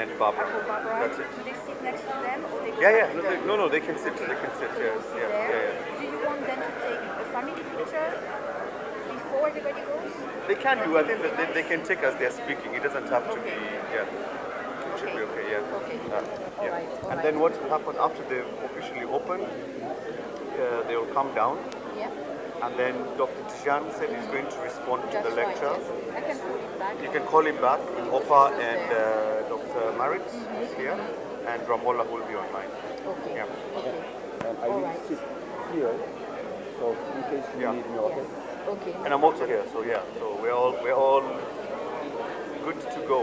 and Barbara. Barbara, That's it. do they sit next to them or they go Yeah, back to them? no, they can sit. They can sit. Yes, There. Do you want them to take a family picture before everybody goes? They can do. I think that they can take as they're speaking. It doesn't have to be. Yeah, it should be okay. Yeah. Okay. Yeah. All right. And then what will happen after they've officially opened? They will come down. Yeah. And then Dr. Tijan said he's going to respond to the lecture. Right, yes. I can call him back. You can call him back. Opa and Dr. Maritz is here, and Ramola will be online. Okay. Yeah. Okay. And I will sit here, so in case you need me, okay? Okay. And I'm also here, so yeah. So we're all good to go.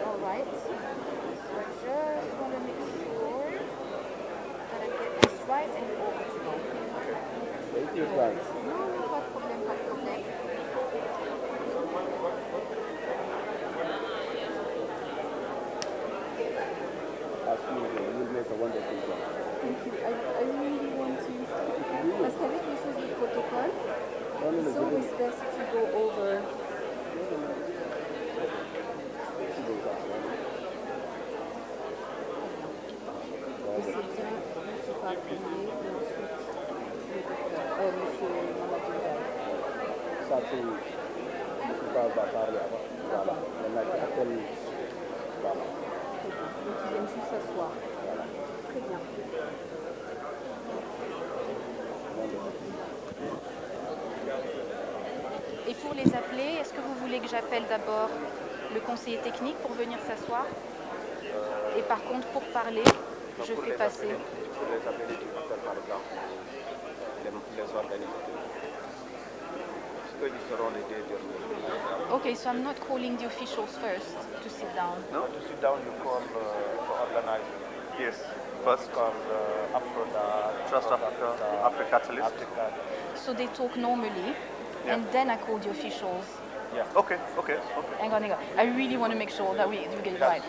All right. So I just want to make sure that I get this right and we're all good to go. Take your time. No, pas de problème, pas de problème. As usual, you'll make a wonderful job. Thank you. I really want to. Parce qu'avec les choses du protocole, it's always best to go over. Et c'est bien, monsieur Papier, et ensuite le docteur, monsieur Mamadou. Ça, c'est... Je ne peux pas parler avant. Voilà. Maintenant, tu appelles... Voilà. Donc ils viennent juste s'asseoir. Très bien. Et pour les appeler, est-ce que vous voulez que j'appelle d'abord le conseiller technique pour venir s'asseoir? Et par contre, pour parler, je fais passer. Pour les appeler, tu appelles par exemple les organisateurs. Parce que ils seront les deux derniers. Okay, so I'm not calling the officials first to sit down. No, to sit down, you call the organizer. Yes. First, Call AfCODD, Trust Africa, Africa Catalyst. Africa. So they talk normally, and then I call the officials. Yeah. Okay. Hang on. I really want to make sure that we get it right.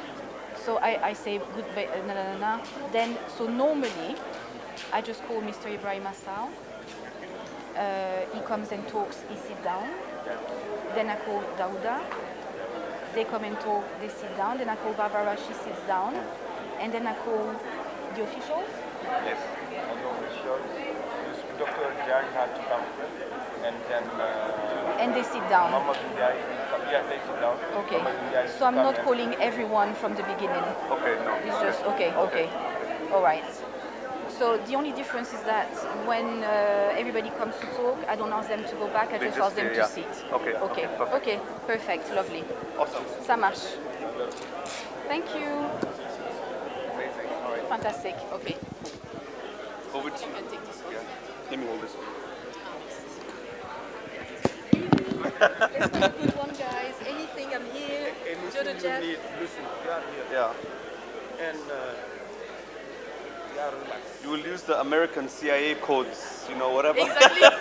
So I say good, na. Then, so normally, I just call Mr. Ibrahim Assal. He comes and talks, he sits down. Then I call Dauda. They come and talk, they sit down. Then I call Barbara, she sits down. And then I call the officials. Yes. And the officials, Dr. Jan had to come and then... And they sit down. Yeah, they sit down. Okay. So I'm not calling everyone from the beginning. Okay, no. It's just, okay. All right. So the only difference is that when everybody comes to talk, I don't ask them to go back, I just ask them to sit. Okay, perfect, lovely. Awesome. Ça marche. Thank you. Amazing. All right. Fantastic, okay. Over to you. Yeah. Let me hold this one. Let's have a good one, guys. Anything, I'm here. Anything you need, listen, you are here. Yeah. And you are relaxed. You will use the American CIA codes, whatever. Exactly. Okay.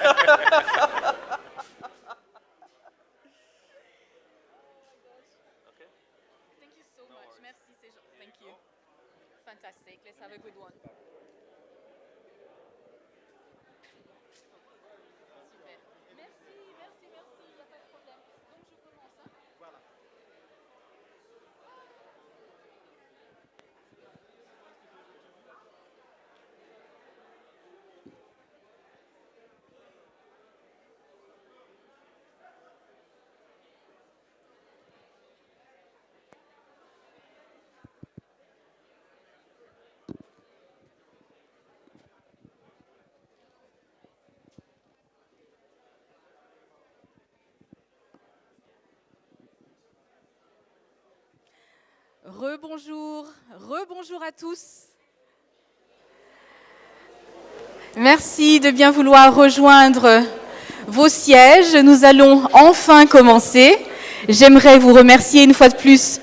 Thank you so much. Merci, c'est gentil. Thank you. Fantastic. Let's have a good one. Super. Merci. Il n'y a pas de problème. Donc je commence. Hein? Voilà. Rebonjour à tous. Merci de bien vouloir rejoindre vos sièges. Nous allons enfin commencer. J'aimerais vous remercier une fois de plus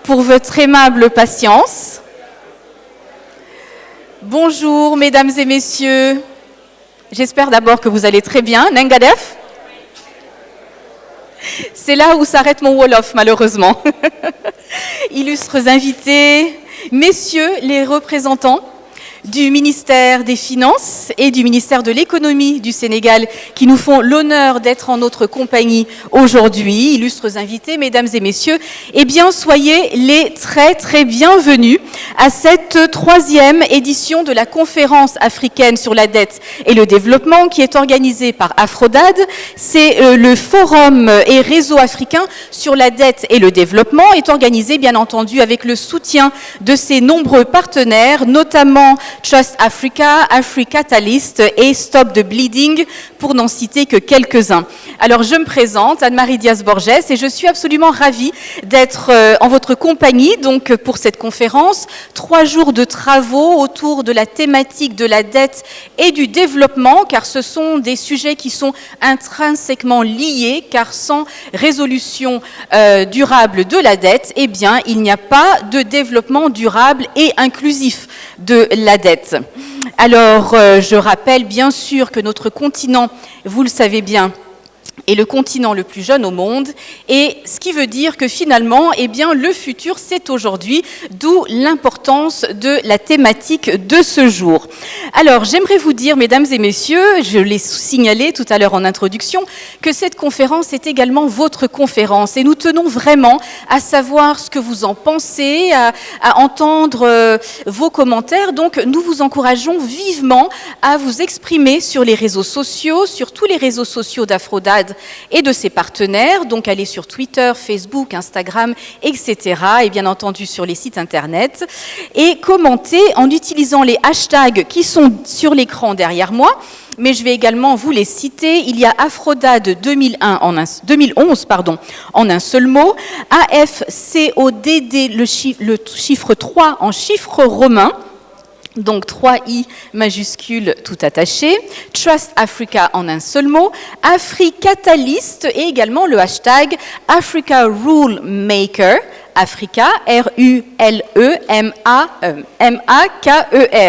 pour votre aimable patience. Bonjour mesdames et messieurs. J'espère d'abord que vous allez très bien. Nengadef? C'est là où s'arrête mon Wolof, malheureusement. Illustres invités, messieurs les représentants du ministère des Finances et du ministère de l'Économie du Sénégal qui nous font l'honneur d'être en notre compagnie aujourd'hui. Illustres invités, mesdames et messieurs, eh bien, soyez les très bienvenus à cette 3e édition de la conférence africaine sur la dette et le développement qui est organisée par AfCODD. C'est le forum et réseau africain sur la dette et le développement, est organisé bien entendu avec le soutien de ses nombreux partenaires, notamment Trust Africa, AfCODD III et Stop the Bleeding, pour n'en citer que quelques-uns. Alors je me présente, Anne-Marie Diaz-Borges, et je suis absolument ravie d'être en votre compagnie donc pour cette conférence. 3 jours de travaux autour de la thématique de la dette et du développement, car ce sont des sujets qui sont intrinsèquement liés, car sans résolution durable de la dette, eh bien, il n'y a pas de développement durable et inclusif de la dette. Alors, je rappelle bien sûr que notre continent, vous le savez bien, est le continent le plus jeune au monde, et ce qui veut dire que finalement, eh bien, le futur, c'est aujourd'hui, d'où l'importance de la thématique de ce jour. Alors, j'aimerais vous dire, mesdames et messieurs, je l'ai signalé tout à l'heure en introduction, que cette conférence est également votre conférence, et nous tenons vraiment à savoir ce que vous en pensez, à entendre vos commentaires. Donc, nous vous encourageons vivement à vous exprimer sur les réseaux sociaux, sur tous les réseaux sociaux d'AfCODD et de ses partenaires, donc allez sur Twitter, Facebook, Instagram, etc. et bien entendu sur les sites internet, et commentez en utilisant les hashtags qui sont sur l'écran derrière moi, mais je vais également vous les citer. Il y a AfCODD 2011 en un seul mot, AfCODD le chiffre 3 en chiffre romain, donc 3i majuscule tout attaché, Trust Africa en un seul mot, AfCODD et également le hashtag Africa Rule Maker, Africa, R-U-L-E-M-A-K-E-R.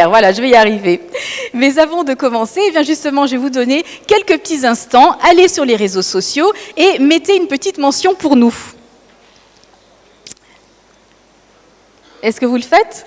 Voilà, je vais y arriver. Mais avant de commencer, eh bien justement, je vais vous donner quelques petits instants. Allez sur les réseaux sociaux et mettez une petite mention pour nous. Est-ce que vous le faites ?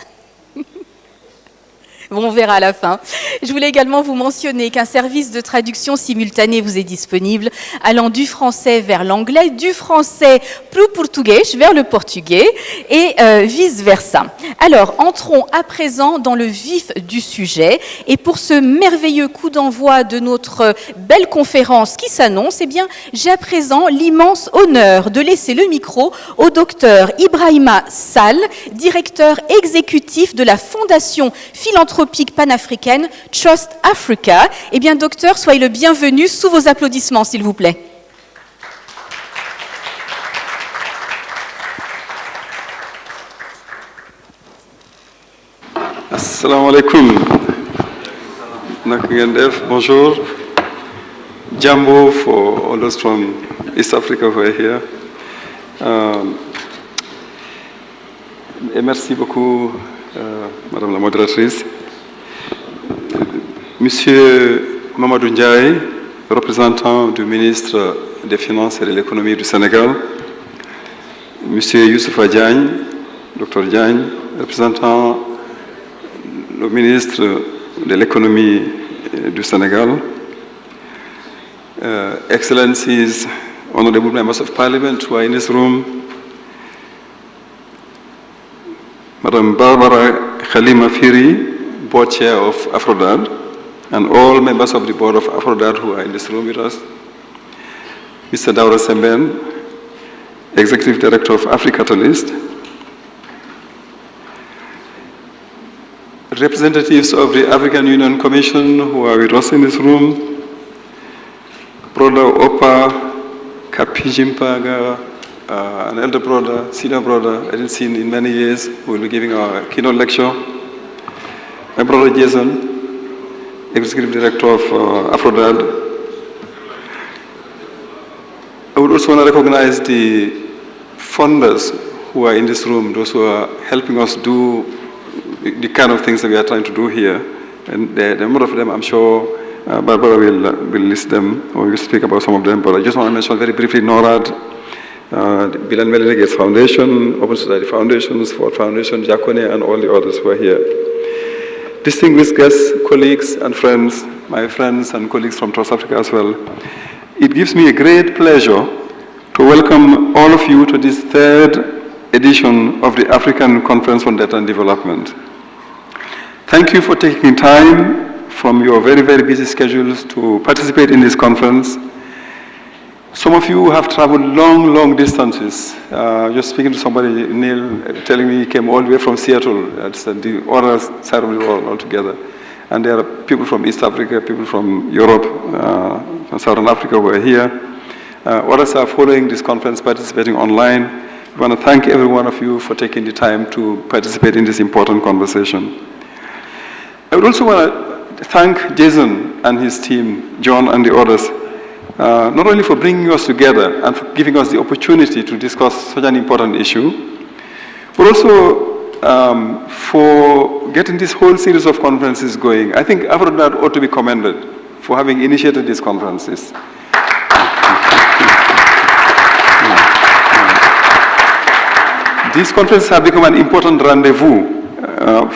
Bon, on verra à la fin. Je voulais également vous mentionner qu'un service de traduction simultanée vous est disponible, allant du français vers l'anglais, du français plus portugais vers le portugais et vice-versa. Alors, entrons à présent dans le vif du sujet. Et pour ce merveilleux coup d'envoi de notre belle conférence qui s'annonce, eh bien, j'ai à présent l'immense honneur de laisser le micro au docteur Ibrahima Sall, directeur exécutif de la Fondation philanthropique panafricaine Trust Africa. Eh bien, docteur, soyez le bienvenu sous vos applaudissements, s'il vous plaît. Assalamu alaikum. Bonjour. Jambo for all those from East Africa who are here. Et merci beaucoup, Madame la modératrice. Monsieur Mamadou Ndiaye, représentant du ministre des Finances et de l'Économie du Sénégal. Monsieur Youssoufa Diagne, Dr Diagne, représentant le ministre de l'Économie du Sénégal. Excellencies, honorable members of Parliament who are in this room. Madam Barbara Khalima Firi, Board Chair of AfCODD, and all members of the Board of AfCODD who are in this room with us. Mr. Daura Semben, Executive Director of AfCODD, representatives of the African Union Commission who are with us in this room, Brother Opa Kapijimpaga, an elder brother, senior brother, I didn't see him in many years, who will be giving our keynote lecture. My brother Jason, Executive Director of AfCODD. I would also want to recognize the funders who are in this room, those who are helping us do the kind of things that we are trying to do here. And the number of them, I'm sure Barbara will list them, or will speak about some of them, but I just want to mention very briefly NORAD, the Bill and Melinda Gates Foundation, Open Society Foundations, Ford Foundation, Jacone, and all the others who are here. distinguished guests, colleagues and friends, my friends and colleagues from Trust Africa as well, it gives me a great pleasure to welcome all of you to this third edition of the African Conference on Data and Development. Thank you for taking time from your very, very busy schedules to participate in this conference. Some of you have traveled long, long distances. Just speaking to somebody, Neil, telling me he came all the way from Seattle. That's the other side of the world altogether. And there are people from East Africa, people from Europe, from Southern Africa who are here. Others are following this conference, participating online. I want to thank every one of you for taking the time to participate in this important conversation. I would also want to thank Jason and his team, John and the others, not only for bringing us together and for giving us the opportunity to discuss such an important issue, but also for getting this whole series of conferences going. I think AfCODD ought to be commended for having initiated these conferences. These conferences have become an important rendezvous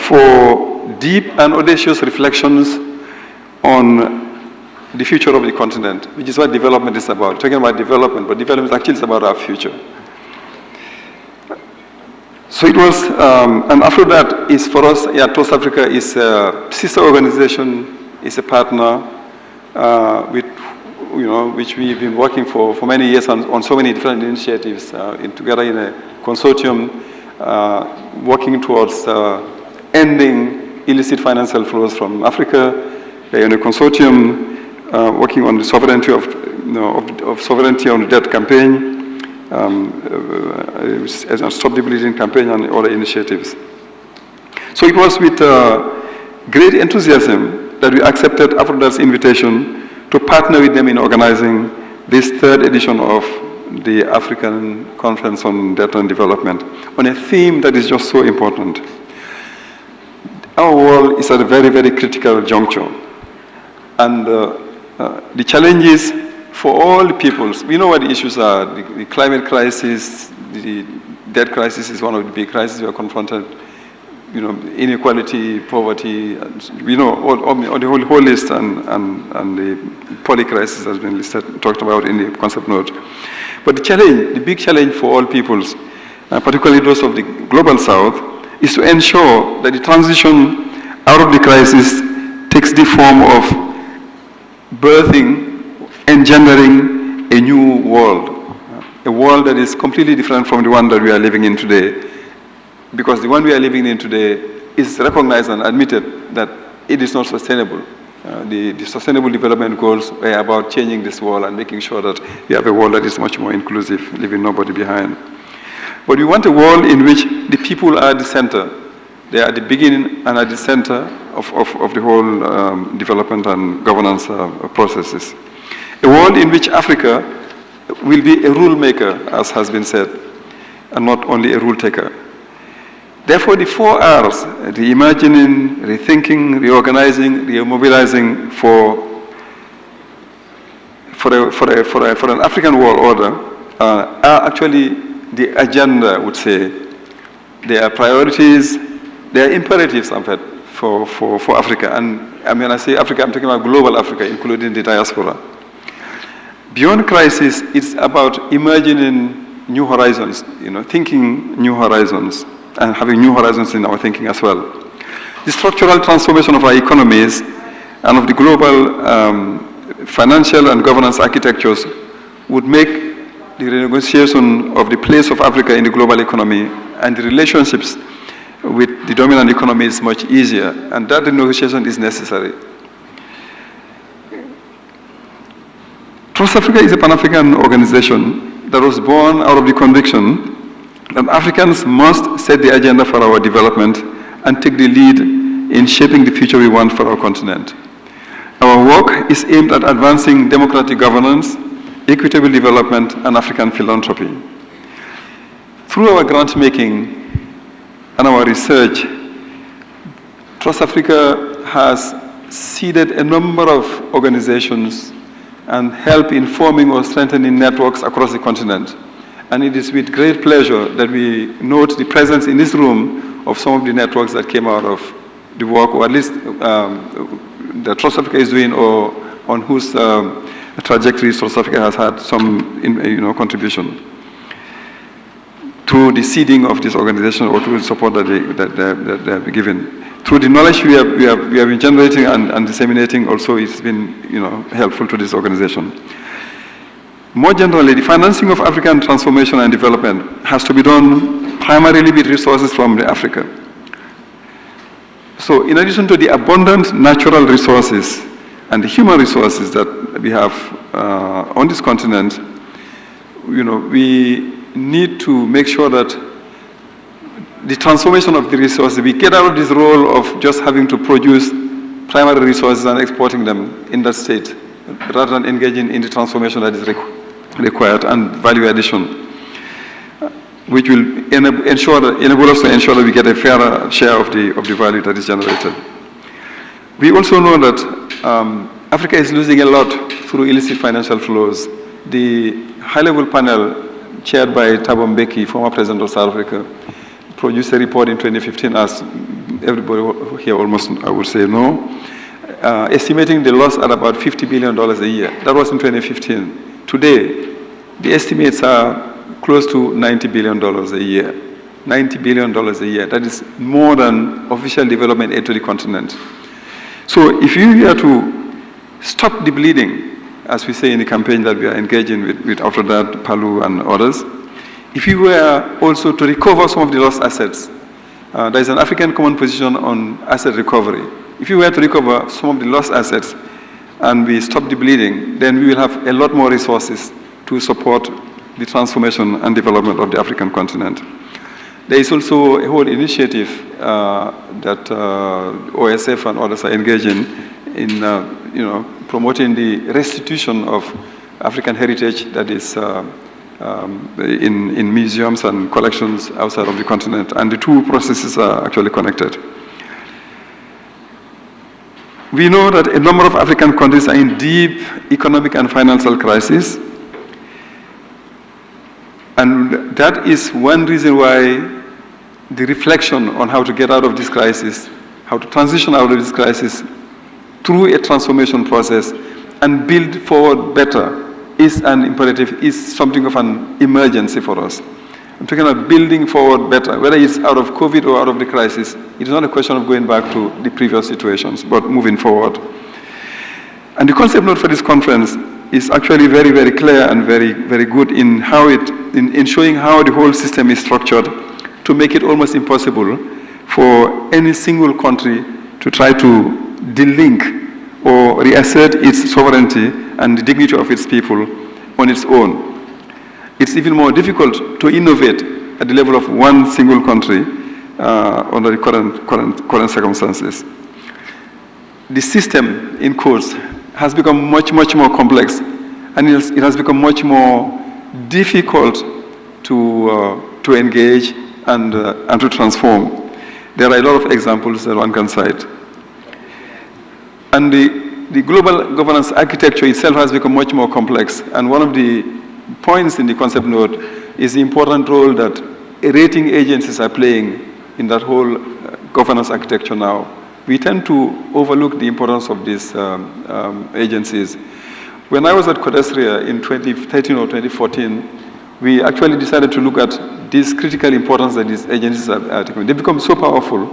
for deep and audacious reflections on the future of the continent, which is what development is about. Talking about development, but development actually is about our future. So it was, and after that is for us, Trust Africa is a sister organization, is a partner with, which we've been working for many years on so many different initiatives, together in a consortium, working towards ending illicit financial flows from Africa. We're in a consortium working on the sovereignty of sovereignty on the debt campaign, as a stop the bleeding campaign and other initiatives. So it was with great enthusiasm that we accepted AfCODD's invitation to partner with them in organizing this third edition of the African Conference on Data and Development on a theme that is just so important. Our world is at a very, very critical juncture. And the challenges for all the peoples, we know what the issues are. The climate crisis, the debt crisis is one of the big crises we are confronted. Inequality, poverty, we know all the whole list, and the poly crisis has been talked about in the concept note. But the big challenge for all peoples, particularly those of the global south, is to ensure that the transition out of the crisis takes the form of birthing, engendering a new world, a world that is completely different from the one that we are living in today. Because the one we are living in today is recognized and admitted that it is not sustainable. The Sustainable Development Goals are about changing this world and making sure that we have a world that is much more inclusive, leaving nobody behind. But we want a world in which the people are at the center. They are at the beginning and at the center of the whole development and governance processes. A world in which Africa will be a rule maker, as has been said, and not only a rule taker. Therefore, the 4 R's, reimagining, rethinking, reorganizing, remobilizing for an African world order are actually the agenda, I would say. They are priorities, they are imperatives, in fact, for Africa. And when I say Africa, I'm talking about global Africa, including the diaspora. Beyond crisis, it's about imagining new horizons, thinking new horizons, and having new horizons in our thinking as well. The structural transformation of our economies and of the global financial and governance architectures would make the renegotiation of the place of Africa in the global economy and the relationships with the dominant economies much easier, and that renegotiation is necessary. Trust Africa is a Pan-African organization that was born out of the conviction that Africans must set the agenda for our development and take the lead in shaping the future we want for our continent. Our work is aimed at advancing democratic governance, equitable development, and African philanthropy. Through our grant making and our research, Trust Africa has seeded a number of organizations and helped in forming or strengthening networks across the continent. And it is with great pleasure that we note the presence in this room of some of the networks that came out of the work, or at least that South Africa is doing, or on whose trajectory South Africa has had some contribution through the seeding of this organization or through the support that they have given. Through the knowledge we have been generating and disseminating, also it's been helpful to this organization. More generally, the financing of African transformation and development has to be done primarily with resources from Africa. So in addition to the abundant natural resources and the human resources that we have on this continent, we need to make sure that the transformation of the resources, we get out of this role of just having to produce primary resources and exporting them in that state, rather than engaging in the transformation that is required and value addition, which will enable us to ensure that we get a fairer share of the value that is generated. We also know that Africa is losing a lot through illicit financial flows. The high-level panel chaired by Thabo Mbeki, former president of South Africa, produced a report in 2015, as everybody here almost, I would say, know, estimating the loss at about $50 billion a year. That was in 2015. Today, the estimates are close to $90 billion a year. $90 billion a year. That is more than official development aid to the continent. So if you were to stop the bleeding, as we say in the campaign that we are engaging with AfCODD, Palu, and others, if you were also to recover some of the lost assets, there is an African common position on asset recovery. If you were to recover some of the lost assets and we stop the bleeding, then we will have a lot more resources to support the transformation and development of the African continent. There is also a whole initiative that OSF and others are engaging in promoting the restitution of African heritage that is in museums and collections outside of the continent, and the two processes are actually connected. We know that a number of African countries are in deep economic and financial crisis, and that is one reason why the reflection on how to get out of this crisis, how to transition out of this crisis through a transformation process and build forward better is an imperative, is something of an emergency for us. I'm talking about building forward better, whether it's out of COVID or out of the crisis. It is not a question of going back to the previous situations, but moving forward. And the concept note for this conference is actually very, very clear and very, very good in showing how the whole system is structured to make it almost impossible for any single country to try to delink or reassert its sovereignty and the dignity of its people on its own. It's even more difficult to innovate at the level of one single country under the current circumstances. The system, in quotes, has become much, much more complex, and it has become much more difficult to engage and to transform. There are a lot of examples that one can cite. And the global governance architecture itself has become much more complex. And one of the points in the concept note is the important role that rating agencies are playing in that whole governance architecture now. We tend to overlook the importance of these agencies. When I was at AfCODD III in 2013 or 2014, we actually decided to look at this critical importance that these agencies are taking. They become so powerful,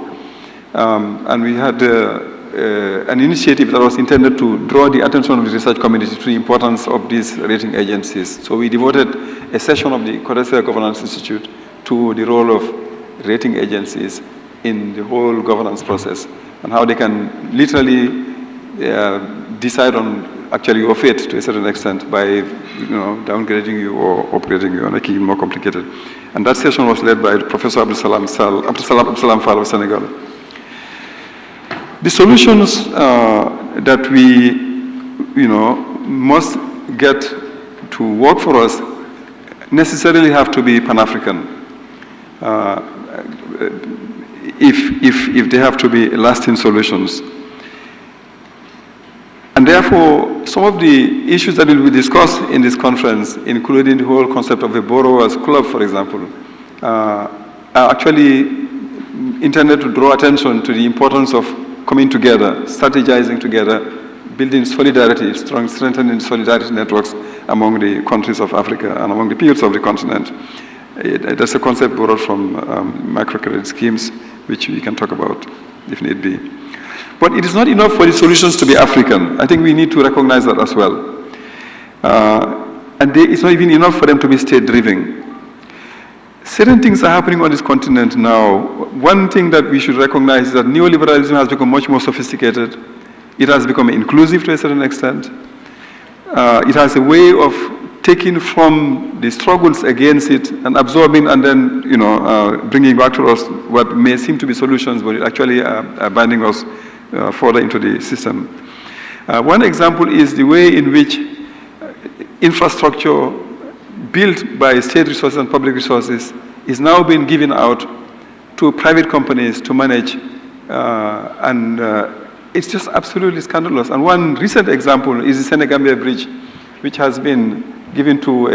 and we had an initiative that was intended to draw the attention of the research community to the importance of these rating agencies. So we devoted a session of the AfCODD III Governance Institute to the role of rating agencies in the whole governance process and how they can literally decide on actually your fate to a certain extent by downgrading you or upgrading you and making it more complicated. And that session was led by Professor Abdulsalam Fall of Senegal. The solutions that we must get to work for us necessarily have to be Pan-African if they have to be lasting solutions. And therefore, some of the issues that will be discussed in this conference, including the whole concept of a borrowers club, for example, are actually intended to draw attention to the importance of coming together, strategizing together, building solidarity, strengthening solidarity networks among the countries of Africa and among the peoples of the continent. That's a concept borrowed from microcredit schemes, which we can talk about if need be. But it is not enough for the solutions to be African. I think we need to recognize that as well. And it's not even enough for them to be state-driven. Certain things are happening on this continent now. One thing that we should recognize is that neoliberalism has become much more sophisticated. It has become inclusive to a certain extent. It has a way of taking from the struggles against it and absorbing and then, bringing back to us what may seem to be solutions, but it actually are binding us further into the system. One example is the way in which infrastructure built by state resources and public resources is now being given out to private companies to manage, and it's just absolutely scandalous. And one recent example is the Senegal Bridge, which has been given to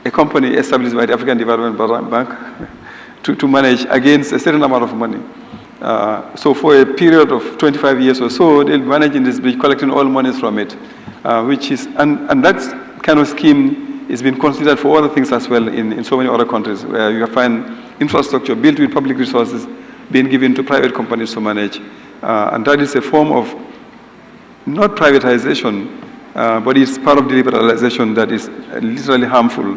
a company established by the African Development Bank to manage against a certain amount of money. So for a period of 25 years or so, they'll manage in this bridge, collecting all monies from it, and that kind of scheme is being considered for other things as well in so many other countries, where you find infrastructure built with public resources being given to private companies to manage. And that is a form of not privatization, but it's part of the liberalization that is literally harmful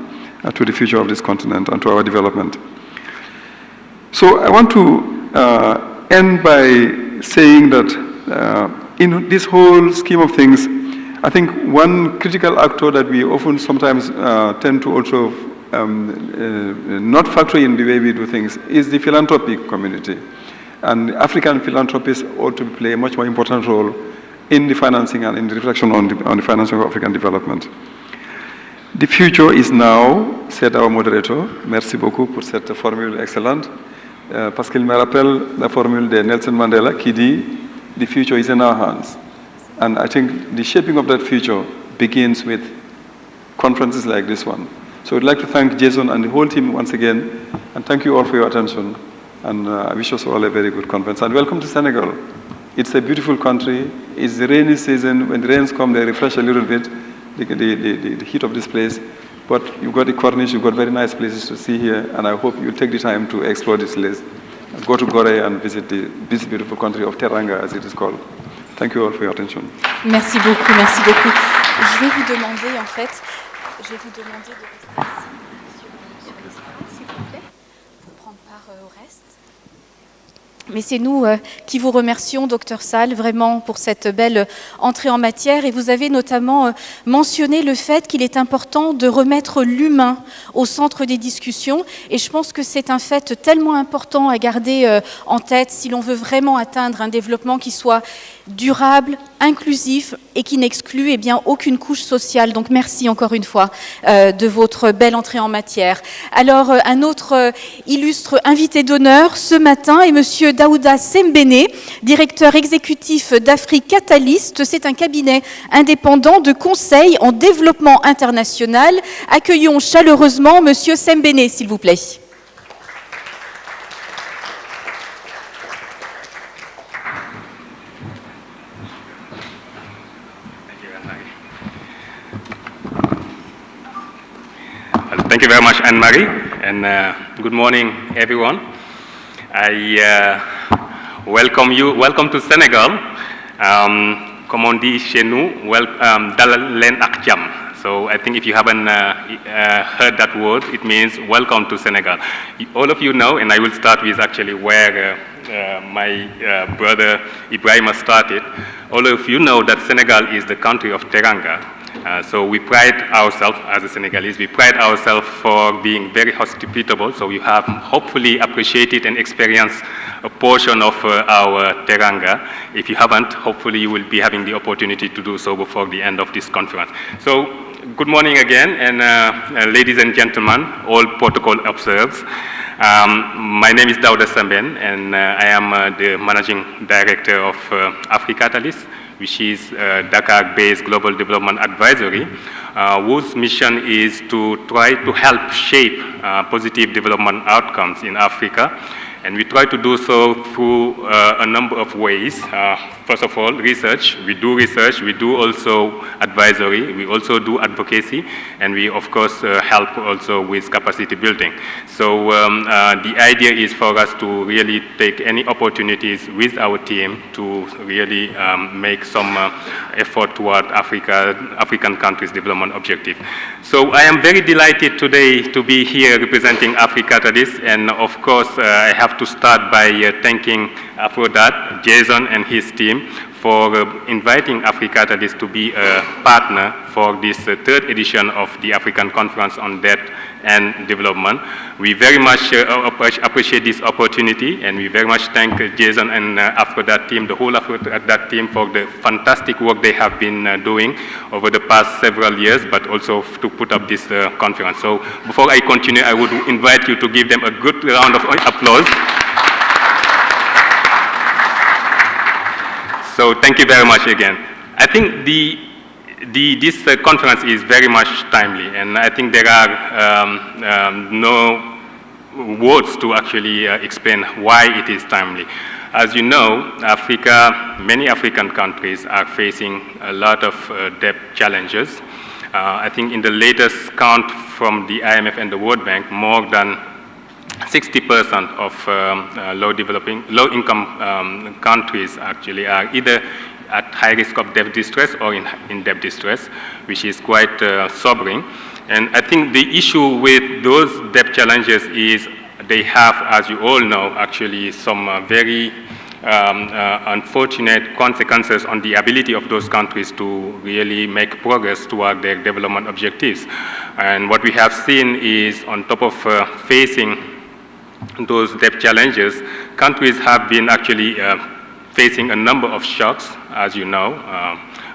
to the future of this continent and to our development. So I want to end by saying that in this whole scheme of things, I think one critical actor that we often sometimes tend to also not factor in the way we do things is the philanthropic community. And African philanthropists ought to play a much more important role in the financing and in the reflection on the financing of African development. The future is now, said our moderator. Merci beaucoup pour cette formule excellente. Parce qu'il me rappelle la formule de Nelson Mandela qui dit, the future is in our hands. And I think the shaping of that future begins with conferences like this one. So I'd like to thank Jason and the whole team once again, and thank you all for your attention. And I wish us all a very good conference. And welcome to Senegal. It's a beautiful country. It's the rainy season. When the rains come, they refresh a little bit, the heat of this place. But you've got the Corniche, you've got very nice places to see here, and I hope you'll take the time to explore this place. Go to Gorée and visit this beautiful country of Teranga, as it is called. Thank you all for your attention. Merci beaucoup, merci beaucoup. Je vais vous demander, de rester ici, monsieur le vice-président, s'il vous plaît, pour prendre part au reste. Mais c'est nous qui vous remercions, Dr Sall, vraiment pour cette belle entrée en matière. Et vous avez notamment mentionné le fait qu'il est important de remettre l'humain au centre des discussions. Et je pense que c'est un fait tellement important à garder en tête si l'on veut vraiment atteindre un développement qui soit durable, inclusif et qui n'exclut aucune couche sociale. Donc merci encore une fois de votre belle entrée en matière. Alors un autre illustre invité d'honneur ce matin est Monsieur Daouda Sembene, directeur exécutif d'Afrique Catalyst. C'est un cabinet indépendant de conseil en développement international. Accueillons chaleureusement Monsieur Sembene, s'il vous plaît. Thank you very much, Anne-Marie, and good morning, everyone. I welcome you. Welcome to Senegal. Comme on dit chez nous, dalal len ak jam. So I think if you haven't heard that word, it means welcome to Senegal. All of you know, and I will start with actually where my brother Ibrahima started. All of you know that Senegal is the country of Teranga. So we pride ourselves as a Senegalese, we pride ourselves for being very hospitable. So you have hopefully appreciated and experienced a portion of our Teranga. If you haven't, hopefully you will be having the opportunity to do so before the end of this conference. So good morning again, and ladies and gentlemen, all protocol observed. My name is Daouda Sembene, and I am the Managing Director of AfCODD Catalyst, which is Dakar-based global development advisory, whose mission is to try to help shape positive development outcomes in Africa And we try to do so through a number of ways. First of all, research. We do also advisory, we also do advocacy, and we of course help also with capacity building. So the idea is for us to really take any opportunities with our team to really make some effort toward African countries' development objective. So I am very delighted today to be here representing AfCODD III, and of course I have to start by thanking AfCODD, Jason and his team for inviting AfCODD III to be a partner for this third edition of the African Conference on Debt and Development. We very much appreciate this opportunity, and we very much thank Jason and AfCODD team, the whole AfCODD team, for the fantastic work they have been doing over the past several years, but also to put up this conference. So before I continue, I would invite you to give them a good round of applause. So thank you very much again. I think this conference is very much timely, and I think there are no words to actually explain why it is timely. As you know, many African countries are facing a lot of debt challenges. I think in the latest count from the IMF and the World Bank, more than 60% of low-income countries actually are either at high risk of debt distress or in debt distress, which is quite sobering. And I think the issue with those debt challenges is they have, as you all know, actually some very unfortunate consequences on the ability of those countries to really make progress toward their development objectives. And what we have seen is, on top of facing those debt challenges, countries have been actually facing a number of shocks, as you know.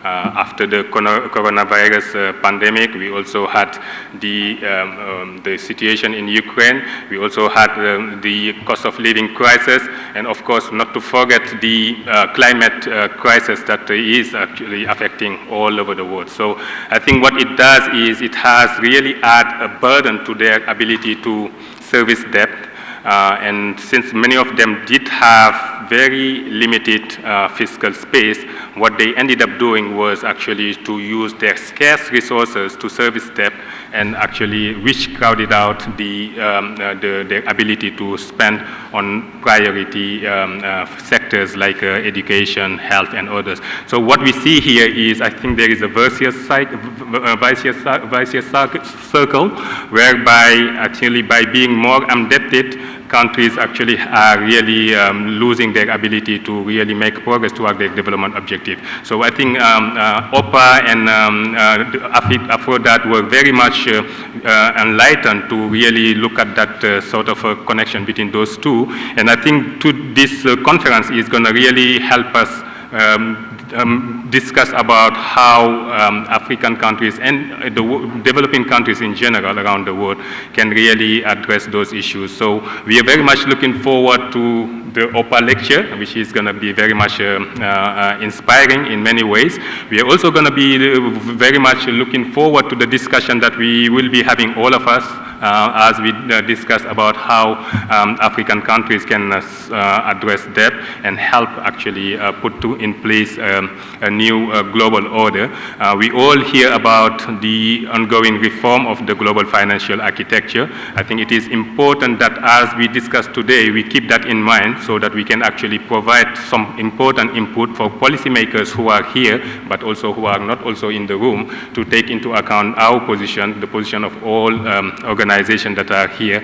After the coronavirus pandemic, we also had the situation in Ukraine. We also had the cost of living crisis, and of course, not to forget the climate crisis that is actually affecting all over the world. So I think what it does is it has really added a burden to their ability to service debt. And since many of them did have very limited fiscal space, what they ended up doing was actually to use their scarce resources to service debt, and actually which crowded out their ability to spend on priority sectors like education, health, and others. So what we see here is, I think there is a vicious circle, whereby actually by being more indebted, countries actually are really losing their ability to really make progress toward their development objective. So I think OPA and AfCODD were very much enlightened to really look at that sort of a connection between those two. And I think this conference is going to really help us discuss about how African countries and the developing countries in general around the world can really address those issues. So we are very much looking forward to the OPA lecture, which is going to be very much inspiring in many ways. We are also going to be very much looking forward to the discussion that we will be having, all of us, as we discuss about how African countries can address debt and help actually put in place a new global order. We all hear about the ongoing reform of the global financial architecture. I think it is important that as we discuss today, we keep that in mind so that we can actually provide some important input for policymakers who are here, but also who are not also in the room, to take into account our position, the position of all organizations that are here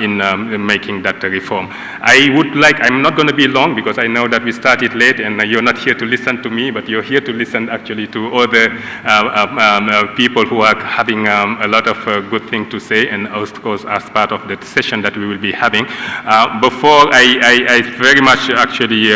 in making that reform. I'm not going to be long because I know that we started late and you're not here to listen to me, but you're here to listen actually to other people who are having a lot of good things to say, and of course as part of the session that we will be having. Before I very much actually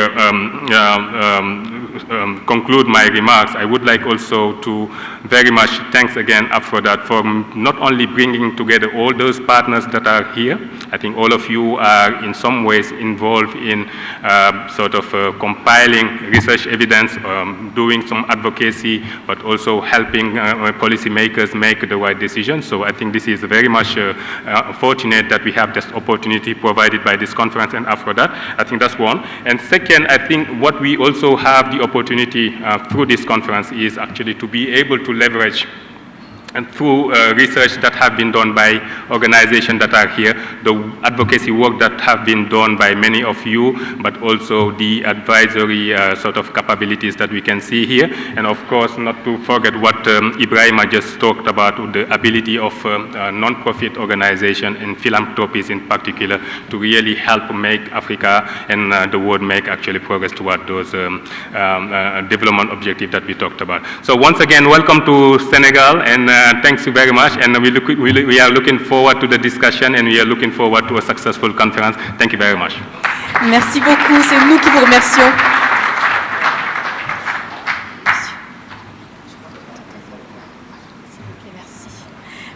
conclude my remarks, I would like also to very much thanks again AfCODD for not only bringing together all those partners that are here. I think all of you are in some ways involved in compiling research evidence, doing some advocacy, but also helping policymakers make the right decisions. So I think this is very much fortunate that we have this opportunity provided by this conference and AfCODD. I think that's one. And second, I think what we also have the opportunity through this conference is actually to be able to leverage, and through research that have been done by organizations that are here, the advocacy work that have been done by many of you, but also the advisory capabilities that we can see here. And of course, not to forget what Ibrahima just talked about, the ability of non-profit organizations and philanthropies in particular to really help make Africa and the world make actually progress toward those development objectives that we talked about. So once again, welcome to Senegal, and thanks you very much, and we are looking forward to the discussion, and we are looking forward to a successful conference. Thank you very much. Merci beaucoup, c'est nous qui vous remercions.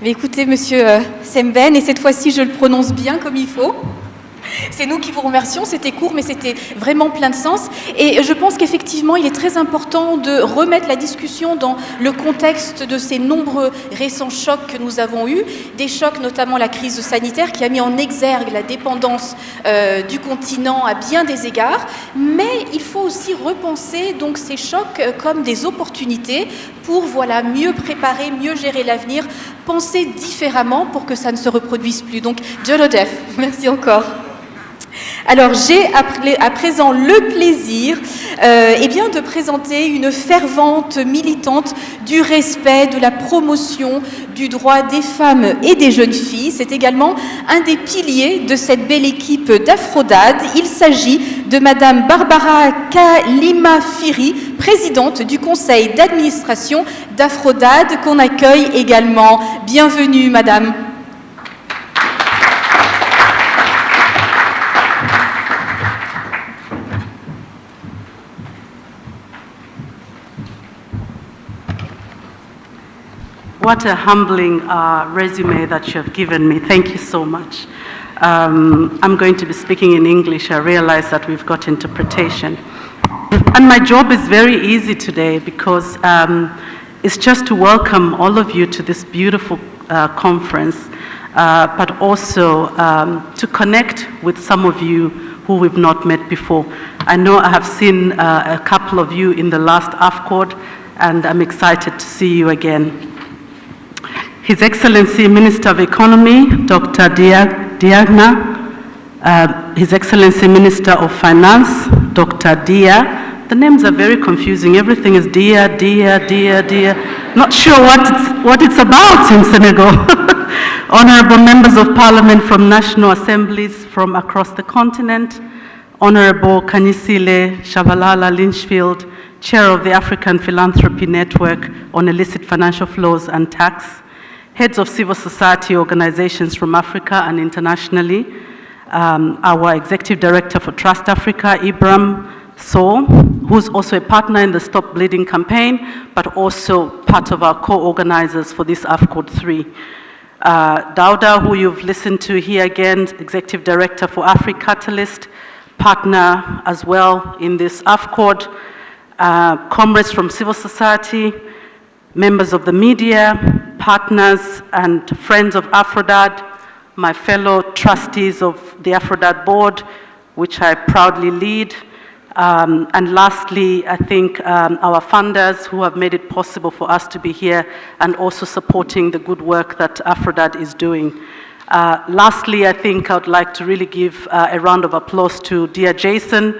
Mais écoutez, Monsieur Semben, et cette fois-ci je le prononce bien comme il faut. C'est nous qui vous remercions, c'était court mais c'était vraiment plein de sens, et je pense qu'effectivement il est très important de remettre la discussion dans le contexte de ces nombreux récents chocs que nous avons eus, des chocs notamment la crise sanitaire qui a mis en exergue la dépendance du continent à bien des égards, mais il faut aussi repenser donc ces chocs comme des opportunités pour mieux préparer, mieux gérer l'avenir, penser différemment pour que ça ne se reproduise plus. Donc Jolodef, merci encore. Alors j'ai à présent le plaisir de présenter une fervente militante du respect, de la promotion du droit des femmes et des jeunes filles. C'est également un des piliers de cette belle équipe d'AfCODD. Il s'agit de Madame Barbara Kalima-Firi, présidente du conseil d'administration d'AfCODD, qu'on accueille également. Bienvenue Madame. What a humbling resume that you have given me. Thank you so much. I'm going to be speaking in English. I realize that we've got interpretation. And my job is very easy today because it's just to welcome all of you to this beautiful conference, but also to connect with some of you who we've not met before. I know I have seen a couple of you in the last AfCODD, and I'm excited to see you again. His Excellency Minister of Economy, Dr. Diagna, His Excellency Minister of Finance, Dr. Dia. The names are very confusing. Everything is Dia. Not sure what it's about in Senegal. Honorable members of Parliament from national assemblies from across the continent, Honorable Kanyisile Shabalala Lynchfield, Chair of the African Philanthropy Network on Illicit Financial Flows and Tax, heads of civil society organizations from Africa and internationally, our Executive Director for Trust Africa, Ibram Sow, who's also a partner in the Stop Bleeding campaign, but also part of our co-organizers for this AfCODD III. Dauda, who you've listened to here again, Executive Director for AfriCatalyst, partner as well in this AfCODD, comrades from civil society, members of the media, partners and friends of AfCODD, my fellow trustees of the AfCODD board, which I proudly lead, and lastly, I think our funders who have made it possible for us to be here and also supporting the good work that AfCODD is doing. Lastly, I think I would like to really give a round of applause to dear Jason.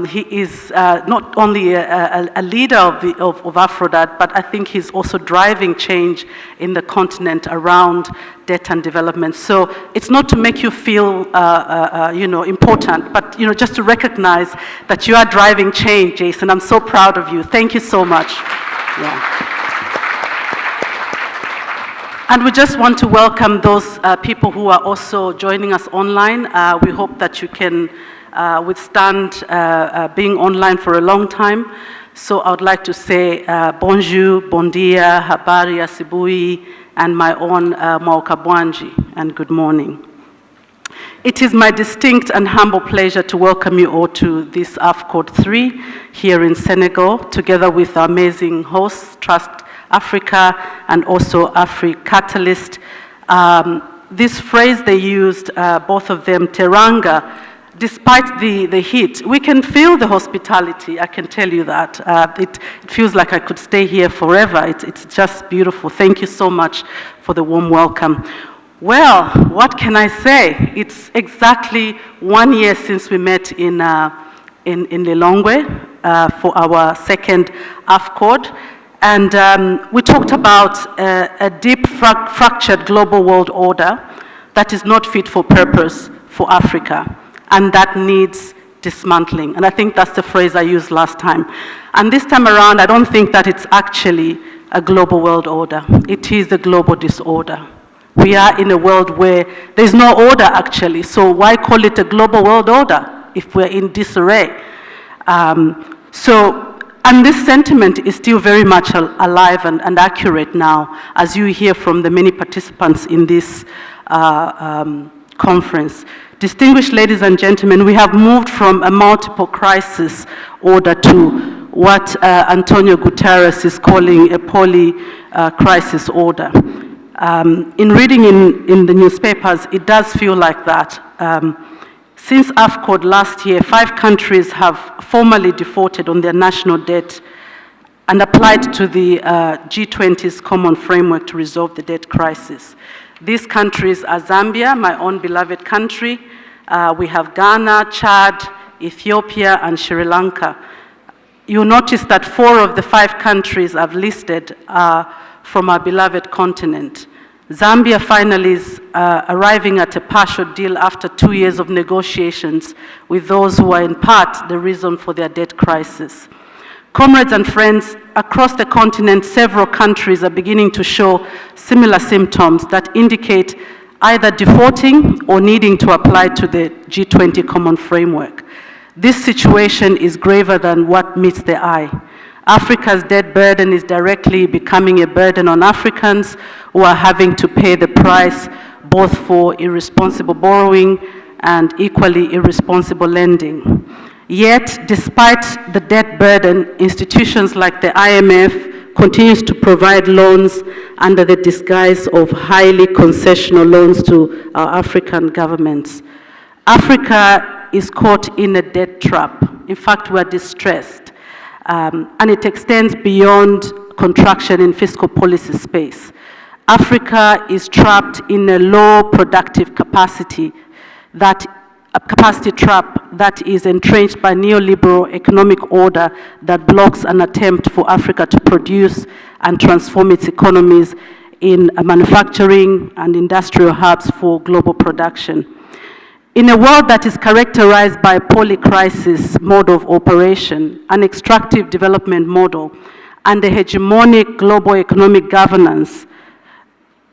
He is not only a leader of AfCODD, but I think he's also driving change in the continent around debt and development. So it's not to make you feel, important, but just to recognize that you are driving change, Jason. I'm so proud of you. Thank you so much. Yeah. And we just want to welcome those people who are also joining us online. We hope that you can withstand being online for a long time. So I would like to say bonjour, bon dia, habari, asibui, and my own Maokabwanji, and good morning. It is my distinct and humble pleasure to welcome you all to this AfCODD III here in Senegal, together with our amazing hosts, Trust Africa and also AfriCatalyst. This phrase they used, both of them, teranga, despite the heat, we can feel the hospitality, I can tell you that. It feels like I could stay here forever. It's just beautiful. Thank you so much for the warm welcome. Well, what can I say? It's exactly 1 year since we met in Lilongwe for our second AfCODD. And we talked about a deep fractured global world order that is not fit for purpose for Africa, and that needs dismantling. And I think that's the phrase I used last time. And this time around, I don't think that it's actually a global world order. It is a global disorder. We are in a world where there's no order, actually. So why call it a global world order if we're in disarray? And this sentiment is still very much alive and accurate now, as you hear from the many participants in this conference. Distinguished ladies and gentlemen, we have moved from a multiple crisis order to what Antonio Guterres is calling a poly-crisis order. In reading in the newspapers, it does feel like that. Since AfCODD last year, 5 countries have formally defaulted on their national debt and applied to the G20's common framework to resolve the debt crisis. These countries are Zambia, my own beloved country. We have Ghana, Chad, Ethiopia, and Sri Lanka. You'll notice that 4 of the 5 countries I've listed are from our beloved continent. Zambia finally is arriving at a partial deal after 2 years of negotiations with those who are in part the reason for their debt crisis. Comrades and friends, across the continent, several countries are beginning to show similar symptoms that indicate either defaulting or needing to apply to the G20 common framework. This situation is graver than what meets the eye. Africa's debt burden is directly becoming a burden on Africans who are having to pay the price both for irresponsible borrowing and equally irresponsible lending. Yet, despite the debt burden, institutions like the IMF continues to provide loans under the disguise of highly concessional loans to our African governments. Africa is caught in a debt trap. In fact, we are distressed. And it extends beyond contraction in fiscal policy space. Africa is trapped in a low productive capacity, a capacity trap that is entrenched by neoliberal economic order that blocks an attempt for Africa to produce and transform its economies in manufacturing and industrial hubs for global production. In a world that is characterized by a poly-crisis mode of operation, an extractive development model, and a hegemonic global economic governance,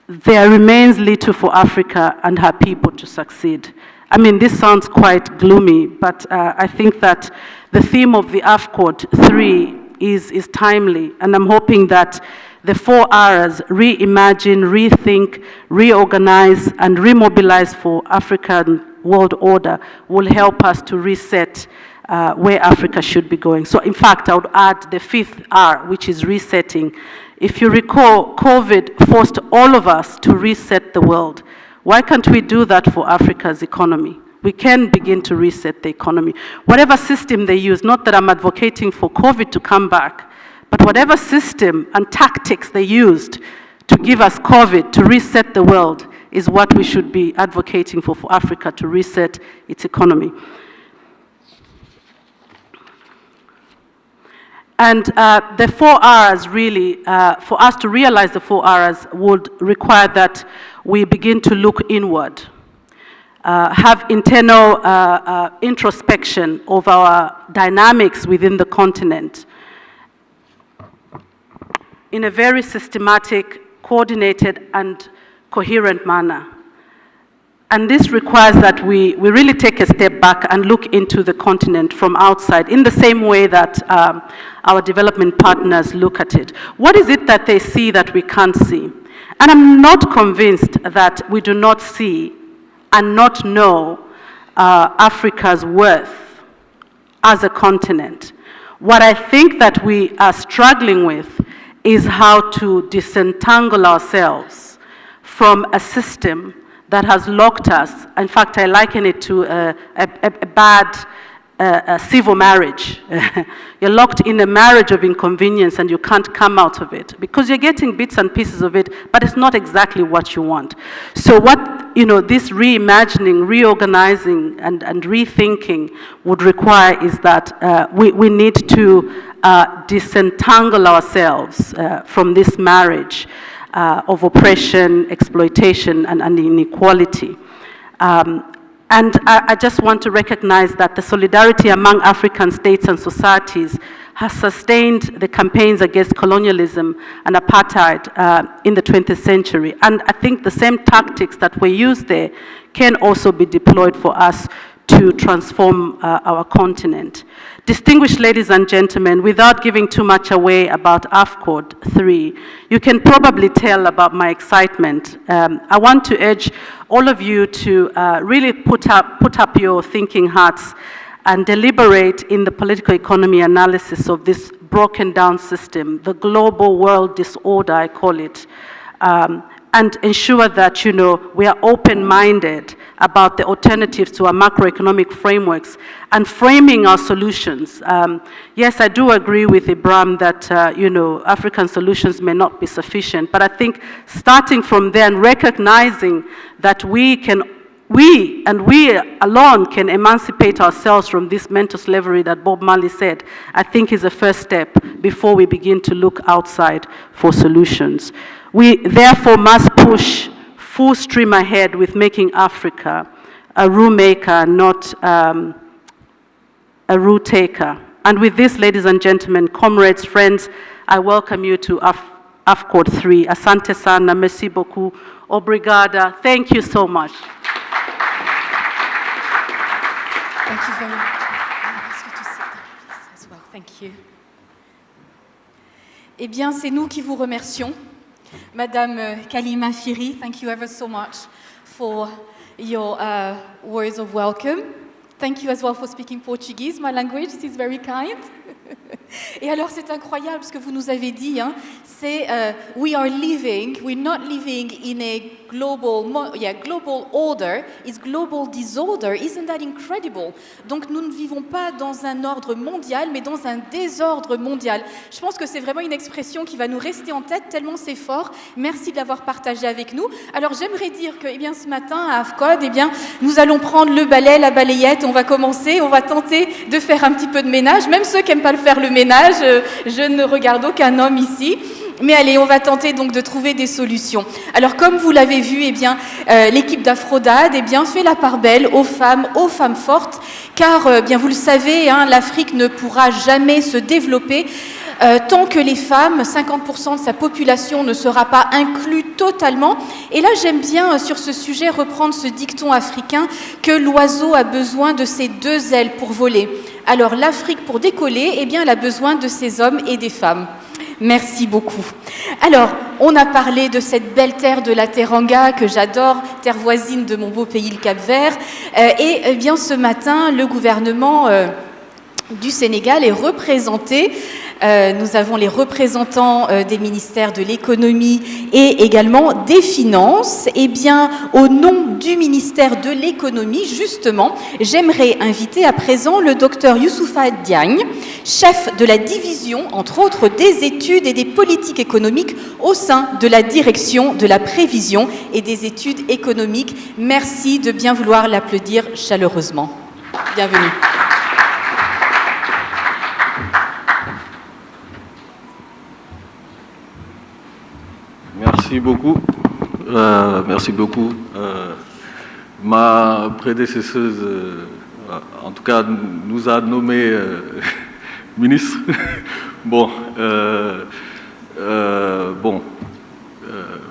there remains little for Africa and her people to succeed. I mean, this sounds quite gloomy, but I think that the theme of the AfCODD III is timely, and I'm hoping that the 4 R's, reimagine, rethink, reorganize, and remobilize for African world order, will help us to reset where Africa should be going. So in fact, I would add the 5th R, which is resetting. If you recall, COVID forced all of us to reset the world. Why can't we do that for Africa's economy? We can begin to reset the economy. Whatever system they use, not that I'm advocating for COVID to come back, but whatever system and tactics they used to give us COVID, to reset the world, is what we should be advocating for Africa to reset its economy. And the 4 R's really, for us to realize the 4 R's would require that we begin to look inward, have internal introspection of our dynamics within the continent in a very systematic, coordinated, and coherent manner. And this requires that we really take a step back and look into the continent from outside in the same way that our development partners look at it. What is it that they see that we can't see? And I'm not convinced that we do not see and not know Africa's worth as a continent. What I think that we are struggling with is how to disentangle ourselves from a system that has locked us. In fact, I liken it to a bad civil marriage. You're locked in a marriage of inconvenience and you can't come out of it because you're getting bits and pieces of it, but it's not exactly what you want. So what, this reimagining, reorganizing, and rethinking would require is that we need to disentangle ourselves from this marriage of oppression, exploitation, and inequality. And I just want to recognize that the solidarity among African states and societies has sustained the campaigns against colonialism and apartheid in the 20th century. And I think the same tactics that were used there can also be deployed for us to transform our continent. Distinguished ladies and gentlemen, without giving too much away about AfCODD III, you can probably tell about my excitement. I want to urge all of you to really put up your thinking hats and deliberate in the political economy analysis of this broken down system, the global world disorder, I call it, and ensure that, we are open-minded about the alternatives to our macroeconomic frameworks and framing our solutions. Yes, I do agree with Ibrahim that, African solutions may not be sufficient, but I think starting from there and recognizing that we alone can emancipate ourselves from this mental slavery that Bob Marley said, I think is a first step before we begin to look outside for solutions. We therefore must push full stream ahead with making Africa a rule maker, not a rule taker. And with this, ladies and gentlemen, comrades, friends, I welcome you to AfCODD III. Asante sana, merci beaucoup, obrigada. Thank you so much. Thank you very much. I'll ask you to sit down, please, as well. Thank you. Eh bien, c'est nous qui vous remercions. Madame Kalima Firi, thank you ever so much for your words of welcome. Thank you as well for speaking Portuguese, my language. This is very kind. Et alors, c'est incroyable ce que vous nous avez dit. C'est we're not living in a global order. It's global disorder. Isn't that incredible? Donc, nous ne vivons pas dans un ordre mondial, mais dans un désordre mondial. Je pense que c'est vraiment une expression qui va nous rester en tête tellement c'est fort. Merci de l'avoir partagé avec nous. Alors, j'aimerais dire que, ce matin à AfCODD, nous allons prendre le balai, la balayette. On va tenter de faire un petit peu de ménage. Même ceux qui n'aiment pas faire le ménage, je ne regarde aucun homme ici. Mais allez, on va tenter donc de trouver des solutions. Alors, comme vous l'avez vu, l'équipe d'AfCODD fait la part belle aux femmes fortes, car vous le savez, l'Afrique ne pourra jamais se développer tant que les femmes, 50% de sa population ne sera pas inclus totalement. Et là, j'aime bien sur ce sujet reprendre ce dicton africain que l'oiseau a besoin de ses deux ailes pour voler. Alors, l'Afrique, pour décoller, elle a besoin de ses hommes et des femmes. Merci beaucoup. Alors, on a parlé de cette belle terre de la Teranga que j'adore, terre voisine de mon beau pays, le Cap-Vert. Ce matin, le gouvernement du Sénégal est représenté. Nous avons les représentants des ministères de l'économie et également des finances. Au nom du ministère de l'économie, justement, j'aimerais inviter à présent le docteur Youssoufa Diagne, chef de la division, entre autres, des études et des politiques économiques au sein de la direction de la prévision et des études économiques. Merci de bien vouloir l'applaudir chaleureusement. Bienvenue. Merci beaucoup. Ma prédécesseuse, en tout cas, nous a nommé ministre.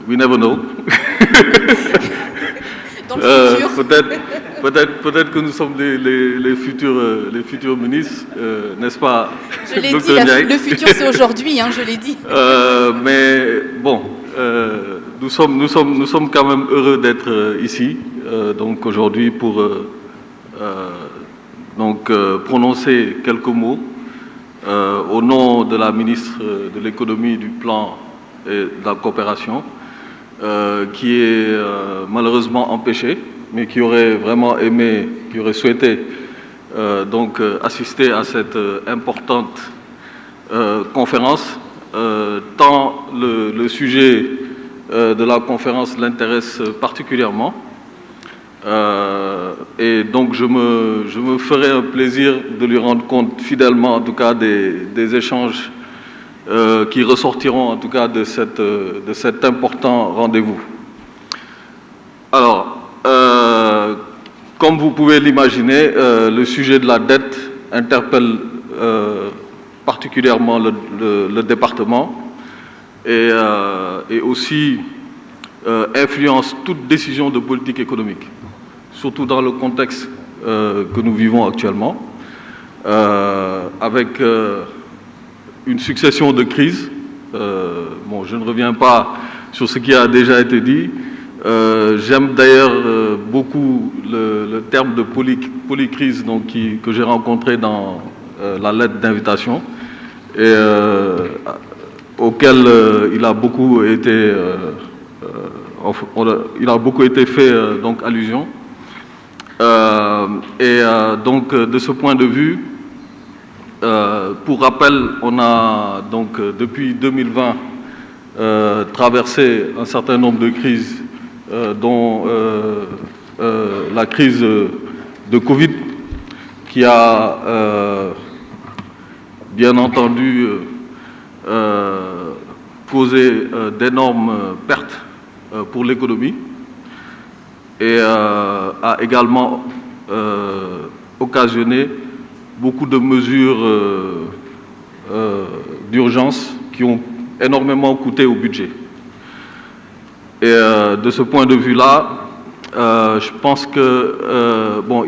We never know. dans le futur. Peut-être que nous sommes les futurs ministres, n'est-ce pas? Je l'ai dit, le futur c'est aujourd'hui, hein, je l'ai dit. Mais bon, nous sommes quand même heureux d'être ici, donc aujourd'hui pour prononcer quelques mots au nom de la ministre de l'économie, du plan et de la coopération, qui est malheureusement empêchée, mais qui aurait vraiment aimé, qui aurait souhaité assister à cette importante conférence, tant le sujet de la conférence l'intéresse particulièrement. Et donc je me ferai un plaisir de lui rendre compte fidèlement, en tout cas, des échanges qui ressortiront, en tout cas, de cet important rendez-vous. Alors, comme vous pouvez l'imaginer, le sujet de la dette interpelle particulièrement le département et aussi influence toute décision de politique économique, surtout dans le contexte que nous vivons actuellement, avec une succession de crises. Bon, je ne reviens pas sur ce qui a déjà été dit. J'aime d'ailleurs beaucoup le terme de polycrise que j'ai rencontré dans la lettre d'invitation et auquel il a beaucoup été fait allusion. Donc de ce point de vue, pour rappel, on a donc depuis 2020 traversé un certain nombre de crises, dont la crise de Covid, qui a bien entendu causé d'énormes pertes pour l'économie et a également occasionné beaucoup de mesures d'urgence qui ont énormément coûté au budget. Et de ce point de vue-là, je pense que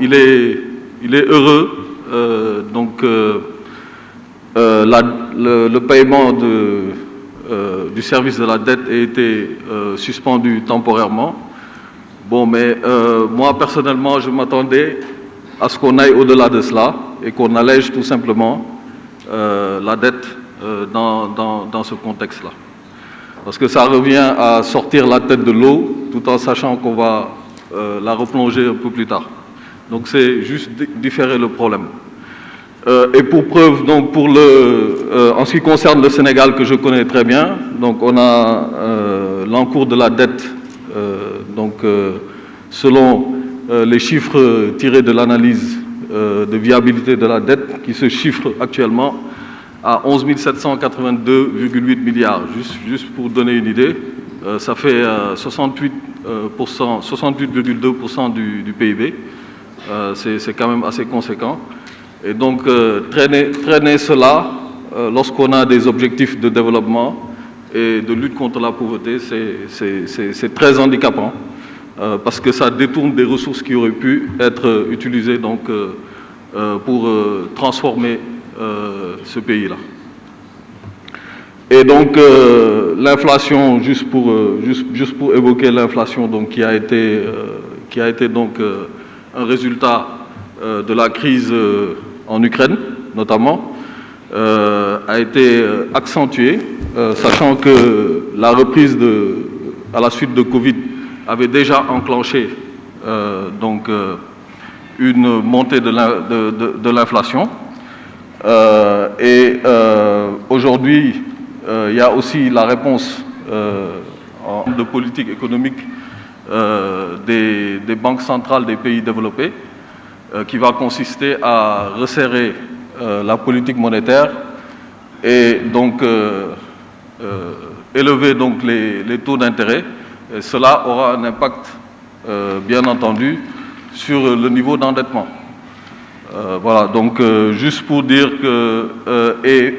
il est heureux le paiement du service de la dette a été suspendu temporairement. Bon, mais moi personnellement, je m'attendais à ce qu'on aille au-delà de cela et qu'on allège tout simplement la dette dans ce contexte-là. Parce que ça revient à sortir la tête de l'eau tout en sachant qu'on va la replonger un peu plus tard. Donc c'est juste différer le problème. Et pour preuve, donc en ce qui concerne le Sénégal que je connais très bien, donc on a l'encours de la dette, selon les chiffres tirés de l'analyse de viabilité de la dette, qui se chiffre actuellement à 11 782,8 milliards. Juste pour donner une idée, ça fait 68,2% du PIB. C'est quand même assez conséquent. Et donc, traîner cela, lorsqu'on a des objectifs de développement et de lutte contre la pauvreté, c'est très handicapant, parce que ça détourne des ressources qui auraient pu être utilisées pour transformer ce pays-là. Et donc, l'inflation, juste pour évoquer l'inflation, qui a été un résultat de la crise en Ukraine, notamment, a été accentuée, sachant que la reprise à la suite de Covid avait déjà enclenché une montée de l'inflation. Aujourd'hui, il y a aussi la réponse de politique économique des banques centrales des pays développés, qui va consister à resserrer la politique monétaire et donc élever les taux d'intérêt. Cela aura un impact, bien entendu, sur le niveau d'endettement. Voilà, donc juste pour dire que et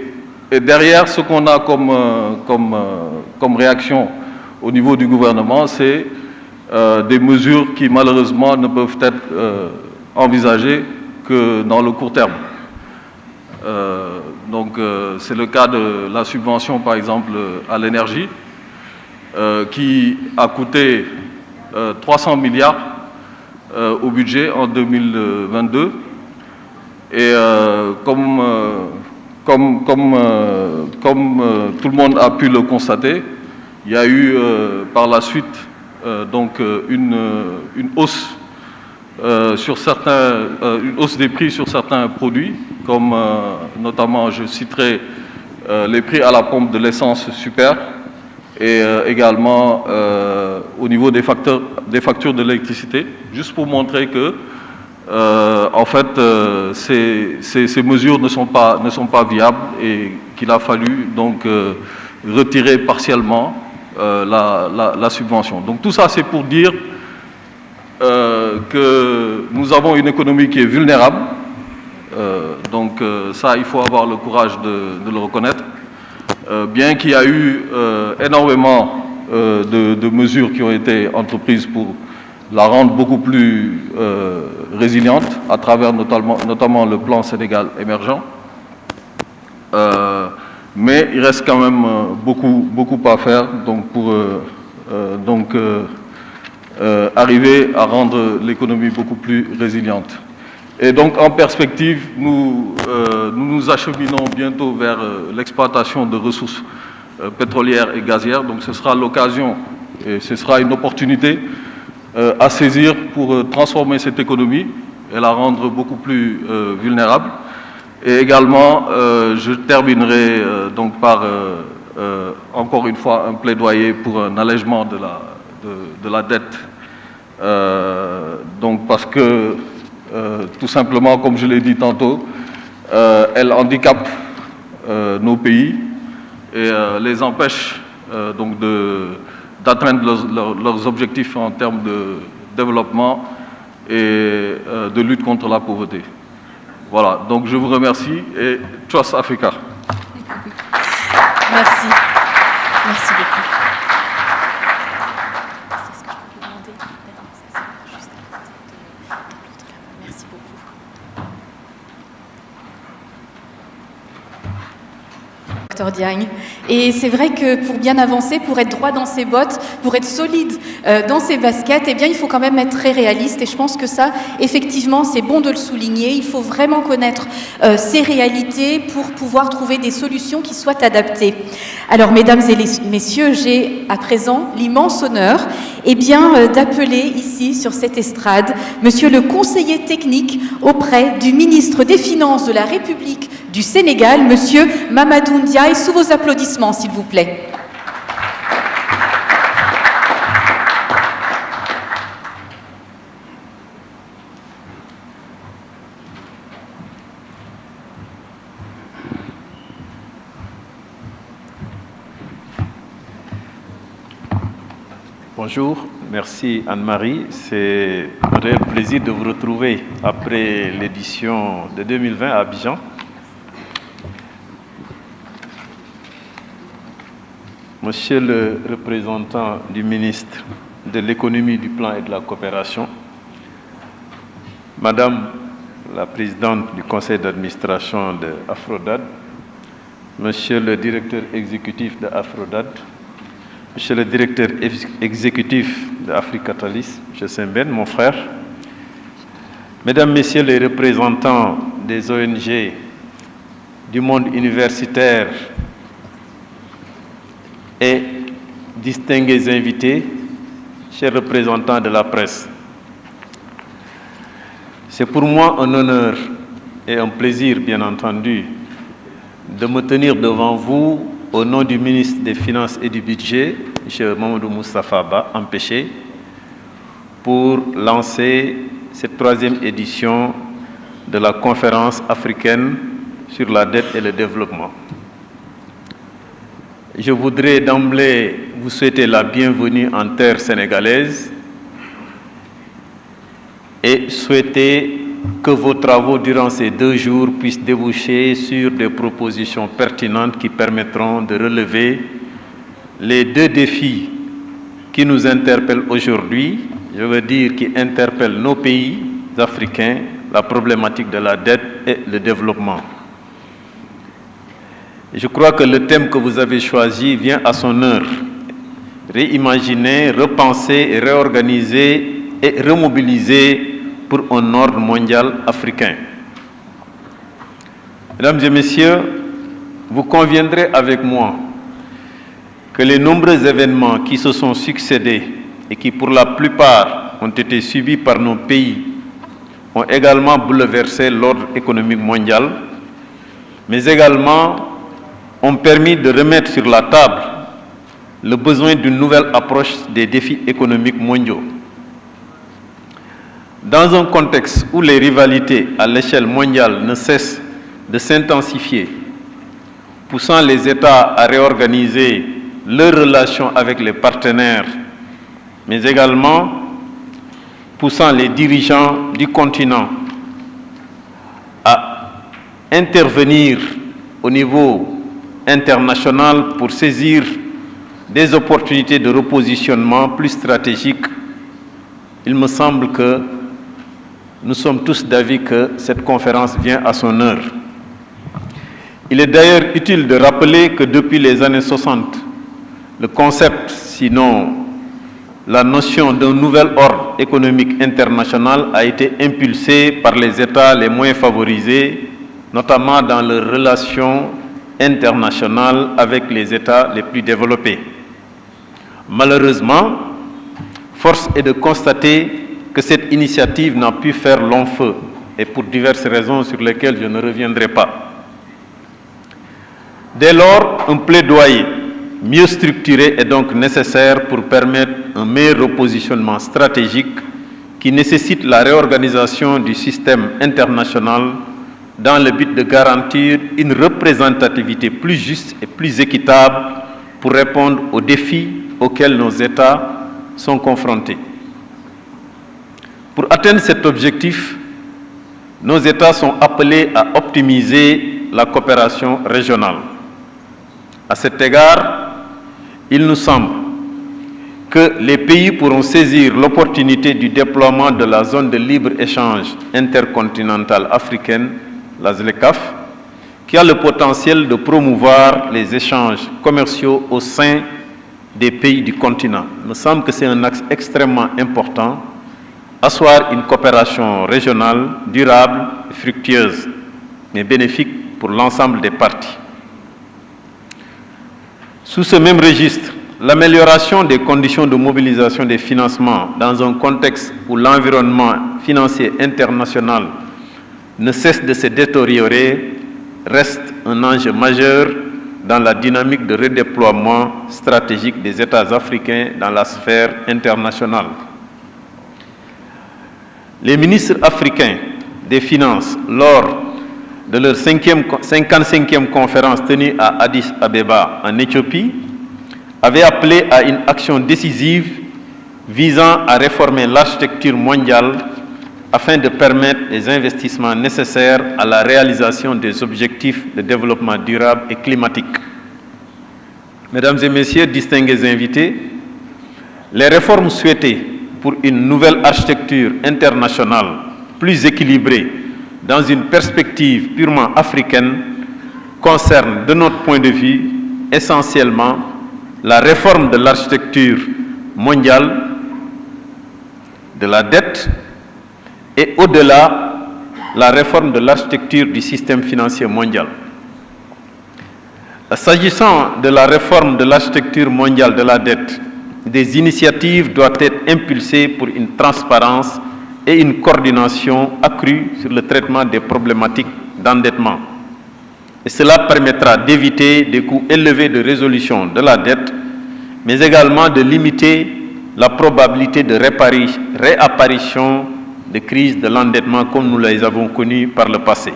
derrière ce qu'on a comme réaction au niveau du gouvernement, c'est des mesures qui malheureusement ne peuvent être envisagées que dans le court terme. C'est le cas de la subvention, par exemple, à l'énergie, qui a coûté 300 milliards au budget en 2022. Et comme tout le monde a pu le constater, il y a eu par la suite une hausse une hausse des prix sur certains produits, comme notamment, je citerai les prix à la pompe de l'essence super, et également au niveau des factures de l'électricité, juste pour montrer que en fait ces mesures ne sont pas viables et qu'il a fallu donc retirer partiellement la subvention. Donc tout ça, c'est pour dire que nous avons une économie qui est vulnérable. Ça, il faut avoir le courage de le reconnaître. Bien qu'il y a eu énormément de mesures qui ont été entreprises pour la rendre beaucoup plus résiliente, à travers notamment le plan Sénégal émergent. Mais il reste quand même beaucoup à faire pour arriver à rendre l'économie beaucoup plus résiliente. Et donc, en perspective, nous nous acheminons bientôt vers l'exploitation de ressources pétrolières et gazières. Donc, ce sera l'occasion et ce sera une opportunité à saisir pour transformer cette économie et la rendre beaucoup plus vulnérable. Et également, je terminerai donc par, encore une fois, un plaidoyer pour un allègement de la dette. Parce que, tout simplement, comme je l'ai dit tantôt, elle handicape nos pays et les empêche d'atteindre leurs objectifs en termes de développement et de lutte contre la pauvreté. Voilà, donc je vous remercie et Trust Africa. Merci. Merci beaucoup. Est-ce que je peux vous demander d'avancer juste à côté de l'autre caméra? Merci beaucoup. Dr Diagne. Et c'est vrai que pour bien avancer, pour être droit dans ses bottes, pour être solide dans ses baskets, eh bien, il faut quand même être très réaliste. Et je pense que ça, effectivement, c'est bon de le souligner. Il faut vraiment connaître ces réalités pour pouvoir trouver des solutions qui soient adaptées. Alors, mesdames et messieurs, j'ai à présent l'immense honneur d'appeler ici, sur cette estrade, monsieur le conseiller technique auprès du ministre des Finances de la République du Sénégal, monsieur Mamadou Ndiaye, sous vos applaudissements, s'il vous plaît. Bonjour, merci Anne-Marie. C'est un réel plaisir de vous retrouver après l'édition de 2020 à Abidjan. Monsieur le représentant du ministre de l'économie, du plan et de la coopération, Madame la présidente du conseil d'administration de AfCODD, Monsieur le directeur exécutif de AfCODD, Monsieur le directeur exécutif de AfriCatalyst, M. Semben, mon frère, Mesdames, Messieurs les représentants des ONG, du monde universitaire et distingués invités, chers représentants de la presse. C'est pour moi un honneur et un plaisir, bien entendu, de me tenir devant vous au nom du ministre des Finances et du Budget, M. Mamadou Moustapha Ba, empêché, pour lancer cette troisième édition de la conférence africaine sur la dette et le développement. Je voudrais d'emblée vous souhaiter la bienvenue en terre sénégalaise et souhaiter que vos travaux durant ces 2 jours puissent déboucher sur des propositions pertinentes qui permettront de relever les 2 défis qui nous interpelle aujourd'hui, je veux dire qui interpelle nos pays africains, la problématique de la dette et le développement. Je crois que le thème que vous avez choisi vient à son heure. Réimaginer, repenser, réorganiser et remobiliser pour un ordre mondial africain. Mesdames et messieurs, vous conviendrez avec moi que les nombreux événements qui se sont succédés et qui pour la plupart ont été subis par nos pays ont également bouleversé l'ordre économique mondial, mais également ont permis de remettre sur la table le besoin d'une nouvelle approche des défis économiques mondiaux. Dans un contexte où les rivalités à l'échelle mondiale ne cessent de s'intensifier, poussant les États à réorganiser leurs relations avec les partenaires, mais également poussant les dirigeants du continent à intervenir au niveau international pour saisir des opportunités de repositionnement plus stratégiques, il me semble que nous sommes tous d'avis que cette conférence vient à son heure. Il est d'ailleurs utile de rappeler que depuis les années 60, le concept, sinon la notion d'un nouvel ordre économique international a été impulsé par les États les moins favorisés, notamment dans leurs relations internationales avec les États les plus développés. Malheureusement, force est de constater que cette initiative n'a pu faire long feu, et pour diverses raisons sur lesquelles je ne reviendrai pas. Dès lors, un plaidoyer mieux structuré est donc nécessaire pour permettre un meilleur repositionnement stratégique qui nécessite la réorganisation du système international dans le but de garantir une représentativité plus juste et plus équitable pour répondre aux défis auxquels nos États sont confrontés. Pour atteindre cet objectif, nos États sont appelés à optimiser la coopération régionale. À cet égard, il nous semble que les pays pourront saisir l'opportunité du déploiement de la zone de libre-échange intercontinentale africaine, la ZLECAf, qui a le potentiel de promouvoir les échanges commerciaux au sein des pays du continent. Il me semble que c'est un axe extrêmement important, asseoir une coopération régionale durable et fructueuse, mais bénéfique pour l'ensemble des parties. Sous ce même registre, l'amélioration des conditions de mobilisation des financements dans un contexte où l'environnement financier international ne cesse de se détériorer reste un enjeu majeur dans la dynamique de redéploiement stratégique des États africains dans la sphère internationale. Les ministres africains des Finances, lors de leur 55e conférence tenue à Addis Abeba, en Éthiopie, avaient appelé à une action décisive visant à réformer l'architecture mondiale afin de permettre les investissements nécessaires à la réalisation des objectifs de développement durable et climatique. Mesdames et messieurs, distingués invités, les réformes souhaitées pour une nouvelle architecture internationale plus équilibrée dans une perspective purement africaine concernent, de notre point de vue, essentiellement la réforme de l'architecture mondiale, de la dette et au-delà, la réforme de l'architecture du système financier mondial. S'agissant de la réforme de l'architecture mondiale de la dette, des initiatives doivent être impulsées pour une transparence et une coordination accrue sur le traitement des problématiques d'endettement. Et cela permettra d'éviter des coûts élevés de résolution de la dette, mais également de limiter la probabilité de réapparition de crises de l'endettement comme nous les avons connues par le passé.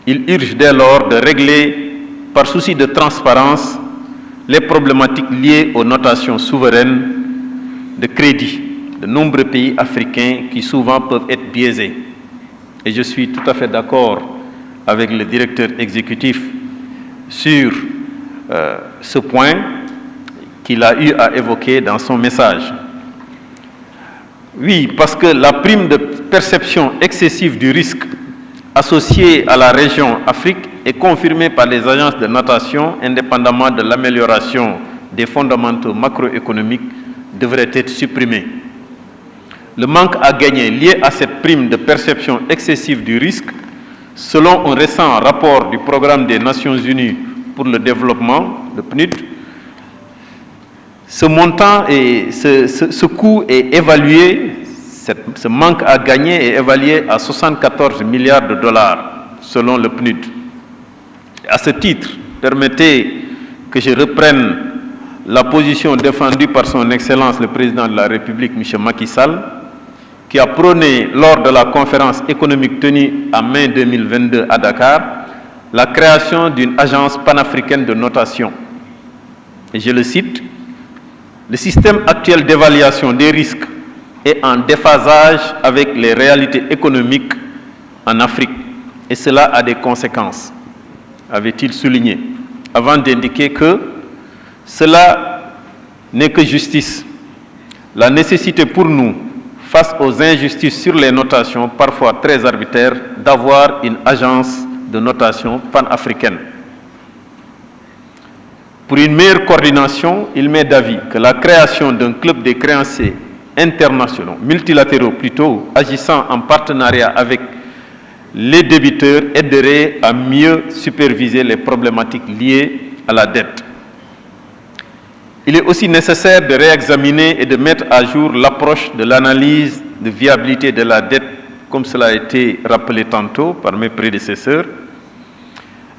Il urge dès lors de régler, par souci de transparence, les problématiques liées aux notations souveraines de crédit de nombreux pays africains qui souvent peuvent être biaisés. Et je suis tout à fait d'accord avec le directeur exécutif sur ce point qu'il a eu à évoquer dans son message. Oui, parce que la prime de perception excessive du risque associée à la région Afrique est confirmée par les agences de notation indépendamment de l'amélioration des fondamentaux macroéconomiques devrait être supprimée. Le manque à gagner lié à cette prime de perception excessive du risque, selon un récent rapport du Programme des Nations Unies pour le développement, le PNUD, ce montant et ce coût est évalué, ce manque à gagner est évalué à 74 milliards de dollars, selon le PNUD. À ce titre, permettez que je reprenne la position défendue par son Excellence le Président de la République, M. Macky Sall, qui a prôné lors de la conférence économique tenue en mai 2022 à Dakar, la création d'une agence panafricaine de notation. Et je le cite, « Le système actuel d'évaluation des risques est en déphasage avec les réalités économiques en Afrique et cela a des conséquences », avait-il souligné, avant d'indiquer que cela n'est que justice. La nécessité pour nous, face aux injustices sur les notations, parfois très arbitraires, d'avoir une agence de notation panafricaine. Pour une meilleure coordination, il m'est d'avis que la création d'un club des créanciers internationaux, multilatéraux plutôt, agissant en partenariat avec les débiteurs aiderait à mieux superviser les problématiques liées à la dette. Il est aussi nécessaire de réexaminer et de mettre à jour l'approche de l'analyse de viabilité de la dette, comme cela a été rappelé tantôt par mes prédécesseurs.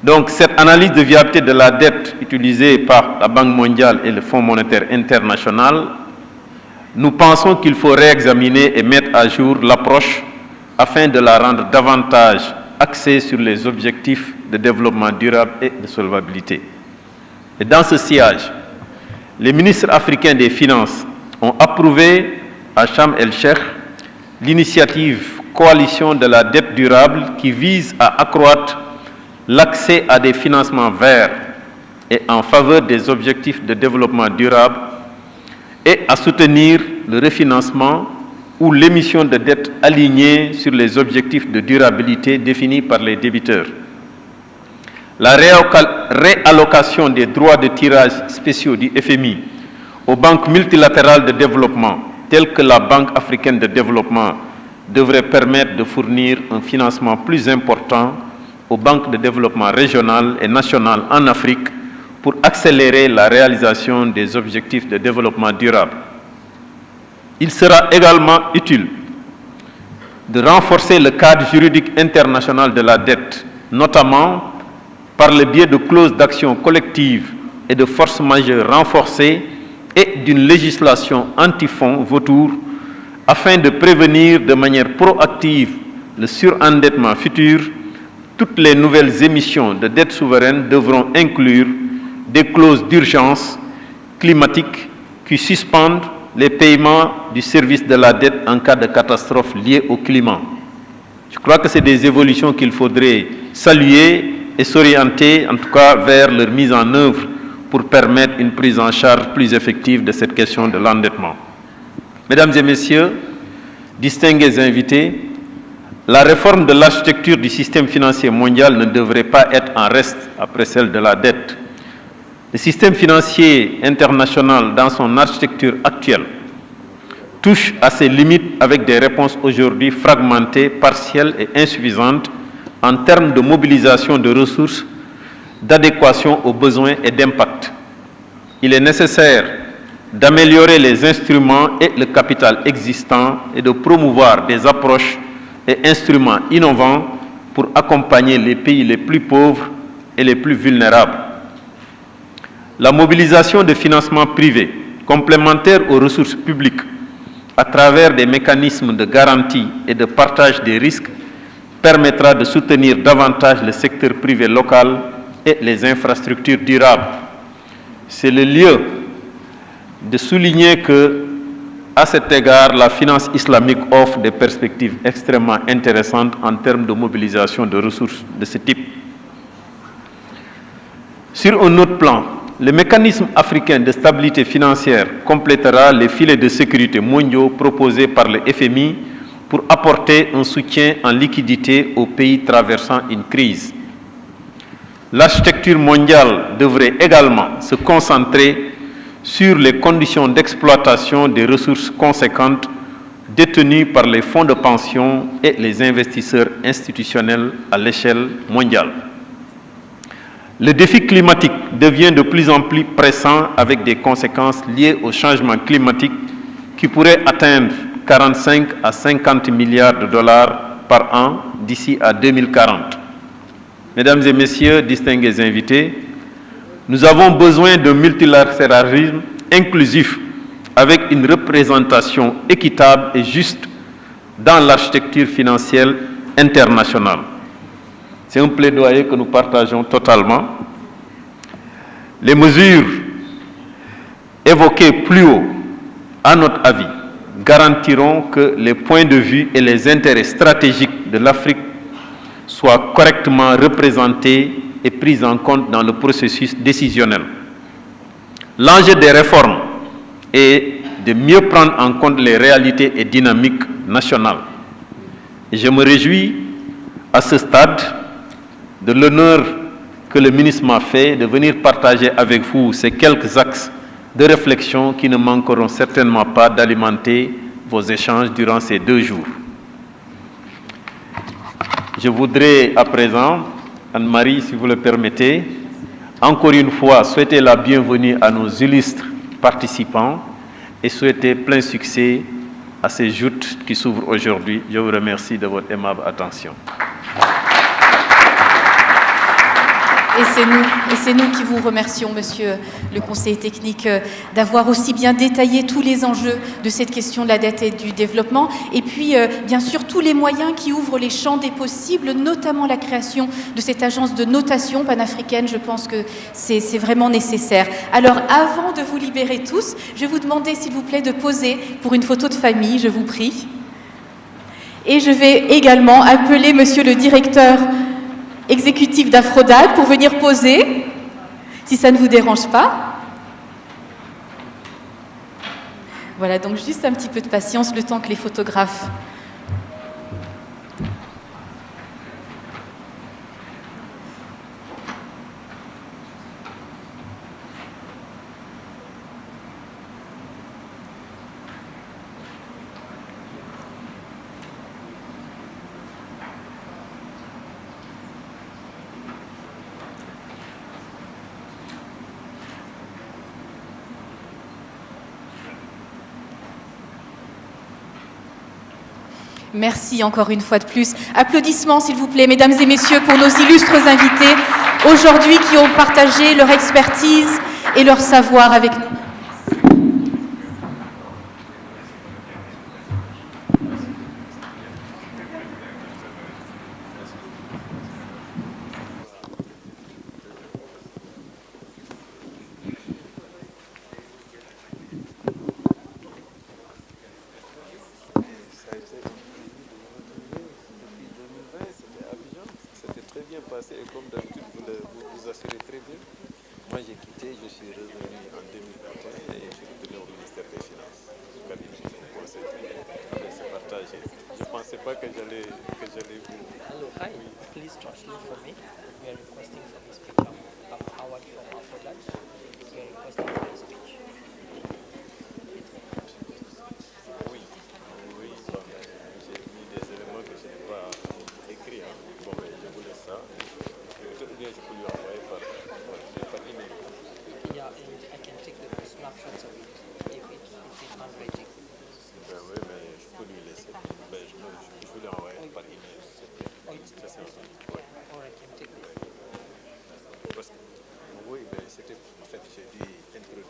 Donc, cette analyse de viabilité de la dette utilisée par la Banque mondiale et le Fonds monétaire international, nous pensons qu'il faut réexaminer et mettre à jour l'approche afin de la rendre davantage axée sur les objectifs de développement durable et de solvabilité. Et dans ce sillage, les ministres africains des Finances ont approuvé à Sharm el-Sheikh l'initiative Coalition de la dette durable qui vise à accroître l'accès à des financements verts et en faveur des objectifs de développement durable et à soutenir le refinancement ou l'émission de dettes alignées sur les objectifs de durabilité définis par les débiteurs. La réallocation des droits de tirage spéciaux du FMI aux banques multilatérales de développement, telles que la Banque africaine de développement, devrait permettre de fournir un financement plus important aux banques de développement régionales et nationales en Afrique pour accélérer la réalisation des objectifs de développement durable. Il sera également utile de renforcer le cadre juridique international de la dette, notamment par le biais de clauses d'action collective et de force majeure renforcées et d'une législation anti-fonds vautours afin de prévenir de manière proactive le surendettement futur. Toutes les nouvelles émissions de dette souveraine devront inclure des clauses d'urgence climatique qui suspendent les paiements du service de la dette en cas de catastrophe liée au climat. Je crois que c'est des évolutions qu'il faudrait saluer et s'orienter, en tout cas, vers leur mise en œuvre pour permettre une prise en charge plus effective de cette question de l'endettement. Mesdames et messieurs, distingués invités, la réforme de l'architecture du système financier mondial ne devrait pas être en reste après celle de la dette. Le système financier international, dans son architecture actuelle, touche à ses limites avec des réponses aujourd'hui fragmentées, partielles et insuffisantes en termes de mobilisation de ressources, d'adéquation aux besoins et d'impact. Il est nécessaire d'améliorer les instruments et le capital existant et de promouvoir des approches et instruments innovants pour accompagner les pays les plus pauvres et les plus vulnérables. La mobilisation de financements privés complémentaires aux ressources publiques à travers des mécanismes de garantie et de partage des risques permettra de soutenir davantage le secteur privé local et les infrastructures durables. C'est le lieu de souligner que, à cet égard, la finance islamique offre des perspectives extrêmement intéressantes en termes de mobilisation de ressources de ce type. Sur un autre plan, le mécanisme africain de stabilité financière complétera les filets de sécurité mondiaux proposés par le FMI pour apporter un soutien en liquidité aux pays traversant une crise. L'architecture mondiale devrait également se concentrer sur les conditions d'exploitation des ressources conséquentes détenues par les fonds de pension et les investisseurs institutionnels à l'échelle mondiale. Le défi climatique devient de plus en plus pressant avec des conséquences liées au changement climatique qui pourraient atteindre 45 à 50 milliards de dollars par an d'ici à 2040. Mesdames et messieurs, distingués invités, nous avons besoin d'un multilatéralisme inclusif avec une représentation équitable et juste dans l'architecture financière internationale. C'est un plaidoyer que nous partageons totalement. Les mesures évoquées plus haut, à notre avis, garantiront que les points de vue et les intérêts stratégiques de l'Afrique soient correctement représentés et pris en compte dans le processus décisionnel. L'enjeu des réformes est de mieux prendre en compte les réalités et dynamiques nationales. Et je me réjouis à ce stade de l'honneur que le ministre m'a fait de venir partager avec vous ces quelques axes de réflexion qui ne manqueront certainement pas d'alimenter vos échanges durant ces 2 jours. Je voudrais à présent, Anne-Marie, si vous le permettez, encore une fois souhaiter la bienvenue à nos illustres participants et souhaiter plein succès à ces joutes qui s'ouvrent aujourd'hui. Je vous remercie de votre aimable attention. Et c'est nous qui vous remercions, Monsieur le conseiller technique, d'avoir aussi bien détaillé tous les enjeux de cette question de la dette et du développement, et puis bien sûr tous les moyens qui ouvrent les champs des possibles, notamment la création de cette agence de notation panafricaine. Je pense que c'est vraiment nécessaire. Alors avant de vous libérer tous, je vais vous demander s'il vous plaît de poser pour une photo de famille, je vous prie. Et je vais également appeler Monsieur le directeur exécutif d'AfCODD pour venir poser, si ça ne vous dérange pas. Voilà, donc juste un petit peu de patience, le temps que les photographes... Merci encore une fois de plus. Applaudissements, s'il vous plaît, mesdames et messieurs, pour nos illustres invités aujourd'hui qui ont partagé leur expertise et leur savoir avec nous. Et comme d'habitude, vous assurez très bien. Moi, j'ai quitté, je suis revenu en 2021 et je suis retourné au ministère des Finances. C'est partagé. Je ne pensais pas que j'allais vous... Hello, hi. Oui. Please translate for me. We are requesting for the speaker of Howard from AfCODD. We are requesting for his speech. Oui, oui, bon, j'ai mis des éléments que je n'ai pas écrits. Hein. Bon, mais je vous laisse ça. Ou bien je peux lui envoyer par email. Yeah, and I can take the snapshots of it if it's handwriting. Ben oui, mais je peux lui laisser. Ben, je vais lui envoyer par email. Ça, ouais. Or I can take this. Parce que, oui, ben, c'était, en fait, j'ai dû introduire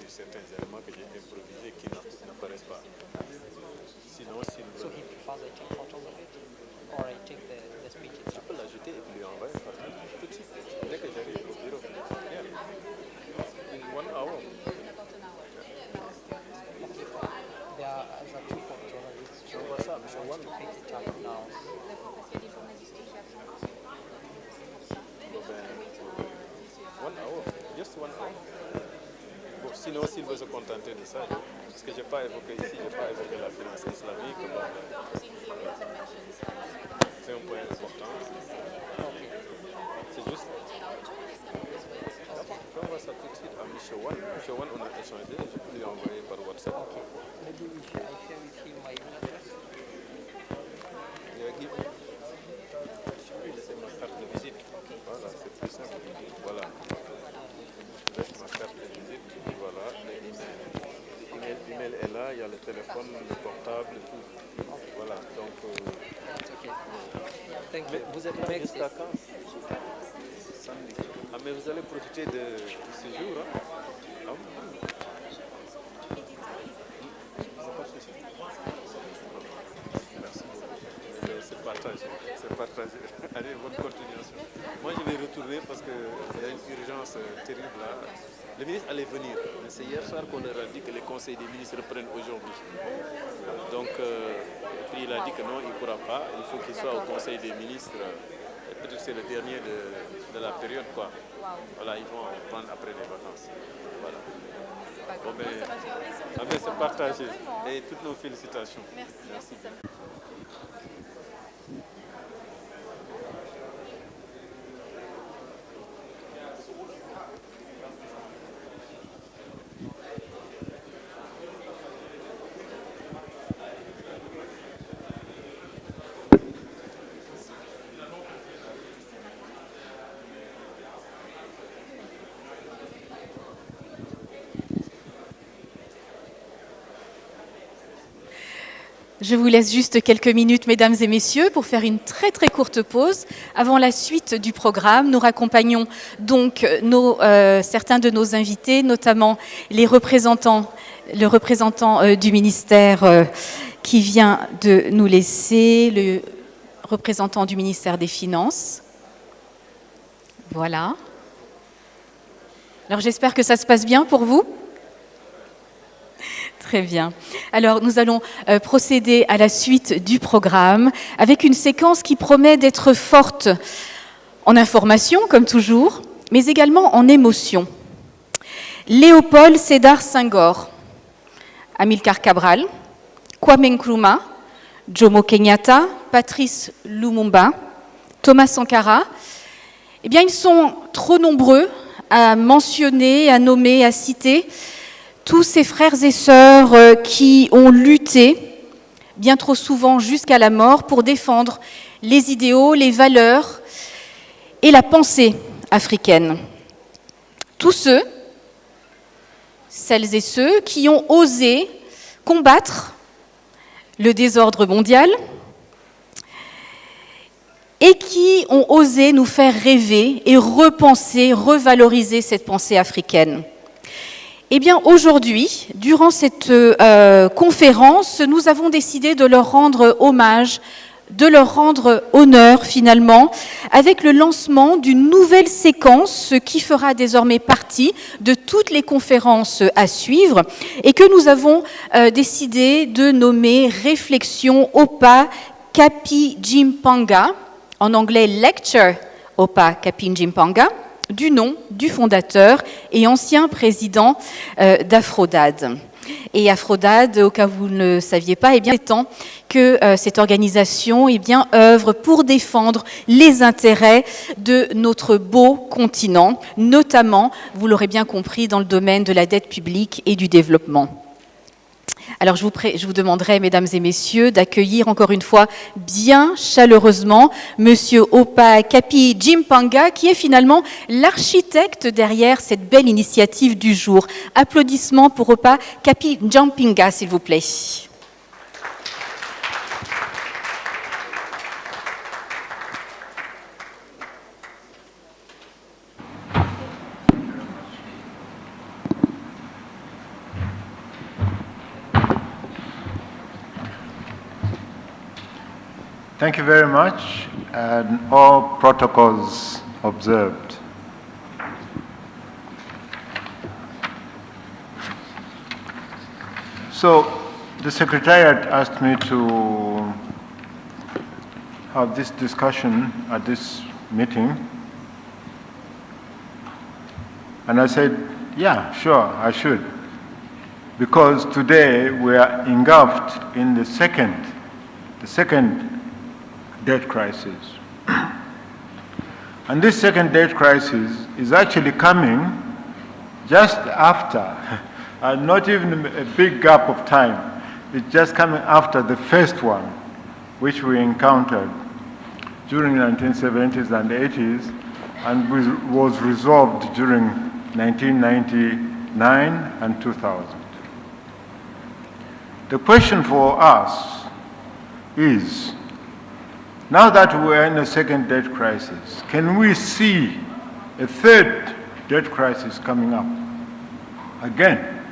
s'il veut se contenter de ça, parce que je n'ai pas évoqué ici, je n'ai pas évoqué la finance islamique. Bon, c'est un point important. C'est juste. Je envoie ça tout de suite à M. Wan. M. Wan, on a échangé, je peux lui envoyer par WhatsApp. Maybe I share with him my email address. C'est ma carte de visite. Voilà, c'est plus simple. Voilà. Je laisse ma carte de visite. Voilà. L'email est là, il y a le téléphone, le portable, tout. Voilà. Donc. Vous êtes là jusqu'à quand? Samedi. Ah, mais vous allez profiter de ce jour, hein? Ah, merci beaucoup. C'est partagé. C'est partagé. Allez, bonne continuation. Moi, je vais retourner parce qu'il y a une urgence terrible là. Le ministre allait venir, mais c'est hier soir qu'on leur a dit que les conseils des ministres reprennent aujourd'hui. Donc, puis il a dit que non, il ne pourra pas. Il faut qu'il soit au conseil des ministres. Peut-être que c'est le dernier de la période, quoi. Voilà, ils vont prendre après les vacances. Voilà. Bon, mais c'est partagé. Et toutes nos félicitations. Merci. Je vous laisse juste quelques minutes, mesdames et messieurs, pour faire une très très courte pause. Avant la suite du programme, nous raccompagnons donc certains de nos invités, notamment le représentant du ministère qui vient de nous laisser, le représentant du ministère des Finances. Voilà. Alors j'espère que ça se passe bien pour vous. Très bien. Alors, nous allons procéder à la suite du programme avec une séquence qui promet d'être forte en information, comme toujours, mais également en émotion. Léopold Sédar Senghor, Amilcar Cabral, Kwame Nkrumah, Jomo Kenyatta, Patrice Lumumba, Thomas Sankara, eh bien, ils sont trop nombreux à mentionner, à nommer, à citer tous ces frères et sœurs qui ont lutté, bien trop souvent jusqu'à la mort, pour défendre les idéaux, les valeurs et la pensée africaine. Tous ceux, celles et ceux qui ont osé combattre le désordre mondial et qui ont osé nous faire rêver et repenser, revaloriser cette pensée africaine. Eh bien, aujourd'hui, durant cette conférence, nous avons décidé de leur rendre hommage, de leur rendre honneur, finalement, avec le lancement d'une nouvelle séquence qui fera désormais partie de toutes les conférences à suivre et que nous avons décidé de nommer Réflexion Opa Kapi Jimpanga, en anglais Lecture Opa Kapi Jimpanga, du nom du fondateur et ancien président d'AfCODD. Et AfCODD, au cas où vous ne le saviez pas, eh bien, c'est temps que cette organisation œuvre pour défendre les intérêts de notre beau continent, notamment, vous l'aurez bien compris, dans le domaine de la dette publique et du développement. Alors je vous demanderai, mesdames et messieurs, d'accueillir encore une fois bien chaleureusement Monsieur Opa Kapi Jimpanga, qui est finalement l'architecte derrière cette belle initiative du jour. Applaudissements pour Opa Kapi Jimpanga, s'il vous plaît. Thank you very much, and all protocols observed. So, the Secretariat asked me to have this discussion at this meeting, and I said, yeah, sure, I should. because today we are engulfed in the second debt crisis. And this second debt crisis is actually coming just after, and not even a big gap of time. It's just coming after the first one, which we encountered during the 1970s and 80s, and was resolved during 1999 and 2000. The question for us is, now that we're in a second debt crisis, can we see a third debt crisis coming up again?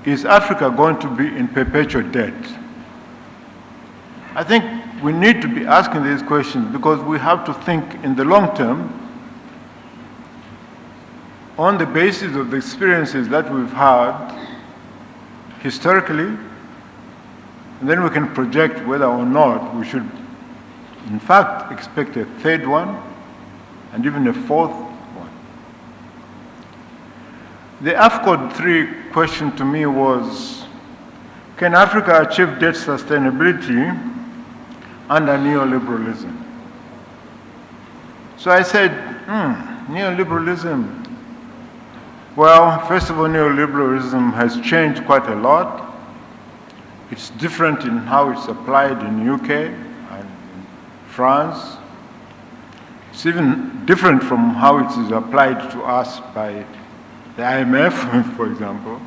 Is Africa going to be in perpetual debt? I think we need to be asking these questions because we have to think in the long term on the basis of the experiences that we've had historically, and then we can project whether or not we should, in fact, expect a third one and even a fourth one. The AfCODD III question to me was, can Africa achieve debt sustainability under neoliberalism? So I said, neoliberalism. Well, first of all, neoliberalism has changed quite a lot. It's different in how it's applied in UK and in France. It's even different from how it is applied to us by the IMF, for example.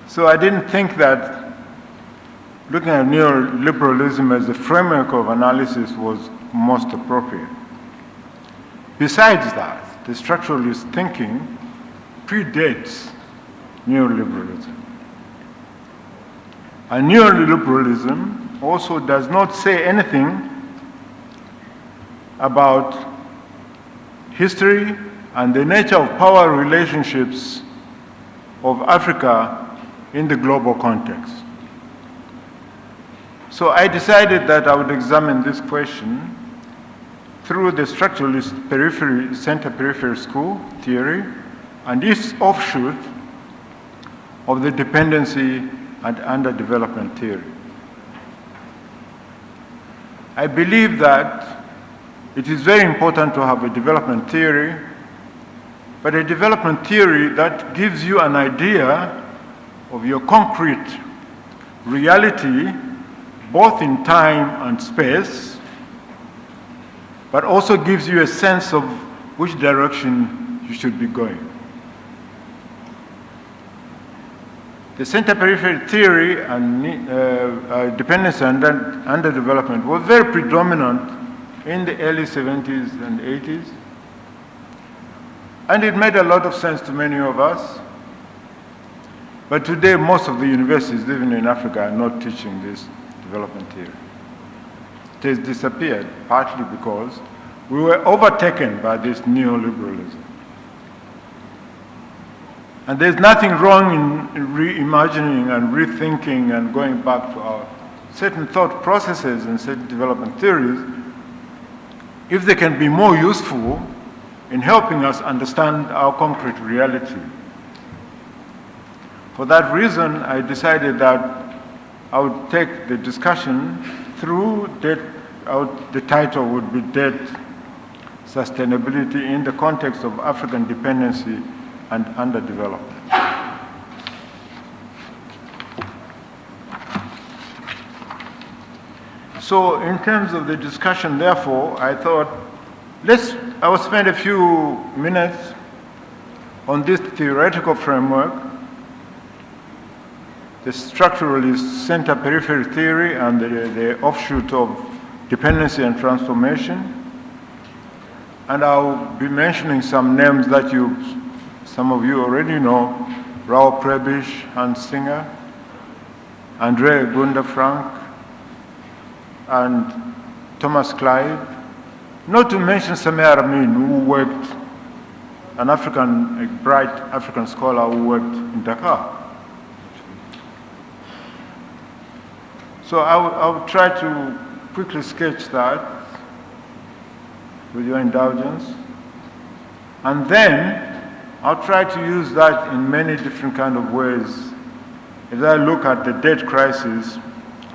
So I didn't think that looking at neoliberalism as a framework of analysis was most appropriate. Besides that, the structuralist thinking predates neoliberalism. And neoliberalism also does not say anything about history and the nature of power relationships of Africa in the global context. So I decided that I would examine this question through the structuralist center-periphery school theory and its offshoot of the dependency and underdevelopment theory. I believe that it is very important to have a development theory, but a development theory that gives you an idea of your concrete reality, both in time and space, but also gives you a sense of which direction you should be going. The center-periphery theory and dependency and underdevelopment was very predominant in the early 70s and 80s. And it made a lot of sense to many of us. But today, most of the universities, even in Africa, are not teaching this development theory. It has disappeared, partly because we were overtaken by this neoliberalism. And there's nothing wrong in reimagining and rethinking and going back to our certain thought processes and certain development theories if they can be more useful in helping us understand our concrete reality. For that reason, I decided that I would take the discussion through debt. The title would be Debt Sustainability in the Context of African Dependency and Underdevelopment. So in terms of the discussion, therefore, I thought, I will spend a few minutes on this theoretical framework, the structuralist center-periphery theory and the offshoot of dependency and transformation. And I'll be mentioning some names that some of you already know: Raoul Prebisch, Hans Singer, Andre Gunda-Frank, and Thomas Clive, not to mention Samir Amin, who worked, a bright African scholar who worked in Dakar. So I will try to quickly sketch that with your indulgence. And then I'll try to use that in many different kind of ways. As I look at the debt crisis,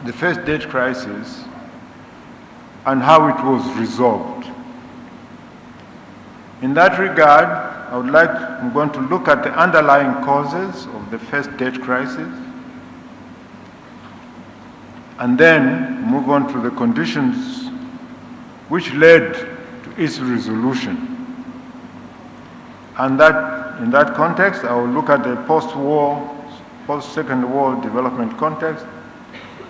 the first debt crisis, and how it was resolved. In that regard, I'm going to look at the underlying causes of the first debt crisis, and then move on to the conditions which led to its resolution. And in that context, I will look at the post-war, post-Second War development context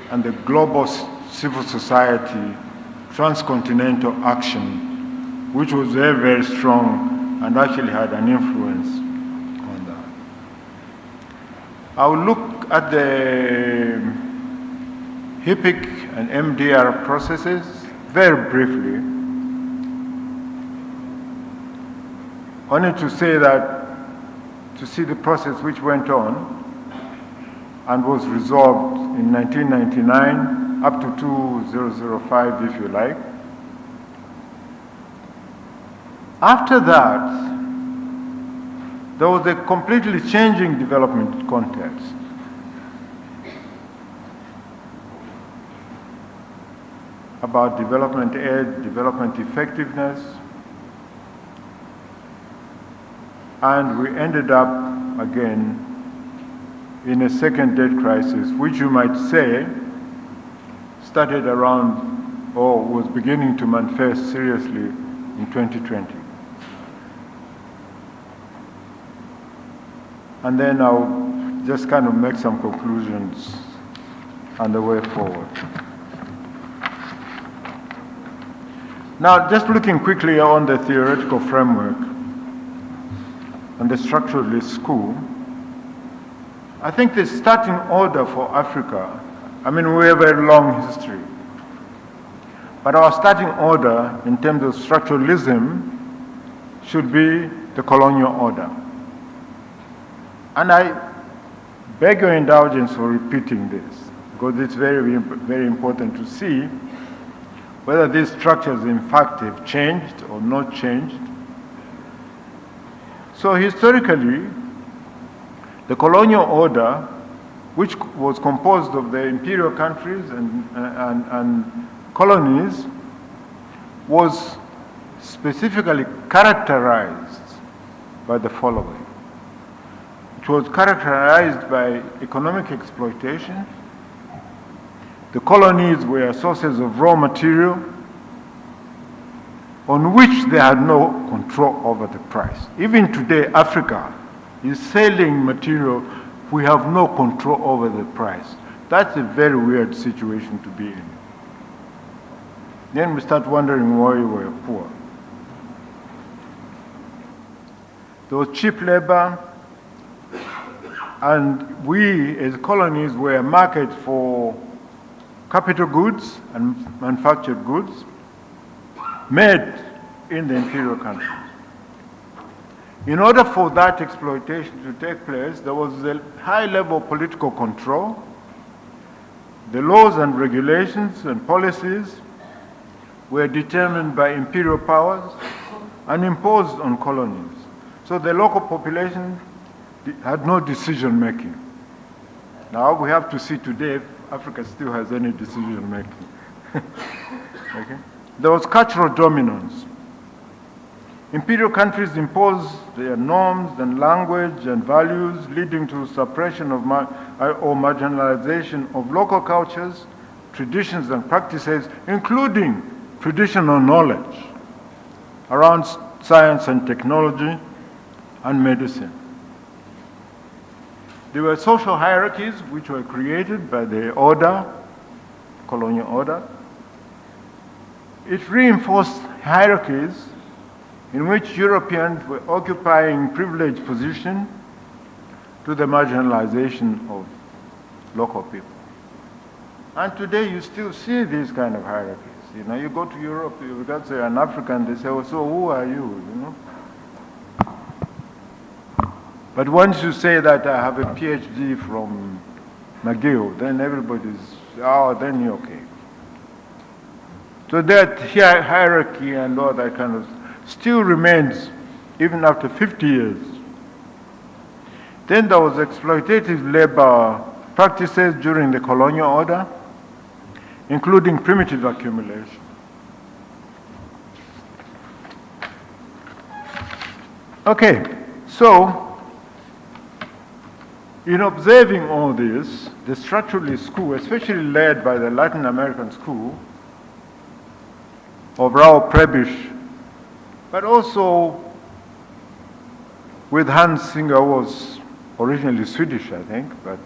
and the global civil society transcontinental action, which was very, very strong and actually had an influence on that. I will look at the HIPIC and MDR processes very briefly, only to say that, to see the process which went on and was resolved in 1999 up to 2005, if you like. After that, there was a completely changing development context. About development aid, development effectiveness, and we ended up again in a second debt crisis, which you might say started around or was beginning to manifest seriously in 2020. And then I'll just kind of make some conclusions on the way forward. Now, just looking quickly on the theoretical framework and the structuralist school, I think the starting order for Africa, I mean, we have a long history, but our starting order in terms of structuralism should be the colonial order. And I beg your indulgence for repeating this, because it's very, very important to see whether these structures in fact have changed or not changed. So historically, the colonial order, which was composed of the imperial countries and colonies, was specifically characterized by the following. It was characterized by economic exploitation. The colonies were sources of raw material on which they had no control over the price. Even today, Africa is selling material, we have no control over the price. That's a very weird situation to be in. Then we start wondering why we were poor. There was cheap labor, and we as colonies were markets for capital goods and manufactured goods made in the imperial countries. In order for that exploitation to take place, there was a high level of political control. The laws and regulations and policies were determined by imperial powers and imposed on colonies. So the local population had no decision making. Now we have to see today if Africa still has any decision making. Okay? There was cultural dominance. Imperial countries imposed their norms and language and values, leading to suppression of or marginalization of local cultures, traditions and practices, including traditional knowledge around science and technology and medicine. There were social hierarchies which were created by the order, colonial order. It reinforced hierarchies in which Europeans were occupying privileged position to the marginalization of local people. And today you still see these kind of hierarchies. You know, you go to Europe, you got say an African, they say, oh, so who are you, you know? But once you say that I have a PhD from McGill, then everybody's, oh, then you're okay. So that hierarchy and all that kind of still remains, even after 50 years Then there was exploitative labor practices during the colonial order, including primitive accumulation. Okay, so in observing all this, the structuralist school, especially led by the Latin American school of Raoul Prebisch, but also with Hans Singer, who was originally Swedish, I think, but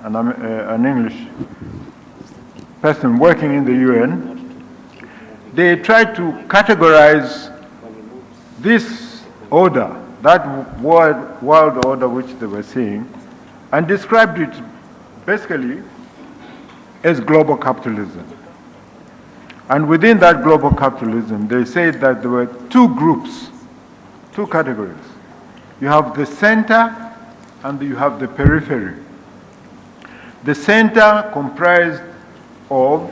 an English person working in the UN, they tried to categorize this order, that world order which they were seeing, and described it basically as global capitalism. And within that global capitalism, they said that there were two groups, two categories. You have the center and you have the periphery. The center comprised of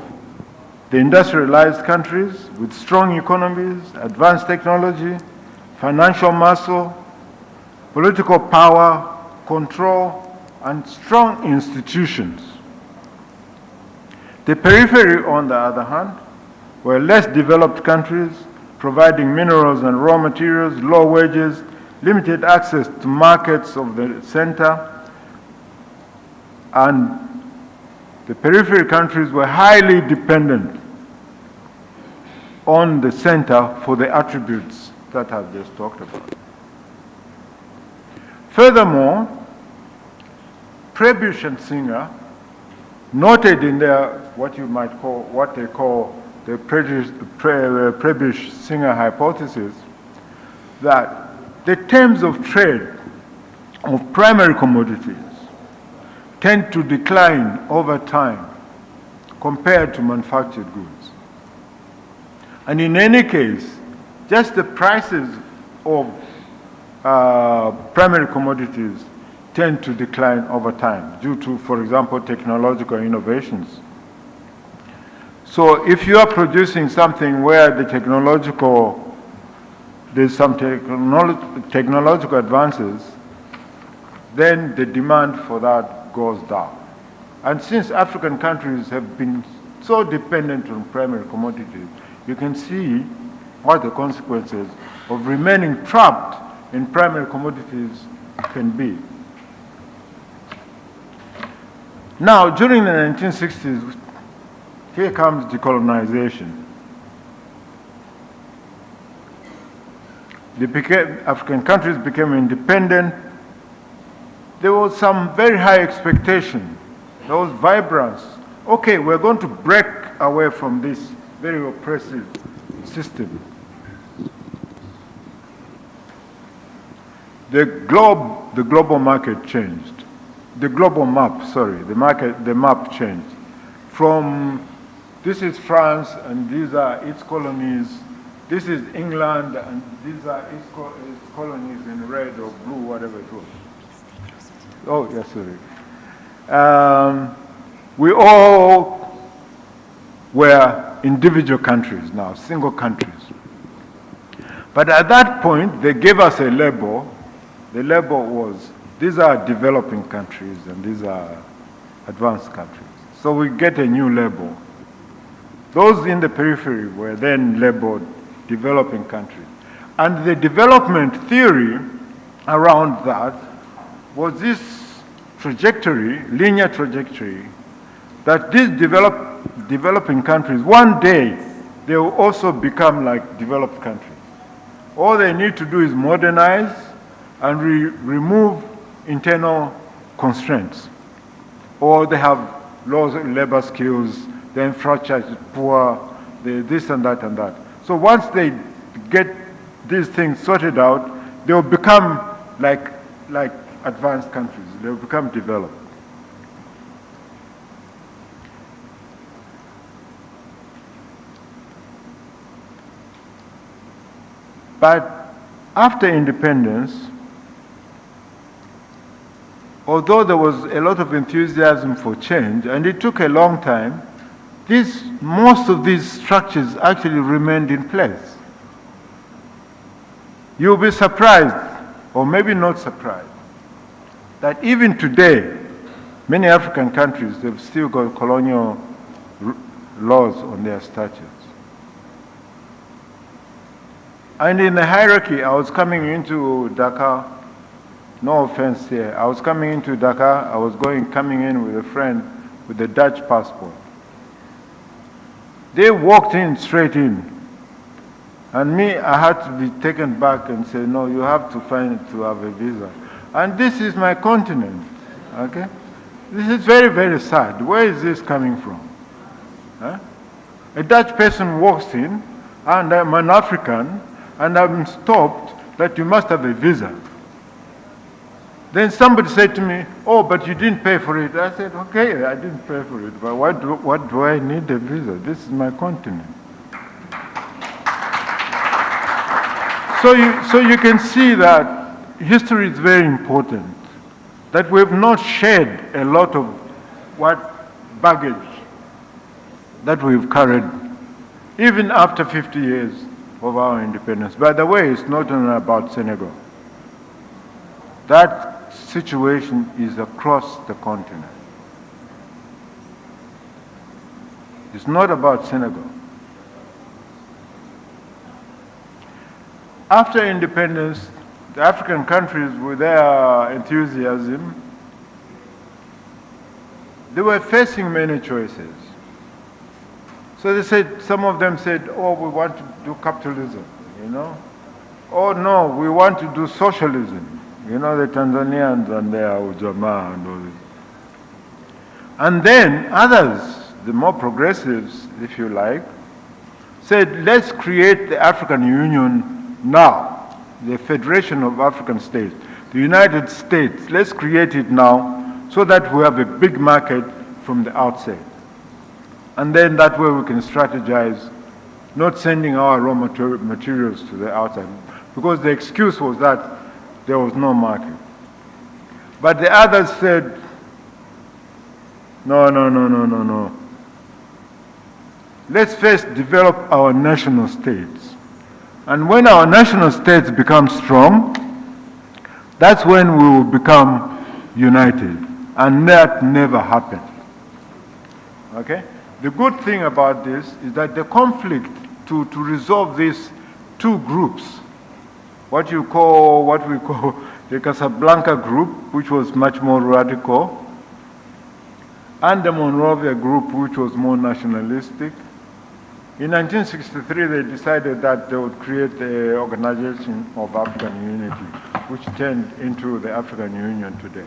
the industrialized countries with strong economies, advanced technology, financial muscle, political power, control, and strong institutions. The periphery, on the other hand, were less developed countries providing minerals and raw materials, low wages, limited access to markets of the center, and the periphery countries were highly dependent on the center for the attributes that I've just talked about. Furthermore, Prebisch and Singer noted in their what they call the Prebisch-Singer hypothesis that the terms of trade of primary commodities tend to decline over time compared to manufactured goods. And in any case, just the prices of primary commodities tend to decline over time due to, for example, technological innovations. So if you are producing something where there's some technological advances, then the demand for that goes down. And since African countries have been so dependent on primary commodities, you can see what the consequences of remaining trapped in primary commodities can be. Now, during the 1960s, here comes decolonization. African countries became independent. There was some very high expectation. There was vibrance. Okay, we're going to break away from this very oppressive system. The global market changed. The global map, sorry, the map changed. From this is France and these are its colonies. This is England and these are its colonies in red or blue, whatever it was. Oh, yes, sorry. We all were individual countries now, single countries. But at that point, they gave us a label. The label was, these are developing countries and these are advanced countries. So we get a new label. Those in the periphery were then labeled developing countries. And the development theory around that was this trajectory, linear trajectory, that these developing countries, one day, they will also become like developed countries. All they need to do is modernize and remove internal constraints. Or they have low labor skills, the infrastructure is poor, this and that and that. So once they get these things sorted out, they will become like advanced countries. They will become developed. But after independence, although there was a lot of enthusiasm for change, and it took a long time, most of these structures actually remained in place. You'll be surprised, or maybe not surprised, that even today, many African countries, they've still got colonial laws on their statutes. And in the hierarchy, I was coming into Dakar, no offense here, I was coming into Dakar, I was coming in with a friend with a Dutch passport. They walked in straight in. And me, I had to be taken back and say, no, you have to have a visa. And this is my continent, okay? This is very, very sad. Where is this coming from? Huh? A Dutch person walks in, and I'm an African, and I'm stopped that you must have a visa. Then somebody said to me, oh, but you didn't pay for it. I said, okay, I didn't pay for it, but what do I need a visa? This is my continent. So you can see that history is very important, that we have not shed a lot of baggage that we've carried, even after 50 years of our independence. By the way, it's not only about Senegal. That situation is across the continent. It's not about Senegal. After independence, the African countries, with their enthusiasm, they were facing many choices. So they said, some of them said, oh, we want to do capitalism, you know? Oh, no, we want to do socialism. You know, the Tanzanians and their Ujamaa and all this. And then others, the more progressives, if you like, said, let's create the African Union now, the Federation of African States, the United States. Let's create it now so that we have a big market from the outset. And then that way we can strategize, not sending our raw materials to the outside, because the excuse was that there was no market. But the others said, no. Let's first develop our national states. And when our national states become strong, that's when we will become united. And that never happened. Okay? The good thing about this is that the conflict to resolve these two groups, what we call the Casablanca group, which was much more radical, and the Monrovia group, which was more nationalistic. In 1963, they decided that they would create the Organization of African Unity, which turned into the African Union today.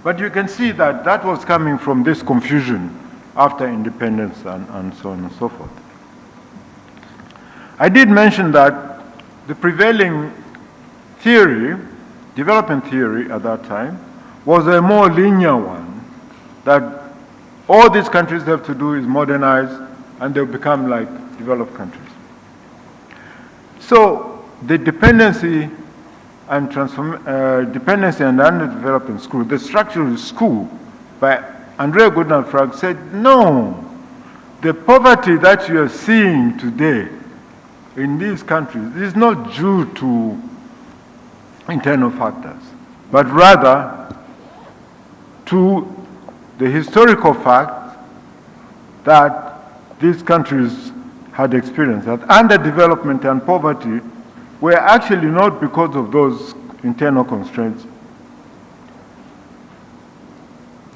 But you can see that that was coming from this confusion after independence and so on and so forth. I did mention that the prevailing theory, development theory at that time, was a more linear one, that all these countries have to do is modernize and they'll become like developed countries. So the dependency and underdevelopment school, the structural school by Andrea Goodman-Frank said, no, the poverty that you are seeing today in these countries is not due to internal factors, but rather to the historical fact that these countries had experienced, that underdevelopment and poverty were actually not because of those internal constraints,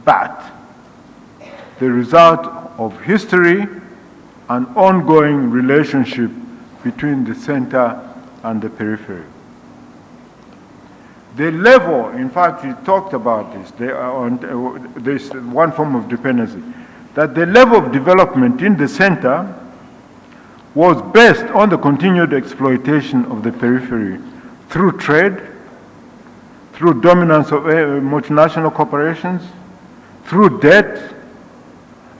but the result of history and ongoing relationship between the center and the periphery. The level, in fact, he talked about this, this one form of dependency, that the level of development in the center was based on the continued exploitation of the periphery through trade, through dominance of multinational corporations, through debt,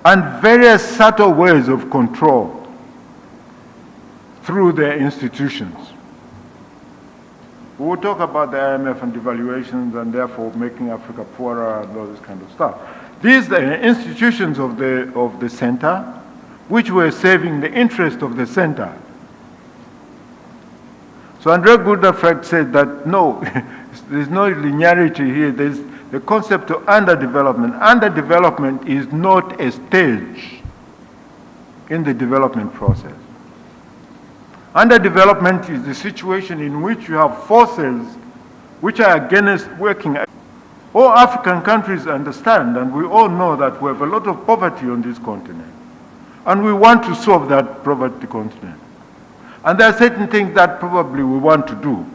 and various subtle ways of control through their institutions. We will talk about the IMF and devaluations and therefore making Africa poorer and all this kind of stuff. These are institutions of the center, which were serving the interest of the center. So Andre Gundafrank said that no, there's no linearity here. There's the concept of underdevelopment. Underdevelopment is not a stage in the development process. Underdevelopment is the situation in which you have forces which are against working. All African countries understand, and we all know that we have a lot of poverty on this continent. And we want to solve that poverty continent. And there are certain things that probably we want to do.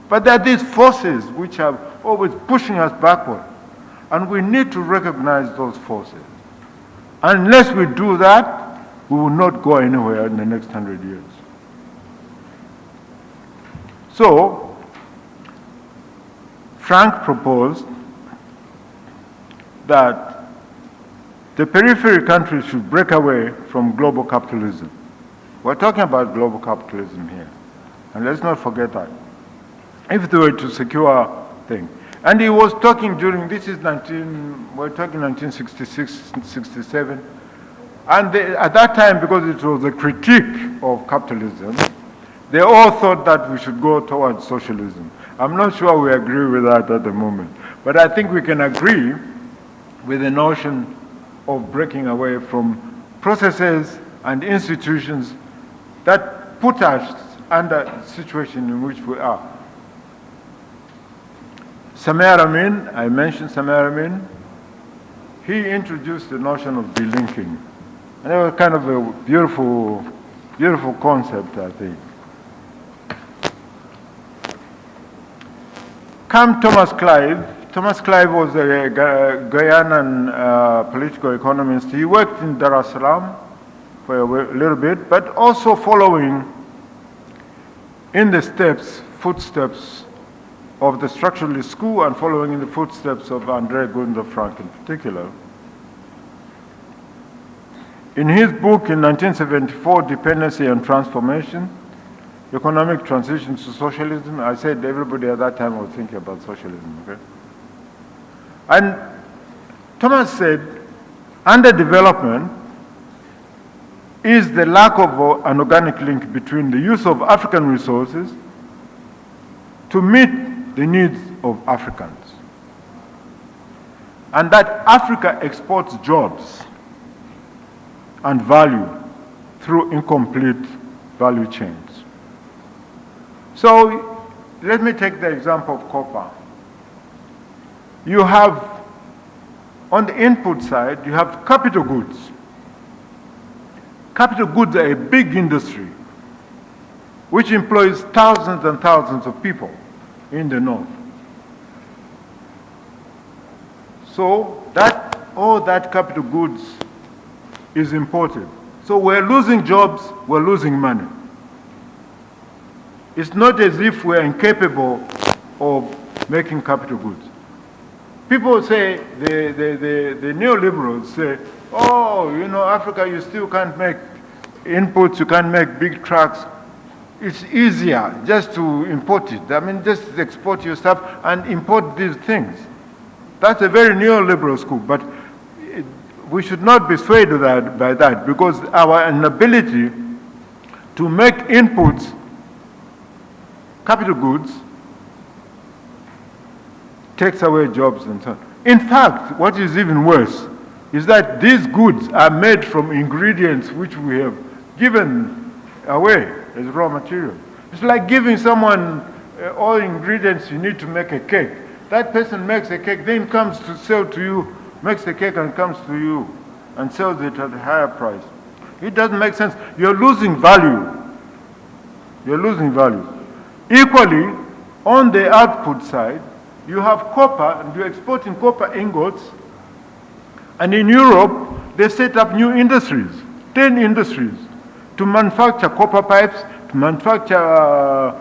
But there are these forces which are always pushing us backward. And we need to recognize those forces. Unless we do that, we will not go anywhere in the next 100 years. So, Frank proposed that the periphery countries should break away from global capitalism. We're talking about global capitalism here. And let's not forget that. If they were to secure things. And he was talking during, we're talking 1966, 67. And at that time, because it was a critique of capitalism, they all thought that we should go towards socialism. I'm not sure we agree with that at the moment. But I think we can agree with the notion of breaking away from processes and institutions that put us under the situation in which we are. Samir Amin, I mentioned Samir Amin, he introduced the notion of delinking. And it was kind of a beautiful, beautiful concept, I think. Come Thomas Clive. Thomas Clive was a Guyanan political economist. He worked in Dar es Salaam for a little bit, but also following in the footsteps of the structuralist school and following in the footsteps of Andre Gundafrank in particular. In his book in 1974, Dependency and Transformation, Economic Transition to Socialism, I said everybody at that time was thinking about socialism, okay? And Thomas said, underdevelopment is the lack of an organic link between the use of African resources to meet the needs of Africans. And that Africa exports jobs and value through incomplete value chains. So let me take the example of copper. You have, on the input side, you have capital goods. Capital goods are a big industry which employs thousands and thousands of people in the north. So all that capital goods is imported. So we're losing jobs, we're losing money. It's not as if we're incapable of making capital goods. People say, the neoliberals say, oh, you know, Africa, you still can't make inputs, you can't make big trucks. It's easier just to import it. I mean, just export your stuff and import these things. That's a very neoliberal school, but we should not be swayed by that because our inability to make inputs, capital goods, takes away jobs and so on. In fact, what is even worse is that these goods are made from ingredients which we have given away as raw material. It's like giving someone all ingredients you need to make a cake. That person makes a cake, then comes to sell to you, makes a cake and comes to you and sells it at a higher price. It doesn't make sense. You're losing value. You're losing value. Equally, on the output side, you have copper, and you're exporting copper ingots. And in Europe, they set up new industries, 10 industries, to manufacture copper pipes, to manufacture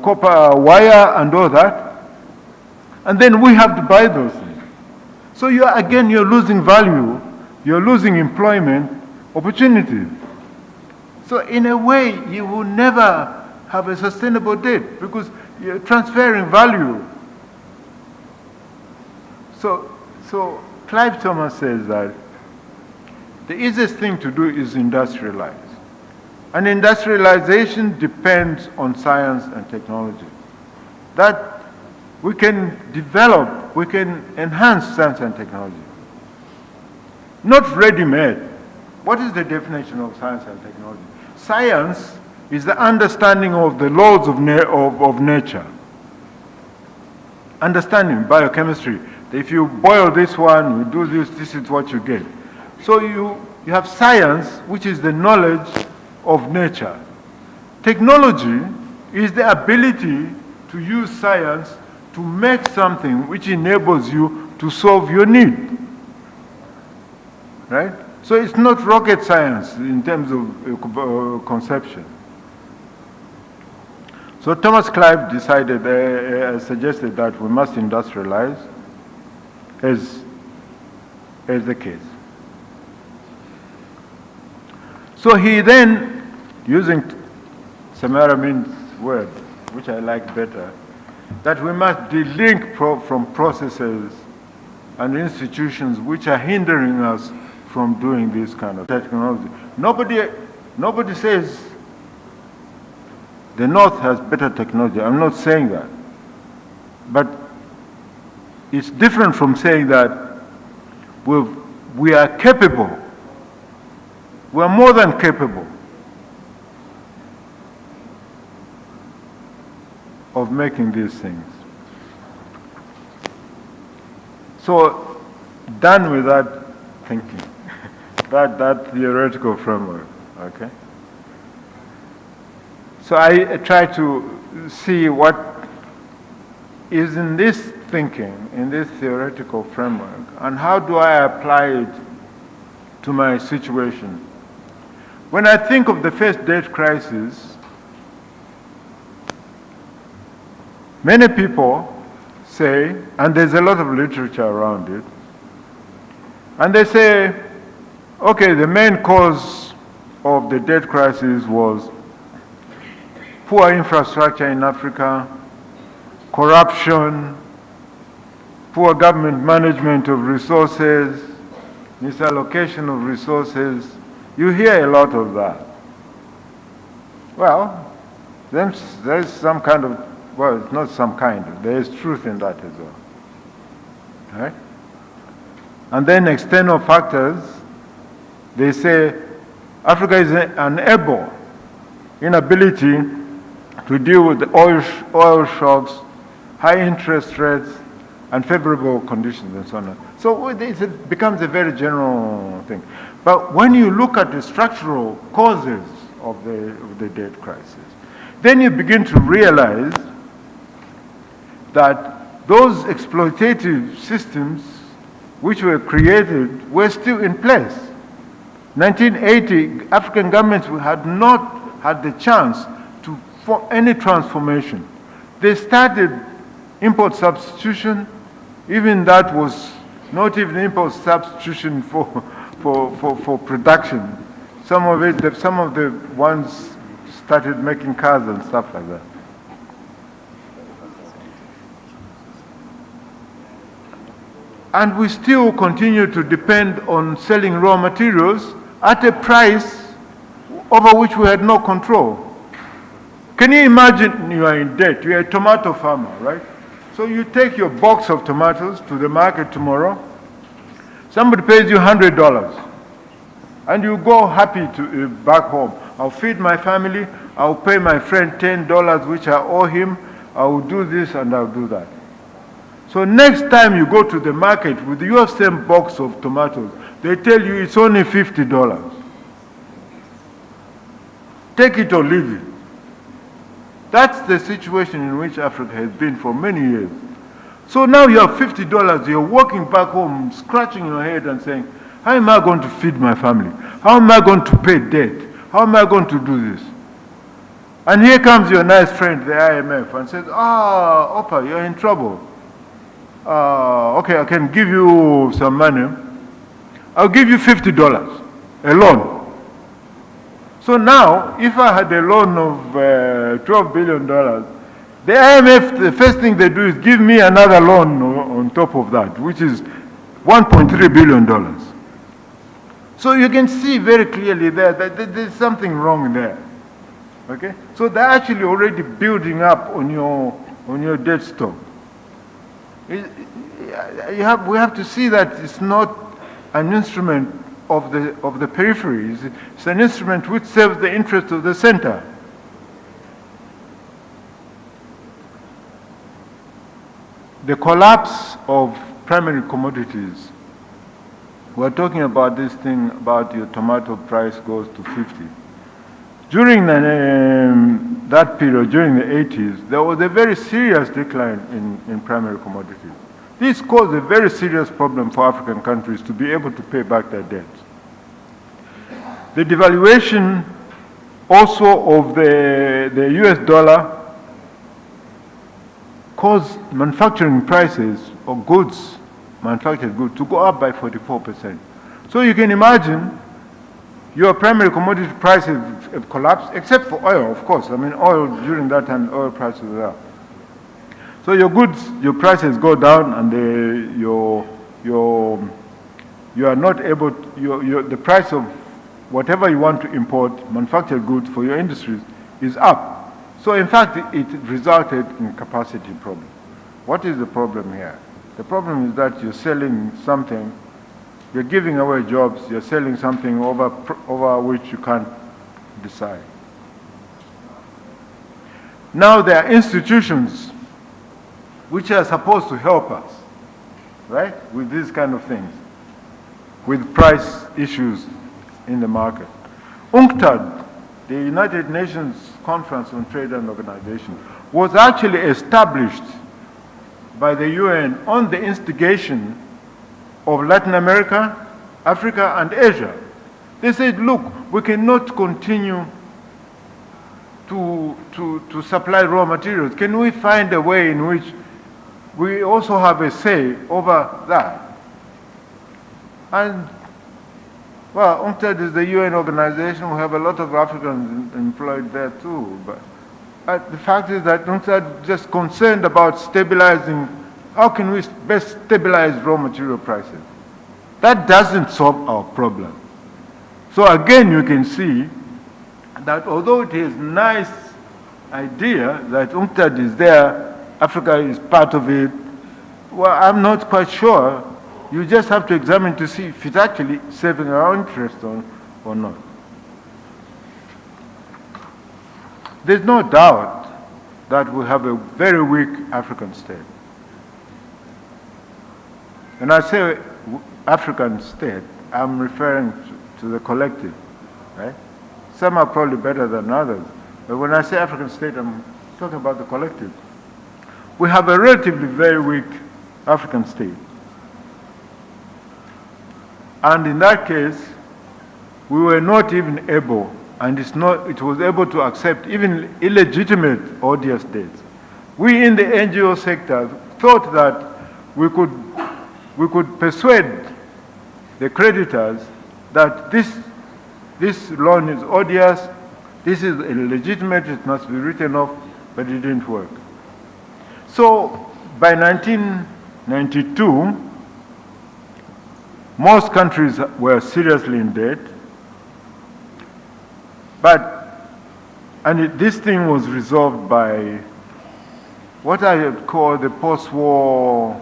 copper wire and all that. And then we have to buy those things. So you're losing value, you're losing employment opportunities. So in a way, you will never have a sustainable debt because you're transferring value. So Clive Thomas says that the easiest thing to do is industrialize. And industrialization depends on science and technology. That we can develop, we can enhance science and technology. Not ready-made. What is the definition of science and technology? Science is the understanding of the laws of nature. Understanding, biochemistry. If you boil this one, you do this, this is what you get. So you have science, which is the knowledge of nature. Technology is the ability to use science to make something which enables you to solve your need. Right? So it's not rocket science in terms of conception. So Thomas Clive suggested that we must industrialize as the case. So he then, using Samara Min's word, which I like better, that we must delink from processes and institutions which are hindering us from doing this kind of technology. Nobody says the North has better technology. I'm not saying that. But it's different from saying that we are capable. We are more than capable of making these things. So, done with that thinking, that theoretical framework, okay? So I try to see what is in this thinking, in this theoretical framework, and how do I apply it to my situation. When I think of the first debt crisis, many people say, and there's a lot of literature around it, and they say, okay, the main cause of the debt crisis was poor infrastructure in Africa, corruption, poor government management of resources, misallocation of resources. You hear a lot of that. Well, there's some kind of, well, it's not some kind, there is truth in that as well. Right? And then external factors, they say Africa is unable, inability to deal with the oil shocks, high interest rates, unfavorable conditions, and so on. So it becomes a very general thing. But when you look at the structural causes of the debt crisis, then you begin to realize that those exploitative systems which were created were still in place. 1980, African governments had not had the chance for any transformation. They started import substitution, even that was not even import substitution for production. Some of the ones started making cars and stuff like that. And we still continue to depend on selling raw materials at a price over which we had no control. Can you imagine you are in debt? You are a tomato farmer, right? So you take your box of tomatoes to the market tomorrow. Somebody pays you $100. And you go happy to back home. I'll feed my family. I'll pay my friend $10 which I owe him. I will do this and I'll do that. So next time you go to the market with your same box of tomatoes, they tell you it's only $50. Take it or leave it. That's the situation in which Africa has been for many years. So now you have $50, you're walking back home, scratching your head and saying, how am I going to feed my family? How am I going to pay debt? How am I going to do this? And here comes your nice friend, the IMF, and says, Opa, you're in trouble. Okay, I can give you some money. I'll give you $50, a loan. So now, if I had a loan of $12 billion, the IMF, the first thing they do is give me another loan on top of that, which is $1.3 billion. So you can see very clearly there that there's something wrong there. Okay? So they're actually already building up on your debt stock. We have to see that it's not an instrument of the peripheries. It's an instrument which serves the interest of the center. The collapse of primary commodities. We're talking about this thing about your tomato price goes to 50. During that period, during the 80s, there was a very serious decline in primary commodities. This caused a very serious problem for African countries to be able to pay back their debts. The devaluation also of the US dollar caused manufacturing prices of goods, manufactured goods, to go up by 44%. So you can imagine your primary commodity prices have collapsed, except for oil, of course. I mean, oil, during that time, oil prices were up. So your goods, your prices go down, and you are not able to, the price of whatever you want to import, manufactured goods for your industries, is up. So in fact, it resulted in capacity problem. What is the problem here? The problem is that you're selling something, you're giving away jobs, you're selling something over which you can't decide. Now there are institutions which are supposed to help us, right, with these kind of things, with price issues in the market. UNCTAD, the United Nations Conference on Trade and Organization, was actually established by the UN on the instigation of Latin America, Africa, and Asia. They said, look, we cannot continue to supply raw materials. Can we find a way in which we also have a say over that? And, well, UNCTAD is the UN organization. We have a lot of Africans employed there too. But the fact is that UNCTAD is just concerned about stabilizing, how can we best stabilize raw material prices? That doesn't solve our problem. So again, you can see that although it is a nice idea that UNCTAD is there, Africa is part of it, well, I'm not quite sure. You just have to examine to see if it's actually serving our interest or not. There's no doubt that we have a very weak African state. When I say African state, I'm referring to the collective, right? Some are probably better than others. But when I say African state, I'm talking about the collective. We have a relatively very weak African state. And in that case, we were not even able, and it was able to accept even illegitimate odious debts. We in the NGO sector thought that we could persuade the creditors that this loan is odious, this is illegitimate, it must be written off, but it didn't work. So by 1992, most countries were seriously in debt, this thing was resolved by what I would call the post-war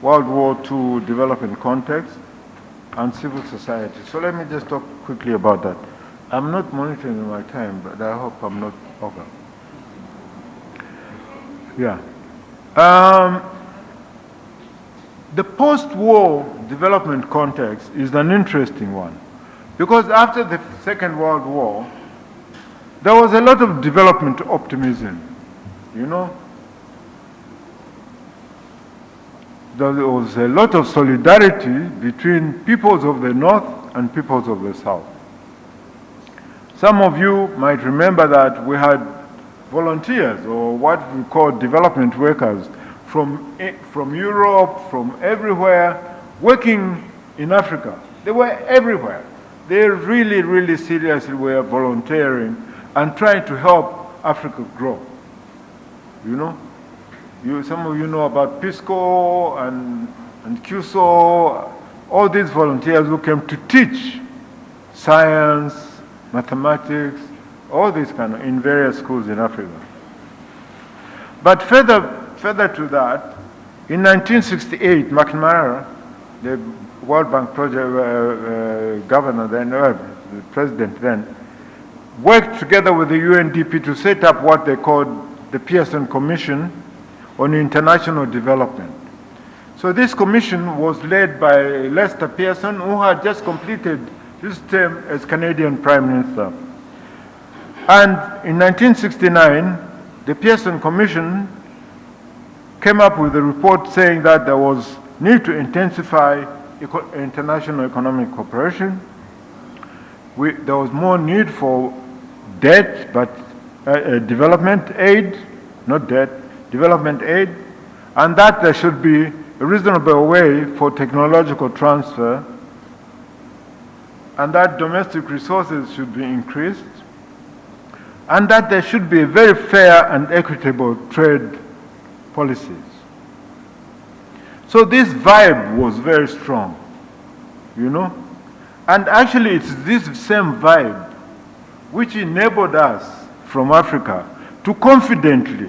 World War II development context and civil society. So let me just talk quickly about that. I'm not monitoring my time, but I hope I'm not over. Yeah. The post-war development context is an interesting one, because after the Second World War, there was a lot of development optimism, you know. There was a lot of solidarity between peoples of the North and peoples of the South. Some of you might remember that we had volunteers, or what we call development workers, from Europe, from everywhere, working in Africa. They were everywhere. They really, really seriously were volunteering and trying to help Africa grow. You know? Some of you know about PISCO and CUSO, all these volunteers who came to teach science, mathematics, all these in various schools in Africa. But further to that, in 1968, McNamara, the World Bank project governor then, the president then, worked together with the UNDP to set up what they called the Pearson Commission on International Development. So this commission was led by Lester Pearson, who had just completed his term as Canadian Prime Minister. And in 1969, the Pearson Commission came up with a report saying that there was need to intensify international economic cooperation. There was more need for debt, but development aid, not debt, development aid, and that there should be a reasonable way for technological transfer, and that domestic resources should be increased, and that there should be very fair and equitable trade policies. So this vibe was very strong, you know? And actually it's this same vibe which enabled us from Africa to confidently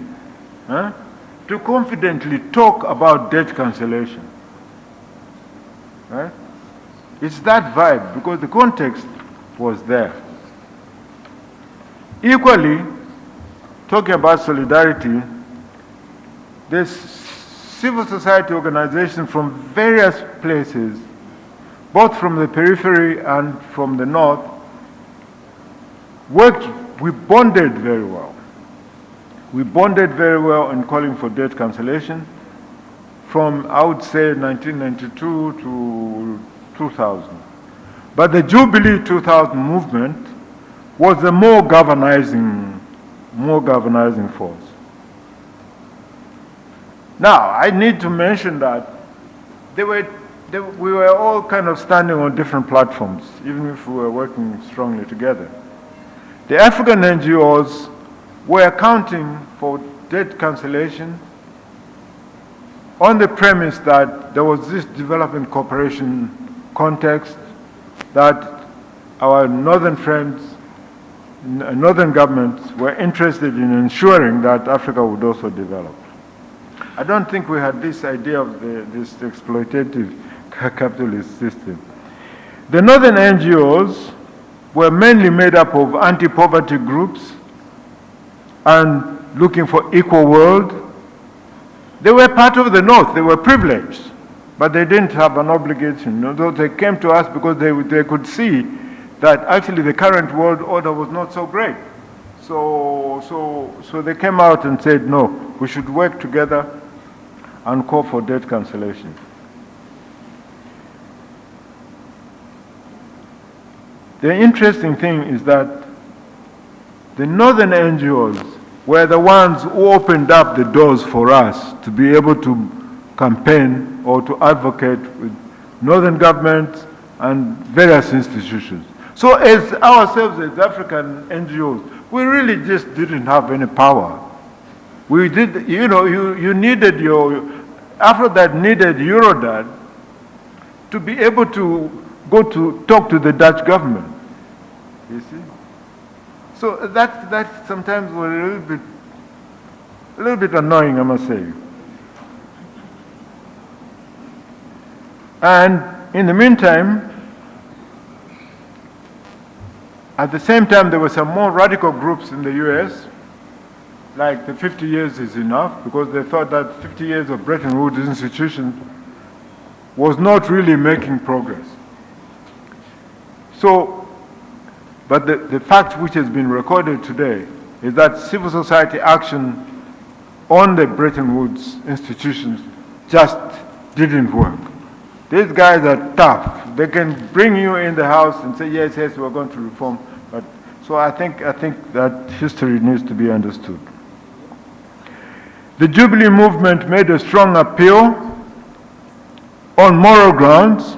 talk about debt cancellation. Right? It's that vibe because the context was there. Equally, talking about solidarity, there's civil society organizations from various places, both from the periphery and from the north, we bonded very well. We bonded very well in calling for debt cancellation from, I would say, 1992 to 2000. But the Jubilee 2000 movement was a more galvanizing force. Now, I need to mention that we were all kind of standing on different platforms, even if we were working strongly together. The African NGOs were accounting for debt cancellation on the premise that there was this development cooperation context, that our northern friends, northern governments were interested in ensuring that Africa would also develop. I don't think we had this idea of this exploitative capitalist system. The northern NGOs were mainly made up of anti-poverty groups and looking for equal world. They were part of the North, they were privileged, but they didn't have an obligation. Although they came to us because they could see that actually the current world order was not so great. So they came out and said, no, we should work together and call for debt cancellation. The interesting thing is that the northern NGOs were the ones who opened up the doors for us to be able to campaign or to advocate with northern governments and various institutions. So as ourselves, as African NGOs, we really just didn't have any power. We did, you needed AfCODD needed Eurodad to be able to go to talk to the Dutch government, you see. So that sometimes was a little bit annoying, I must say. And in the meantime, at the same time, there were some more radical groups in the US, like the 50 years is enough, because they thought that 50 years of Bretton Woods institutions was not really making progress. So, but the fact which has been recorded today is that civil society action on the Bretton Woods institutions just didn't work. These guys are tough. They can bring you in the house and say, yes, we're going to reform. But so I think that history needs to be understood. The Jubilee movement made a strong appeal on moral grounds,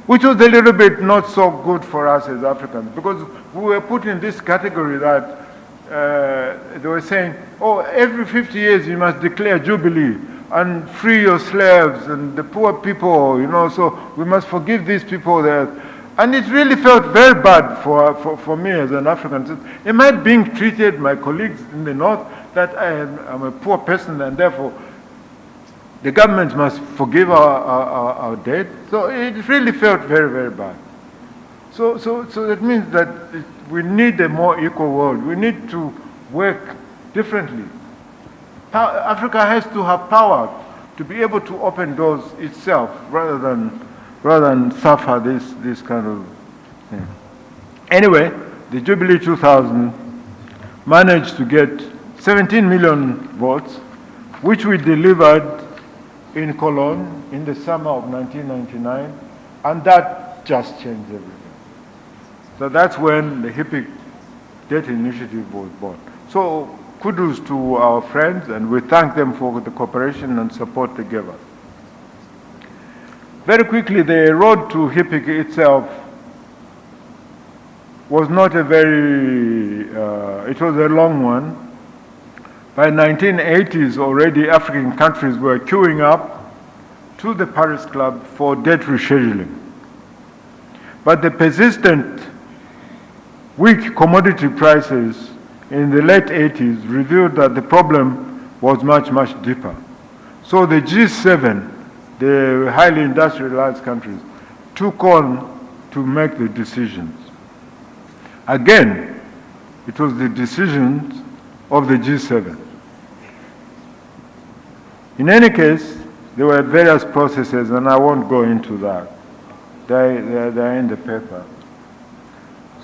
which was a little bit not so good for us as Africans, because we were put in this category that they were saying, oh, every 50 years you must declare Jubilee, and free your slaves and the poor people, you know, so we must forgive these people there. And it really felt very bad for me as an African. Am I being treated, my colleagues in the North, that I'm a poor person and therefore the government must forgive our debt? So it really felt very, very bad. So that means that we need a more equal world. We need to work differently. Africa has to have power to be able to open doors itself rather than suffer this kind of thing. Anyway, the Jubilee 2000 managed to get 17 million votes, which we delivered in Cologne in the summer of 1999, and that just changed everything. So that's when the HIPIC Debt Initiative was born. So kudos to our friends, and we thank them for the cooperation and support they gave us. Very quickly, the road to HIPIC itself was not a very, it was a long one. By 1980s already, African countries were queuing up to the Paris Club for debt rescheduling. But the persistent weak commodity prices in the late 80s revealed that the problem was much, much deeper. So the G7, the highly industrialized countries, took on to make the decisions. Again, it was the decisions of the G7. In any case, there were various processes, and I won't go into that. They're in the paper.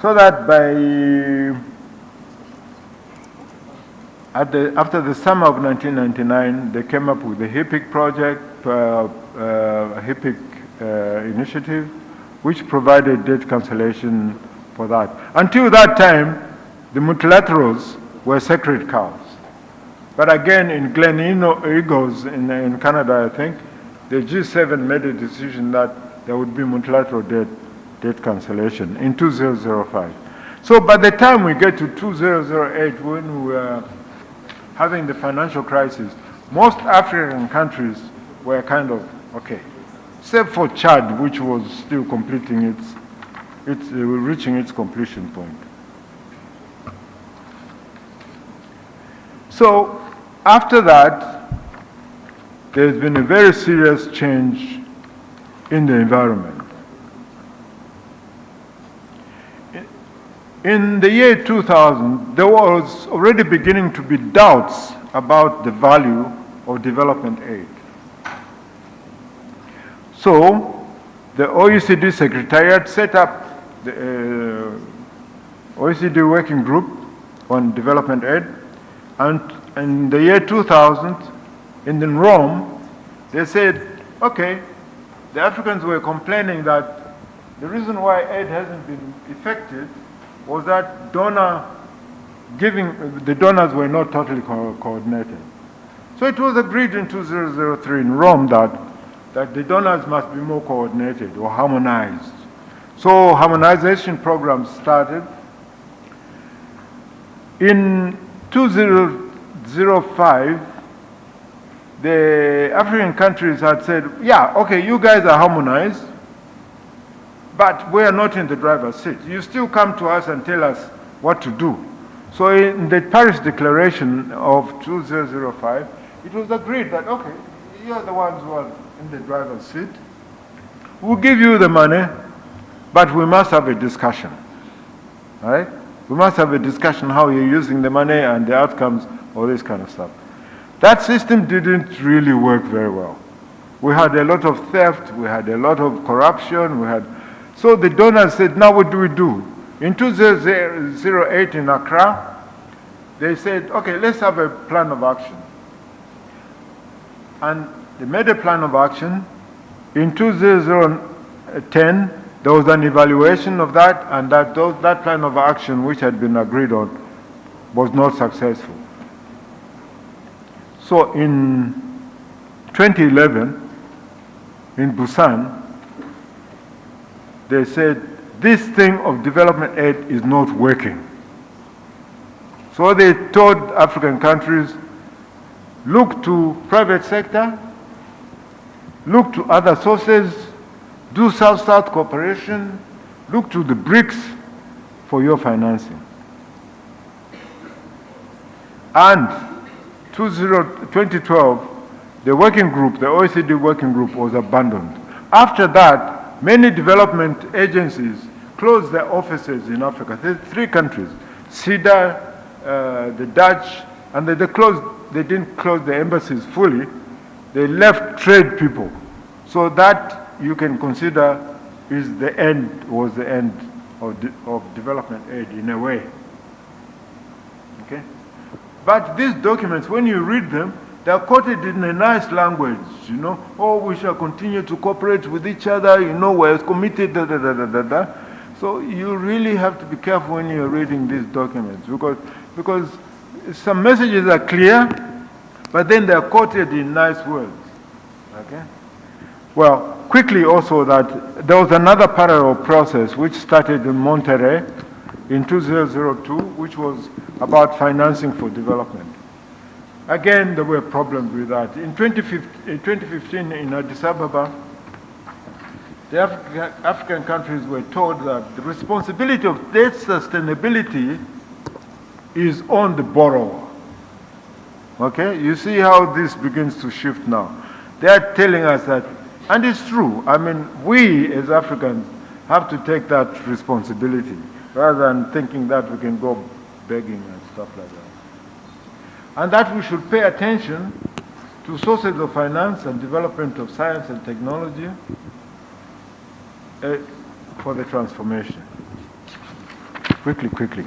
So that after the summer of 1999, they came up with the HIPIC project, HIPIC initiative, which provided debt cancellation for that. Until that time, the multilaterals were sacred cows. But again, in Glen Eagles in Canada, I think, the G7 made a decision that there would be multilateral debt cancellation in 2005. So by the time we get to 2008, when we were having the financial crisis, most African countries were kind of okay, except for Chad, which was still completing reaching its completion point. So after that, there's been a very serious change in the environment. In the year 2000, there was already beginning to be doubts about the value of development aid. So the OECD Secretariat set up the OECD Working Group on Development Aid, and in the year 2000, in Rome, they said, okay, the Africans were complaining that the reason why aid hasn't been effective was that the donors were not totally coordinated. So it was agreed in 2003 in Rome that the donors must be more coordinated or harmonized. So harmonization programs started. In 2005, the African countries had said, yeah, okay, you guys are harmonized, but we are not in the driver's seat. You still come to us and tell us what to do. So in the Paris Declaration of 2005, it was agreed that, okay, you are the ones who are in the driver's seat. We'll give you the money, but we must have a discussion, all right? We must have a discussion how you're using the money and the outcomes, all this kind of stuff. That system didn't really work very well. We had a lot of theft, we had a lot of corruption, so the donors said, now what do we do? In 2008 in Accra, they said, okay, let's have a plan of action. And they made a plan of action. In 2010, there was an evaluation of that, and that plan of action, which had been agreed on, was not successful. So in 2011, in Busan, they said, this thing of development aid is not working. So they told African countries, look to private sector, look to other sources, do South-South cooperation, look to the BRICS for your financing. And 2012, the working group, the OECD working group was abandoned. After that, many development agencies closed their offices in Africa. Three countries, CEDA, the Dutch, and they didn't close the embassies fully. They left trade people. So that you can consider was the end of development aid in a way. Okay? But these documents, when you read them, they are quoted in a nice language, you know. Oh, we shall continue to cooperate with each other, you know, we're committed, da, da, da, da, da, da. So you really have to be careful when you're reading these documents because some messages are clear, but then they're quoted in nice words, okay? Well, quickly also that there was another parallel process which started in Monterrey in 2002, which was about financing for development. Again, there were problems with that. In 2015 in Addis Ababa, the African countries were told that the responsibility of debt sustainability is on the borrower. Okay, you see how this begins to shift now. They are telling us that, and it's true, I mean, we as Africans have to take that responsibility rather than thinking that we can go begging and stuff like that. And that we should pay attention to sources of finance and development of science and technology for the transformation. Quickly.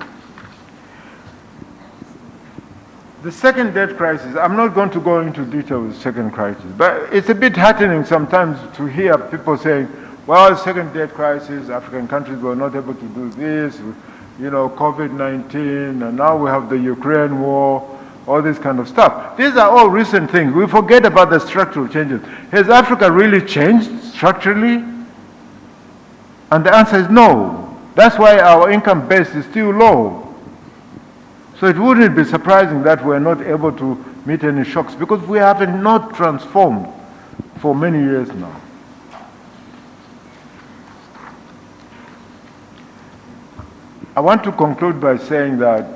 The second debt crisis, I'm not going to go into detail with the second crisis, but it's a bit heartening sometimes to hear people saying, well, second debt crisis, African countries were not able to do this, you know, COVID-19, and now we have the Ukraine war, all this kind of stuff. These are all recent things. We forget about the structural changes. Has Africa really changed structurally? And the answer is no. That's why our income base is still low. So it wouldn't be surprising that we're not able to meet any shocks because we have not transformed for many years now. I want to conclude by saying that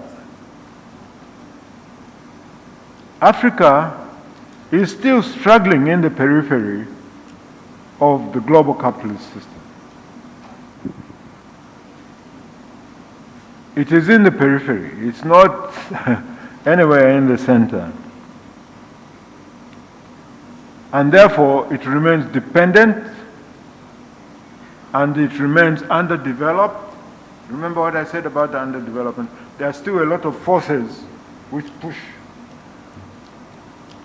Africa is still struggling in the periphery of the global capitalist system. It is in the periphery. It's not anywhere in the center. And therefore, it remains dependent and it remains underdeveloped. Remember what I said about the underdevelopment? There are still a lot of forces which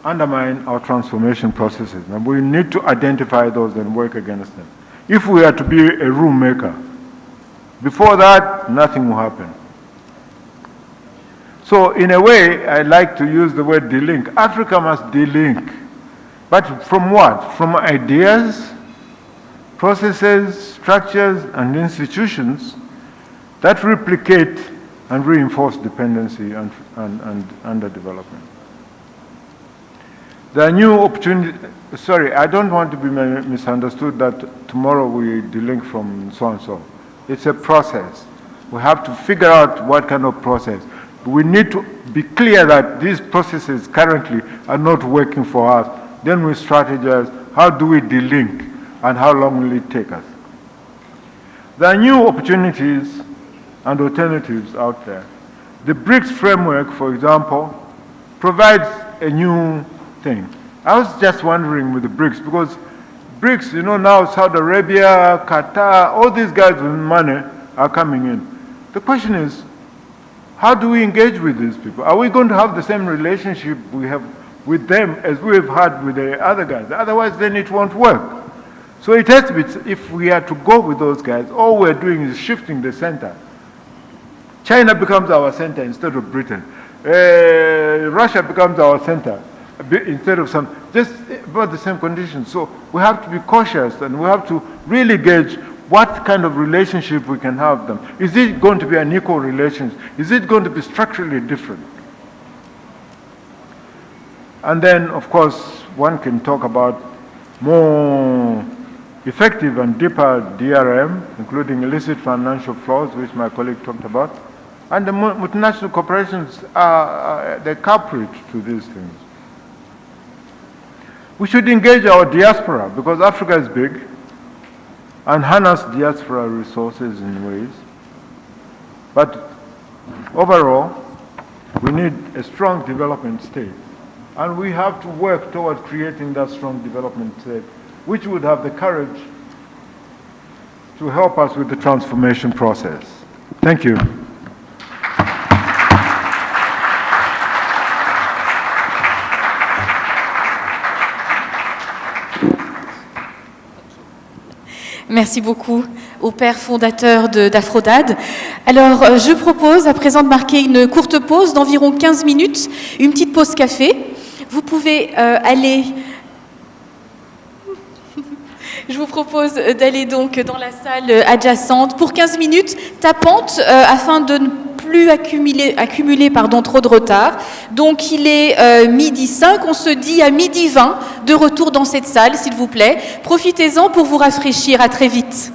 undermine our transformation processes. And we need to identify those and work against them. If we are to be a rule maker, before that, nothing will happen. So in a way, I like to use the word de-link. Africa must de-link. But from what? From ideas, processes, structures, and institutions that replicate and reinforce dependency and underdevelopment. There are new opportunities. Sorry, I don't want to be misunderstood that tomorrow we de-link from so-and-so. It's a process. We have to figure out what kind of process. We need to be clear that these processes currently are not working for us. Then we strategize, how do we de-link and how long will it take us? There are new opportunities and alternatives out there. The BRICS framework, for example, provides a new thing. I was just wondering with the BRICS, because BRICS, you know, now Saudi Arabia, Qatar, all these guys with money are coming in. The question is, how do we engage with these people? Are we going to have the same relationship we have with them as we have had with the other guys? Otherwise, then it won't work. So it has to be, if we are to go with those guys, all we're doing is shifting the center. China becomes our center instead of Britain. Russia becomes our center instead of just about the same conditions. So we have to be cautious and we have to really gauge what kind of relationship we can have them. Is it going to be an equal relationship? Is it going to be structurally different? And then, of course, one can talk about more effective and deeper DRM, including illicit financial flows, which my colleague talked about. And the multinational corporations are the culprit to these things. We should engage our diaspora, because Africa is big, and harness diaspora resources in ways. But overall, we need a strong development state. And we have to work toward creating that strong development state, which would have the courage to help us with the transformation process. Thank you. Merci beaucoup au père fondateur d'AfCODD. Alors, je propose à présent de marquer une courte pause d'environ 15 minutes, une petite pause café. Vous pouvez aller... Je vous propose d'aller donc dans la salle adjacente pour 15 minutes, tapante, afin de ne plus accumuler trop de retard. Donc il est 12h05, on se dit à 12h20 de retour dans cette salle, s'il vous plaît. Profitez-en pour vous rafraîchir, à très vite.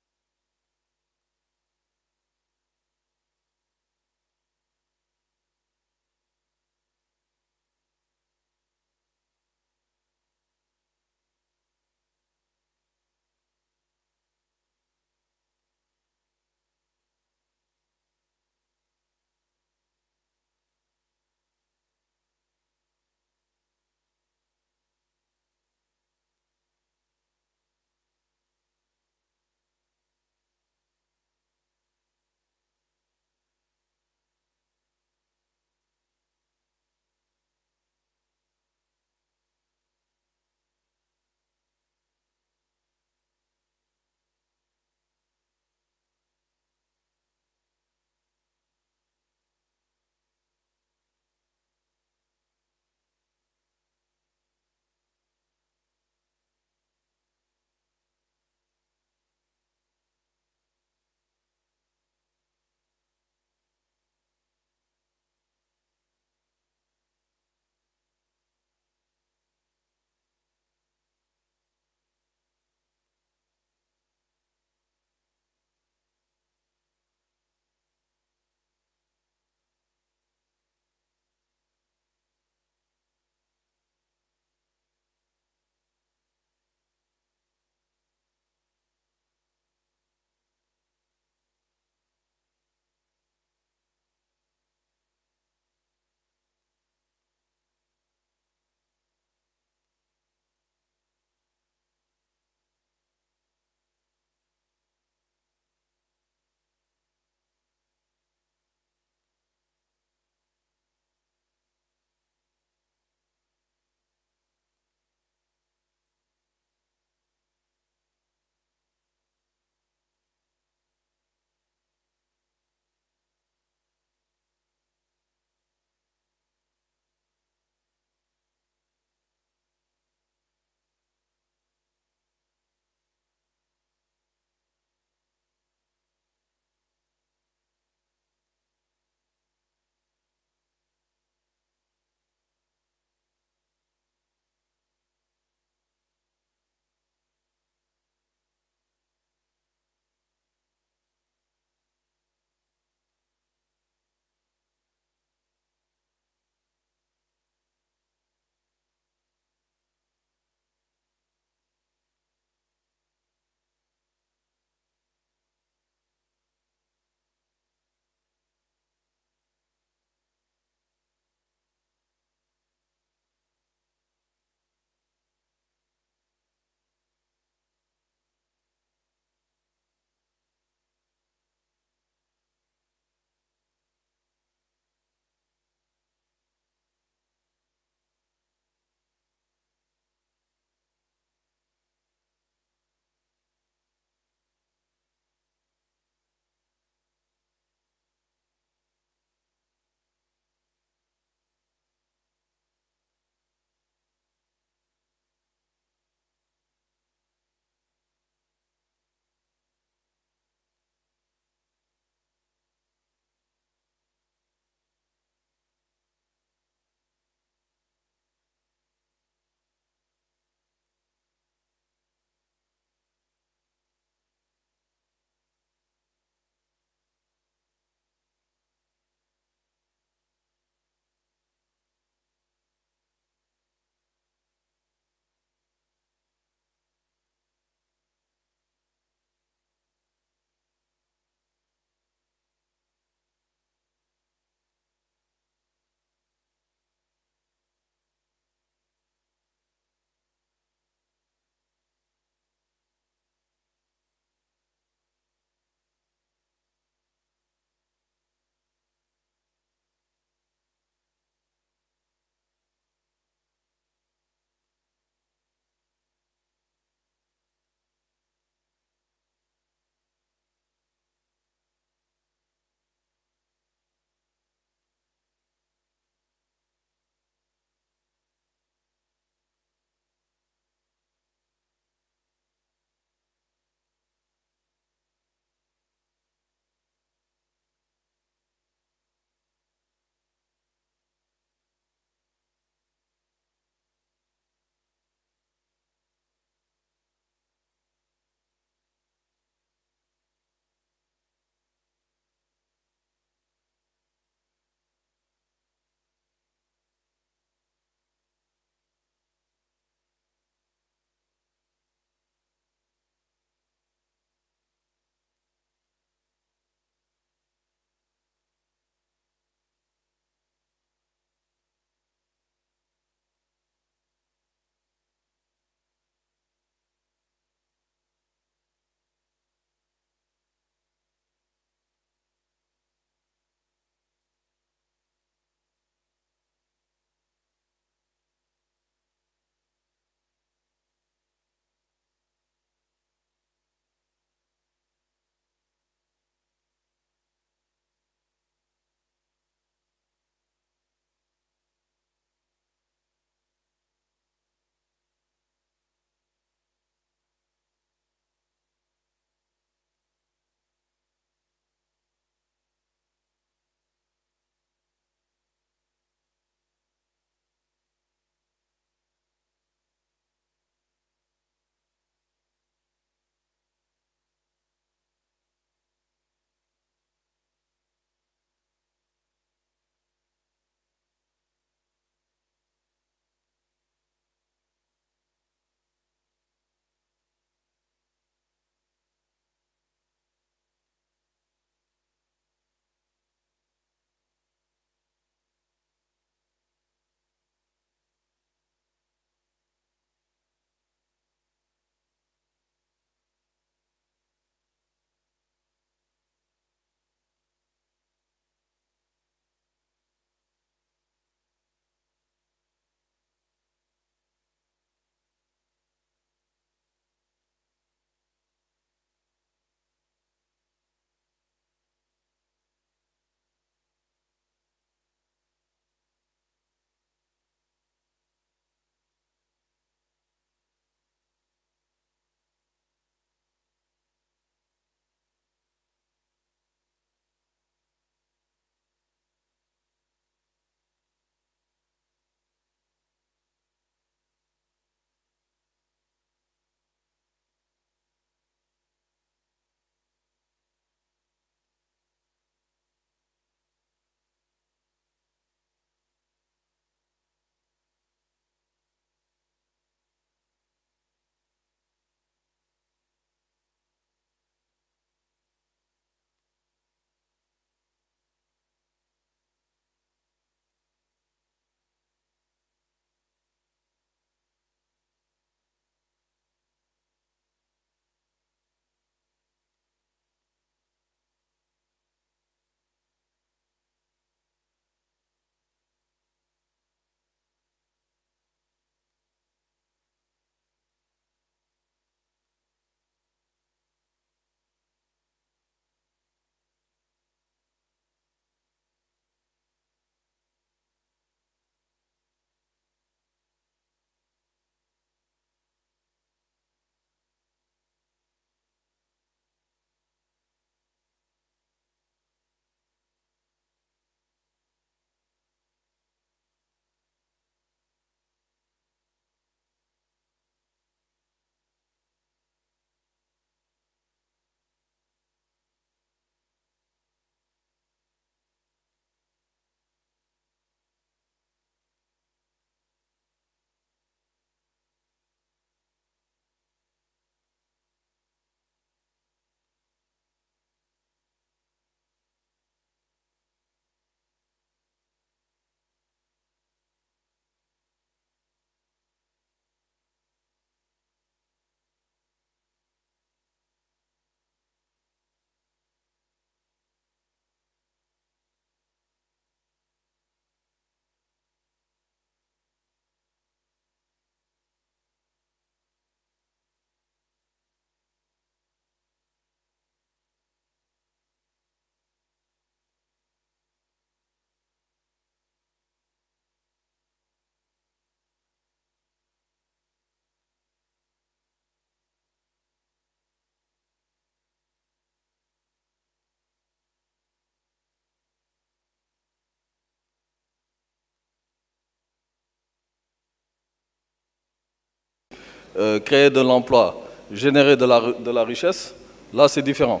créer de l'emploi, générer de la richesse, là c'est différent.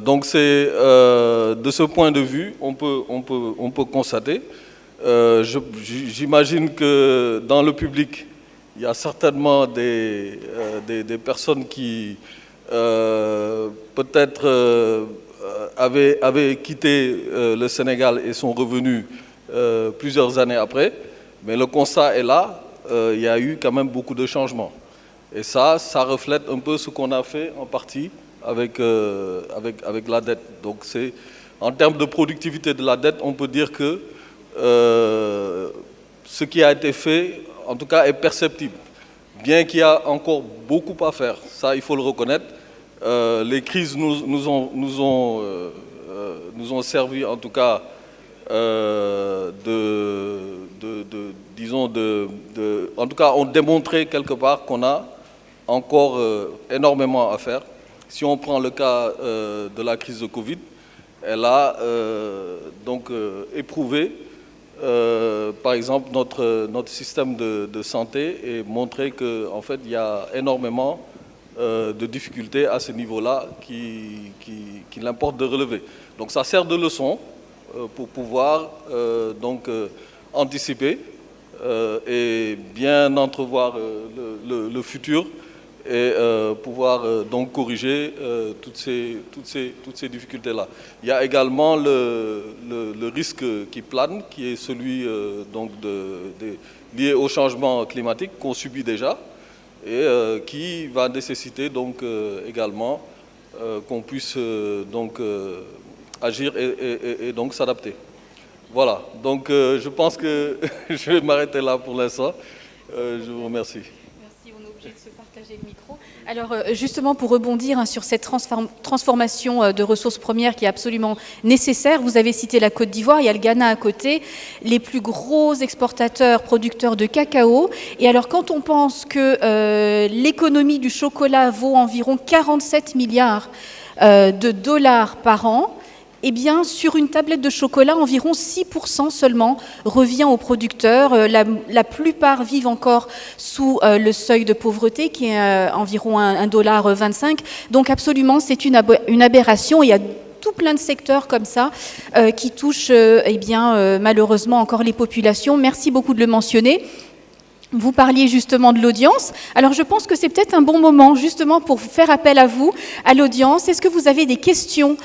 Donc c'est de ce point de vue, on peut constater. J'imagine que dans le public, il y a certainement des personnes qui peut-être avaient quitté le Sénégal et sont revenus plusieurs années après. Mais le constat est là, il y a eu quand même beaucoup de changements. Et ça reflète un peu ce qu'on a fait en partie avec la dette. Donc en termes de productivité de la dette, on peut dire que ce qui a été fait, en tout cas, est perceptible. Bien qu'il y a encore beaucoup à faire, ça il faut le reconnaître. Les crises nous ont servi, en tout cas, en tout cas, ont démontré quelque part qu'on a encore énormément à faire. Si on prend le cas de la crise de Covid, elle a éprouvé, par exemple, notre système de santé et montré qu'en fait, il y a énormément de difficultés à ce niveau-là qu'il importe de relever. Donc ça sert de leçon pour pouvoir anticiper et bien entrevoir le futur et pouvoir donc corriger toutes ces difficultés-là. Il y a également le risque qui plane, qui est celui lié au changement climatique qu'on subit déjà et qui va nécessiter donc également qu'on puisse agir et donc s'adapter. Voilà, donc je pense que je vais m'arrêter là pour l'instant. Je vous remercie. Merci, on est obligé de se partager le micro. Alors justement pour rebondir sur cette transformation de ressources premières qui est absolument nécessaire, vous avez cité la Côte d'Ivoire, il y a le Ghana à côté, les plus gros exportateurs, producteurs de cacao. Et alors quand on pense que l'économie du chocolat vaut environ 47 milliards de dollars par an, eh bien, sur une tablette de chocolat, environ 6% seulement revient aux producteurs. La plupart vivent encore sous le seuil de pauvreté, qui est environ $1,25. Donc, absolument, c'est une aberration. Il y a tout plein de secteurs comme ça qui touchent, malheureusement, encore les populations. Merci beaucoup de le mentionner. Vous parliez justement de l'audience. Alors, je pense que c'est peut-être un bon moment justement pour faire appel à vous, à l'audience. Est-ce que vous avez des questions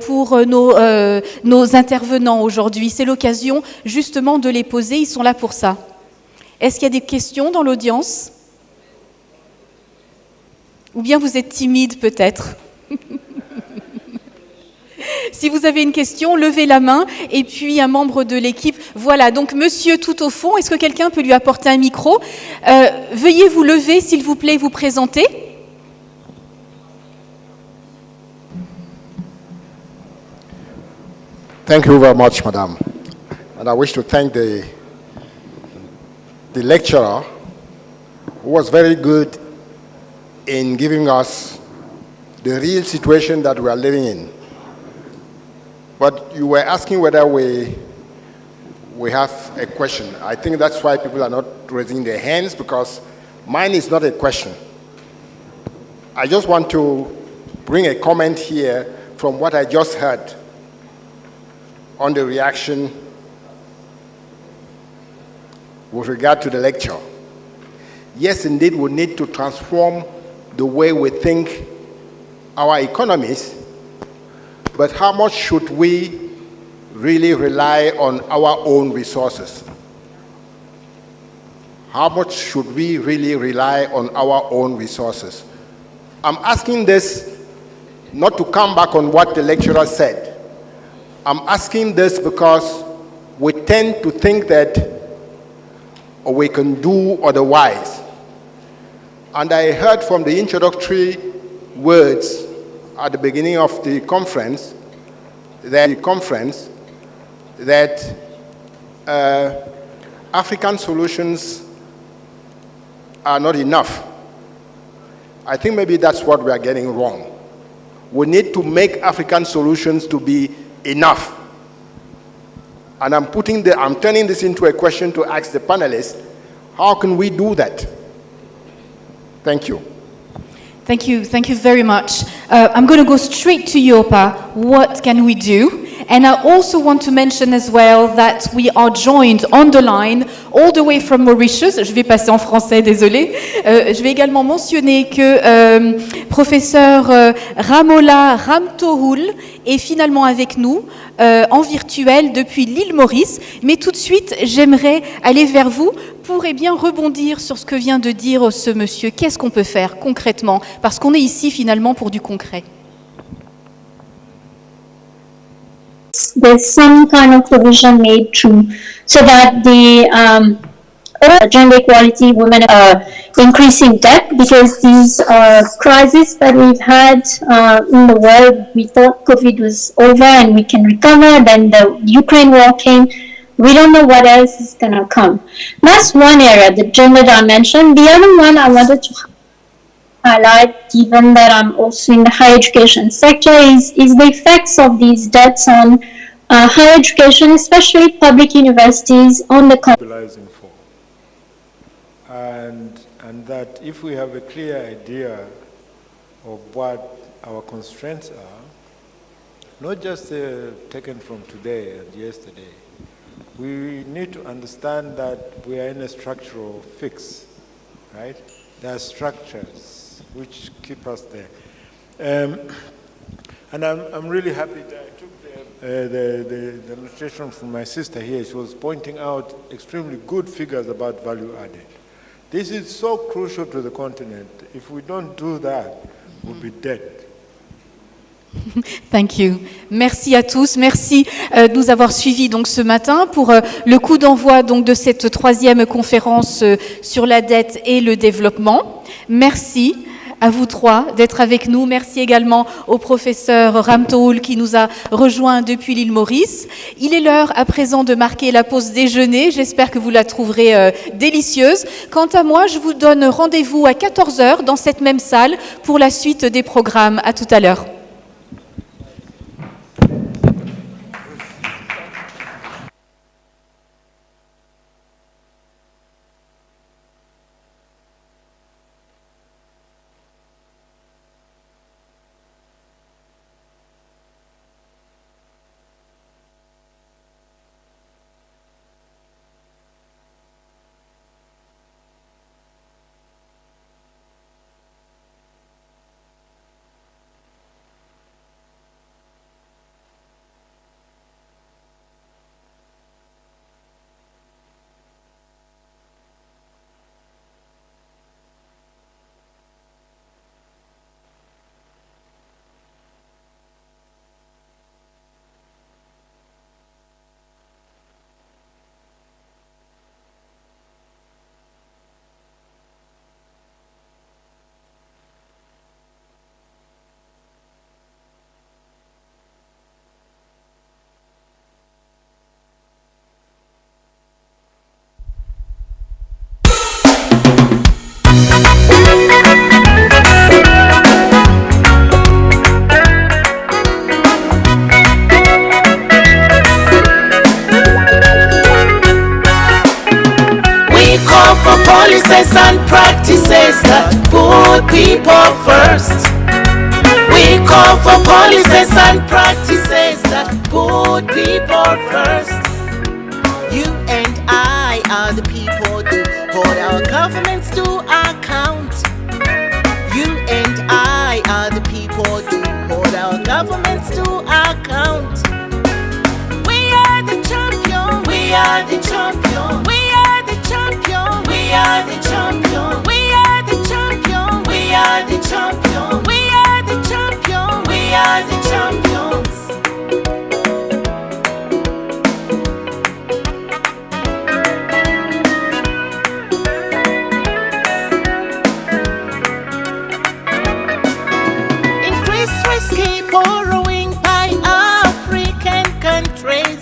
pour nos intervenants aujourd'hui? C'est l'occasion justement de les poser. Ils sont là pour ça. Est-ce qu'il y a des questions dans l'audience? Ou bien vous êtes timide peut-être? Si vous avez une question, levez la main et puis un membre de l'équipe. Voilà, donc monsieur tout au fond, est-ce que quelqu'un peut lui apporter un micro? Veuillez vous lever, s'il vous plaît, vous présenter. Thank you very much, madam. And I wish to thank the lecturer who was very good in giving us the real situation that we are living in. But you were asking whether we have a question. I think that's why people are not raising their hands, because mine is not a question. I just want to bring a comment here from what I just heard on the reaction with regard to the lecture. Yes, indeed, we need to transform the way we think our economies. But how much should we really rely on our own resources? How much should we really rely on our own resources? I'm asking this not to come back on what the lecturer said. I'm asking this because we tend to think that we can do otherwise. And I heard from the introductory words at the beginning of the conference that African solutions are not enough. I think maybe that's what we are getting wrong. We need to make African solutions to be enough. And I'm turning this into a question to ask the panelists, how can we do that? Thank you. Thank you very much. I'm going to go straight to Yopa. What can we do? And I also want to mention as well that we are joined on the line all the way from Mauritius. Je vais passer en français, désolé. Je vais également mentionner que professeur Ramola Ramtohoul est finalement avec nous en virtuel depuis l'île Maurice. Mais tout de suite, j'aimerais aller vers vous pour bien rebondir sur ce que vient de dire ce monsieur. Qu'est-ce qu'on peut faire concrètement? Parce qu'on est ici finalement pour du concret. There's some kind of provision made through so that the gender equality, women increasing debt, because these crises that we've had in the world, we thought COVID was over and we can recover, then the Ukraine war came. We don't know what else is going to come. That's one area, the gender dimension. The other one I wanted to highlight, given that I'm also in the higher education sector, is the effects of these debts on higher education, especially public universities, on the mobilizing for. And that if we have a clear idea of what our constraints are, not just taken from today and yesterday, we need to understand that we are in a structural fix, right? There are structures which keep us there. And I'm really happy that I took the illustration from my sister here. She was pointing out extremely good figures about value added. This is so crucial to the continent. If we don't do that, we'll be dead. Thank you. Merci à tous. Merci de nous avoir suivis donc ce matin pour le coup d'envoi donc de cette 3e conférence sur la dette et le développement. Merci à vous trois d'être avec nous. Merci également au professeur Ramtohoul qui nous a rejoints depuis l'île Maurice. Il est l'heure à présent de marquer la pause déjeuner. J'espère que vous la trouverez délicieuse. Quant à moi, je vous donne rendez-vous à 14h dans cette même salle pour la suite des programmes. À tout à l'heure. Policies and practices that put people first. We call for policies and practices that put people first. You and I are the people to hold our governments to account. You and I are the people to hold our governments to account. We are the champion. We are the champion. We are the champion. We are the champion. We are the champion. We are the champion. We are the champion. We are the champions. Increased risky borrowing by African countries.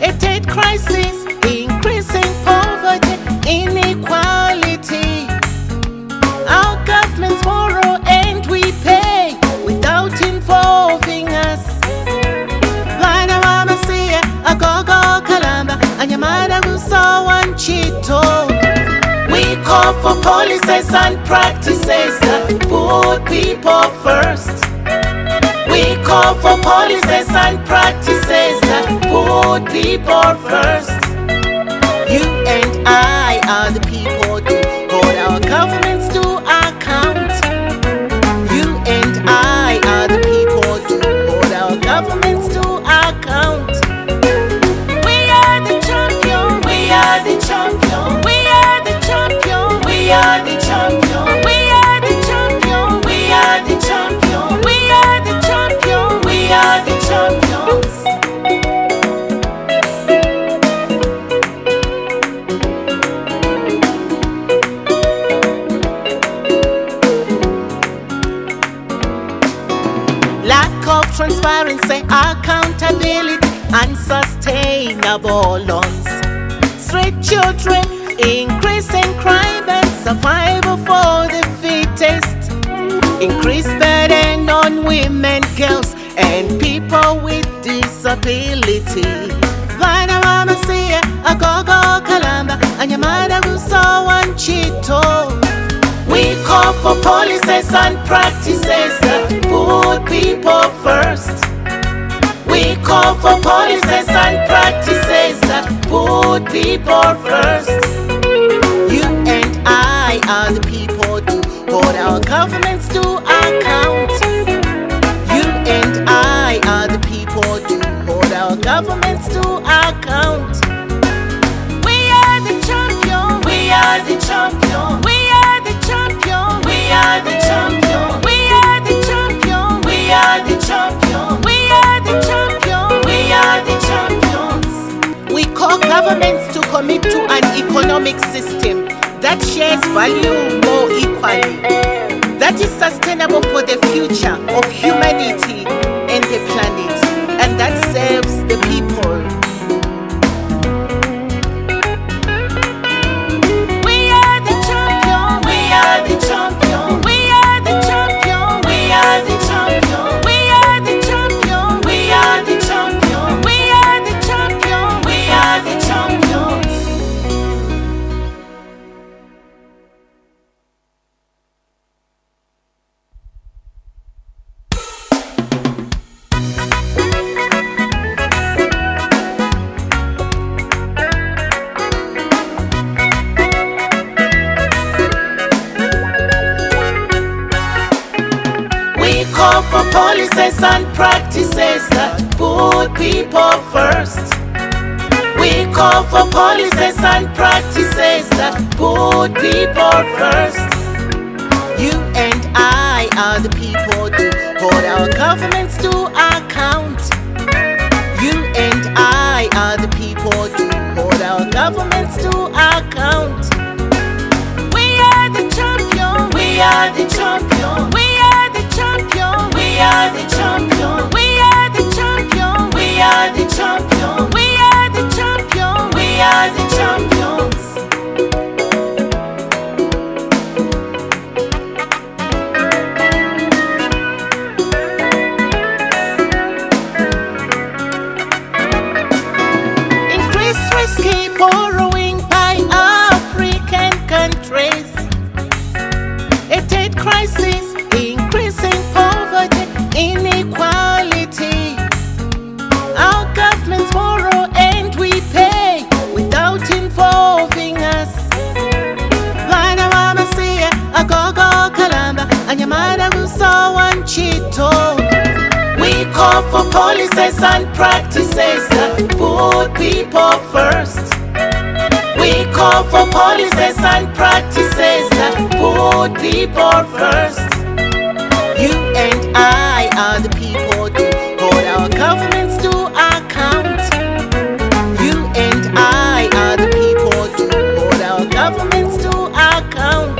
Aid crisis, increasing poverty, inequality. Our governments borrow and we pay without involving us. Bana wamasia, agogo kalamba, anyamana gusawan chito. We call for policies and practices that put people first. We call for policies and practices that put people first. You and I are the people to hold our governments to account. You and I are the people to hold our governments to account. We are the champion, we are the champion, we are the champion, we are the champion, we are the champion, we are the champion, we are the champion, we are the champions. Lack of transparency, accountability, unsustainable loans. Street children, increasing crime and survival for the fittest. Increased burden on women, girls, and people with disability. Vana mama siya, agogo kalamba, anyamada guso wanchito. We call for policies and practices that put people first. We call for policies and practices that put people first. You and I are the people to hold our governments to account. You and I are the people to hold our governments to account. We are the champion, we are the champion, we are the champion, we are the champion, we are the champion, we are the champion, we are the champion, we are the champions. We call governments to commit to an economic system that shares value more equally, that is sustainable for the future of humanity and the planet, and that serves the people. We are the champion, we are the champion, we are the champion, we are the champion, we are the champion, we are the champion, we are the champion, we are the champions. We call for policies and practices that put people first. We call for policies and practices that put people first. You and I are the people to hold our governments to account. You and I are the people to hold our governments to account. We are the champion, we are the champion, we are the champion, we are the champion, we are the champion, we are the champion, we are the champion, we are the champions. Increased risky borrowing by African countries. A trade crisis, increasing poverty, inequality. Our governments borrow and we pay without involving us. Vana mama siya, agogo kalamba, anyamada guso wanchito. We call for policies and practices that put people first. We call for policies and practices that put people first. You and I are the people to hold our governments to account. You and I are the people to hold our governments to account.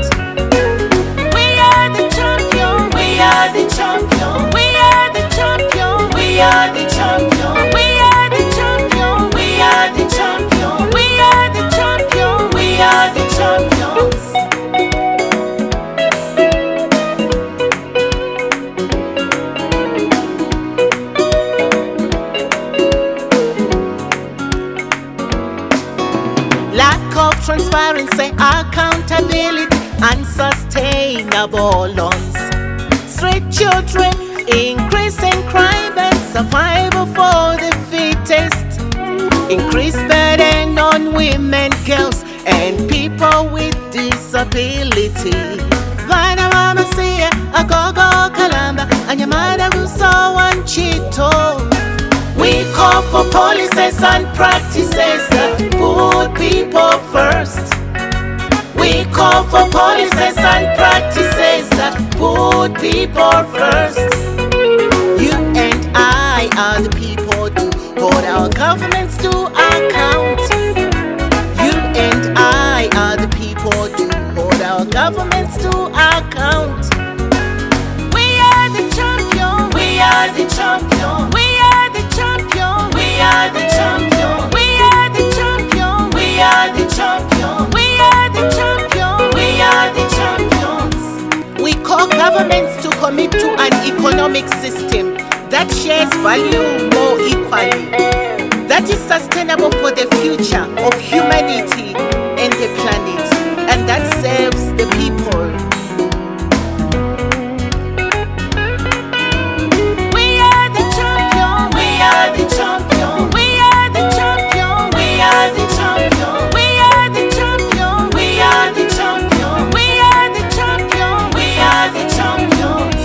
We are the champion, we are the champion, we are the champion, we are the champion, we are the champion, we are the champion, we are the champion, we are the champions. transparency, accountability, and sustainable loans. Street children, increasing crime and survival for the fittest. Increased burden on women, girls, and people with disability. Vana mama siya, agogo kalamba, anyamada guso wanchito. We call for policies and practices that put people first. We call for policies and practices that put people first. You and I are the people to hold our governments to account. You and I are the people to hold our governments to account. We are the champion. We are the champion. We are the champion. We are the champion. We are the champion. We are the champion. We are the champion. We are the champions. We call governments to commit to an economic system that shares value more equally, that is sustainable for the future of humanity and the planet, and that serves the people. We are the champion. We are the champion. We are the champion. We are the champion. We are the champion. We are the champion. We are the champion. We are the champions.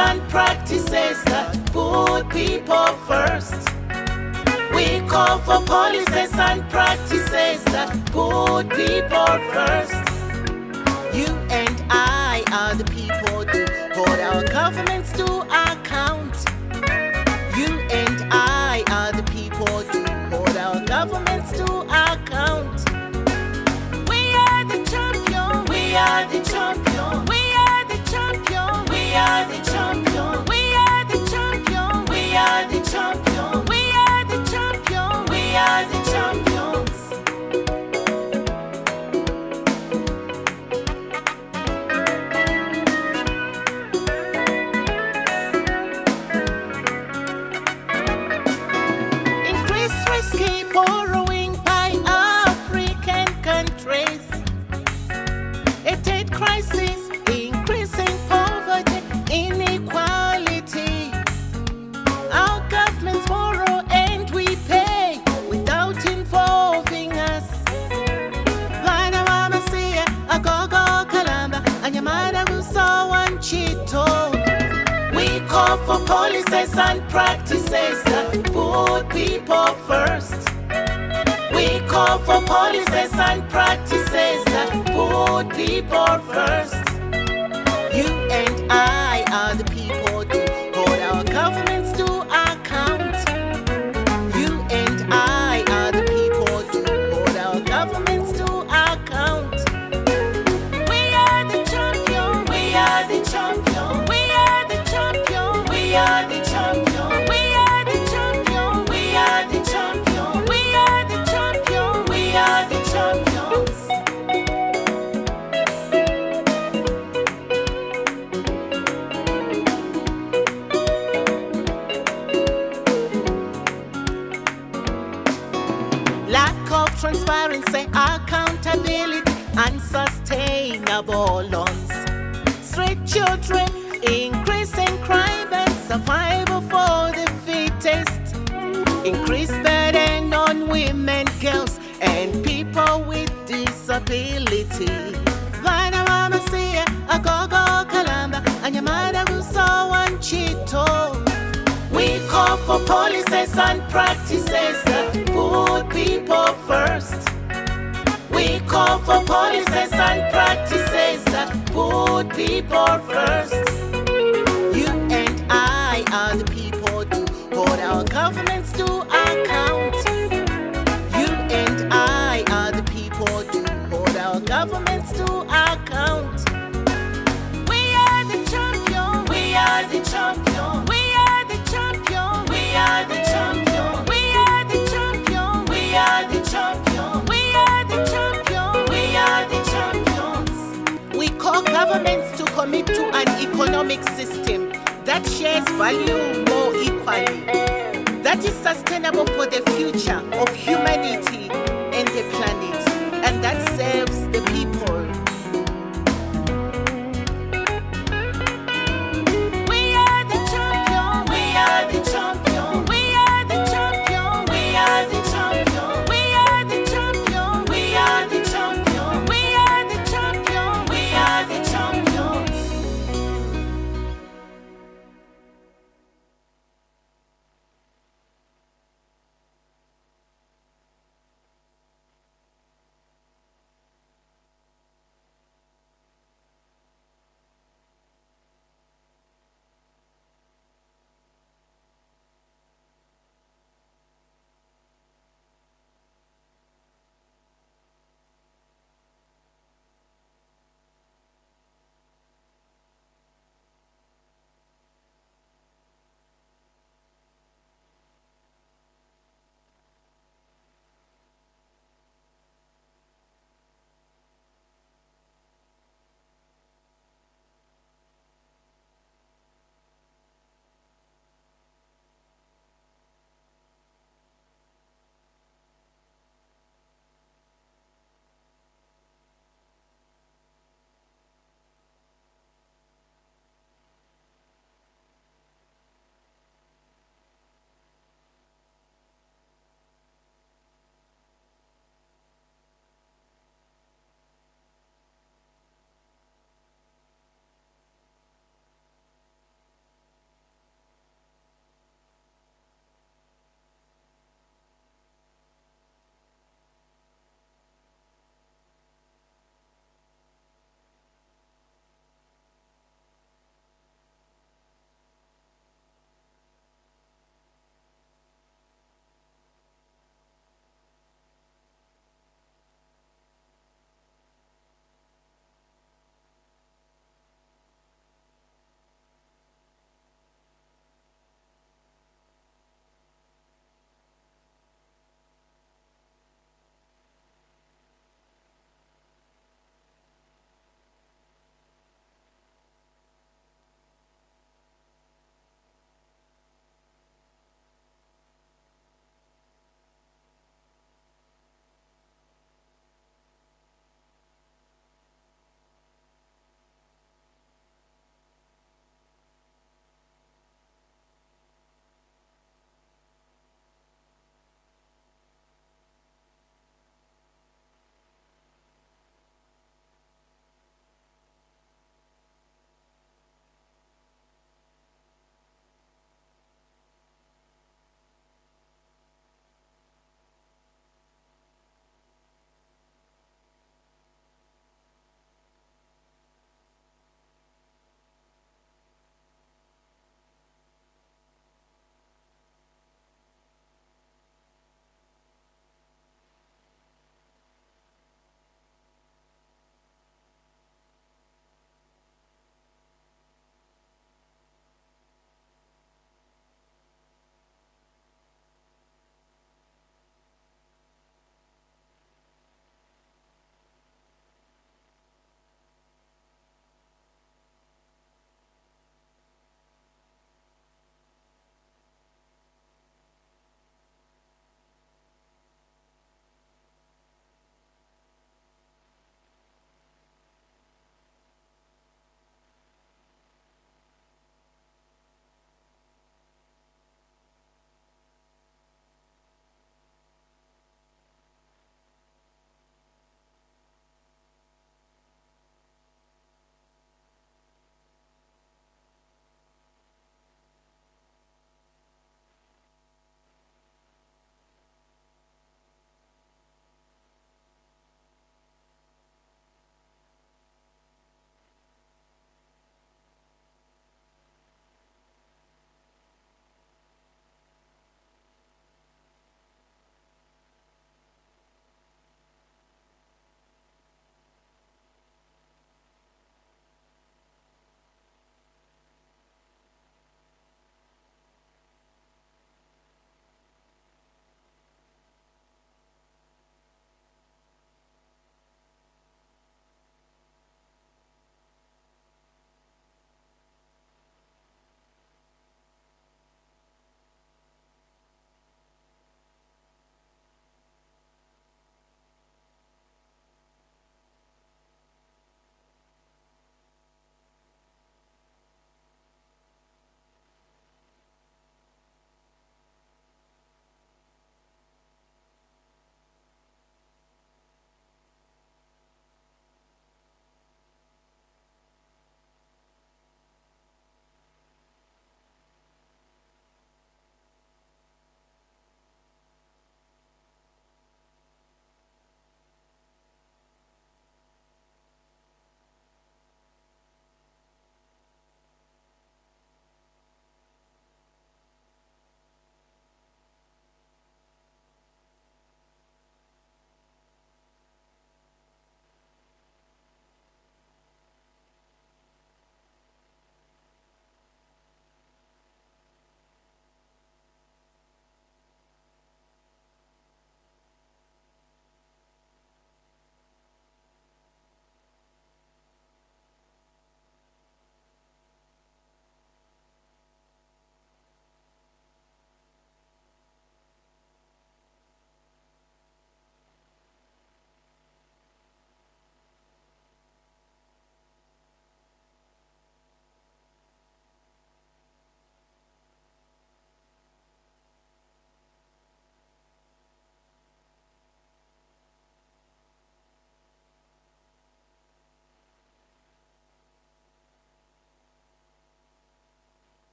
and practices that put people first. We call for policies and practices that put people first. You and I are the people who hold our governments to account. You and I are the people who hold our governments to account. We are the champion. We are the champion. We are the champion. We are the champion. We are the champion. We are the champion. We are the champion. We are the champions. Increased risky borrowing by African countries. Aid crisis, increasing poverty, inequality. Our governments borrow and we pay without involving us. Vana wamasiya, agogo kalamba, anyamada gusawa nchito. We call for policies and practices that put people first. We call for policies and practices that put people first. You and I are the people who hold our governments to account. You and I are the people who hold our governments to account. We are the champion. We are the champion. We are the champion. We are the champion. We are the champion. We are the champion. We are the champion. We are the champions. Lack of transparency, accountability, unsustainable loans. Street children, increasing crime and survival for the fittest. Increased burden on women, girls, and people with disability. Vana wamasiya, agogo kalamba, anyamada gusawa nchito. We call for policies and practices that put people first. We call for policies and practices that put people first. You and I are the people who hold our governments to account. You and I are the people who hold our governments to account. We are the champion. We are the champion. We are the champion. We are the champion. We are the champion. We are the champion. We are the champion. We are the champions. We call governments to commit to an economic system that shares value more equally, that is sustainable for the future of humanity and the planet, and that serves the people. We are the champion. We are the champion. We are the champion. We are the champion. We are the champion. We are the champion. We are the champion. We are the champions.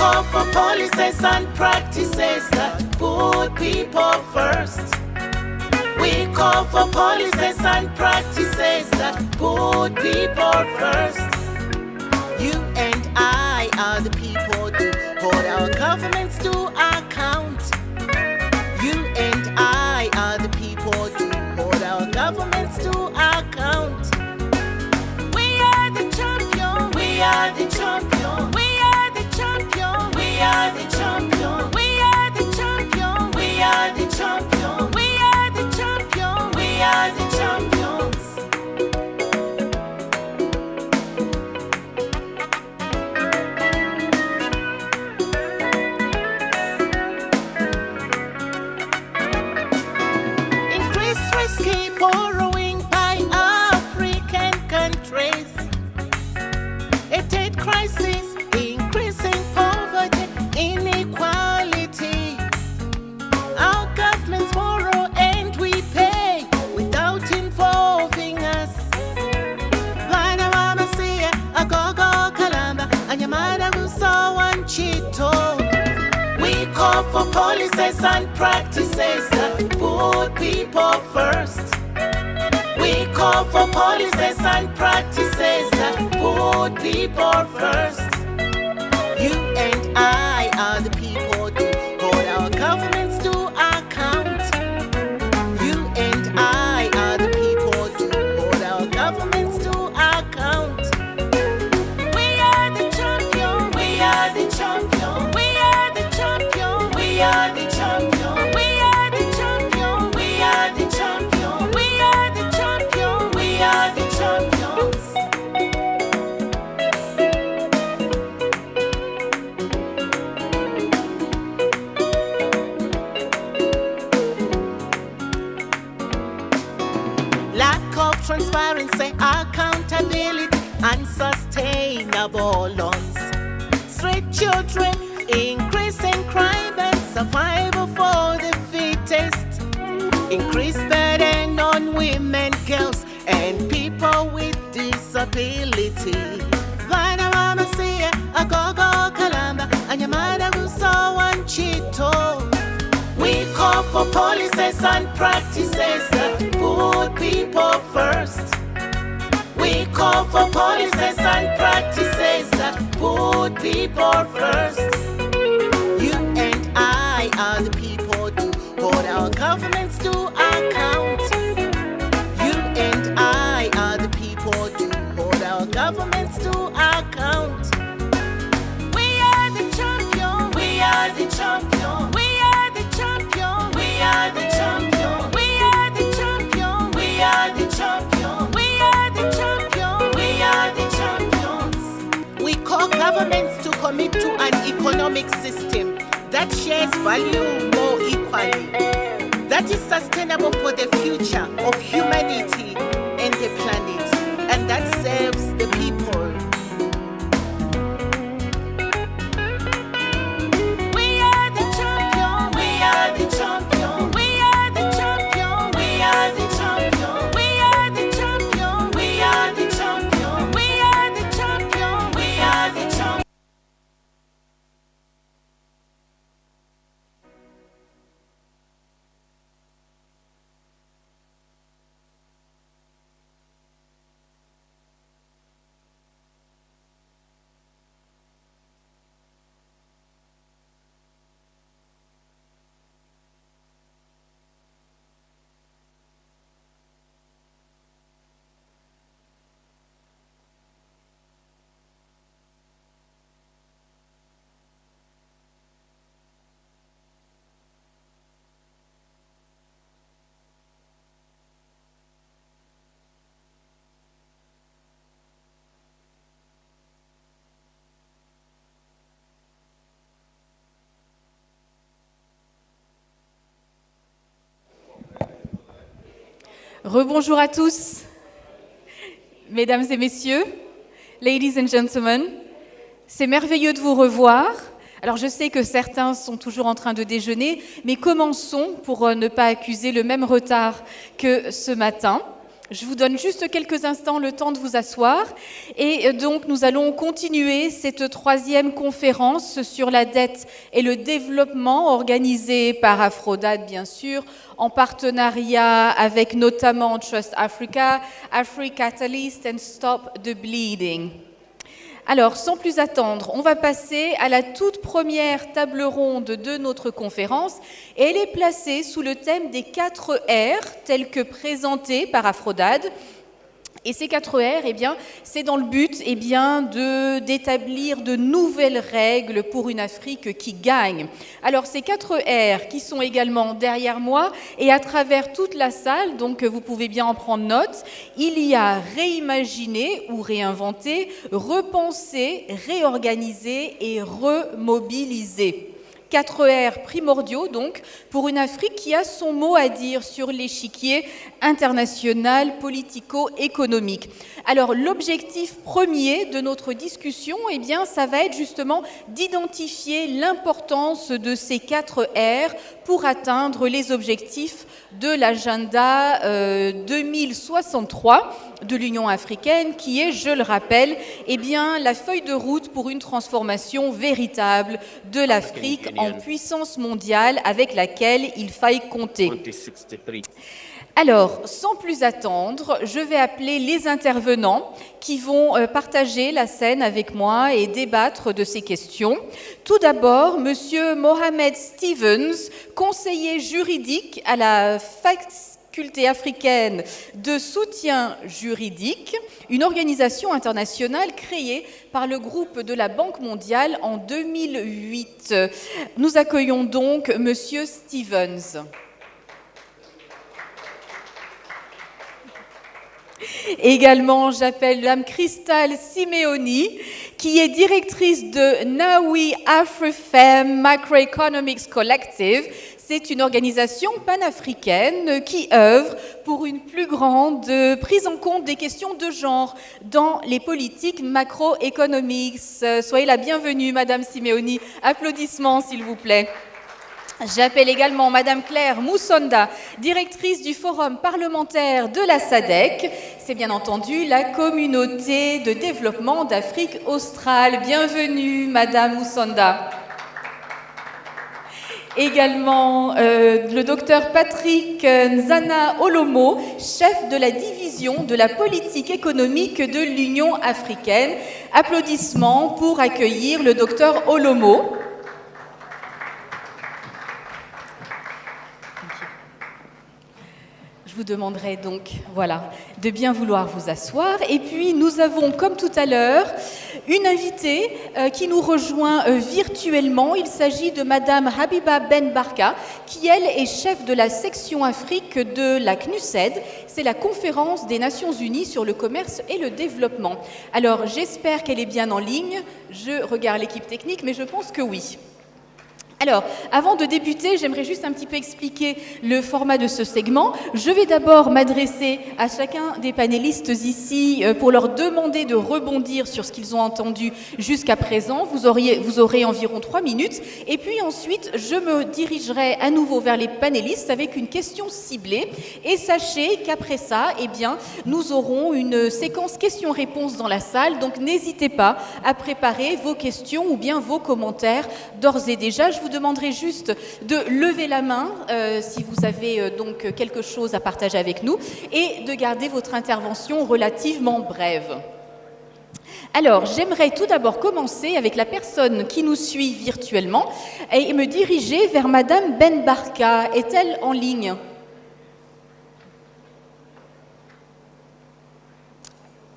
call for policies and practices that put people first. We call for policies and practices that put people first. You and I are the people who hold our governments to account. You and I are the people who hold our governments to account. We are the champion. We are the champion. We are the champion. We are the champion. We are the champion. We are the champion. We are the champion. We are the champions. Increased risky borrowing by African countries. Aid crisis, increasing poverty, inequality. Our governments borrow and we pay without involving us. Vana mama siya, agogo kalamba, anyamada gusawan chito. We call for policies and practices that put people first. We call for policies and practices that put people first. You and I are the people who hold our governments to account. You and I are the people who hold our governments to account. We are the champion. We are the champion. We are the champion. We are the champion. We are the champion. We are the champion. We are the champion. We are the champions. Lack of transparency, accountability, unsustainable loans. Street children, increasing crime and survival for the fittest. Increased burden on women, girls, and people with disability. Vana mama siya, agogo kalamba, anyamada gusawan chito. We call for policies and practices that put people first. We call for policies and practices that put people first. You and I are the people who hold our governments to account. You and I are the people who hold our governments to account. We are the champion. We are the champion. We are the champion. We are the champion. We are the champion. We are the champion. We are the champion. We are the champions. We call governments to commit to an economic system that shares value more equally, that is sustainable for the future of humanity and the planet, and that serves the people. We are the champion. We are the champion. We are the champion. We are the champion. We are the champion. We are the champion. We are the champion. We are the champion. Rebonjour à tous, mesdames et messieurs, ladies and gentlemen. C'est merveilleux de vous revoir. Alors je sais que certains sont toujours en train de déjeuner, mais commençons pour ne pas accuser le même retard que ce matin. Je vous donne juste quelques instants le temps de vous asseoir. Et donc, nous allons continuer cette troisième conférence sur la dette et le développement organisée par AfCODD, bien sûr, en partenariat avec notamment Trust Africa, AfriCatalyst and Stop the Bleeding. Alors, sans plus attendre, on va passer à la toute première table ronde de notre conférence et elle est placée sous le thème des 4 R tels que présentés par AfCODD. Et ces 4 R, eh bien, c'est dans le but d'établir de nouvelles règles pour une Afrique qui gagne. Alors, ces 4 R qui sont également derrière moi et à travers toute la salle, donc vous pouvez bien en prendre note, il y a réimaginer ou réinventer, repenser, réorganiser et remobiliser. 4 R primordiaux, donc, pour une Afrique qui a son mot à dire sur l'échiquier international politico-économique. Alors, l'objectif premier de notre discussion, eh bien, ça va être justement d'identifier l'importance de ces 4 R pour atteindre les objectifs de l'agenda 2063 de l'Union africaine, qui est, je le rappelle, eh bien, la feuille de route pour une transformation véritable de l'Afrique en puissance mondiale avec laquelle il faille compter. Alors, sans plus attendre, je vais appeler les intervenants qui vont partager la scène avec moi et débattre de ces questions. Tout d'abord, Monsieur Mohamed Stevens, conseiller juridique à la Faculté africaine de soutien juridique, une organisation internationale créée par le groupe de la Banque mondiale en 2008. Nous accueillons donc Monsieur Stevens. Également, j'appelle Mme Crystal Simeoni, qui est directrice de Nawi AfriFem Macroeconomics Collective. C'est une organisation panafricaine qui œuvre pour une plus grande prise en compte des questions de genre dans les politiques macroéconomiques. Soyez la bienvenue, Madame Simeoni. Applaudissements, s'il vous plaît. J'appelle également Madame Claire Moussonda, directrice du Forum parlementaire de la SADC. C'est bien entendu la communauté de développement d'Afrique australe. Bienvenue, Madame Moussonda. Également le docteur Patrick Nzana Olomo, chef de la division de la politique économique de l'Union africaine. Applaudissements pour accueillir le docteur Olomo. Je vous demanderai donc, voilà, de bien vouloir vous asseoir. Et puis, nous avons, comme tout à l'heure, une invitée qui nous rejoint virtuellement. Il s'agit de Madame Habiba Ben Barka, qui, elle, est chef de la section Afrique de la CNUSED. C'est la conférence des Nations Unies sur le commerce et le développement. Alors, j'espère qu'elle est bien en ligne. Je regarde l'équipe technique, mais je pense que oui. Alors, avant de débuter, j'aimerais juste un petit peu expliquer le format de ce segment. Je vais d'abord m'adresser à chacun des panélistes ici pour leur demander de rebondir sur ce qu'ils ont entendu jusqu'à présent. Vous aurez environ 3 minutes. Et puis ensuite, je me dirigerai à nouveau vers les panélistes avec une question ciblée. Et sachez qu'après ça, eh bien, nous aurons une séquence questions-réponses dans la salle. Donc, n'hésitez pas à préparer vos questions ou bien vos commentaires d'ores et déjà. Je vous demanderai juste de lever la main si vous avez donc quelque chose à partager avec nous et de garder votre intervention relativement brève. Alors, j'aimerais tout d'abord commencer avec la personne qui nous suit virtuellement et me diriger vers Madame Ben Barka. Est-elle en ligne ?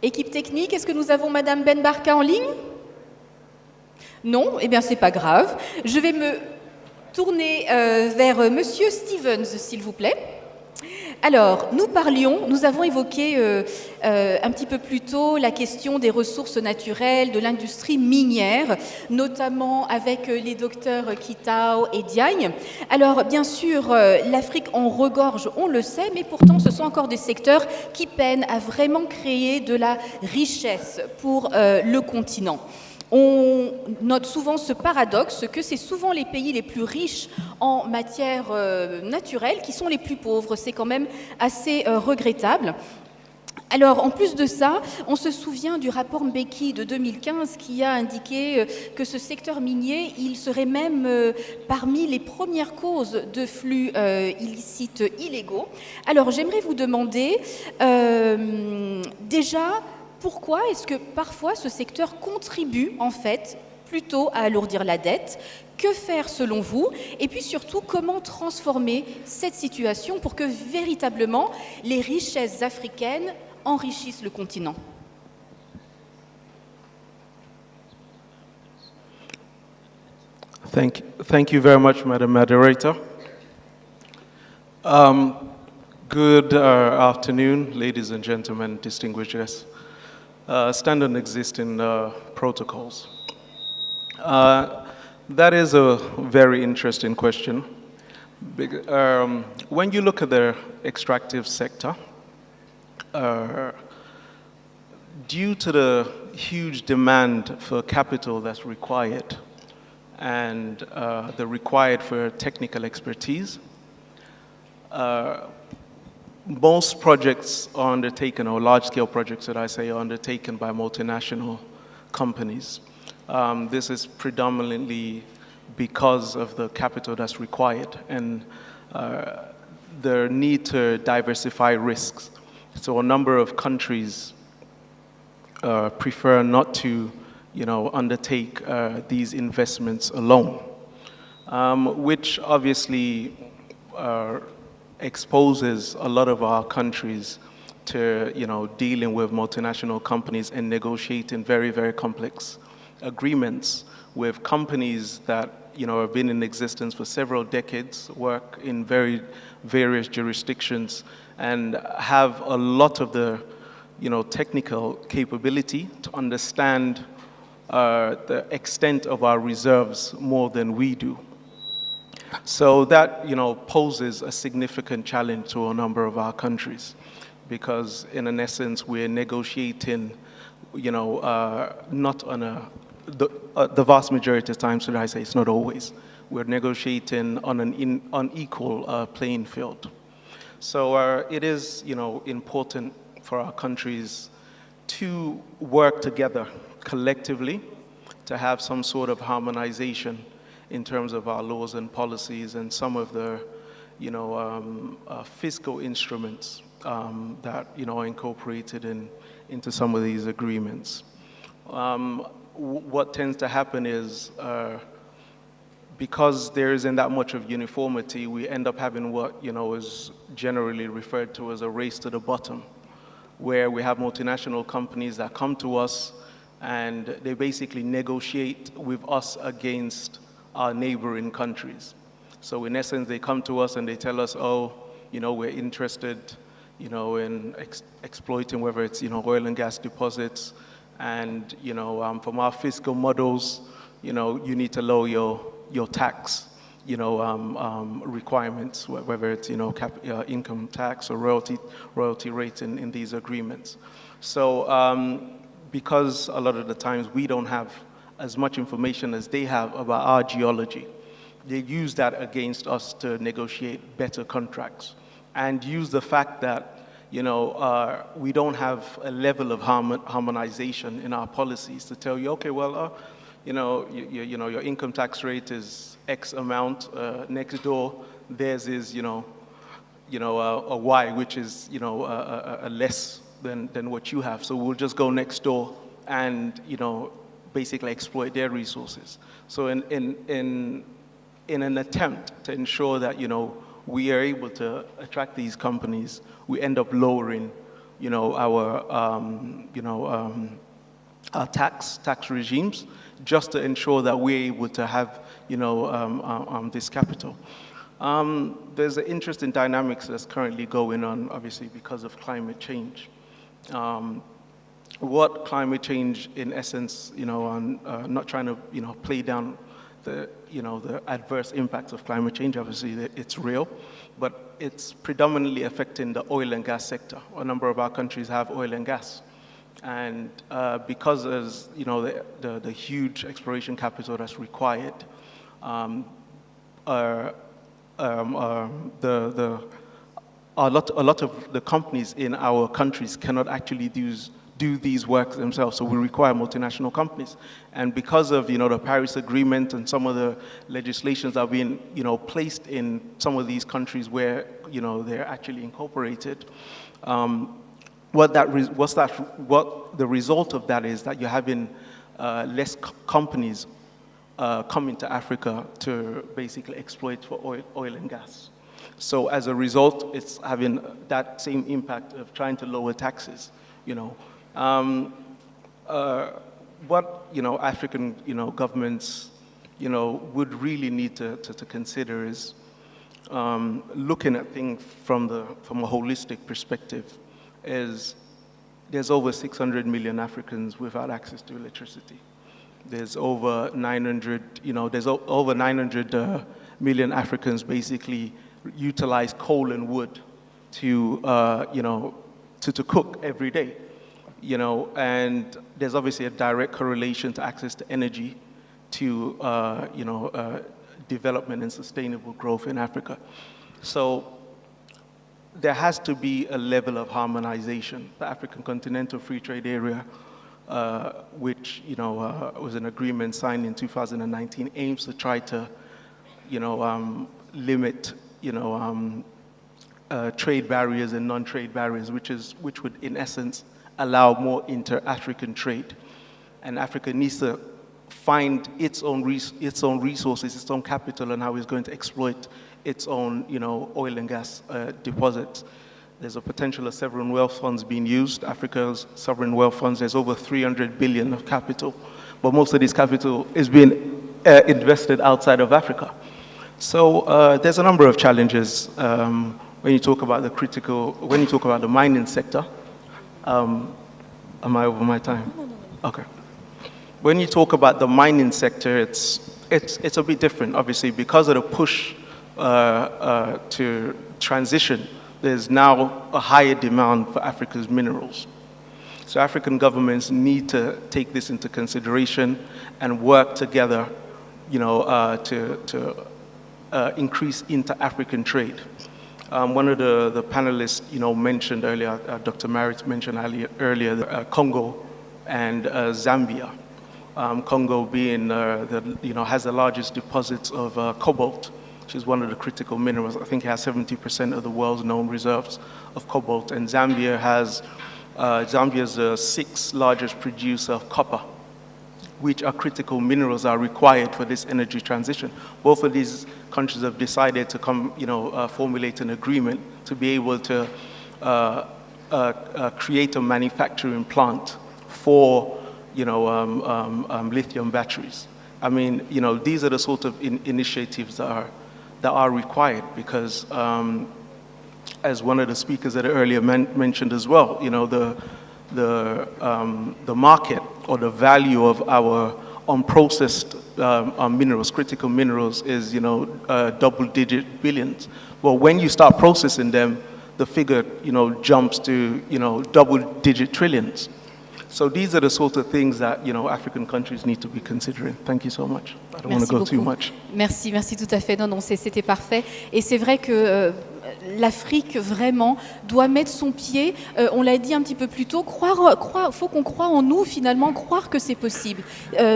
Équipe technique, est-ce que nous avons Madame Ben Barka en ligne ? Non, eh bien c'est pas grave. Je vais me tourner vers Monsieur Stevens, s'il vous plaît. Alors, nous avons évoqué un petit peu plus tôt la question des ressources naturelles, de l'industrie minière, notamment avec les docteurs Kitao et Diagne. Alors, bien sûr, l'Afrique en regorge, on le sait, mais pourtant, ce sont encore des secteurs qui peinent à vraiment créer de la richesse pour le continent. On note souvent ce paradoxe que c'est souvent les pays les plus riches en matière naturelle qui sont les plus pauvres. C'est quand même assez regrettable. Alors, en plus de ça, on se souvient du rapport Mbeki de 2015 qui a indiqué que ce secteur minier, il serait même parmi les premières causes de flux illicites illégaux. Alors, j'aimerais vous demander déjà, pourquoi est-ce que parfois ce secteur contribue en fait plutôt à alourdir la dette? Que faire selon vous? Et puis surtout, comment transformer cette situation pour que véritablement les richesses africaines enrichissent le continent? Thank you very much, Madam Moderator. Good afternoon, ladies and gentlemen, distinguished guests. Standard existing protocols. That is a very interesting question. When you look at the extractive sector, due to the huge demand for capital that's required and the required for technical expertise, most projects are undertaken, or large-scale projects that I say are undertaken by multinational companies. This is predominantly because of the capital that's required and the need to diversify risks. So a number of countries prefer not to, undertake these investments alone, which obviously exposes a lot of our countries to, dealing with multinational companies and negotiating very, very complex agreements with companies that, have been in existence for several decades, work in various jurisdictions, and have a lot of the, technical capability to understand the extent of our reserves more than we do. So that, poses a significant challenge to a number of our countries, because in essence, we're negotiating, not on the vast majority of times, should I say, it's not always, we're negotiating on an unequal playing field. So it is, important for our countries to work together collectively to have some sort of harmonization in terms of our laws and policies and some of the, fiscal instruments that, are incorporated into some of these agreements. What tends to happen is because there isn't that much of uniformity, we end up having what, is generally referred to as a race to the bottom, where we have multinational companies that come to us and they basically negotiate with us against our neighboring countries. So in essence, they come to us and they tell us, oh, we're interested, in exploiting whether it's, oil and gas deposits, and, from our fiscal models, you need to lower your tax, requirements, whether it's, income tax or royalty rates in these agreements. So because a lot of the times we don't have as much information as they have about our geology, they use that against us to negotiate better contracts and use the fact that we don't have a level of harmonization in our policies to tell you, okay, well, your income tax rate is X amount. Next door, theirs is, a Y, which is, a less than what you have. So we'll just go next door and, basically exploit their resources. So in an attempt to ensure that, we are able to attract these companies, we end up lowering, our tax regimes, just to ensure that we're able to have, this capital. There's an interesting dynamics that's currently going on, obviously, because of climate change. What climate change, in essence, not trying to, play down the adverse impacts of climate change. Obviously, it's real, but it's predominantly affecting the oil and gas sector. A number of our countries have oil and gas, and because of the huge exploration capital that's required, a a lot of the companies in our countries cannot actually do these works themselves, so we require multinational companies. And because of, the Paris Agreement and some of the legislations that are being, placed in some of these countries where, they're actually incorporated, what the result of that is that you're having less companies come into Africa to basically exploit for oil and gas. So as a result, it's having that same impact of trying to lower taxes, What, African, governments, would really need to consider is looking at things from a holistic perspective. There's over 600 million Africans without access to electricity. There's over 900, over 900 million Africans basically utilize coal and wood to, to cook every day. And there's obviously a direct correlation to access to energy, to development and sustainable growth in Africa. So there has to be a level of harmonization. The African Continental Free Trade Area, which was an agreement signed in 2019, aims to try to limit trade barriers and non-trade barriers, which would in essence allow more inter-African trade. And Africa needs to find its own resources, its own capital, and how it's going to exploit its own, oil and gas deposits. There's a potential of sovereign wealth funds being used. Africa's sovereign wealth funds, there's over 300 billion of capital, but most of this capital is being invested outside of Africa. So there's a number of challenges when you talk about the mining sector. Am I over my time? Okay. When you talk about the mining sector, it's a bit different, obviously, because of the push to transition. There's now a higher demand for Africa's minerals. So African governments need to take this into consideration and work together, to increase inter-African trade. One of the panelists, mentioned earlier, Dr. Marit mentioned earlier, Congo and Zambia. Congo being, has the largest deposits of cobalt, which is one of the critical minerals. I think it has 70% of the world's known reserves of cobalt. And Zambia has, Zambia's the 6th largest producer of copper, which are critical minerals are required for this energy transition. Both of these countries have decided to formulate an agreement to be able to create a manufacturing plant for, lithium batteries. I mean, these are the sort of initiatives that are required because, as one of the speakers that earlier mentioned as well, the market or the value of our unprocessed minerals, critical minerals, is double-digit billions. Well, when you start processing them, the figure jumps to double-digit trillions. So these are the sort of things that African countries need to be considering. Thank you so much. I don't want to go too much. Merci tout à fait. Non, c'était parfait. Et c'est vrai que l'Afrique vraiment doit mettre son pied, on l'a dit un petit peu plus tôt, faut qu'on croie en nous finalement, croire que c'est possible,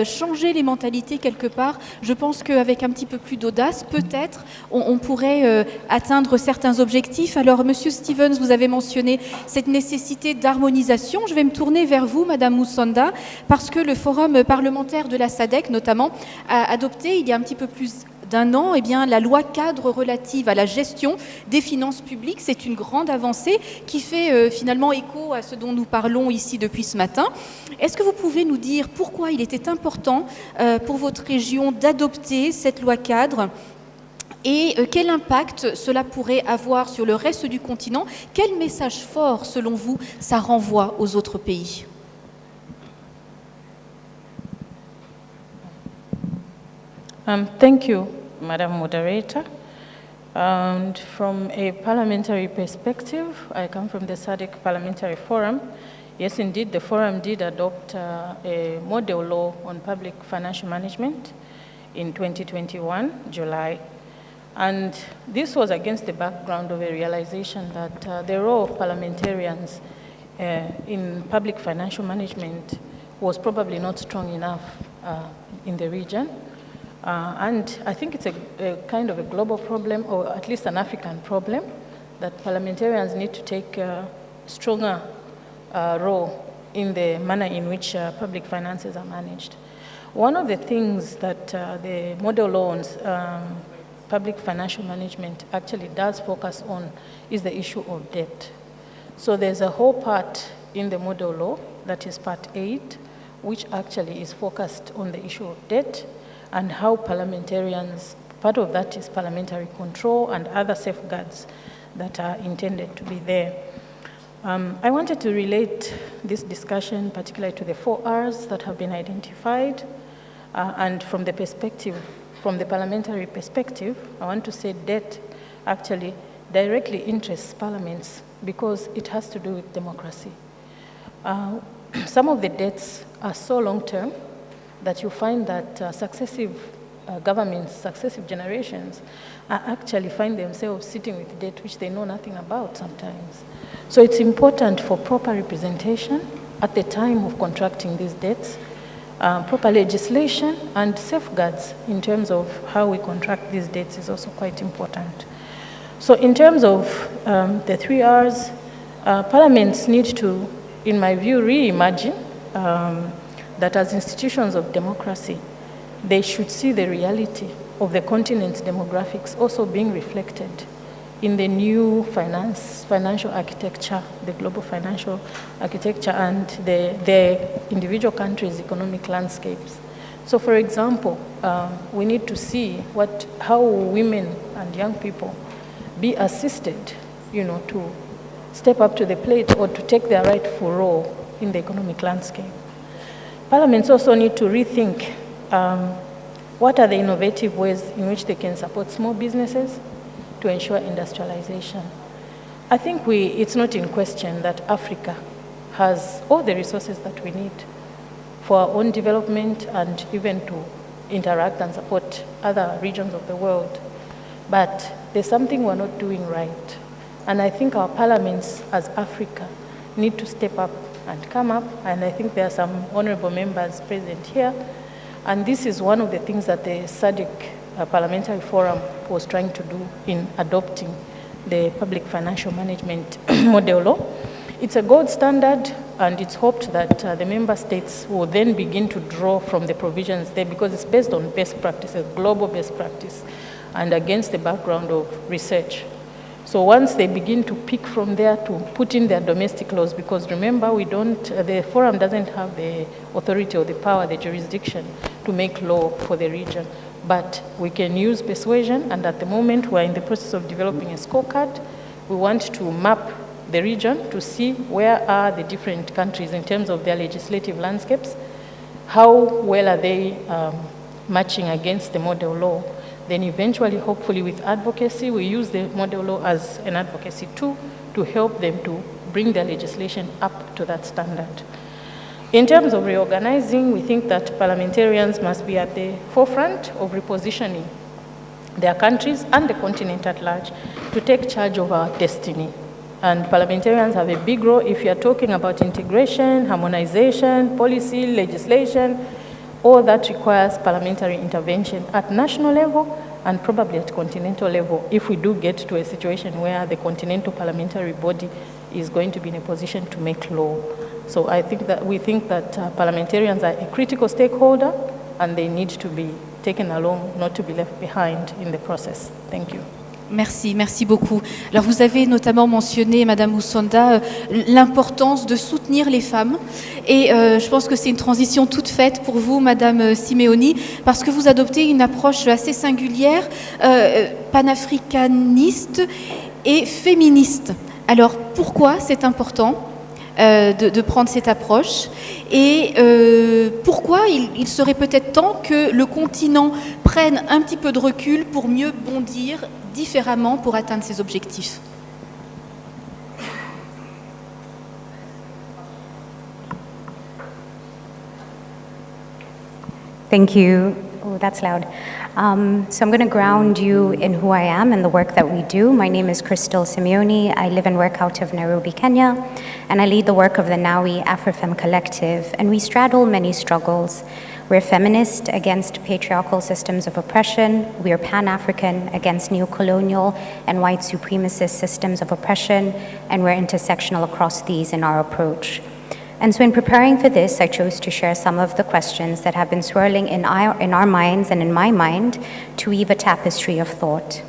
changer les mentalités quelque part. Je pense qu'avec un petit peu plus d'audace, peut-être, on pourrait atteindre certains objectifs. Alors, Monsieur Stevens, vous avez mentionné cette nécessité d'harmonisation. Je vais me tourner vers vous, Madame Moussanda, parce que le Forum parlementaire de la SADC, notamment, a adopté il y a un petit peu plus d'un an, la loi cadre relative à la gestion des finances publiques. C'est une grande avancée qui fait finalement écho à ce dont nous parlons ici depuis ce matin. Est-ce que vous pouvez nous dire pourquoi il était important pour votre région d'adopter cette loi cadre et quel impact cela pourrait avoir sur le reste du continent? Quel message fort, selon vous, ça renvoie aux autres pays? Thank you, Madam Moderator. And from a parliamentary perspective, I come from the SADC Parliamentary Forum. Yes, indeed, the forum did adopt a model law on public financial management in 2021, July. And this was against the background of a realization that the role of parliamentarians in public financial management was probably not strong enough in the region. And I think it's a kind of a global problem, or at least an African problem, that parliamentarians need to take a stronger role in the manner in which public finances are managed. One of the things that the model law on public financial management actually does focus on is the issue of debt. So there's a whole part in the model law, that is part 8, which actually is focused on the issue of debt and how parliamentarians, part of that is parliamentary control and other safeguards that are intended to be there. I wanted to relate this discussion particularly to the 4 R's that have been identified, and from the perspective, from the parliamentary perspective, I want to say debt actually directly interests parliaments because it has to do with democracy. Some of the debts are so long-term that you find that successive governments, successive generations, actually find themselves sitting with debt which they know nothing about sometimes. So it's important for proper representation at the time of contracting these debts, proper legislation and safeguards in terms of how we contract these debts is also quite important. So in terms of the 3 R's, parliaments need to, in my view, reimagine that as institutions of democracy, they should see the reality of the continent's demographics also being reflected in the new financial architecture, the global financial architecture, and the individual countries' economic landscapes. So for example, we need to see how women and young people be assisted, to step up to the plate or to take their rightful role in the economic landscape. Parliaments also need to rethink what are the innovative ways in which they can support small businesses to ensure industrialization. I think it's not in question that Africa has all the resources that we need for our own development and even to interact and support other regions of the world. But there's something we're not doing right. And I think our parliaments as Africa need to step up and come up. And I think there are some honorable members present here. And this is one of the things that the SADC Parliamentary Forum was trying to do in adopting the public financial management model law. It's a gold standard, and it's hoped that the member states will then begin to draw from the provisions there because it's based on best practices, global best practice, and against the background of research. So once they begin to pick from there to put in their domestic laws, because remember, the forum doesn't have the authority or the power, the jurisdiction to make law for the region. But we can use persuasion, and at the moment we're in the process of developing a scorecard. We want to map the region to see where are the different countries in terms of their legislative landscapes, how well are they matching against the model law. Then eventually, hopefully with advocacy, we use the model law as an advocacy tool to help them to bring their legislation up to that standard. In terms of reorganizing, we think that parliamentarians must be at the forefront of repositioning their countries and the continent at large to take charge of our destiny. And parliamentarians have a big role if you're talking about integration, harmonization, policy, legislation. All that requires parliamentary intervention at national level and probably at continental level if we do get to a situation where the continental parliamentary body is going to be in a position to make law. So we think that parliamentarians are a critical stakeholder and they need to be taken along, not to be left behind in the process. Thank you. Merci beaucoup. Alors vous avez notamment mentionné, Madame Moussonda, l'importance de soutenir les femmes et je pense que c'est une transition toute faite pour vous, Madame Simeoni, parce que vous adoptez une approche assez singulière, panafricaniste et féministe. Alors pourquoi c'est important de prendre cette approche et pourquoi il serait peut-être temps que le continent prenne un petit peu de recul pour mieux bondir différemment pour atteindre ses objectifs. Thank you. Oh, that's loud. So I'm going to ground you in who I am and the work that we do. My name is Crystal Simeone. I live and work out of Nairobi, Kenya, and I lead the work of the NAWI AfroFem Collective, and we straddle many struggles. We're feminist against patriarchal systems of oppression. We are Pan-African against neo-colonial and white supremacist systems of oppression, and we're intersectional across these in our approach. And so in preparing for this, I chose to share some of the questions that have been swirling in our minds and in my mind to weave a tapestry of thought.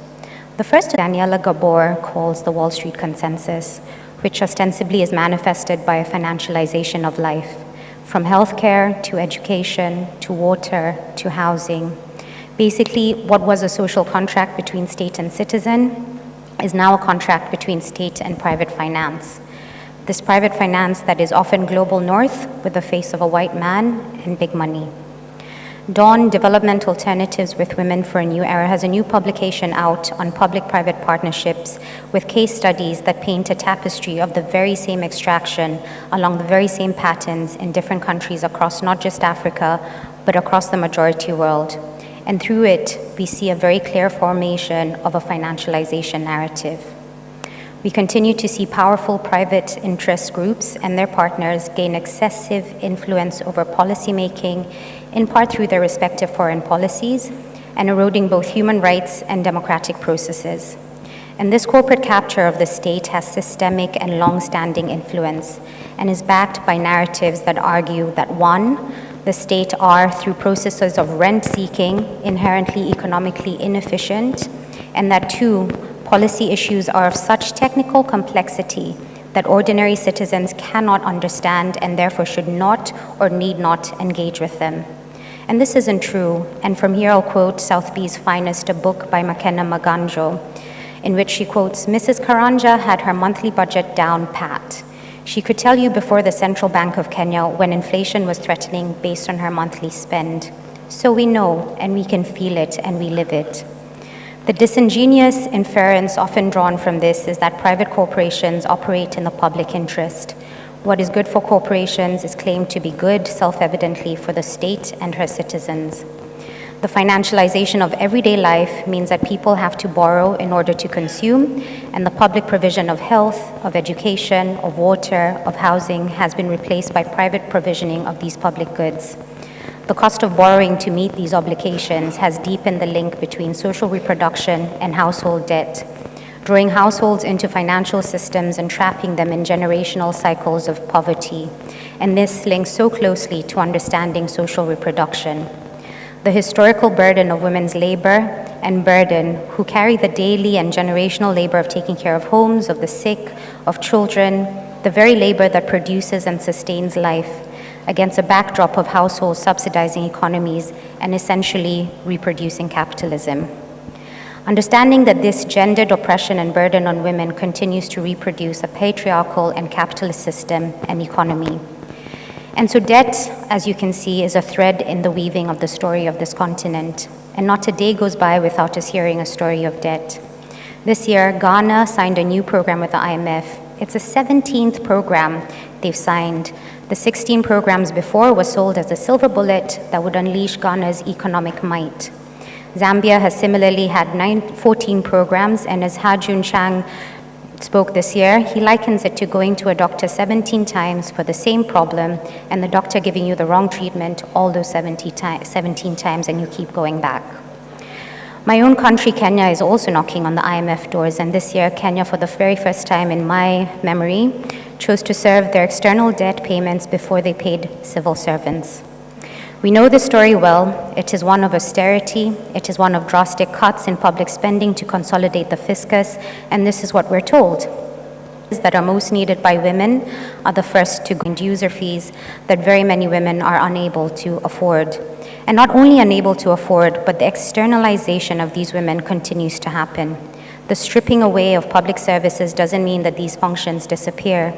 The first Daniela Gabor calls the Wall Street consensus, which ostensibly is manifested by a financialization of life, from healthcare to education to water to housing. Basically, what was a social contract between state and citizen is now a contract between state and private finance. This private finance that is often global north with the face of a white man and big money. Dawn Development Alternatives with Women for a New Era has a new publication out on public-private partnerships with case studies that paint a tapestry of the very same extraction along the very same patterns in different countries across not just Africa, but across the majority world. And through it, we see a very clear formation of a financialization narrative. We continue to see powerful private interest groups and their partners gain excessive influence over policymaking, in part through their respective foreign policies, and eroding both human rights and democratic processes. And this corporate capture of the state has systemic and long-standing influence and is backed by narratives that argue that one, the state are, through processes of rent-seeking, inherently economically inefficient, and that two, policy issues are of such technical complexity that ordinary citizens cannot understand and therefore should not or need not engage with them. And this isn't true, and from here I'll quote South B's finest, a book by Makena Maganjo, in which she quotes, Mrs. Karanja had her monthly budget down pat. She could tell you before the Central Bank of Kenya when inflation was threatening based on her monthly spend. So we know, and we can feel it, and we live it. The disingenuous inference often drawn from this is that private corporations operate in the public interest. What is good for corporations is claimed to be good, self-evidently, for the state and her citizens. The financialization of everyday life means that people have to borrow in order to consume, and the public provision of health, of education, of water, of housing has been replaced by private provisioning of these public goods. The cost of borrowing to meet these obligations has deepened the link between social reproduction and household debt, drawing households into financial systems and trapping them in generational cycles of poverty. And this links so closely to understanding social reproduction. The historical burden of women's labor and burden who carry the daily and generational labor of taking care of homes, of the sick, of children, the very labor that produces and sustains life, against a backdrop of households subsidizing economies and essentially reproducing capitalism. Understanding that this gendered oppression and burden on women continues to reproduce a patriarchal and capitalist system and economy. And so debt, as you can see, is a thread in the weaving of the story of this continent. And not a day goes by without us hearing a story of debt. This year, Ghana signed a new program with the IMF. It's a 17th program they've signed. The 16 programs before was sold as a silver bullet that would unleash Ghana's economic might. Zambia has similarly had 14 programs, and as Ha-Jun Chang spoke this year, he likens it to going to a doctor 17 times for the same problem, and the doctor giving you the wrong treatment all those 17 times, and you keep going back. My own country, Kenya, is also knocking on the IMF doors, and this year, Kenya, for the very first time in my memory, chose to serve their external debt payments before they paid civil servants. We know this story well. It is one of austerity. It is one of drastic cuts in public spending to consolidate the fiscus, and this is what we're told. That are most needed by women are the first to go into user fees that very many women are unable to afford. And not only unable to afford, but the externalization of these women continues to happen. The stripping away of public services doesn't mean that these functions disappear.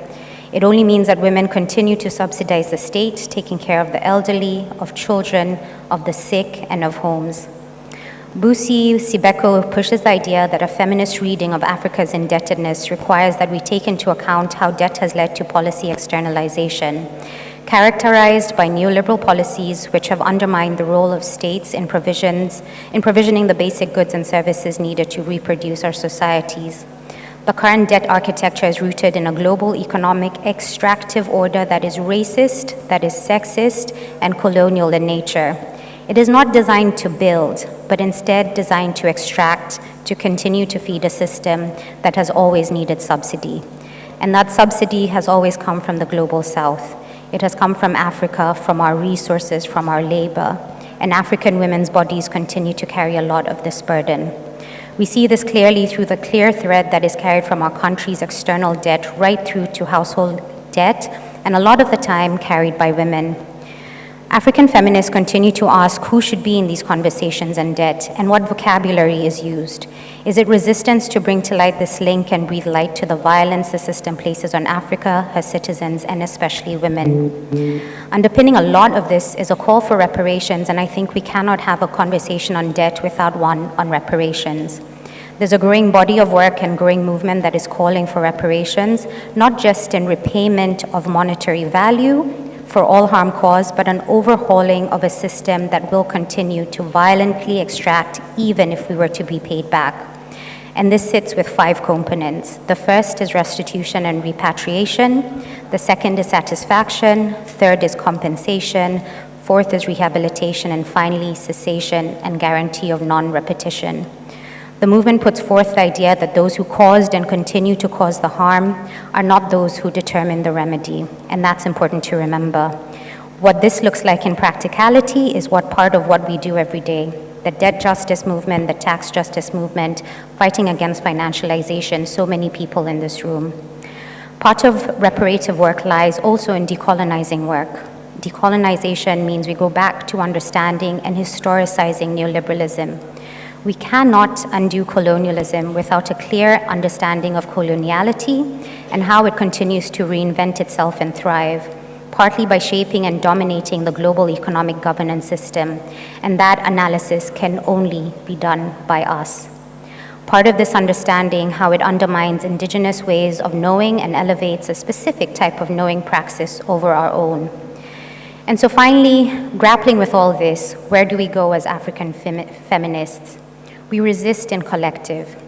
It only means that women continue to subsidize the state, taking care of the elderly, of children, of the sick, and of homes. Busi Sibeko pushes the idea that a feminist reading of Africa's indebtedness requires that we take into account how debt has led to policy externalization, characterized by neoliberal policies which have undermined the role of states in provisioning the basic goods and services needed to reproduce our societies. The current debt architecture is rooted in a global economic extractive order that is racist, that is sexist, and colonial in nature. It is not designed to build, but instead designed to extract, to continue to feed a system that has always needed subsidy. And that subsidy has always come from the global south. It has come from Africa, from our resources, from our labor. And African women's bodies continue to carry a lot of this burden. We see this clearly through the clear thread that is carried from our country's external debt right through to household debt, and a lot of the time carried by women. African feminists continue to ask who should be in these conversations on debt and what vocabulary is used. Is it resistance to bring to light this link and breathe light to the violence the system places on Africa, her citizens, and especially women? Underpinning a lot of this is a call for reparations, and I think we cannot have a conversation on debt without one on reparations. There's a growing body of work and growing movement that is calling for reparations, not just in repayment of monetary value for all harm caused, but an overhauling of a system that will continue to violently extract even if we were to be paid back. And this sits with 5 components. The first is restitution and repatriation. The second is satisfaction. Third is compensation. Fourth is rehabilitation. And finally, cessation and guarantee of non-repetition. The movement puts forth the idea that those who caused and continue to cause the harm are not those who determine the remedy, and that's important to remember. What this looks like in practicality is what part of what we do every day. The debt justice movement, the tax justice movement, fighting against financialization, so many people in this room. Part of reparative work lies also in decolonizing work. Decolonization means we go back to understanding and historicizing neoliberalism. We cannot undo colonialism without a clear understanding of coloniality and how it continues to reinvent itself and thrive, partly by shaping and dominating the global economic governance system, and that analysis can only be done by us. Part of this understanding, how it undermines indigenous ways of knowing and elevates a specific type of knowing praxis over our own. And so finally, grappling with all this, where do we go as African feminists? We resist in collective.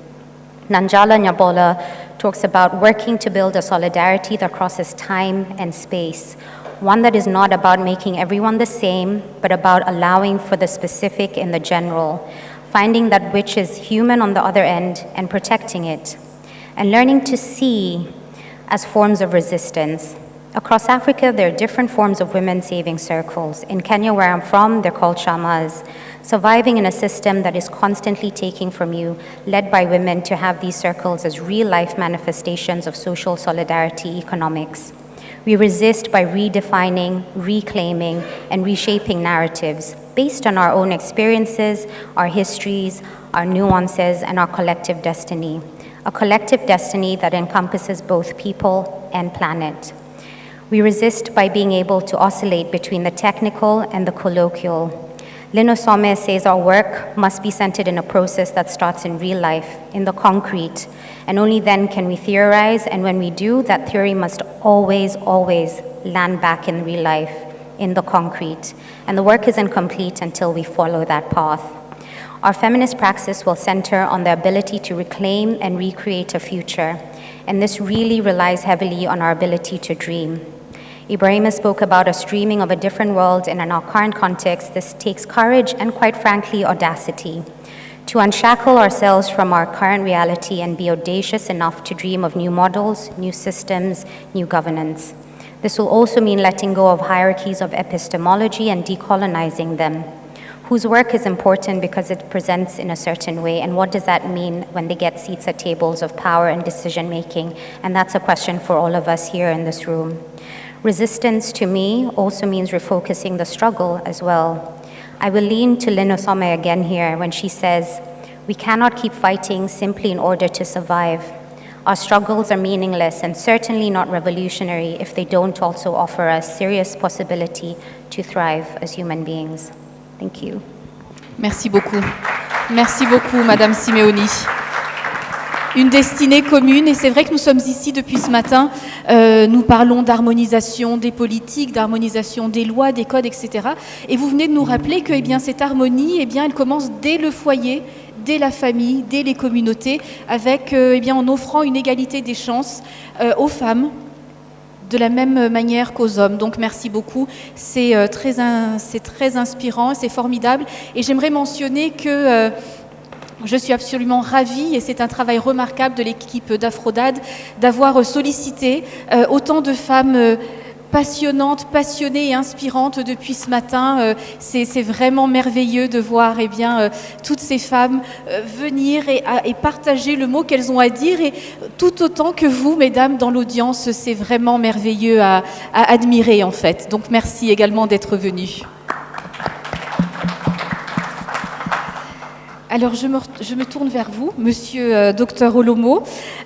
Nanjala Nyabola talks about working to build a solidarity that crosses time and space, one that is not about making everyone the same, but about allowing for the specific in the general, finding that which is human on the other end and protecting it, and learning to see as forms of resistance. Across Africa, there are different forms of women saving circles. In Kenya, where I'm from, they're called shamas. Surviving in a system that is constantly taking from you, led by women, to have these circles as real-life manifestations of social solidarity economics. We resist by redefining, reclaiming, and reshaping narratives based on our own experiences, our histories, our nuances, and our collective destiny. A collective destiny that encompasses both people and planet. We resist by being able to oscillate between the technical and the colloquial. Lino Some says our work must be centered in a process that starts in real life, in the concrete, and only then can we theorize, and when we do, that theory must always, always land back in real life, in the concrete, and the work isn't complete until we follow that path. Our feminist praxis will center on the ability to reclaim and recreate a future, and this really relies heavily on our ability to dream. Ibrahima spoke about us dreaming of a different world, and in our current context, this takes courage and, quite frankly, audacity. To unshackle ourselves from our current reality and be audacious enough to dream of new models, new systems, new governance. This will also mean letting go of hierarchies of epistemology and decolonizing them. Whose work is important because it presents in a certain way, and what does that mean when they get seats at tables of power and decision making? And that's a question for all of us here in this room. Resistance, to me, also means refocusing the struggle as well. I will lean to Lino Some again here when she says, we cannot keep fighting simply in order to survive. Our struggles are meaningless and certainly not revolutionary if they don't also offer us serious possibility to thrive as human beings. Thank you. Merci beaucoup. Merci beaucoup, Madame Simeoni. Une destinée commune, et c'est vrai que nous sommes ici depuis ce matin, nous parlons d'harmonisation des politiques, d'harmonisation des lois, des codes, etc. Et vous venez de nous rappeler que cette harmonie, elle commence dès le foyer, dès la famille, dès les communautés, avec, en offrant une égalité des chances aux femmes, de la même manière qu'aux hommes. Donc merci beaucoup, c'est très inspirant, c'est formidable. Et j'aimerais mentionner que je suis absolument ravie, et c'est un travail remarquable de l'équipe d'AfCODD d'avoir sollicité autant de femmes passionnantes, passionnées et inspirantes depuis ce matin. C'est vraiment merveilleux de voir toutes ces femmes venir et partager le mot qu'elles ont à dire, et tout autant que vous, mesdames, dans l'audience, c'est vraiment merveilleux à admirer en fait. Donc merci également d'être venues. Alors, je me tourne vers vous, Monsieur Dr Olomo.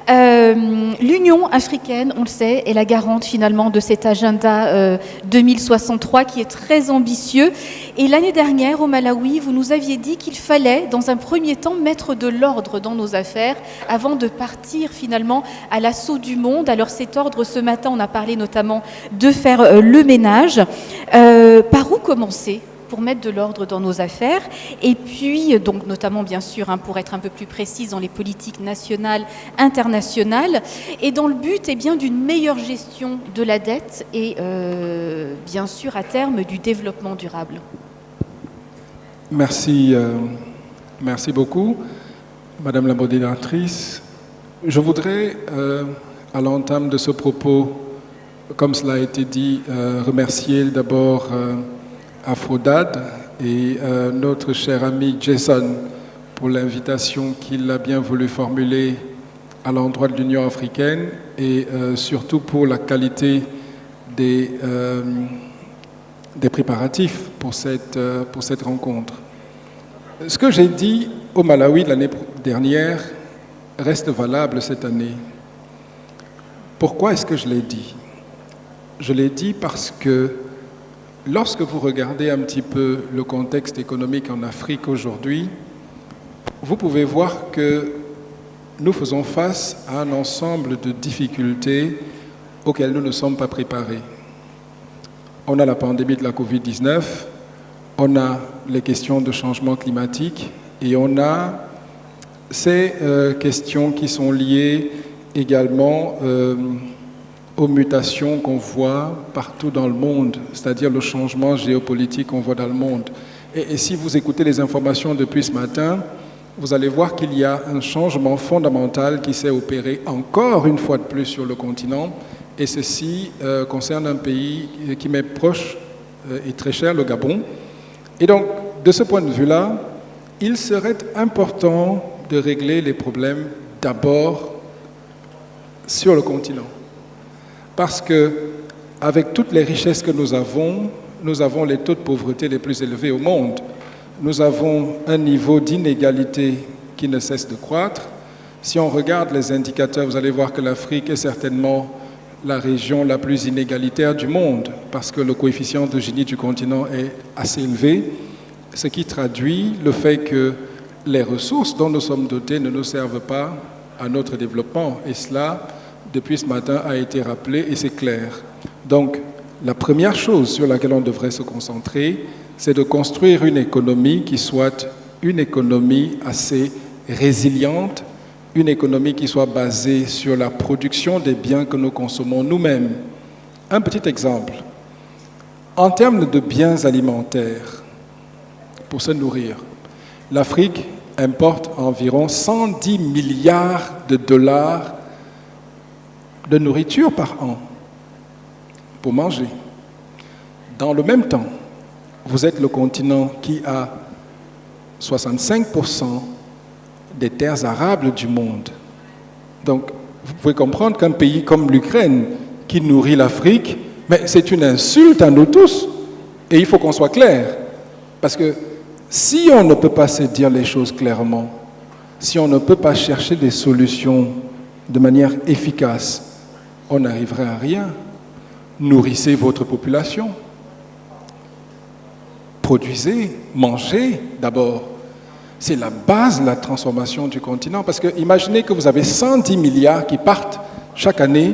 L'Union africaine, on le sait, est la garante finalement de cet agenda 2063 qui est très ambitieux. Et l'année dernière, au Malawi, vous nous aviez dit qu'il fallait, dans un premier temps, mettre de l'ordre dans nos affaires avant de partir finalement à l'assaut du monde. Alors, cet ordre, ce matin, on a parlé notamment de faire le ménage. Par où commencer pour mettre de l'ordre dans nos affaires, et puis, donc notamment bien sûr, pour être un peu plus précise, dans les politiques nationales, internationales, et dans le but d'une meilleure gestion de la dette et bien sûr à terme du développement durable. Merci, merci beaucoup, Madame la modératrice. Je voudrais, à l'entame de ce propos, comme cela a été dit, remercier d'abord AfCODD et notre cher ami Jason pour l'invitation qu'il a bien voulu formuler à l'endroit de l'Union africaine, et surtout pour la qualité des préparatifs pour cette rencontre. Ce que j'ai dit au Malawi l'année dernière reste valable cette année. Pourquoi est-ce que je l'ai dit? Je l'ai dit parce que lorsque vous regardez un petit peu le contexte économique en Afrique aujourd'hui, vous pouvez voir que nous faisons face à un ensemble de difficultés auxquelles nous ne sommes pas préparés. On a la pandémie de la Covid-19, on a les questions de changement climatique, et on a ces questions qui sont liées également aux mutations qu'on voit partout dans le monde, c'est-à-dire le changement géopolitique qu'on voit dans le monde. Et si vous écoutez les informations depuis ce matin, vous allez voir qu'il y a un changement fondamental qui s'est opéré encore une fois de plus sur le continent, et ceci concerne un pays qui m'est proche et très cher, le Gabon. Et donc, de ce point de vue-là, il serait important de régler les problèmes d'abord sur le continent. Parce que, avec toutes les richesses que nous avons les taux de pauvreté les plus élevés au monde. Nous avons un niveau d'inégalité qui ne cesse de croître. Si on regarde les indicateurs, vous allez voir que l'Afrique est certainement la région la plus inégalitaire du monde, parce que le coefficient de Gini du continent est assez élevé, ce qui traduit le fait que les ressources dont nous sommes dotés ne nous servent pas à notre développement. Et cela, depuis ce matin, a été rappelé et c'est clair. Donc, la première chose sur laquelle on devrait se concentrer, c'est de construire une économie qui soit une économie assez résiliente, une économie qui soit basée sur la production des biens que nous consommons nous-mêmes. Un petit exemple. En termes de biens alimentaires, pour se nourrir, l'Afrique importe environ 110 milliards de dollars de nourriture par an pour manger. Dans le même temps, vous êtes le continent qui a 65% des terres arables du monde. Donc, vous pouvez comprendre qu'un pays comme l'Ukraine, qui nourrit l'Afrique, mais c'est une insulte à nous tous. Et il faut qu'on soit clair. Parce que si on ne peut pas se dire les choses clairement, si on ne peut pas chercher des solutions de manière efficace, on n'arriverait à rien. Nourrissez votre population. Produisez, mangez d'abord. C'est la base de la transformation du continent. Parce que imaginez que vous avez 110 milliards qui partent chaque année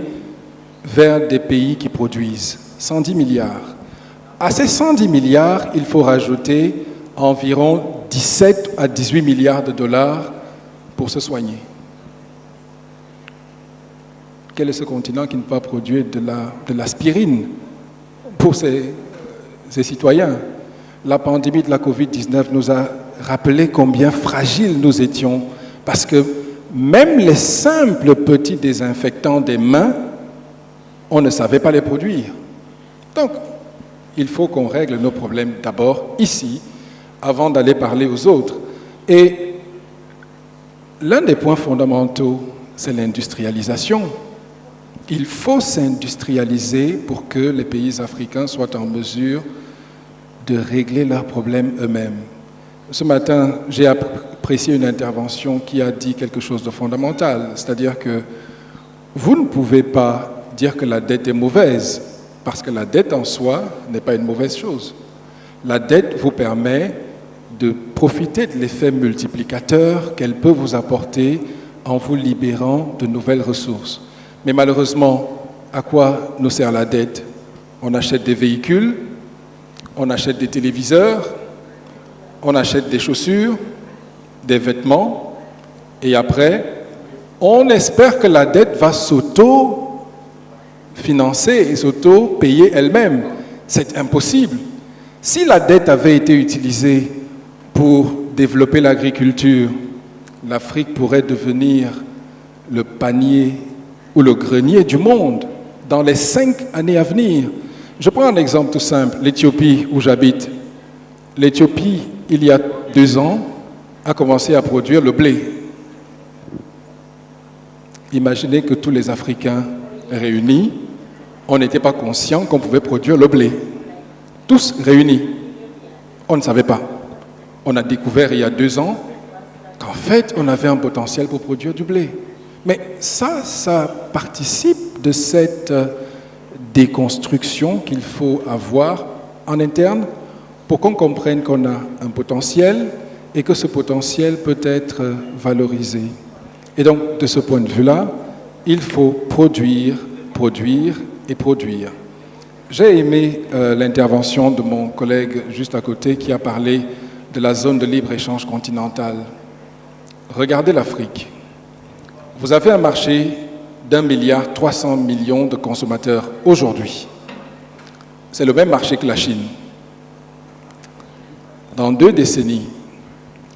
vers des pays qui produisent. 110 milliards. À ces 110 milliards, il faut rajouter environ 17 à 18 milliards de dollars pour se soigner. Quel est ce continent qui ne peut pas produire de l'aspirine pour ses citoyens? La pandémie de la Covid-19 nous a rappelé combien fragiles nous étions, parce que même les simples petits désinfectants des mains, on ne savait pas les produire. Donc, il faut qu'on règle nos problèmes d'abord ici, avant d'aller parler aux autres. Et l'un des points fondamentaux, c'est l'industrialisation. Il faut s'industrialiser pour que les pays africains soient en mesure de régler leurs problèmes eux-mêmes. Ce matin, j'ai apprécié une intervention qui a dit quelque chose de fondamental, c'est-à-dire que vous ne pouvez pas dire que la dette est mauvaise, parce que la dette en soi n'est pas une mauvaise chose. La dette vous permet de profiter de l'effet multiplicateur qu'elle peut vous apporter en vous libérant de nouvelles ressources. Mais malheureusement, à quoi nous sert la dette? On achète des véhicules, on achète des téléviseurs, on achète des chaussures, des vêtements, et après, on espère que la dette va s'auto-financer et s'auto-payer elle-même. C'est impossible. Si la dette avait été utilisée pour développer l'agriculture, l'Afrique pourrait devenir le panier ou le grenier du monde dans les 5 années à venir. Je prends un exemple tout simple, l'Éthiopie où j'habite. L'Éthiopie, il y a 2 ans, a commencé à produire le blé. Imaginez que tous les Africains réunis, on n'était pas conscient qu'on pouvait produire le blé. Tous réunis. On ne savait pas. On a découvert il y a 2 ans qu'en fait, on avait un potentiel pour produire du blé. Mais ça participe de cette déconstruction qu'il faut avoir en interne pour qu'on comprenne qu'on a un potentiel et que ce potentiel peut être valorisé. Et donc, de ce point de vue-là, il faut produire, produire et produire. J'ai aimé l'intervention de mon collègue juste à côté qui a parlé de la zone de libre-échange continentale. Regardez l'Afrique. Vous avez un marché d'1,3 milliard de consommateurs aujourd'hui. C'est le même marché que la Chine. Dans 2 décennies,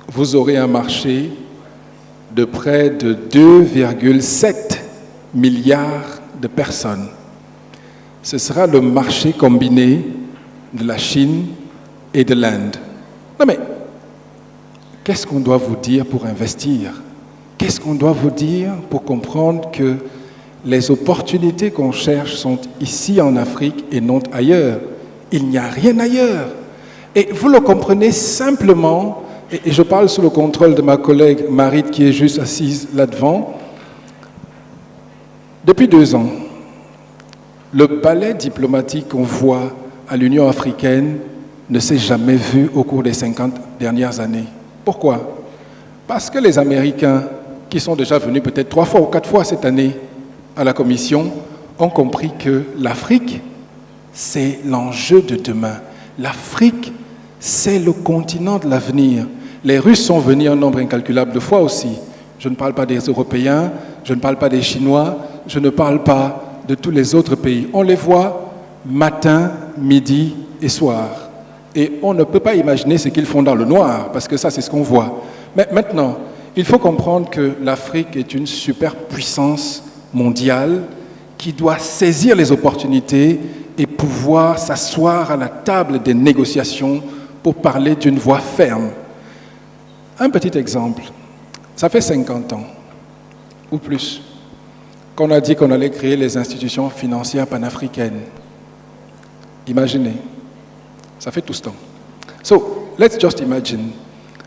vous aurez un marché de près de 2,7 milliards de personnes. Ce sera le marché combiné de la Chine et de l'Inde. Non mais, qu'est-ce qu'on doit vous dire pour investir? Qu'est-ce qu'on doit vous dire pour comprendre que les opportunités qu'on cherche sont ici en Afrique et non ailleurs? Il n'y a rien ailleurs. Et vous le comprenez simplement, et je parle sous le contrôle de ma collègue Marit qui est juste assise là-devant. Depuis 2 ans, le ballet diplomatique qu'on voit à l'Union africaine ne s'est jamais vu au cours des 50 dernières années. Pourquoi? Parce que les Américains, qui sont déjà venus peut-être 3 fois ou 4 fois cette année à la Commission, ont compris que l'Afrique, c'est l'enjeu de demain. L'Afrique, c'est le continent de l'avenir. Les Russes sont venus un nombre incalculable de fois aussi. Je ne parle pas des Européens, je ne parle pas des Chinois, je ne parle pas de tous les autres pays. On les voit matin, midi et soir. Et on ne peut pas imaginer ce qu'ils font dans le noir, parce que ça, c'est ce qu'on voit. Mais maintenant, il faut comprendre que l'Afrique est une superpuissance mondiale qui doit saisir les opportunités et pouvoir s'asseoir à la table des négociations pour parler d'une voix ferme. Un petit exemple. Ça fait 50 ans, ou plus, qu'on a dit qu'on allait créer les institutions financières panafricaines. Imaginez. Ça fait tout ce temps. So, let's just imagine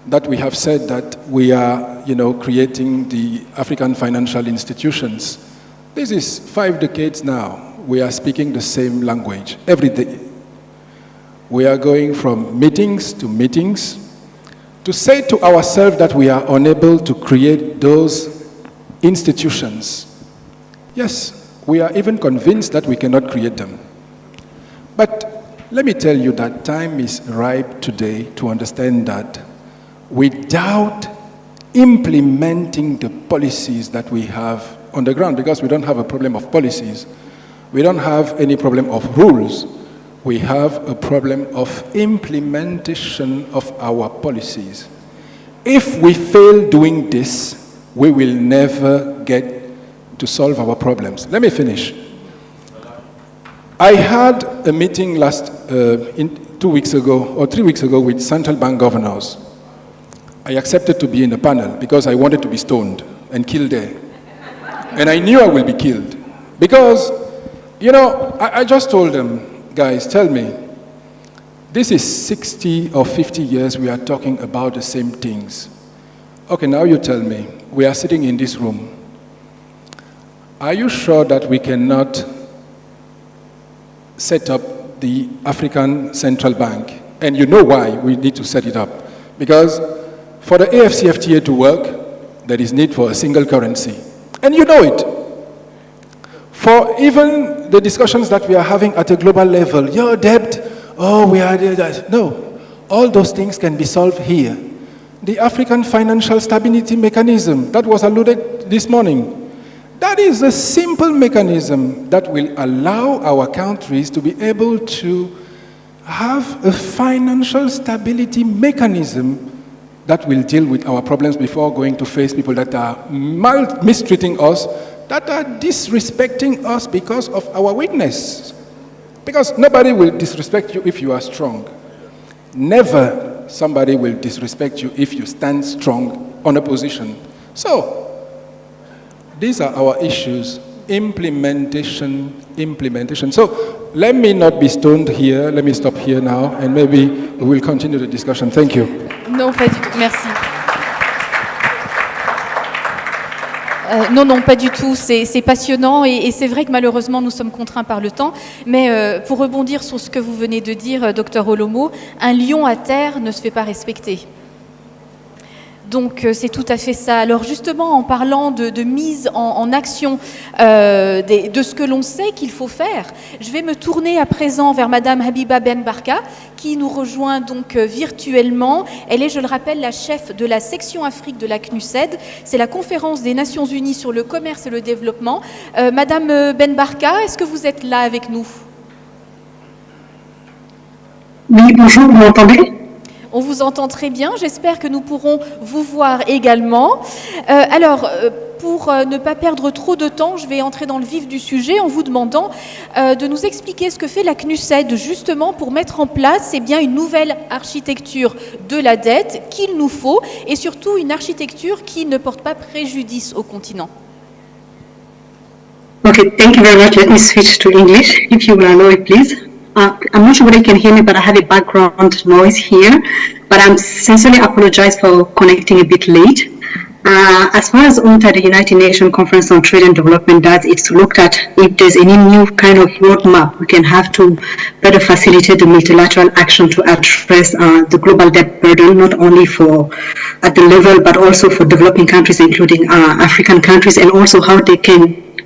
that we have said that we are, creating the African financial institutions. This is 5 decades now. We are speaking the same language every day. We are going from meetings to meetings, to say to ourselves that we are unable to create those institutions. Yes, we are even convinced that we cannot create them. But let me tell you that time is ripe today to understand that without implementing the policies that we have on the ground, because we don't have a problem of policies, we don't have any problem of rules, we have a problem of implementation of our policies. If we fail doing this, we will never get to solve our problems. Let me finish. I had a meeting 2 weeks ago or 3 weeks ago with central bank governors. I accepted to be in the panel because I wanted to be stoned and killed there. And I knew I will be killed. Because, you know, I just told them, guys, tell me, this is 60 or 50 years we are talking about the same things. Okay, now you tell me, we are sitting in this room. Are you sure that we cannot set up the African Central Bank? And you know why we need to set it up. Because for the AfCFTA to work, there is need for a single currency. And you know it. For even the discussions that we are having at a global level, your debt, oh, we are that. No, all those things can be solved here. The African Financial Stability Mechanism, that was alluded this morning, that is a simple mechanism that will allow our countries to be able to have a financial stability mechanism that will deal with our problems before going to face people that are mistreating us, that are disrespecting us because of our weakness. Because nobody will disrespect you if you are strong. Never somebody will disrespect you if you stand strong on a position. So, these are our issues. Implementation. So, let me not be stoned here. Let me stop here now, and maybe we will continue the discussion. Thank you. Non, pas du tout. Merci. Non, pas du tout. C'est passionnant et c'est vrai que malheureusement nous sommes contraints par le temps. Mais pour rebondir sur ce que vous venez de dire, Dr Olomo, un lion à terre ne se fait pas respecter. Donc c'est tout à fait ça. Alors justement, en parlant de mise en action de ce que l'on sait qu'il faut faire, je vais me tourner à présent vers Madame Habiba Ben Barka, qui nous rejoint donc virtuellement. Elle est, je le rappelle, la chef de la section Afrique de la CNUSED. C'est la conférence des Nations Unies sur le commerce et le développement. Madame Ben Barka, est-ce que vous êtes là avec nous? Oui, bonjour, vous m'entendez? On vous entend très bien, j'espère que nous pourrons vous voir également. Pour ne pas perdre trop de temps, je vais entrer dans le vif du sujet en vous demandant de nous expliquer ce que fait la CNUSED justement pour mettre en place une nouvelle architecture de la dette qu'il nous faut et surtout une architecture qui ne porte pas préjudice au continent. Okay, thank you very much. Let me switch to English, if you will allow it, please. I'm not sure whether you can hear me, but I have a background noise here. But I'm sincerely apologize for connecting a bit late. As far as UNCTAD, the United Nations Conference on Trade and Development does, it's looked at if there's any new kind of roadmap we can have to better facilitate the multilateral action to address the global debt burden, not only for at the level, but also for developing countries, including African countries, and also how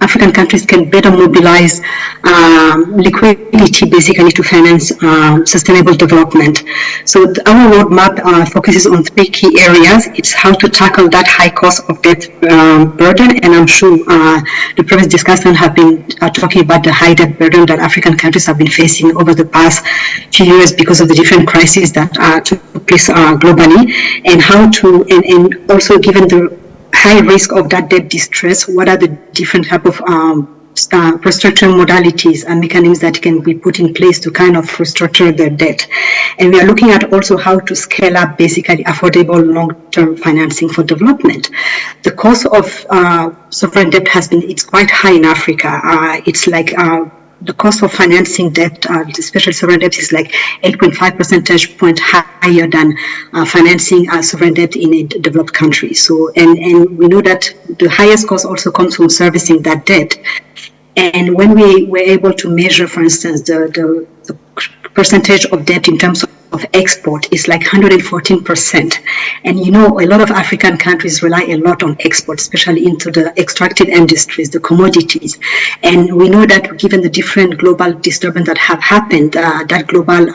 African countries can better mobilize liquidity basically to finance sustainable development. So our roadmap focuses on 3 key areas. It's how to tackle that high cost of debt burden, and I'm sure the previous discussants have been talking about the high debt burden that African countries have been facing over the past few years because of the different crises that took place globally, and how to, and also given the high risk of that debt distress, what are the different type of restructuring modalities and mechanisms that can be put in place to kind of restructure the debt. And we are looking at also how to scale up basically affordable long-term financing for development. The cost of sovereign debt it's quite high in Africa. It's like the cost of financing debt, especially sovereign debt, is like 8.5 percentage point higher than financing sovereign debt in a developed country. So, and we know that the highest cost also comes from servicing that debt. And when we were able to measure, for instance, the percentage of debt in terms of of export is like 114%. And you know, a lot of African countries rely a lot on export, especially into the extractive industries, the commodities. And we know that given the different global disturbances that have happened, that global,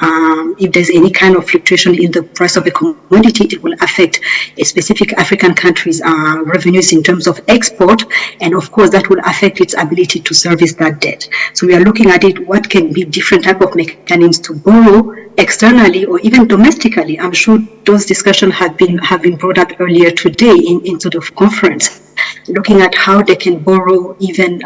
if there's any kind of fluctuation in the price of a commodity, it will affect a specific African country's revenues in terms of export. And of course, that will affect its ability to service that debt. So we are looking at it, what can be different type of mechanisms to borrow externally or even domestically. I'm sure those discussions have been brought up earlier today into the conference, looking at how they can borrow even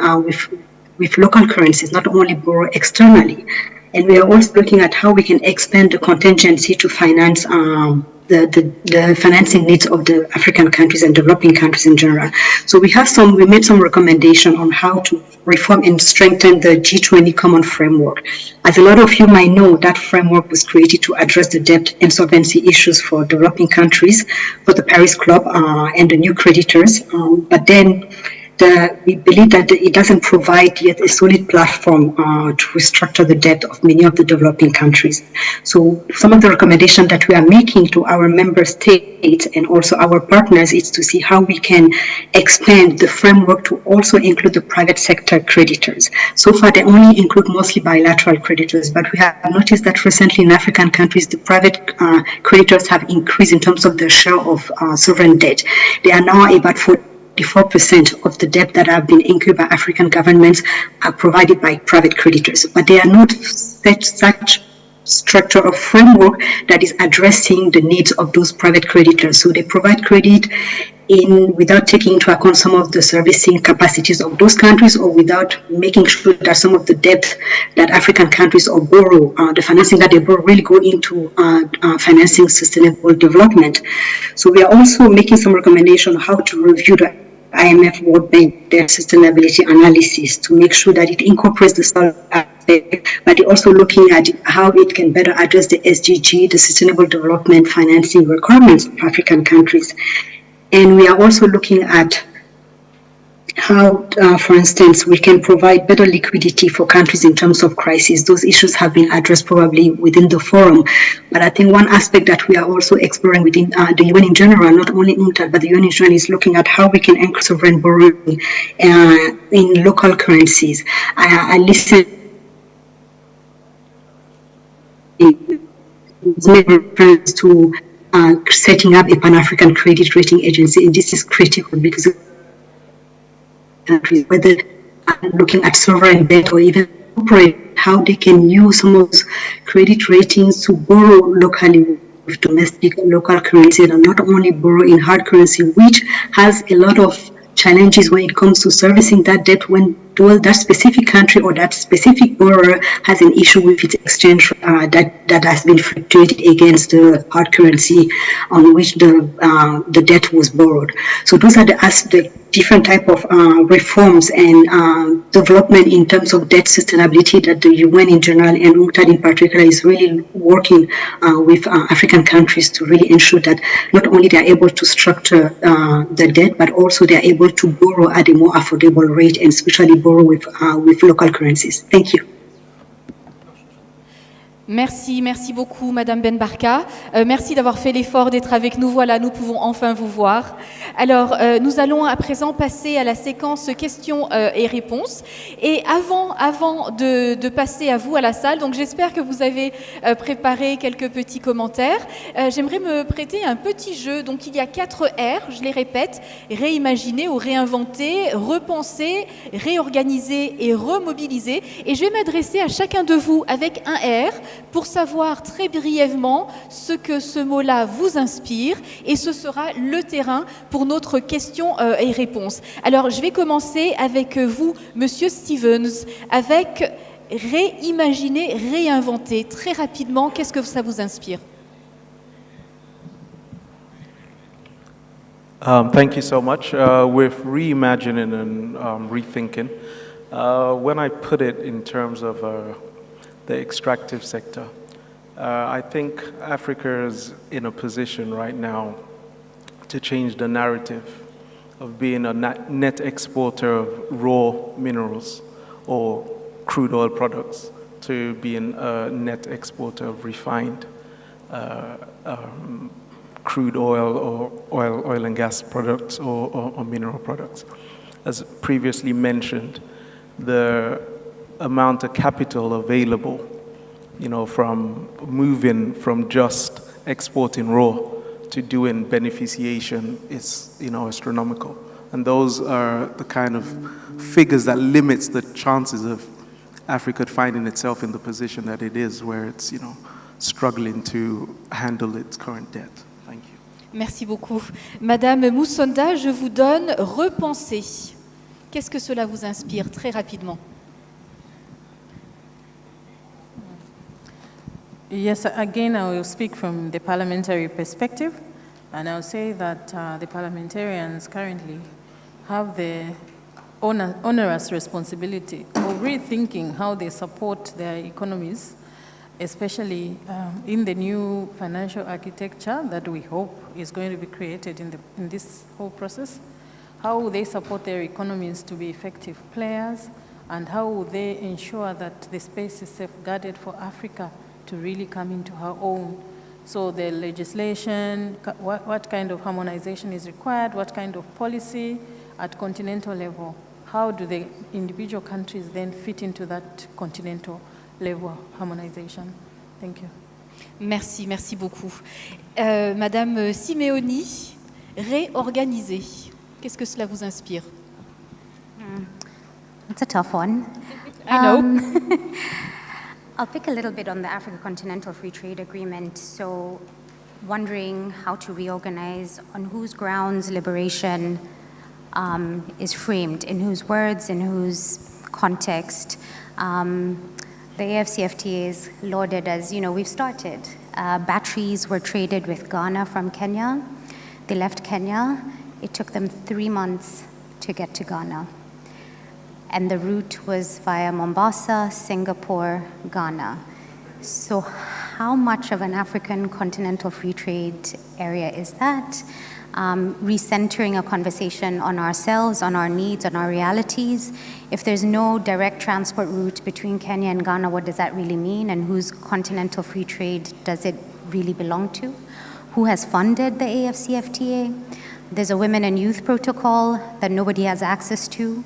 with local currencies, not only borrow externally. And we are also looking at how we can expand the contingency to finance the financing needs of the African countries and developing countries in general. So we made some recommendation on how to reform and strengthen the G20 common framework. As a lot of you might know, that framework was created to address the debt insolvency issues for developing countries, for the Paris Club and the new creditors. But then we believe that it doesn't provide yet a solid platform to restructure the debt of many of the developing countries. So some of the recommendations that we are making to our member states and also our partners is to see how we can expand the framework to also include the private sector creditors. So far, they only include mostly bilateral creditors, but we have noticed that recently in African countries, the private creditors have increased in terms of their share of sovereign debt. They are now about 44% of the debt that have been incurred by African governments are provided by private creditors, but they are not such structure or framework that is addressing the needs of those private creditors. So they provide credit without taking into account some of the servicing capacities of those countries, or without making sure that some of the debt that African countries or borrow, the financing that they borrow really go into financing sustainable development. So we are also making some recommendation on how to review the IMF World Bank their sustainability analysis to make sure that it incorporates the social aspect, but also looking at how it can better address the SDG, the Sustainable Development Financing requirements of African countries. And we are also looking at how, for instance, we can provide better liquidity for countries in terms of crisis. Those issues have been addressed probably within the forum. But I think one aspect that we are also exploring within the UN in general, not only UNCTAD, but the UN in general, is looking at how we can increase sovereign borrowing in local currencies. I listened made reference to setting up a Pan-African credit rating agency, and this is critical because countries, whether looking at sovereign debt or even corporate, how they can use some of those credit ratings to borrow locally with domestic local currency, and not only borrow in hard currency, which has a lot of challenges when it comes to servicing that debt when that specific country or that specific borrower has an issue with its exchange that has been fluctuated against the hard currency on which the debt was borrowed. So those are the different type of reforms and development in terms of debt sustainability that the UN in general and UNCTAD in particular is really working with African countries to really ensure that not only they are able to structure the debt, but also they are able to borrow at a more affordable rate, and especially borrow with local currencies. Thank you. Merci beaucoup Madame Benbarka. Merci d'avoir fait l'effort d'être avec nous. Voilà, nous pouvons enfin vous voir. Alors, nous allons à présent passer à la séquence questions et réponses. Et avant de passer à vous, à la salle, donc j'espère que vous avez préparé quelques petits commentaires. J'aimerais me prêter un petit jeu. Donc, il y a 4 R, je les répète: réimaginer ou réinventer, repenser, réorganiser et remobiliser. Et je vais m'adresser à chacun de vous avec un R, pour savoir très brièvement ce que ce mot-là vous inspire, et ce sera le terrain pour notre question et réponse. Alors, je vais commencer avec vous, Monsieur Stevens, avec réimaginer, réinventer. Très rapidement, qu'est-ce que ça vous inspire? Thank you so much. With reimagining and rethinking, when I put it in terms of the extractive sector, I think Africa is in a position right now to change the narrative of being a net exporter of raw minerals or crude oil products to being a net exporter of refined crude oil or oil and gas products or mineral products. As previously mentioned, the amount of capital available, from moving from just exporting raw to doing beneficiation is, astronomical. And those are the kind of figures that limits the chances of Africa finding itself in the position that it is, where it's, struggling to handle its current debt. Thank you. Merci beaucoup. Madame Moussonda, je vous donne repenser. Qu'est-ce que cela vous inspire, très rapidement? Yes, again, I will speak from the parliamentary perspective, and I'll say that the parliamentarians currently have the onerous responsibility of rethinking how they support their economies, especially in the new financial architecture that we hope is going to be created in this whole process. How will they support their economies to be effective players, and how will they ensure that the space is safeguarded for Africa to really come into her own? So the legislation, what kind of harmonization is required, what kind of policy at continental level, how do the individual countries then fit into that continental level harmonization? Thank you. Merci, merci beaucoup. Madame Simeoni, réorganiser. Qu'est-ce que cela vous inspire? It's a tough one. I know. I'll pick a little bit on the Africa Continental Free Trade Agreement. So, wondering how to reorganize, on whose grounds liberation is framed, in whose words, in whose context. The AfCFTA is lauded as, we've started. Batteries were traded with Ghana from Kenya. They left Kenya. It took them 3 months to get to Ghana. And the route was via Mombasa, Singapore, Ghana. So how much of an African continental free trade area is that? Recentering a conversation on ourselves, on our needs, on our realities. If there's no direct transport route between Kenya and Ghana, what does that really mean? And whose continental free trade does it really belong to? Who has funded the AfCFTA? There's a women and youth protocol that nobody has access to.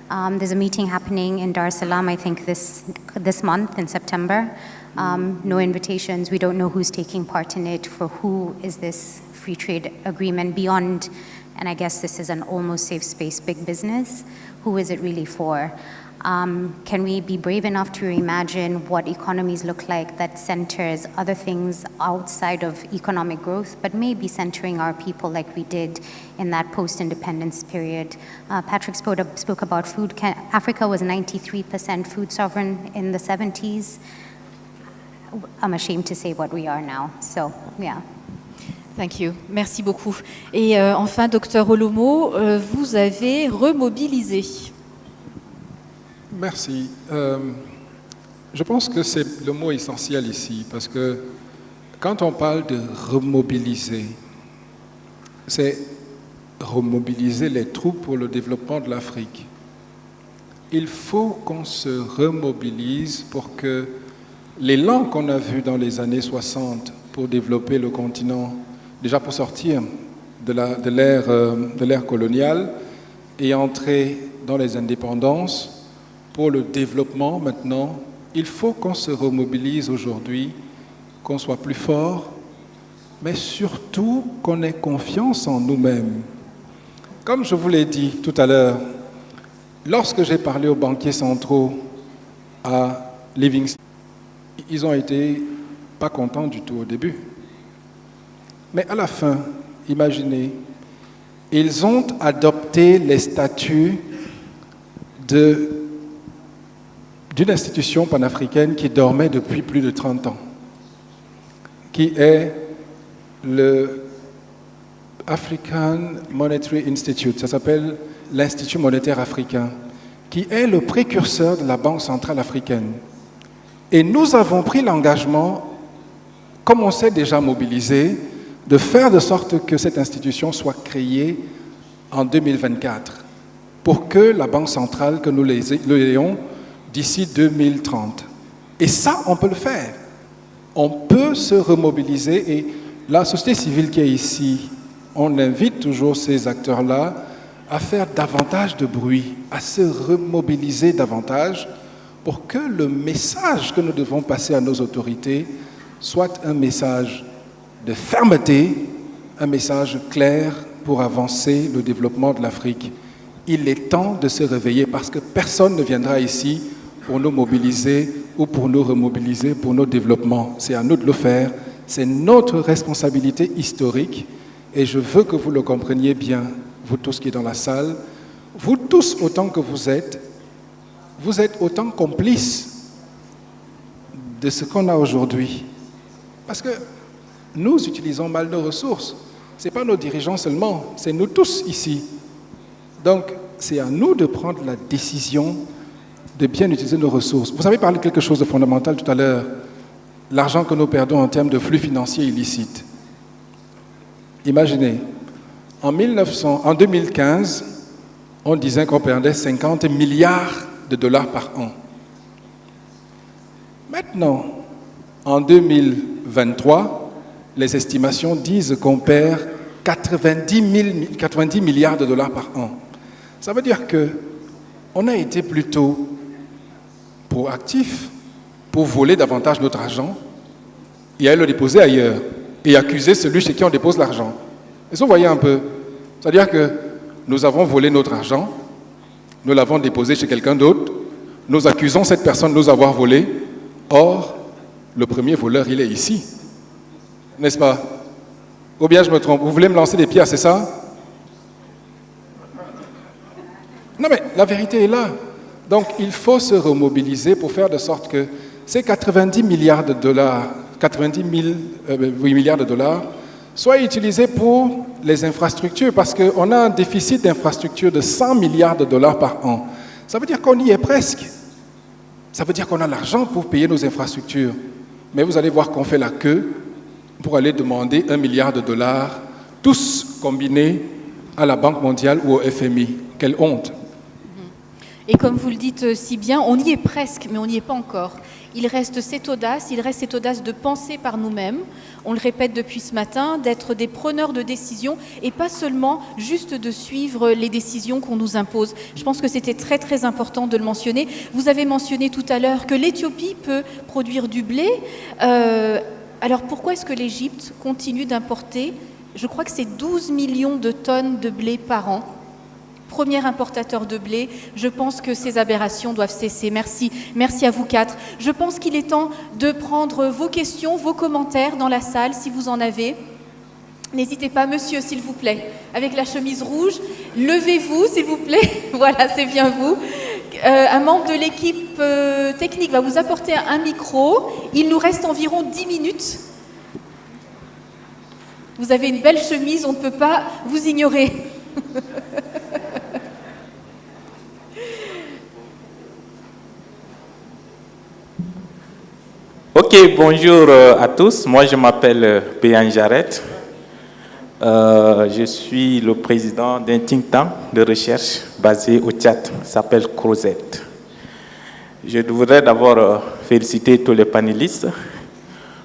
There's a meeting happening in Dar es Salaam, I think this month in September. No invitations. We don't know who's taking part in it. For who is this free trade agreement beyond, and I guess this is an almost safe space, big business? Who is it really for? Can we be brave enough to imagine what economies look like that centers other things outside of economic growth, but maybe centering our people like we did in that post-independence period? Patrick spoke about food. Africa was 93% food sovereign in the 70s. I'm ashamed to say what we are now. So, yeah. Thank you. Merci beaucoup. Et enfin, Dr Olomo, vous avez remobilisé. Merci. Je pense que c'est le mot essentiel ici, parce que quand on parle de remobiliser, c'est remobiliser les troupes pour le développement de l'Afrique. Il faut qu'on se remobilise pour que l'élan qu'on a vu dans les années 60 pour développer le continent, déjà pour sortir de l'ère coloniale et entrer dans les indépendances, pour le développement maintenant, il faut qu'on se remobilise aujourd'hui, qu'on soit plus fort, mais surtout qu'on ait confiance en nous-mêmes. Comme je vous l'ai dit tout à l'heure, lorsque j'ai parlé aux banquiers centraux à Livingston, ils ont été pas contents du tout au début. Mais à la fin, imaginez, ils ont adopté les statuts d'une institution panafricaine qui dormait depuis plus de 30 ans, qui est le African Monetary Institute, ça s'appelle l'Institut monétaire africain, qui est le précurseur de la Banque centrale africaine. Et nous avons pris l'engagement, comme on s'est déjà mobilisé, de faire de sorte que cette institution soit créée en 2024, pour que la Banque centrale, que nous l'ayons d'ici 2030. Et ça, on peut le faire. On peut se remobiliser et la société civile qui est ici, on invite toujours ces acteurs-là à faire davantage de bruit, à se remobiliser davantage pour que le message que nous devons passer à nos autorités soit un message de fermeté, un message clair pour avancer le développement de l'Afrique. Il est temps de se réveiller parce que personne ne viendra ici pour nous mobiliser ou pour nous remobiliser pour nos développements. C'est à nous de le faire. C'est notre responsabilité historique et je veux que vous le compreniez bien, vous tous qui êtes dans la salle, vous tous autant que vous êtes autant complices de ce qu'on a aujourd'hui. Parce que nous utilisons mal nos ressources. Ce n'est pas nos dirigeants seulement, c'est nous tous ici. Donc, c'est à nous de prendre la décision de bien utiliser nos ressources. Vous avez parlé de quelque chose de fondamental tout à l'heure, l'argent que nous perdons en termes de flux financiers illicites. Imaginez, en 2015, on disait qu'on perdait 50 milliards de dollars par an. Maintenant, en 2023, les estimations disent qu'on perd 90 milliards de dollars par an. Ça veut dire qu'on a été plutôt proactif pour voler davantage notre argent et aller le déposer ailleurs et accuser celui chez qui on dépose l'argent. Est-ce que vous voyez un peu? C'est-à-dire que nous avons volé notre argent, nous l'avons déposé chez quelqu'un d'autre, nous accusons cette personne de nous avoir volé, or, le premier voleur, il est ici. N'est-ce pas? Ou bien je me trompe, vous voulez me lancer des pierres, c'est ça? Non mais la vérité est là. Donc il faut se remobiliser pour faire de sorte que ces 90 milliards de dollars, 8 milliards de dollars, soient utilisés pour les infrastructures, parce qu'on a un déficit d'infrastructures de 100 milliards de dollars par an. Ça veut dire qu'on y est presque. Ça veut dire qu'on a l'argent pour payer nos infrastructures. Mais vous allez voir qu'on fait la queue pour aller demander 1 milliard de dollars, tous combinés à la Banque mondiale ou au FMI. Quelle honte! Et comme vous le dites si bien, on y est presque, mais on n'y est pas encore. Il reste cette audace de penser par nous-mêmes, on le répète depuis ce matin, d'être des preneurs de décisions et pas seulement juste de suivre les décisions qu'on nous impose. Je pense que c'était très très important de le mentionner. Vous avez mentionné tout à l'heure que l'Éthiopie peut produire du blé. Alors pourquoi est-ce que l'Égypte continue d'importer, je crois que c'est 12 millions de tonnes de blé par an? Premier importateur de blé, je pense que ces aberrations doivent cesser. Merci à vous quatre. Je pense qu'il est temps de prendre vos questions, vos commentaires dans la salle, si vous en avez. N'hésitez pas, monsieur, s'il vous plaît, avec la chemise rouge. Levez-vous, s'il vous plaît. Voilà, c'est bien vous. Un membre de l'équipe technique va vous apporter un micro. Il nous reste environ 10 minutes. Vous avez une belle chemise, on ne peut pas vous ignorer. Ok, bonjour à tous. Moi, je m'appelle Béan Jarret. Je suis le président d'un think tank de recherche basé au Tchad, s'appelle CROZET. Je voudrais d'abord féliciter tous les panélistes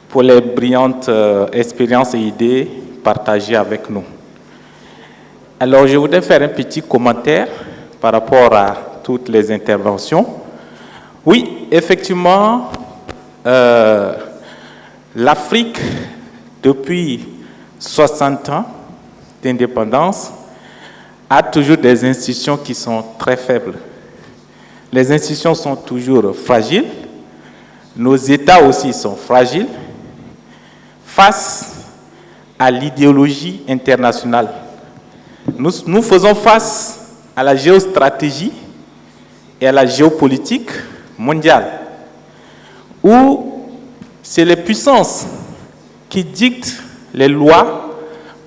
pour les brillantes expériences et idées partagées avec nous. Alors, je voudrais faire un petit commentaire par rapport à toutes les interventions. Oui, effectivement, l'Afrique, depuis 60 ans d'indépendance, a toujours des institutions qui sont très faibles. Les institutions sont toujours fragiles. Nos États aussi sont fragiles face à l'idéologie internationale. Nous faisons face à la géostratégie et à la géopolitique mondiale, où c'est les puissances qui dictent les lois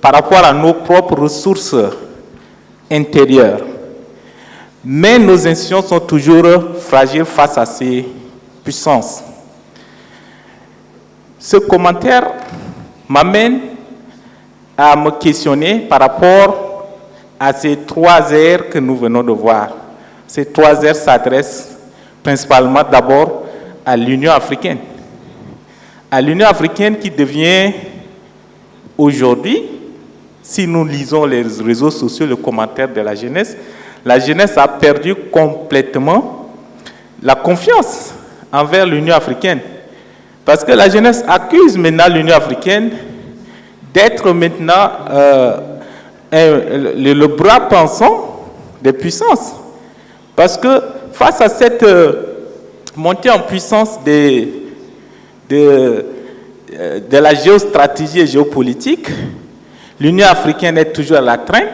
par rapport à nos propres ressources intérieures. Mais nos institutions sont toujours fragiles face à ces puissances. Ce commentaire m'amène à me questionner par rapport à ces 3 R que nous venons de voir. Ces 3 R s'adressent principalement d'abord à l'Union africaine. à l'Union africaine qui devient aujourd'hui, si nous lisons les réseaux sociaux, les commentaires de la jeunesse a perdu complètement la confiance envers l'Union africaine. Parce que la jeunesse accuse maintenant l'Union africaine d'être maintenant le bras pensant des puissances. Parce que face à cette montée en puissance de la géostratégie et géopolitique, l'Union africaine est toujours à la traîne,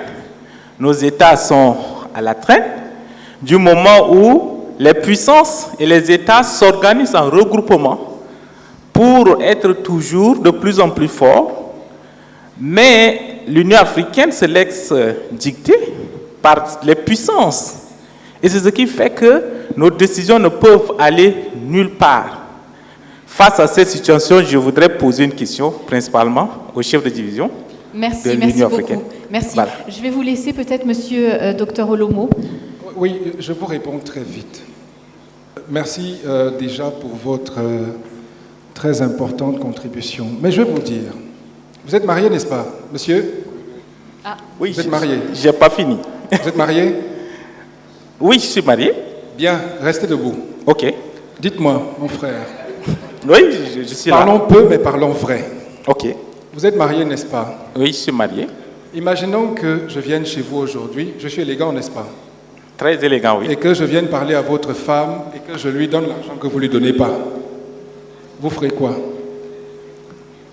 nos États sont à la traîne, du moment où les puissances et les États s'organisent en regroupement pour être toujours de plus en plus forts, mais l'Union africaine se laisse dicter par les puissances. Et c'est ce qui fait que nos décisions ne peuvent aller nulle part. Face à cette situation, je voudrais poser une question, principalement au chef de division de l'Union africaine. Merci. Voilà. Je vais vous laisser peut-être, monsieur Dr Olomo. Oui, je vous réponds très vite. Merci déjà pour votre très importante contribution. Mais je vais vous dire, vous êtes marié, n'est-ce pas, monsieur? Oui, vous êtes marié? Je n'ai pas fini. Vous êtes marié? Oui, je suis marié. Bien, restez debout. Ok. Dites-moi, mon frère. Oui, je suis là. Parlons peu, mais parlons vrai. Ok. Vous êtes marié, n'est-ce pas? Oui, je suis marié. Imaginons que je vienne chez vous aujourd'hui. Je suis élégant, n'est-ce pas? Très élégant, oui. Et que je vienne parler à votre femme et que je lui donne l'argent que vous ne lui donnez pas. Vous ferez quoi?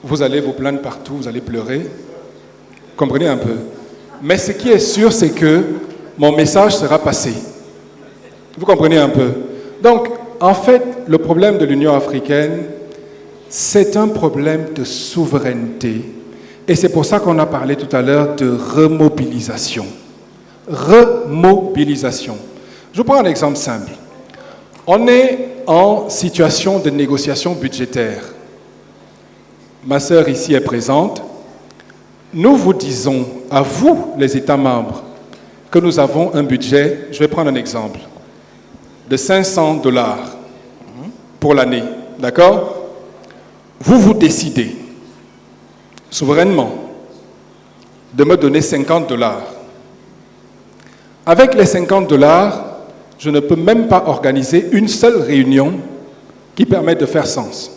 Vous allez vous plaindre partout, vous allez pleurer. Comprenez un peu. Mais ce qui est sûr, c'est que mon message sera passé. Vous comprenez un peu. Donc, en fait, le problème de l'Union africaine, c'est un problème de souveraineté. Et c'est pour ça qu'on a parlé tout à l'heure de remobilisation. Remobilisation. Je vous prends un exemple simple. On est en situation de négociation budgétaire. Ma sœur ici est présente. Nous vous disons, à vous, les États membres, que nous avons un budget, je vais prendre un exemple, de $500 pour l'année. D'accord? Vous décidez, souverainement, de me donner $50. Avec les $50, je ne peux même pas organiser une seule réunion qui permette de faire sens.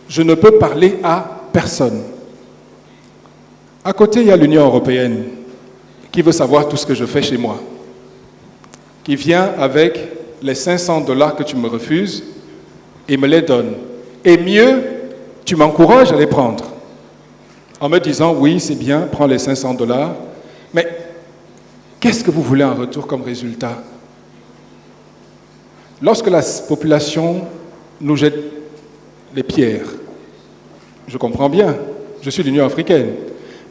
Je ne peux parler à personne. À côté, il y a l'Union européenne qui veut savoir tout ce que je fais chez moi, qui vient avec les $500 que tu me refuses et me les donne. Et mieux, tu m'encourages à les prendre en me disant, oui, c'est bien, prends les $500, mais qu'est-ce que vous voulez en retour comme résultat? Lorsque la population nous jette les pierres, je comprends bien, je suis l'Union africaine,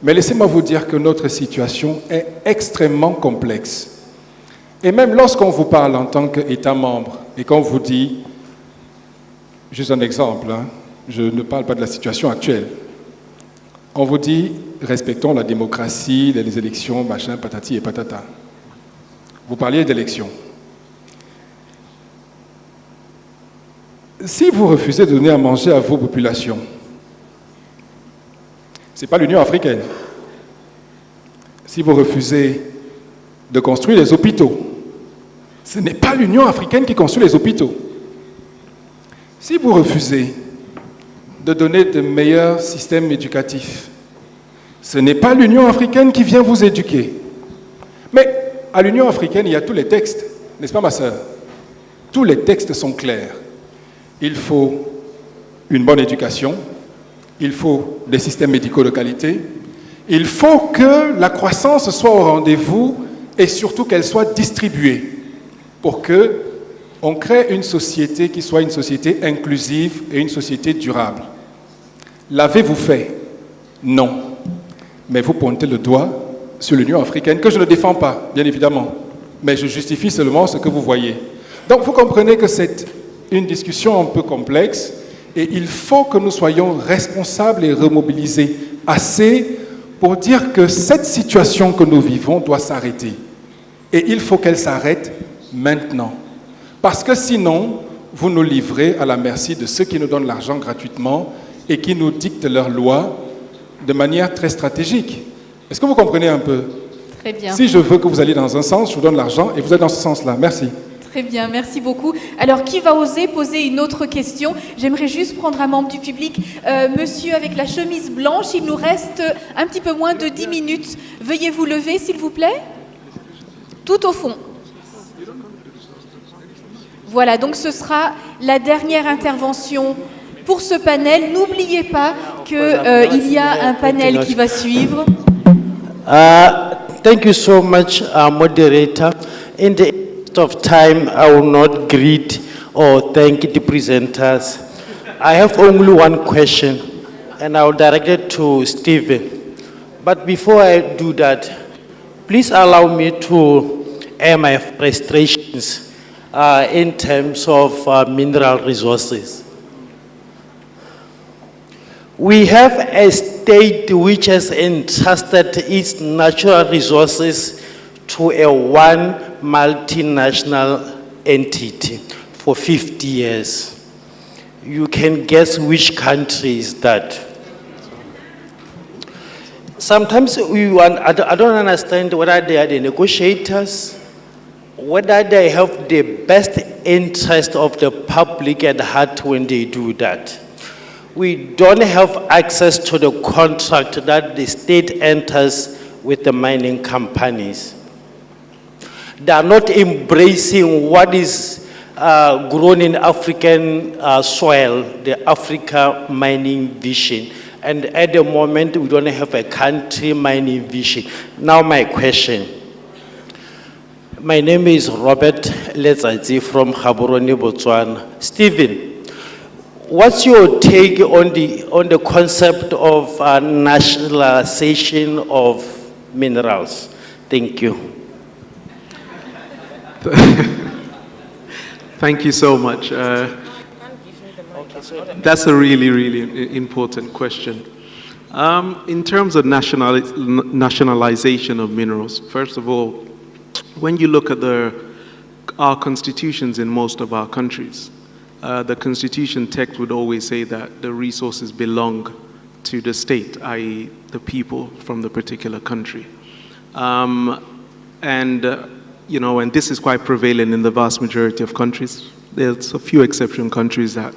mais laissez-moi vous dire que notre situation est extrêmement complexe. Et même lorsqu'on vous parle en tant qu'État membre et qu'on vous dit, juste un exemple, hein, je ne parle pas de la situation actuelle, on vous dit, respectons la démocratie, les élections, machin, patati et patata. Vous parliez d'élections. Si vous refusez de donner à manger à vos populations, ce n'est pas l'Union africaine. Si vous refusez de construire les hôpitaux, ce n'est pas l'Union africaine qui construit les hôpitaux. Si vous refusez de donner de meilleurs systèmes éducatifs, ce n'est pas l'Union africaine qui vient vous éduquer. Mais à l'Union africaine, il y a tous les textes, n'est-ce pas ma sœur? Tous les textes sont clairs. Il faut une bonne éducation, il faut des systèmes médicaux de qualité, il faut que la croissance soit au rendez-vous et surtout qu'elle soit distribuée pour qu'on crée une société qui soit une société inclusive et une société durable. L'avez-vous fait? Non. Mais vous pointez le doigt sur l'Union africaine, que je ne défends pas, bien évidemment, mais je justifie seulement ce que vous voyez. Donc vous comprenez que c'est une discussion un peu complexe et il faut que nous soyons responsables et remobilisés assez pour dire que cette situation que nous vivons doit s'arrêter. Et il faut qu'elle s'arrête maintenant. Parce que sinon, vous nous livrez à la merci de ceux qui nous donnent l'argent gratuitement et qui nous dictent leurs lois de manière très stratégique. Est-ce que vous comprenez un peu? Très bien. Si je veux que vous alliez dans un sens, je vous donne l'argent et vous allez dans ce sens-là. Merci. Très bien, merci beaucoup. Alors, qui va oser poser une autre question? J'aimerais juste prendre un membre du public. Monsieur avec la chemise blanche, il nous reste un petit peu moins de 10 minutes. Veuillez vous lever, s'il vous plaît. Tout au fond. Voilà, donc ce sera la dernière intervention pour ce panel. N'oubliez pas qu'il y a un panel qui va suivre. Thank you so much, moderator. In the interest of time, I will not greet or thank the presenters. I have only one question, and I will direct it to Stephen. But before I do that, please allow me to air my frustrations in terms of mineral resources. We have a state which has entrusted its natural resources to a one multinational entity for 50 years. You can guess which country is that. Sometimes I don't understand whether they are the negotiators, whether they have the best interest of the public at heart when they do that. We don't have access to the contract that the state enters with the mining companies. They are not embracing what is grown in African soil, the Africa mining vision. And at the moment, we don't have a country mining vision. Now my question. My name is Robert Letsazi from Gaborone, Botswana. Stephen, what's your take on the concept of nationalization of minerals? Thank you. Thank you so much. That's a really, really important question. In terms of nationalization of minerals, first of all, when you look at our constitutions in most of our countries, the constitution text would always say that the resources belong to the state, i.e. the people from the particular country. And this is quite prevalent in the vast majority of countries. There's a few exception countries that,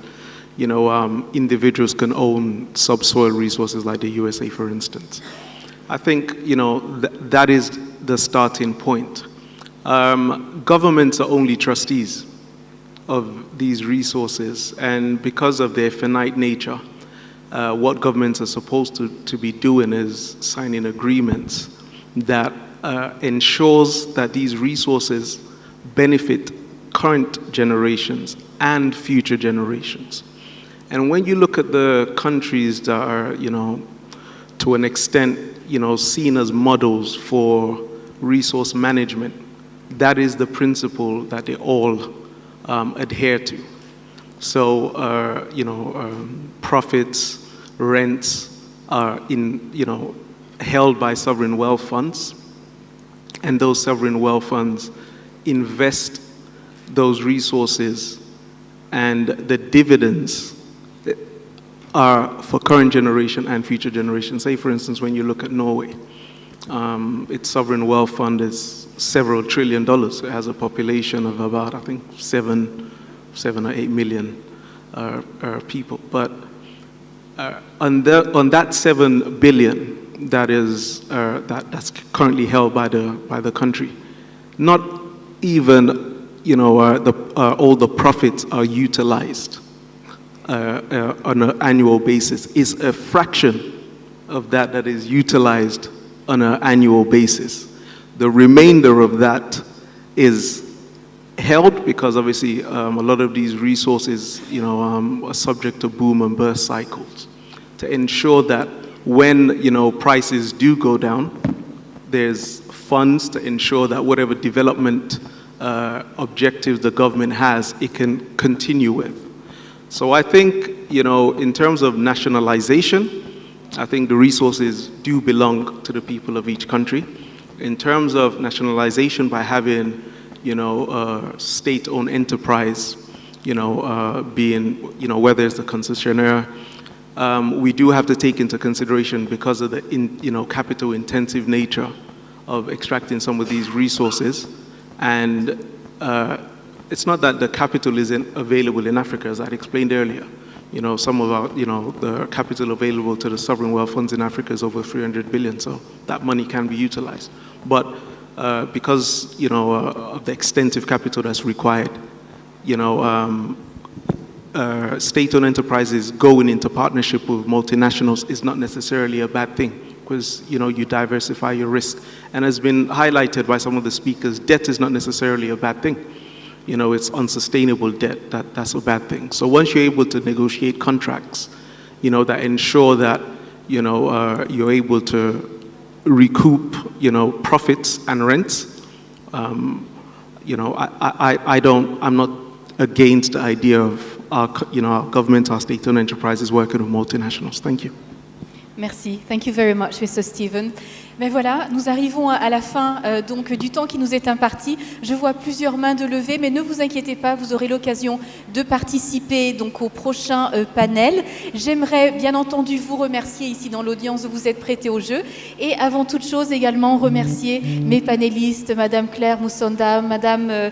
individuals can own subsoil resources like the USA, for instance. I think, that is the starting point. Governments are only trustees of these resources, and because of their finite nature, what governments are supposed to be doing is signing agreements that ensures that these resources benefit current generations and future generations. And when you look at the countries that are, to an extent, seen as models for resource management, that is the principle that they all adhere to. So, profits, rents are held by sovereign wealth funds, and those sovereign wealth funds invest those resources, and the dividends are for current generation and future generations. Say, for instance, when you look at Norway, its sovereign wealth fund is several $1 trillion. It has a population of about, I think, 7 or 8 million people. But on that 7 billion that's currently held by the country, not even all the profits are utilized on an annual basis. Is a fraction of that is utilized on an annual basis. The remainder of that is held because obviously a lot of these resources are subject to boom and burst cycles, to ensure that when prices do go down, there's funds to ensure that whatever development objectives the government has, it can continue with. So I think, in terms of nationalization, I think the resources do belong to the people of each country. In terms of nationalization, by having, a state-owned enterprise, being, whether it's the concessionaire, we do have to take into consideration, because of the capital-intensive nature of extracting some of these resources. And it's not that the capital isn't available in Africa, as I explained earlier. Some of our, the capital available to the sovereign wealth funds in Africa is over 300 billion, so that money can be utilized. But because, of the extensive capital that's required, state-owned enterprises going into partnership with multinationals is not necessarily a bad thing, because you diversify your risk. And has been highlighted by some of the speakers, debt is not necessarily a bad thing. It's unsustainable debt, that's a bad thing. So once you're able to negotiate contracts, that ensure that, you're able to recoup, profits and rents, I'm not against the idea of our government, our state-owned enterprises working with multinationals. Thank you. Merci. Thank you very much, Mr. Stephen. Mais voilà, nous arrivons à la fin donc du temps qui nous est imparti. Je vois plusieurs mains de levées, mais ne vous inquiétez pas, vous aurez l'occasion de participer donc au prochain panel. J'aimerais bien entendu vous remercier ici dans l'audience de vous être prêté au jeu, et avant toute chose également remercier mes panélistes, Madame Claire Moussonda, Madame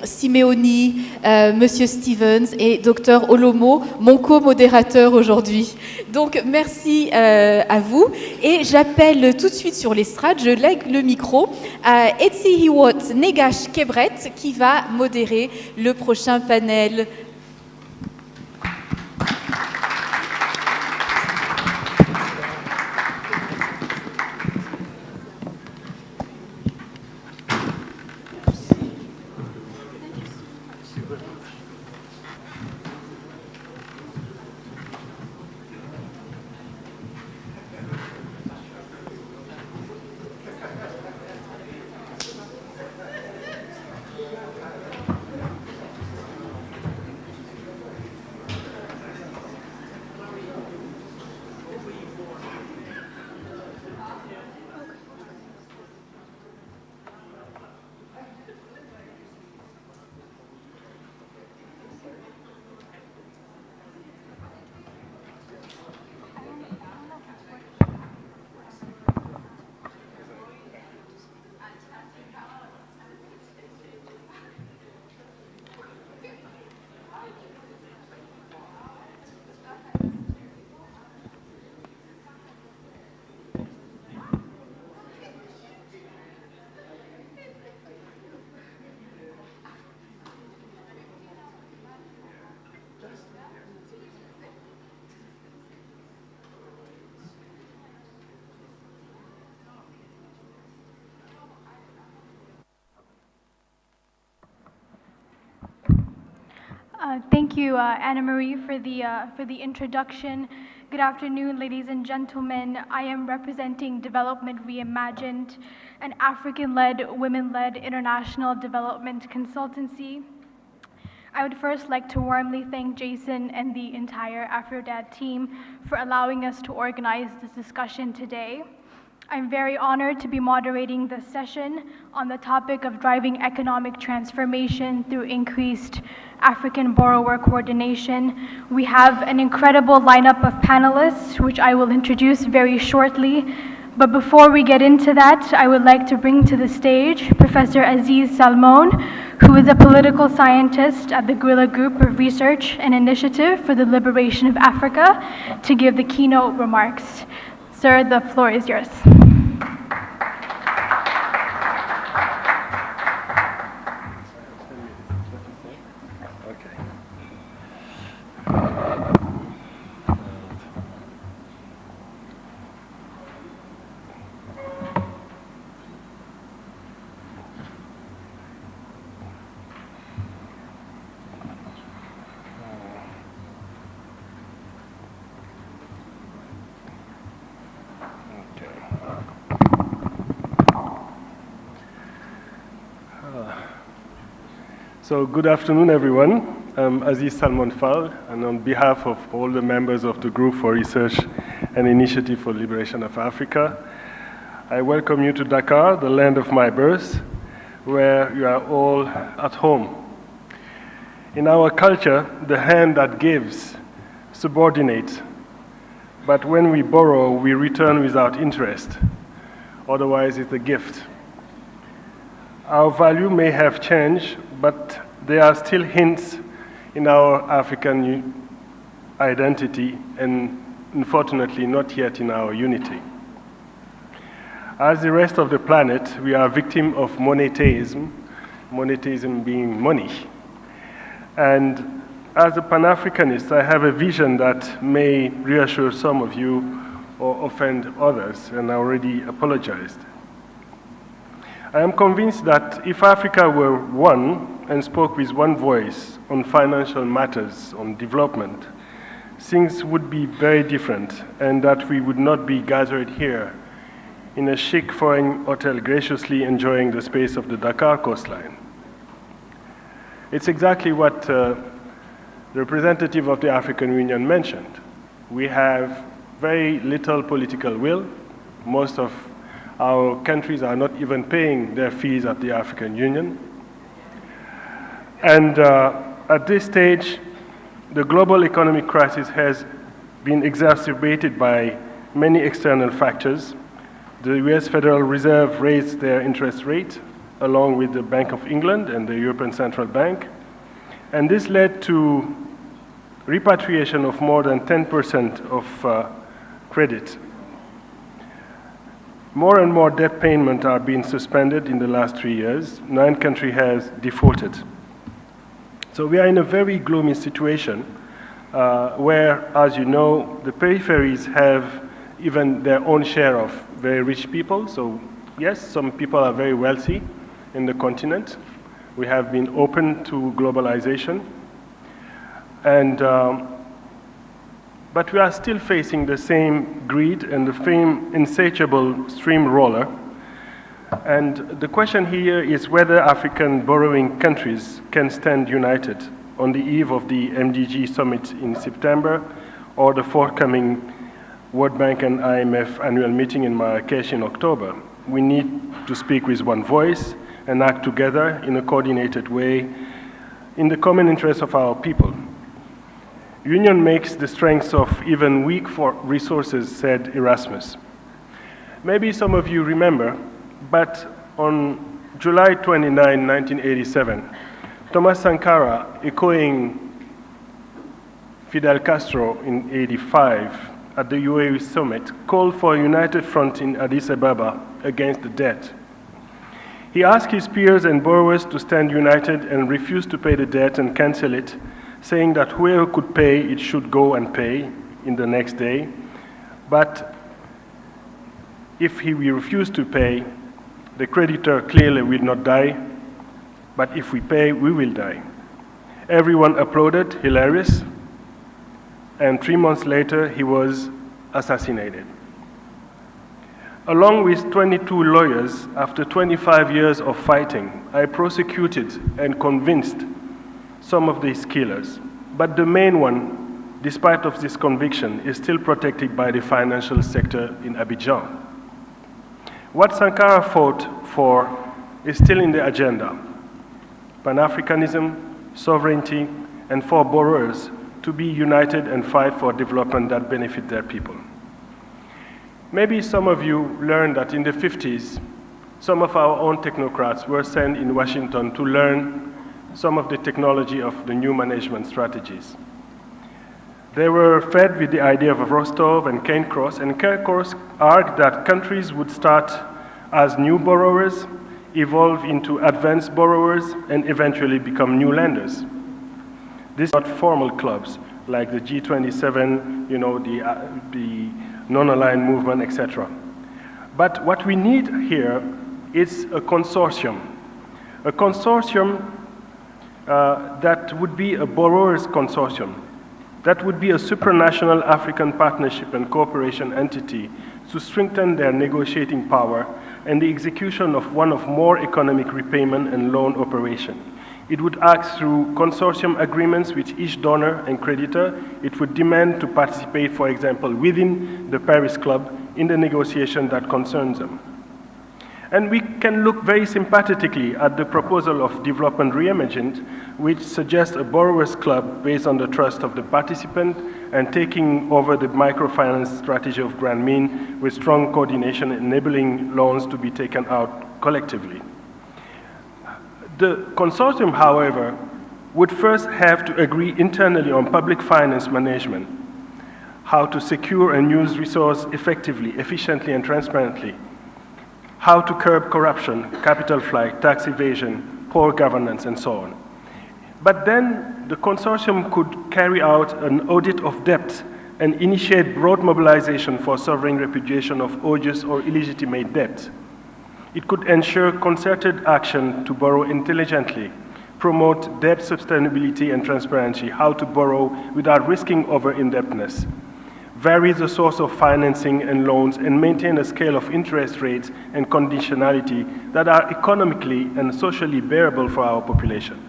Simeoni, Monsieur Stevens et Dr Olomo, mon co-modérateur aujourd'hui. Donc merci à vous, et j'appelle tout de suite sur l'estrade, je lègue le micro à Etsihiwot Negash Kebret qui va modérer le prochain panel. Thank you, Anna Marie, for the introduction. Good afternoon, ladies and gentlemen. I am representing Development Reimagined, an African-led, women-led international development consultancy. I would first like to warmly thank Jason and the entire AfroDad team for allowing us to organize this discussion today. I'm very honored to be moderating this session on the topic of driving economic transformation through increased African borrower coordination. We have an incredible lineup of panelists, which I will introduce very shortly. But before we get into that, I would like to bring to the stage Professor Aziz Salmon, who is a political scientist at the Guerrilla Group of Research and Initiative for the Liberation of Africa, to give the keynote remarks. Sir, the floor is yours. So good afternoon, everyone. I'm Aziz Salmon Fall, and on behalf of all the members of the Group for Research and Initiative for Liberation of Africa, I welcome you to Dakar, the land of my birth, where you are all at home. In our culture, the hand that gives subordinate, but when we borrow, we return without interest. Otherwise, it's a gift. Our value may have changed, but there are still hints in our African identity, and unfortunately not yet in our unity. As the rest of the planet, we are victims of monetism, monetism being money. And as a Pan-Africanist, I have a vision that may reassure some of you or offend others, and I already apologized. I am convinced that if Africa were one and spoke with one voice on financial matters, on development, things would be very different, and that we would not be gathered here in a chic foreign hotel graciously enjoying the space of the Dakar coastline. It's exactly what the representative of the African Union mentioned. We have very little political will. Most of our countries are not even paying their fees at the African Union. And at this stage, the global economic crisis has been exacerbated by many external factors. The US Federal Reserve raised their interest rate along with the Bank of England and the European Central Bank. And this led to repatriation of more than 10% of credit. More and more debt payments are being suspended in the last 3 years. 9 countries have defaulted. So we are in a very gloomy situation where, as you know, the peripheries have even their own share of very rich people. So yes, some people are very wealthy in the continent. We have been open to globalization. And but we are still facing the same greed and the same insatiable steamroller. And the question here is whether African borrowing countries can stand united on the eve of the MDG summit in September or the forthcoming World Bank and IMF annual meeting in Marrakesh in October. We need to speak with one voice and act together in a coordinated way in the common interest of our people. Union makes the strength of even weak resources, said Erasmus. Maybe some of you remember, but on July 29, 1987, Thomas Sankara, echoing Fidel Castro in '85 at the UAE summit, called for a united front in Addis Ababa against the debt. He asked his peers and borrowers to stand united and refuse to pay the debt and cancel it, saying that whoever could pay, it should go and pay in the next day. But if we refuse to pay, the creditor clearly will not die, but if we pay, we will die. Everyone applauded, hilarious, and 3 months later, he was assassinated. Along with 22 lawyers, after 25 years of fighting, I prosecuted and convinced some of these killers. But the main one, despite of this conviction, is still protected by the financial sector in Abidjan. What Sankara fought for is still in the agenda: Pan-Africanism, sovereignty, and for borrowers to be united and fight for development that benefit their people. Maybe some of you learned that in the 50s, some of our own technocrats were sent in Washington to learn some of the technology of the new management strategies. They were fed with the idea of Rostov and Cairncross, and Cairncross argued that countries would start as new borrowers, evolve into advanced borrowers, and eventually become new lenders. These are not formal clubs like the G27, you know, the non-aligned movement, etc. But what we need here is a consortium that would be a borrowers consortium, that would be a supranational African partnership and cooperation entity to strengthen their negotiating power and the execution of one of more economic repayment and loan operation. It would act through consortium agreements with each donor and creditor. It would demand to participate, for example, within the Paris Club in the negotiation that concerns them. And we can look very sympathetically at the proposal of Development Reimagined, which suggests a borrowers club based on the trust of the participant and taking over the microfinance strategy of Grand Mean with strong coordination enabling loans to be taken out collectively. The consortium, however, would first have to agree internally on public finance management, how to secure and use resources effectively, efficiently, and transparently, how to curb corruption, capital flight, tax evasion, poor governance, and so on. But then the consortium could carry out an audit of debt and initiate broad mobilization for sovereign repudiation of odious or illegitimate debt. It could ensure concerted action to borrow intelligently, promote debt sustainability and transparency, how to borrow without risking over-indebtedness, vary the source of financing and loans, and maintain a scale of interest rates and conditionality that are economically and socially bearable for our population.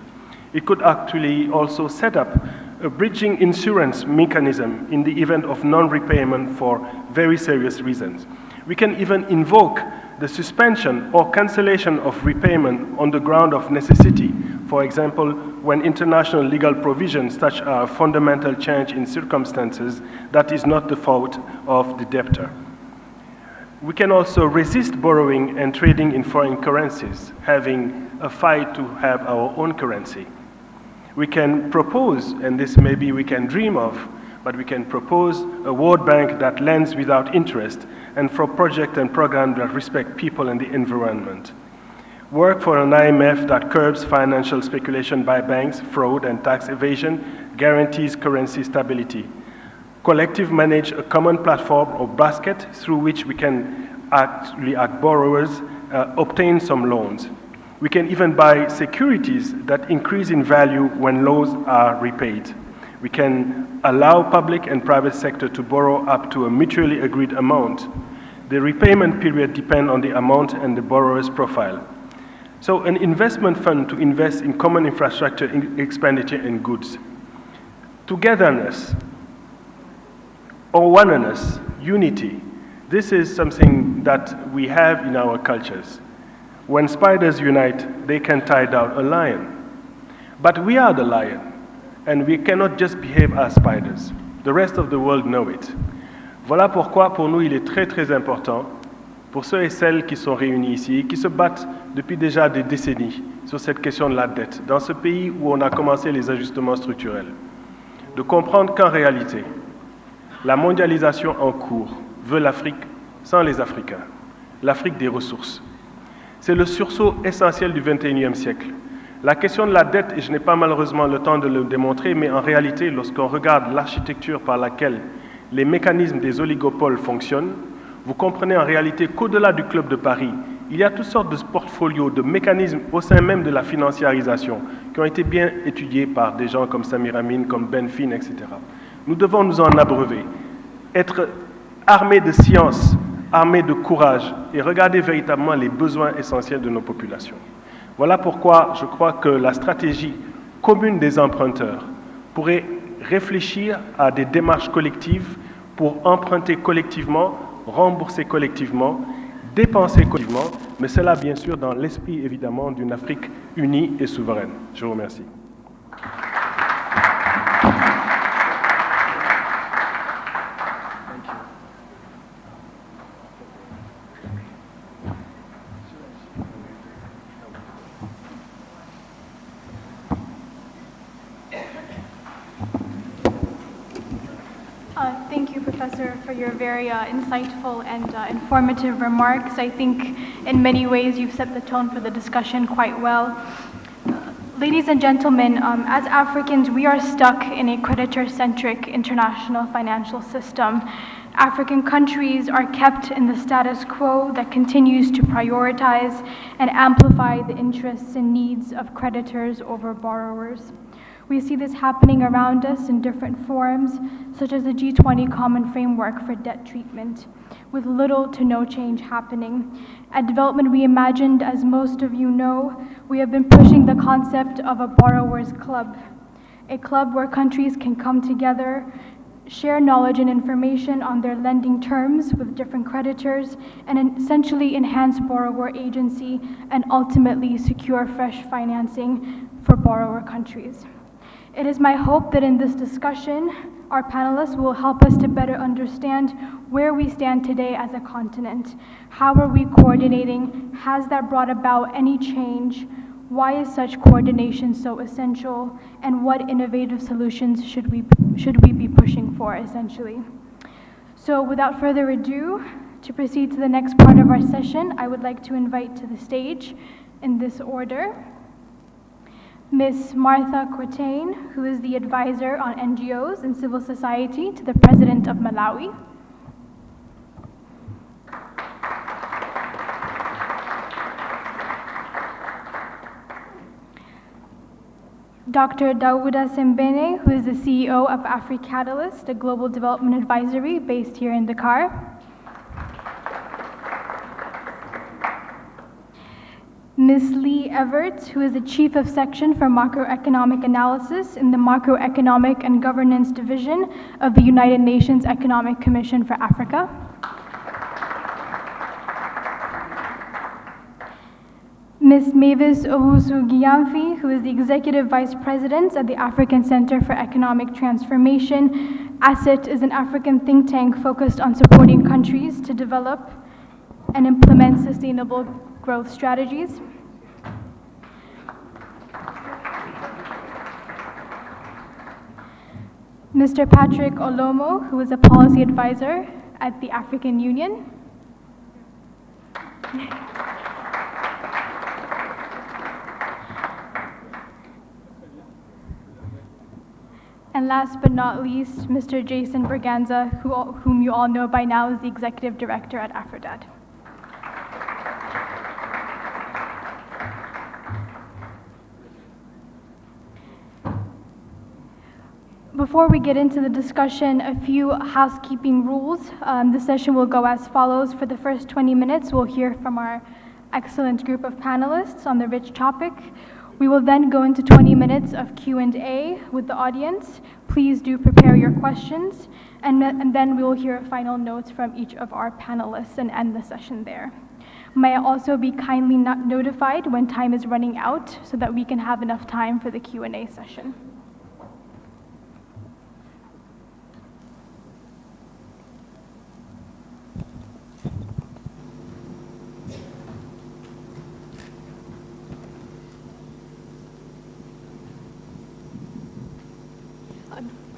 It could actually also set up a bridging insurance mechanism in the event of non-repayment for very serious reasons. We can even invoke the suspension or cancellation of repayment on the ground of necessity, for example, when international legal provisions such as fundamental change in circumstances that is not the fault of the debtor. We can also resist borrowing and trading in foreign currencies, having a fight to have our own currency. We can propose, and this maybe we can dream of, but we can propose a World Bank that lends without interest and for projects and programs that respect people and the environment. Work for an IMF that curbs financial speculation by banks, fraud, and tax evasion, guarantees currency stability. Collective manage a common platform or basket through which we can actually, as borrowers, obtain some loans. We can even buy securities that increase in value when loans are repaid. We can allow public and private sector to borrow up to a mutually agreed amount. The repayment period depends on the amount and the borrower's profile. So an investment fund to invest in common infrastructure, expenditure, and goods. Togetherness, or oneness, unity. This is something that we have in our cultures. When spiders unite, they can tie down a lion. But we are the lion, and we cannot just behave as spiders. The rest of the world know it. Voilà pourquoi, pour nous, il est très, très important, pour ceux et celles qui sont réunis ici, qui se battent depuis déjà des décennies sur cette question de la dette, dans ce pays où on a commencé les ajustements structurels, de comprendre qu'en réalité, la mondialisation en cours veut l'Afrique sans les Africains, l'Afrique des ressources. C'est le sursaut essentiel du XXIe siècle. La question de la dette, et je n'ai pas malheureusement le temps de le démontrer, mais en réalité, lorsqu'on regarde l'architecture par laquelle les mécanismes des oligopoles fonctionnent, vous comprenez en réalité qu'au-delà du Club de Paris, il y a toutes sortes de portfolios, de mécanismes au sein même de la financiarisation qui ont été bien étudiés par des gens comme Samir Amin, comme Ben Finn, etc. Nous devons nous en abreuver, être armés de science, armés de courage et regarder véritablement les besoins essentiels de nos populations. Voilà pourquoi je crois que la stratégie commune des emprunteurs pourrait réfléchir à des démarches collectives pour emprunter collectivement, rembourser collectivement, dépenser collectivement, mais cela bien sûr dans l'esprit évidemment d'une Afrique unie et souveraine. Je vous remercie. Thank you, Professor, for your very insightful and informative remarks. I think in many ways you've set the tone for the discussion quite well. Ladies and gentlemen, as Africans, we are stuck in a creditor-centric international financial system. African countries are kept in the status quo that continues to prioritize and amplify the interests and needs of creditors over borrowers. We see this happening around us in different forums, such as the G20 Common Framework for Debt Treatment, with little to no change happening. At Development Reimagined, as most of you know, we have been pushing the concept of a borrower's club, a club where countries can come together share knowledge and information on their lending terms with different creditors, and essentially enhance borrower agency and ultimately secure fresh financing for borrower countries. It is my hope that in this discussion, our panelists will help us to better understand where we stand today as a continent. How are we coordinating? Has that brought about any change? Why is such coordination so essential? And what innovative solutions should we be pushing for, essentially? So without further ado, to proceed to the next part of our session, I would like to invite to the stage, in this order, Ms. Martha Cortain, who is the advisor on NGOs and civil society to the President of Malawi. Dr. Dauda Sembene, who is the CEO of AfriCatalyst, a global development advisory based here in Dakar. Ms. Lee Everts, who is the Chief of Section for Macroeconomic Analysis in the Macroeconomic and Governance Division of the United Nations Economic Commission for Africa. Ms. Mavis Owusu-Gyamfi, who is the Executive Vice President at the African Center for Economic Transformation. ACET is an African think tank focused on supporting countries to develop and implement sustainable growth strategies. Mr. Patrick Olomo, who is a policy advisor at the African Union. And last but not least, Mr. Jason Berganza, whom you all know by now is the Executive Director at AfCODD. Before we get into the discussion, a few housekeeping rules. The session will go as follows. For the first 20 minutes, we'll hear from our excellent group of panelists on the rich topic. We will then go into 20 minutes of Q&A with the audience. Please do prepare your questions, and then we will hear final notes from each of our panelists and end the session there. May I also be kindly notified when time is running out so that we can have enough time for the Q&A session.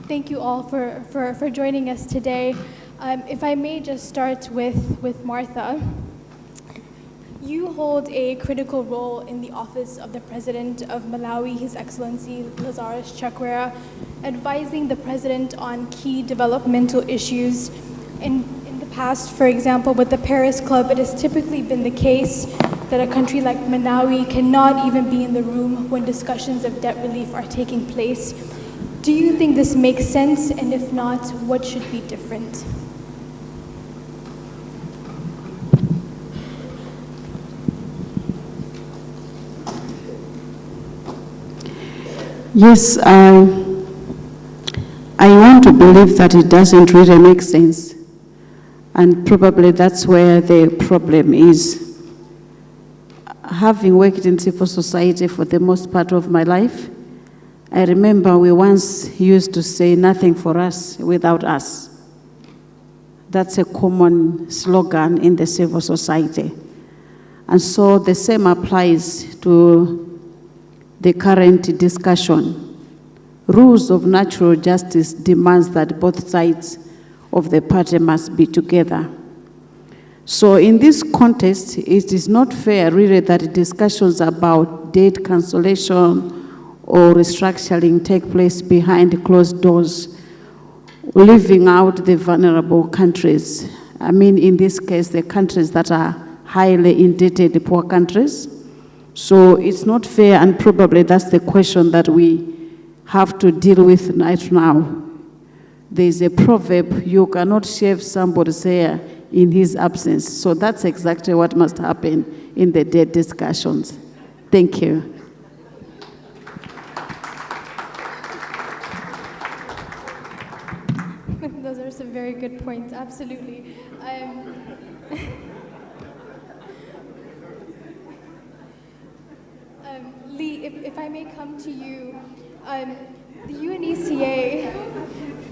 Thank you all for joining us today. If I may just start with Martha. You hold a critical role in the office of the President of Malawi, His Excellency Lazarus Chakwera, advising the President on key developmental issues. In the past, for example, with the Paris Club, it has typically been the case that a country like Malawi cannot even be in the room when discussions of debt relief are taking place. Do you think this makes sense? And if not, what should be different? Yes, I want to believe that it doesn't really make sense. And probably that's where the problem is. Having worked in civil society for the most part of my life, I remember we once used to say, nothing for us without us. That's a common slogan in the civil society. And so the same applies to the current discussion. Rules of natural justice demands that both sides of the party must be together. So in this context, it is not fair really that discussions about debt cancellation or restructuring take place behind closed doors, leaving out the vulnerable countries. I mean, in this case, the countries that are highly indebted, poor countries. So it's not fair, and probably that's the question that we have to deal with right now. There's a proverb, you cannot shave somebody's hair in his absence. So that's exactly what must happen in the debt discussions. Thank you. very good point, absolutely. Lee, if I may come to you, the UNECA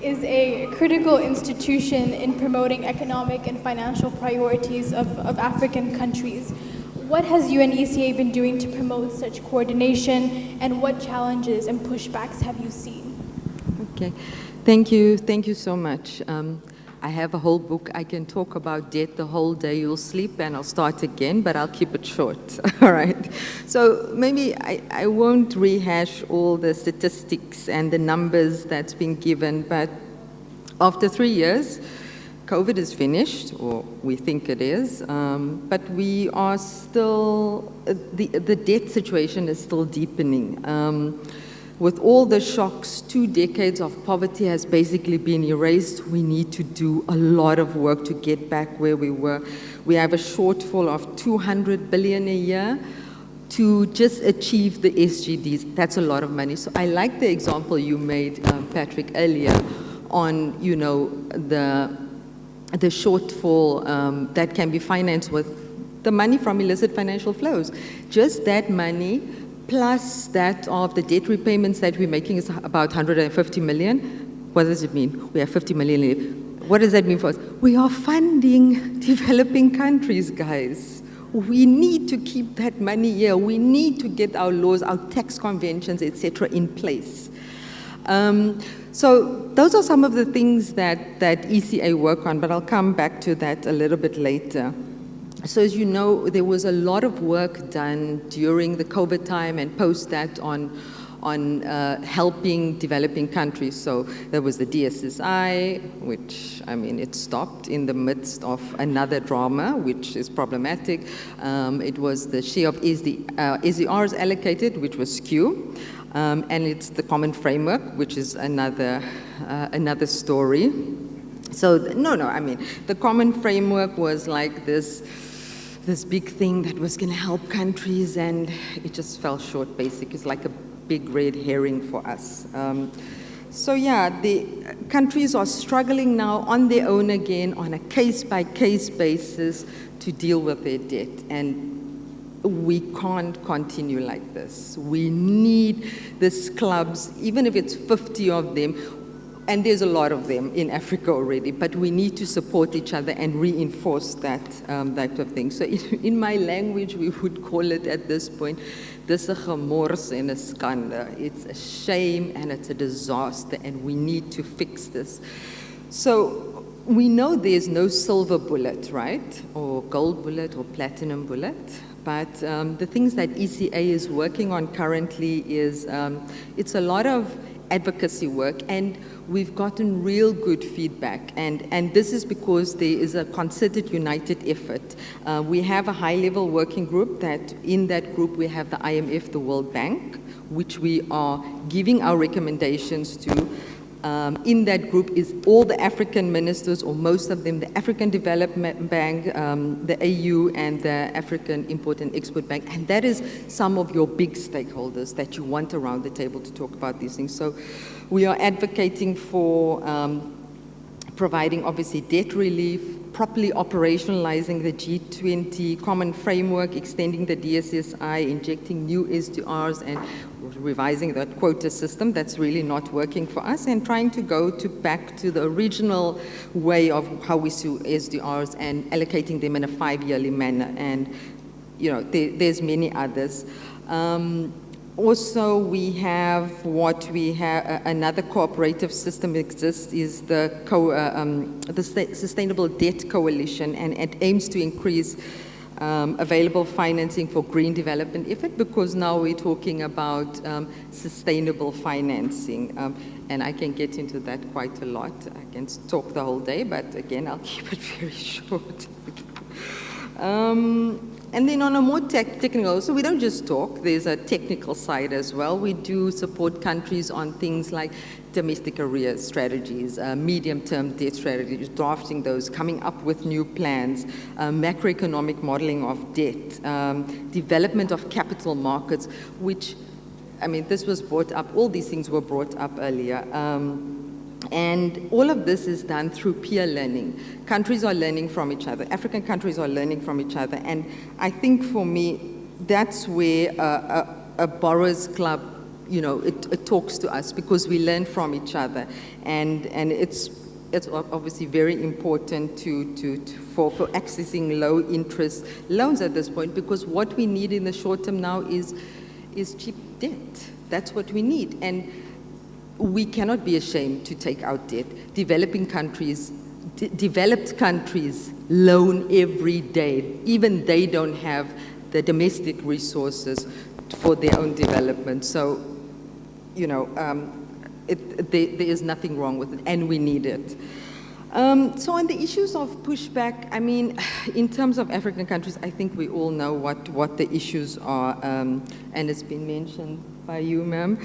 is a critical institution in promoting economic and financial priorities of African countries. What has UNECA been doing to promote such coordination, and what challenges and pushbacks have you seen? Okay, thank you so much. I have a whole book. I can talk about debt the whole day. You'll sleep and I'll start again, but I'll keep it short, all right? So maybe I won't rehash all the statistics and the numbers that's been given, but after 3 years, COVID is finished, or we think it is, but we are still, the debt situation is still deepening. With all the shocks, 2 decades of poverty has basically been erased. We need to do a lot of work to get back where we were. We have a shortfall of 200 billion a year to just achieve the SGDs. That's a lot of money. So I like the example you made, Patrick, earlier on, you know, the shortfall that can be financed with the money from illicit financial flows. Just that money plus that of the debt repayments that we're making is about 150 million. What does it mean? We have 50 million left. What does that mean for us? We are funding developing countries, guys. We need to keep that money here. We need to get our laws, our tax conventions, etc., in place. So those are some of the things that ECA work on, but I'll come back to that a little bit later. So as you know, there was a lot of work done during the COVID time and post that on helping developing countries. So there was the DSSI, which, I mean, it stopped in the midst of another drama, which is problematic. It was the share of SDRs allocated, which was skew. And it's the common framework, which is another story. So, I mean, the common framework was like this big thing that was going to help countries, and it just fell short, basically. It's like a big red herring for us. So yeah, the countries are struggling now on their own again on a case-by-case basis to deal with their debt. And we can't continue like this. We need these clubs, even if it's 50 of them, and there's a lot of them in Africa already, but we need to support each other and reinforce that type of thing. So in my language, we would call it at this point, dis 'n gemors en 'n skande. It's a shame and it's a disaster, and we need to fix this. So we know there's no silver bullet, right? Or gold bullet or platinum bullet. But the things that ECA is working on currently is, it's a lot of advocacy work, and we've gotten real good feedback, and this is because there is a concerted, united effort. We have a high-level working group that, in that group, we have the IMF, the World Bank, which we are giving our recommendations to. In that group is all the African ministers, or most of them, the African Development Bank, the AU, and the African Import and Export Bank. And that is some of your big stakeholders that you want around the table to talk about these things. So we are advocating for providing, obviously, debt relief, properly operationalizing the G20 common framework, extending the DSSI, injecting new SDRs, and revising that quota system that's really not working for us, and trying to go back to the original way of how we see SDRs and allocating them in a 5-yearly manner. And, you know, there's many others. Also, we have another cooperative system exists, is the Sustainable Debt Coalition, and it aims to increase available financing for green development effort, because now we're talking about sustainable financing. And I can get into that quite a lot. I can talk the whole day, but again, I'll keep it very short. And then on a more technical, so we don't just talk, there's a technical side as well. We do support countries on things like domestic arrears strategies, medium-term debt strategies, drafting those, coming up with new plans, macroeconomic modeling of debt, development of capital markets, which, I mean, this was brought up, all these things were brought up earlier. And all of this is done through peer learning. Countries are learning from each other. African countries are learning from each other. And I think for me, that's where a borrowers club, you know, it talks to us because we learn from each other. And it's obviously very important for accessing low interest loans at this point, because what we need in the short term now is cheap debt. That's what we need. And we cannot be ashamed to take out debt. Developed countries loan every day. Even they don't have the domestic resources for their own development. So, you know, there is nothing wrong with it, and we need it. So on the issues of pushback, I mean, in terms of African countries, I think we all know what the issues are, and it's been mentioned by you, ma'am.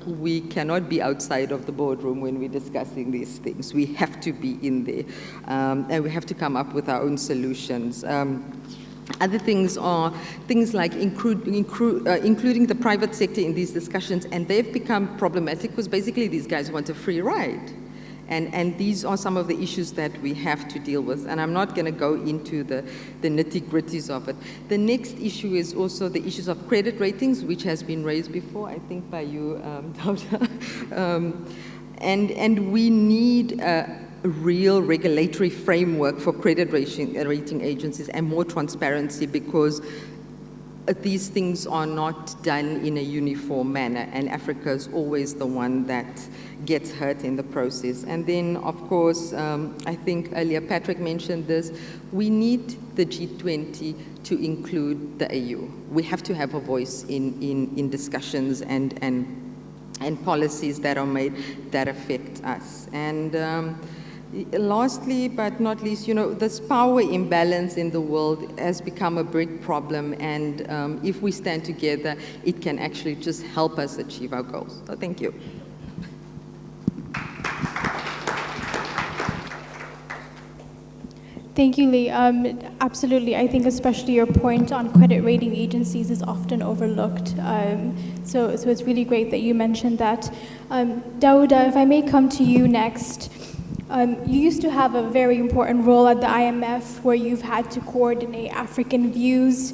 We cannot be outside of the boardroom when we're discussing these things. We have to be in there, and we have to come up with our own solutions. Other things are things like including the private sector in these discussions, and they've become problematic because basically these guys want a free ride. And these are some of the issues that we have to deal with. And I'm not going to go into the nitty-gritties of it. The next issue is also the issues of credit ratings, which has been raised before, I think, by you, Dauda. And we need a real regulatory framework for credit rating agencies and more transparency, because these things are not done in a uniform manner, and Africa is always the one that gets hurt in the process. And then, of course, I think earlier Patrick mentioned this, we need the G20 to include the AU. We have to have a voice in discussions and policies that are made that affect us. And lastly, but not least, you know, this power imbalance in the world has become a big problem, and if we stand together, it can actually just help us achieve our goals. So thank you. Thank you, Lee. Absolutely. I think especially your point on credit rating agencies is often overlooked. So it's really great that you mentioned that. Dauda, if I may come to you next. You used to have a very important role at the IMF, where you've had to coordinate African views.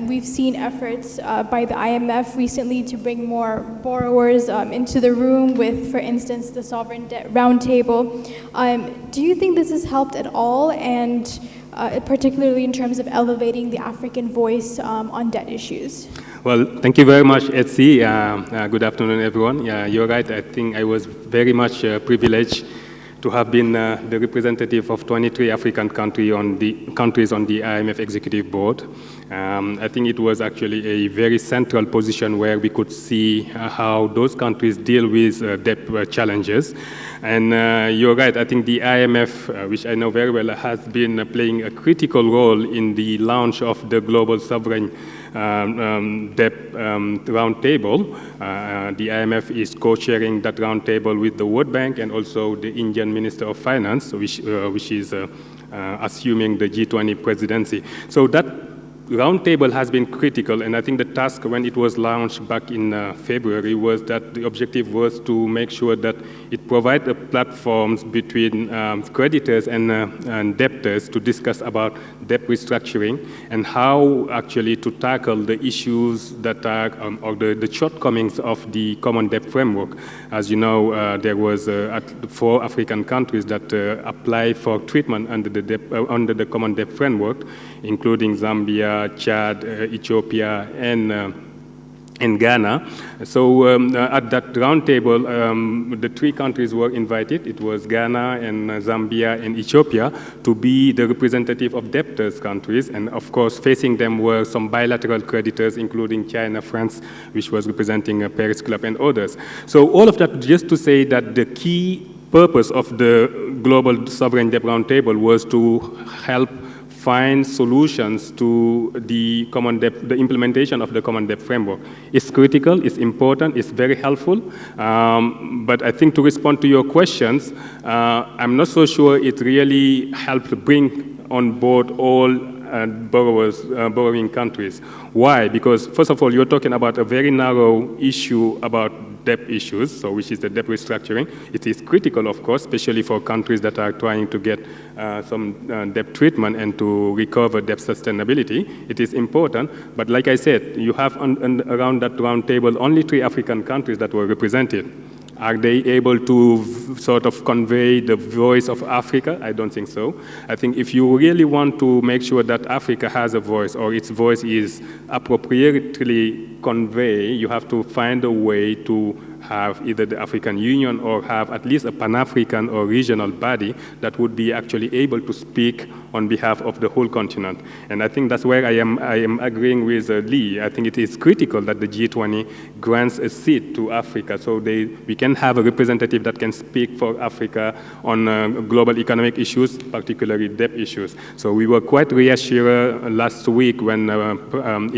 We've seen efforts by the IMF recently to bring more borrowers into the room with, for instance, the Sovereign Debt Roundtable. Do you think this has helped at all, and particularly in terms of elevating the African voice on debt issues? Well, thank you very much, Etsy. Good afternoon, everyone. Yeah, you're right. I think I was very much privileged to have been the representative of 23 African countries on the IMF Executive Board. I think it was actually a very central position where we could see how those countries deal with debt challenges. And you're right, I think the IMF, which I know very well, has been playing a critical role in the launch of the Global Sovereign Debt Roundtable. The IMF is co-chairing that roundtable with the World Bank and also the Indian Minister of Finance, which is assuming the G20 presidency. So that roundtable has been critical, and I think the task when it was launched back in February was that the objective was to make sure that it provided platforms between creditors and debtors to discuss about debt restructuring and how actually to tackle the issues that are, or the shortcomings of the common debt framework. As you know, there was 4 African countries that apply for treatment under the common debt framework, including Zambia, Chad, Ethiopia, and Ghana. So at that roundtable, the 3 countries were invited. It was Ghana and Zambia and Ethiopia to be the representative of debtors countries. And of course, facing them were some bilateral creditors, including China, France, which was representing Paris Club and others. So all of that just to say that the key purpose of the Global Sovereign Debt Roundtable was to help find solutions to the common debt, the implementation of the common debt framework. It's critical, it's important, it's very helpful. But I think to respond to your questions, I'm not so sure it really helped bring on board all borrowing countries. Why? Because first of all, you're talking about a very narrow issue about debt issues, so which is the debt restructuring. It is critical, of course, especially for countries that are trying to get some debt treatment and to recover debt sustainability. It is important, but like I said, you have around that round table only 3 African countries that were represented. Are they able to sort of convey the voice of Africa? I don't think so. I think if you really want to make sure that Africa has a voice or its voice is appropriately conveyed, you have to find a way to have either the African Union or have at least a Pan-African or regional body that would be actually able to speak on behalf of the whole continent. And I think that's where I am agreeing with Lee. I think it is critical that the G20 grants a seat to Africa so we can have a representative that can speak for Africa on global economic issues, particularly debt issues. So we were quite reassured last week when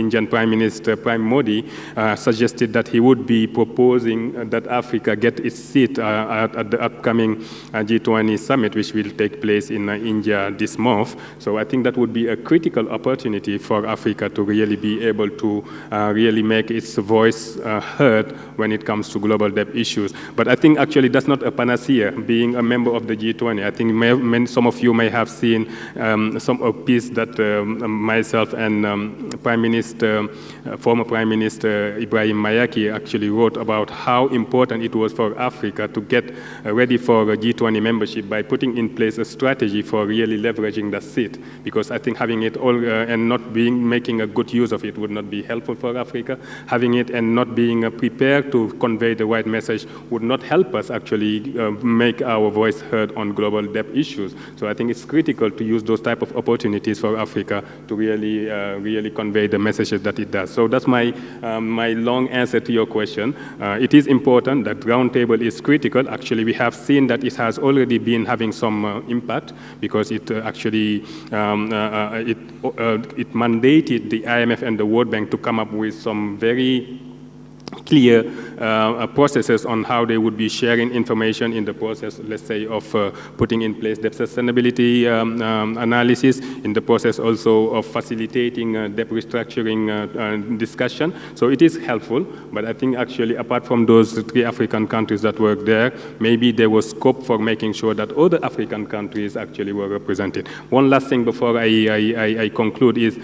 Indian Prime Minister Prime Modi suggested that he would be proposing that Africa get its seat at the upcoming G20 summit, which will take place in India this month. So I think that would be a critical opportunity for Africa to really be able to really make its voice heard when it comes to global debt issues. But I think actually that's not a panacea, being a member of the G20. I think some of you may have seen some piece that myself and former Prime Minister Ibrahim Mayaki actually wrote about how important it was for Africa to get ready for G20 membership by putting in place a strategy for really leveraging the seat. Because I think having it all and not making a good use of it would not be helpful for Africa. Having it and not being prepared to convey the right message would not help us actually make our voice heard on global debt issues. So I think it's critical to use those type of opportunities for Africa to really convey the messages that it does. So that's my long answer to your question. It is important that roundtable is critical. Actually, we have seen that it has already been having some impact because it actually it mandated the IMF and the World Bank to come up with some very clear processes on how they would be sharing information in the process, let's say, of putting in place debt sustainability analysis, in the process also of facilitating debt restructuring discussion. So it is helpful, but I think actually apart from those 3 African countries that work there, maybe there was scope for making sure that other African countries actually were represented. One last thing before I conclude is,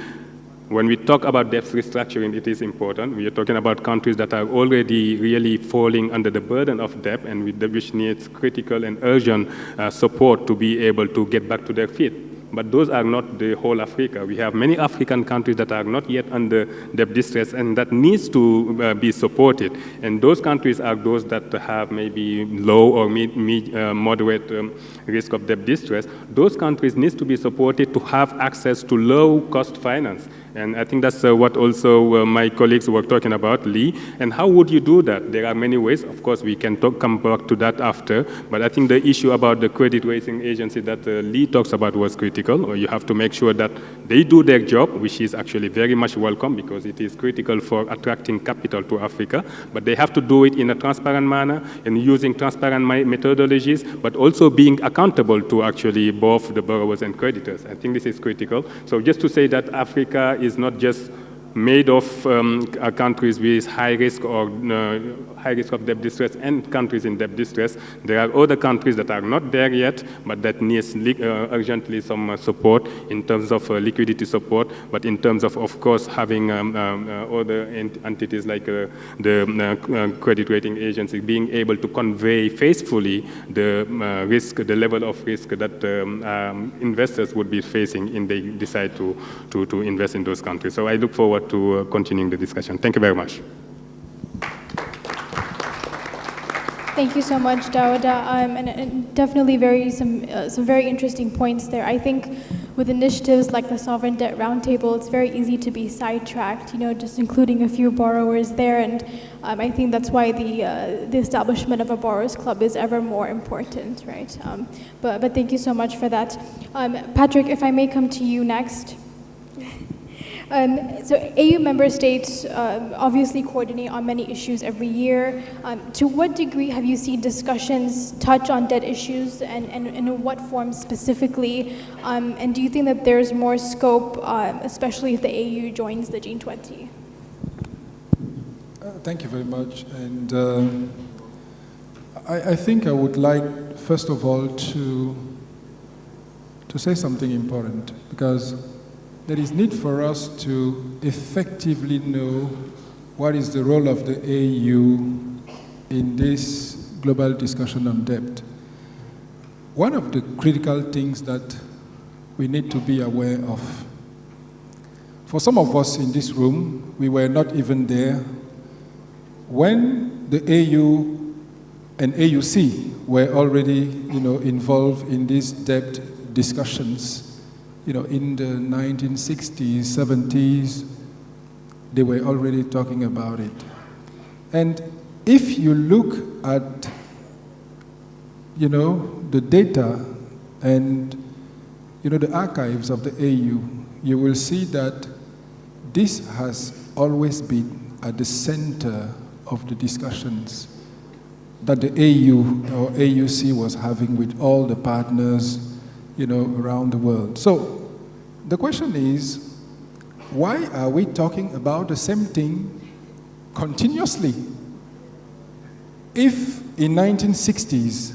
when we talk about debt restructuring, it is important. We are talking about countries that are already really falling under the burden of debt and which needs critical and urgent support to be able to get back to their feet. But those are not the whole Africa. We have many African countries that are not yet under debt distress and that needs to be supported. And those countries are those that have maybe low or moderate risk of debt distress. Those countries need to be supported to have access to low-cost finance. And I think that's what also my colleagues were talking about, Lee. And how would you do that? There are many ways. Of course, we can come back to that after. But I think the issue about the credit rating agency that Lee talks about was critical. Or you have to make sure that they do their job, which is actually very much welcome because it is critical for attracting capital to Africa. But they have to do it in a transparent manner and using transparent methodologies, but also being accountable to actually both the borrowers and creditors. I think this is critical. So just to say that Africa is not just made of countries with high risk or high risk of debt distress and countries in debt distress. There are other countries that are not there yet, but that needs urgently some support in terms of liquidity support, but in terms of course, having other entities like the credit rating agency being able to convey faithfully the risk, the level of risk that investors would be facing if they decide to invest in those countries. So I look forward to continuing the discussion. Thank you very much. Thank you so much, Dawda, and definitely some very interesting points there. I think with initiatives like the Sovereign Debt Roundtable, it's very easy to be sidetracked, just including a few borrowers there, and I think that's why the establishment of a borrowers club is ever more important, right? But thank you so much for that. Patrick, if I may come to you next. So AU member states obviously coordinate on many issues every year. To what degree have you seen discussions touch on debt issues and in what form specifically? And do you think that there's more scope, especially if the AU joins the G20? Thank you very much. And I think I would like, first of all, to say something important, because there is need for us to effectively know what is the role of the AU in this global discussion on debt. One of the critical things that we need to be aware of, for some of us in this room, we were not even there when the AU and AUC were already, involved in these debt discussions. In the 1960s, 70s, they were already talking about it. And if you look at, the data and, the archives of the AU, you will see that this has always been at the center of the discussions that the AU or AUC was having with all the partners, around the world. So the question is, why are we talking about the same thing continuously? If in 1960s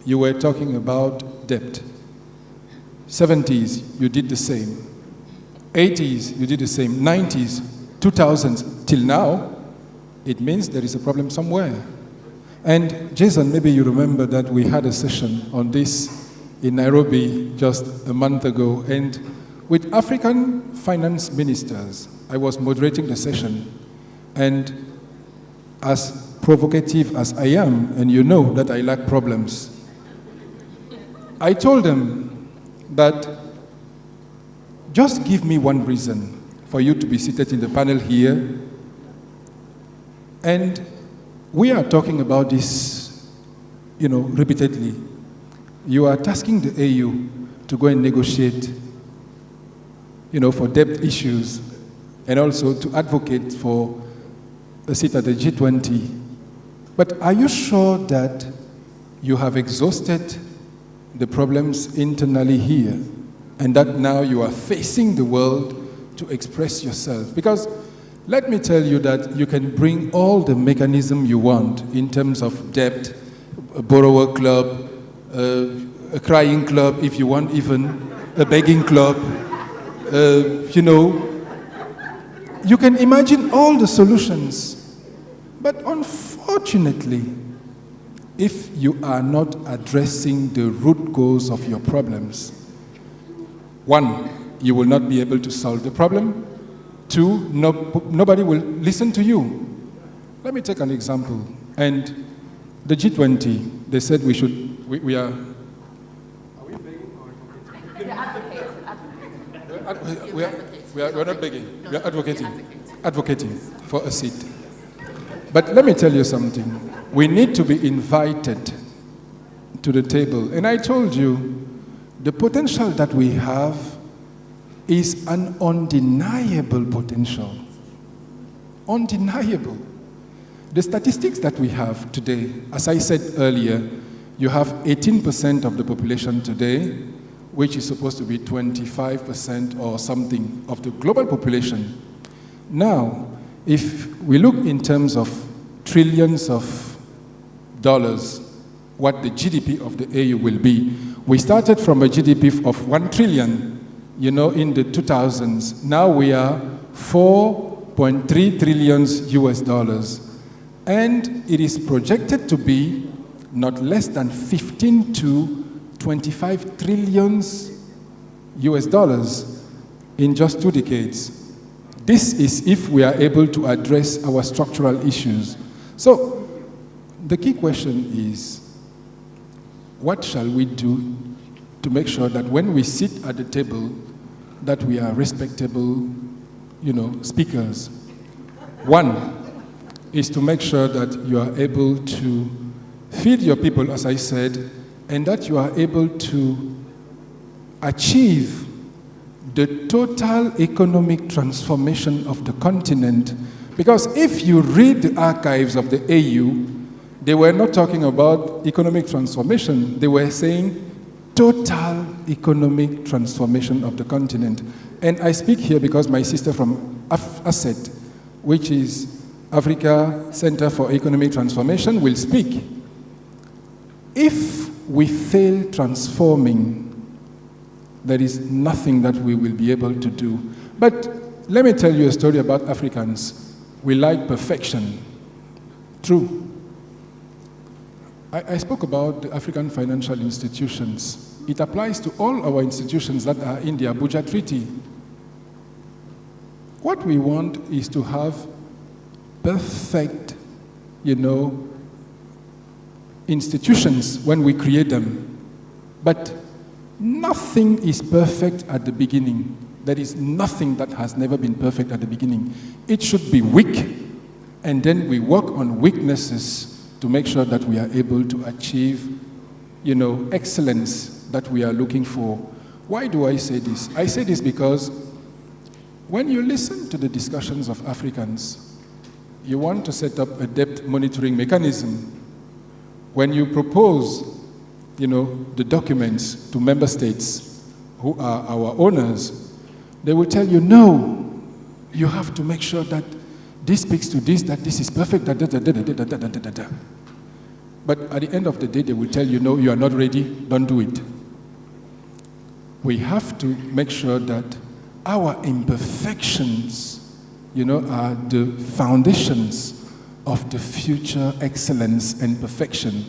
you were talking about debt, 70s you did the same, 80s you did the same, 90s, 2000s, till now, it means there is a problem somewhere. And Jason, maybe you remember that we had a session on this in Nairobi just a month ago, and with African finance ministers, I was moderating the session, and as provocative as I am, and you know that I like problems, I told them that just give me one reason for you to be seated in the panel here, and we are talking about this, repeatedly. You are tasking the AU to go and negotiate, for debt issues, and also to advocate for a seat at the G20. But are you sure that you have exhausted the problems internally here, and that now you are facing the world to express yourself? Because let me tell you that you can bring all the mechanism you want in terms of debt, a borrower club, a crying club, if you want, even a begging club. You can imagine all the solutions. But unfortunately, if you are not addressing the root cause of your problems, one, you will not be able to solve the problem. Two, nobody will listen to you. Let me take an example. And the G20, they said we are we're not begging, we are advocating for a seat. But let me tell you something. We need to be invited to the table. And I told you, the potential that we have is an undeniable potential. Undeniable. The statistics that we have today, as I said earlier, you have 18% of the population today, which is supposed to be 25% or something of the global population. Now, if we look in terms of trillions of dollars, what the GDP of the AU will be, we started from a GDP of 1 trillion, in the 2000s. Now we are 4.3 trillions US dollars. And it is projected to be not less than 15 to 25 trillions US dollars in just 2 decades. This is if we are able to address our structural issues. So the key question is, what shall we do to make sure that when we sit at the table, that we are respectable, speakers? One is to make sure that you are able to feed your people, as I said, and that you are able to achieve the total economic transformation of the continent. Because if you read the archives of the AU, they were not talking about economic transformation. They were saying total economic transformation of the continent. And I speak here because my sister from AfCODD, which is Africa Center for Economic Transformation, will speak. If we fail transforming, there is nothing that we will be able to do. But let me tell you a story about Africans. We like perfection. True. I spoke about the African financial institutions. It applies to all our institutions that are in the Abuja Treaty. What we want is to have perfect, institutions when we create them. But nothing is perfect at the beginning. There is nothing that has never been perfect at the beginning. It should be weak, and then we work on weaknesses to make sure that we are able to achieve, excellence that we are looking for. Why do I say this? I say this because when you listen to the discussions of Africans, you want to set up a debt monitoring mechanism. When you propose, the documents to member states who are our owners, they will tell you, no, you have to make sure that this speaks to this, that this is perfect, But at the end of the day, they will tell you, no, you are not ready, don't do it. We have to make sure that our imperfections, are the foundations of the future excellence and perfection.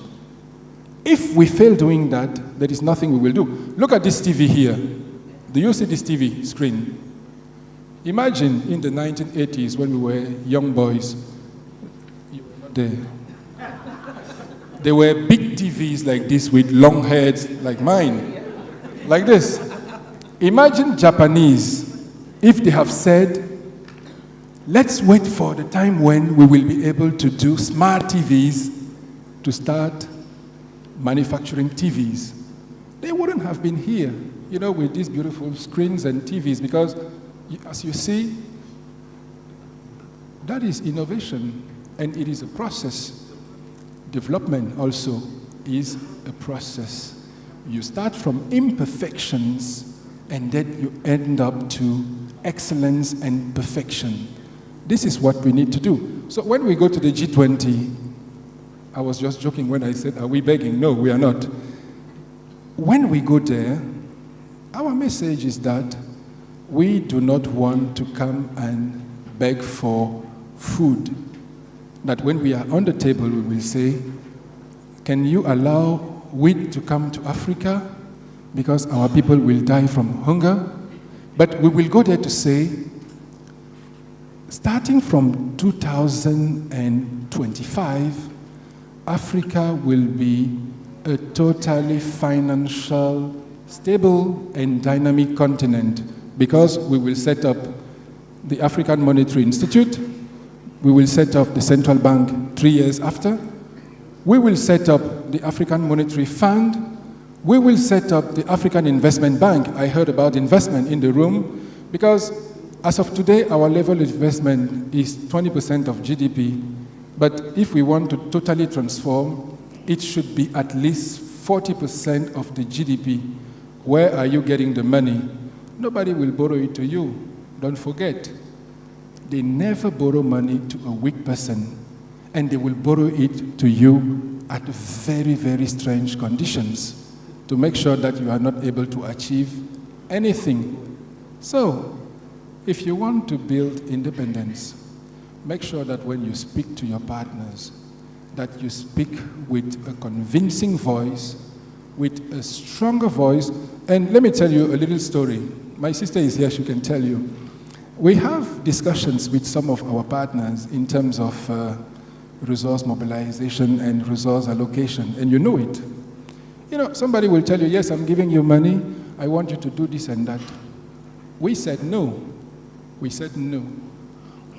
If we fail doing that, there is nothing we will do. Look at this TV here. Do you see this TV screen? Imagine in the 1980s when we were young boys, you were not there. There were big TVs like this with long heads like mine, like this. Imagine Japanese, if they have said, let's wait for the time when we will be able to do smart TVs to start manufacturing TVs. They wouldn't have been here, with these beautiful screens and TVs, because as you see, that is innovation, and it is a process. Development also is a process. You start from imperfections, and then you end up to excellence and perfection. This is what we need to do. So when we go to the G20, I was just joking when I said, are we begging? No, we are not. When we go there, our message is that we do not want to come and beg for food. That when we are on the table, we will say, can you allow wheat to come to Africa? Because our people will die from hunger. But we will go there to say, starting from 2025, Africa will be a totally financial, stable, and dynamic continent, because we will set up the African Monetary Institute, we will set up the central bank 3 years after, we will set up the African Monetary Fund, we will set up the African Investment Bank. I heard about investment in the room, because as of today, our level of investment is 20% of GDP, but if we want to totally transform, it should be at least 40% of the GDP. Where are you getting the money? Nobody will borrow it to you. Don't forget, they never borrow money to a weak person, and they will borrow it to you at very, very strange conditions to make sure that you are not able to achieve anything. So, if you want to build independence, make sure that when you speak to your partners, that you speak with a convincing voice, with a stronger voice. And let me tell you a little story. My sister is here, she can tell you. We have discussions with some of our partners in terms of resource mobilization and resource allocation, and you know it. Somebody will tell you, yes, I'm giving you money, I want you to do this and that. We said no. We said no.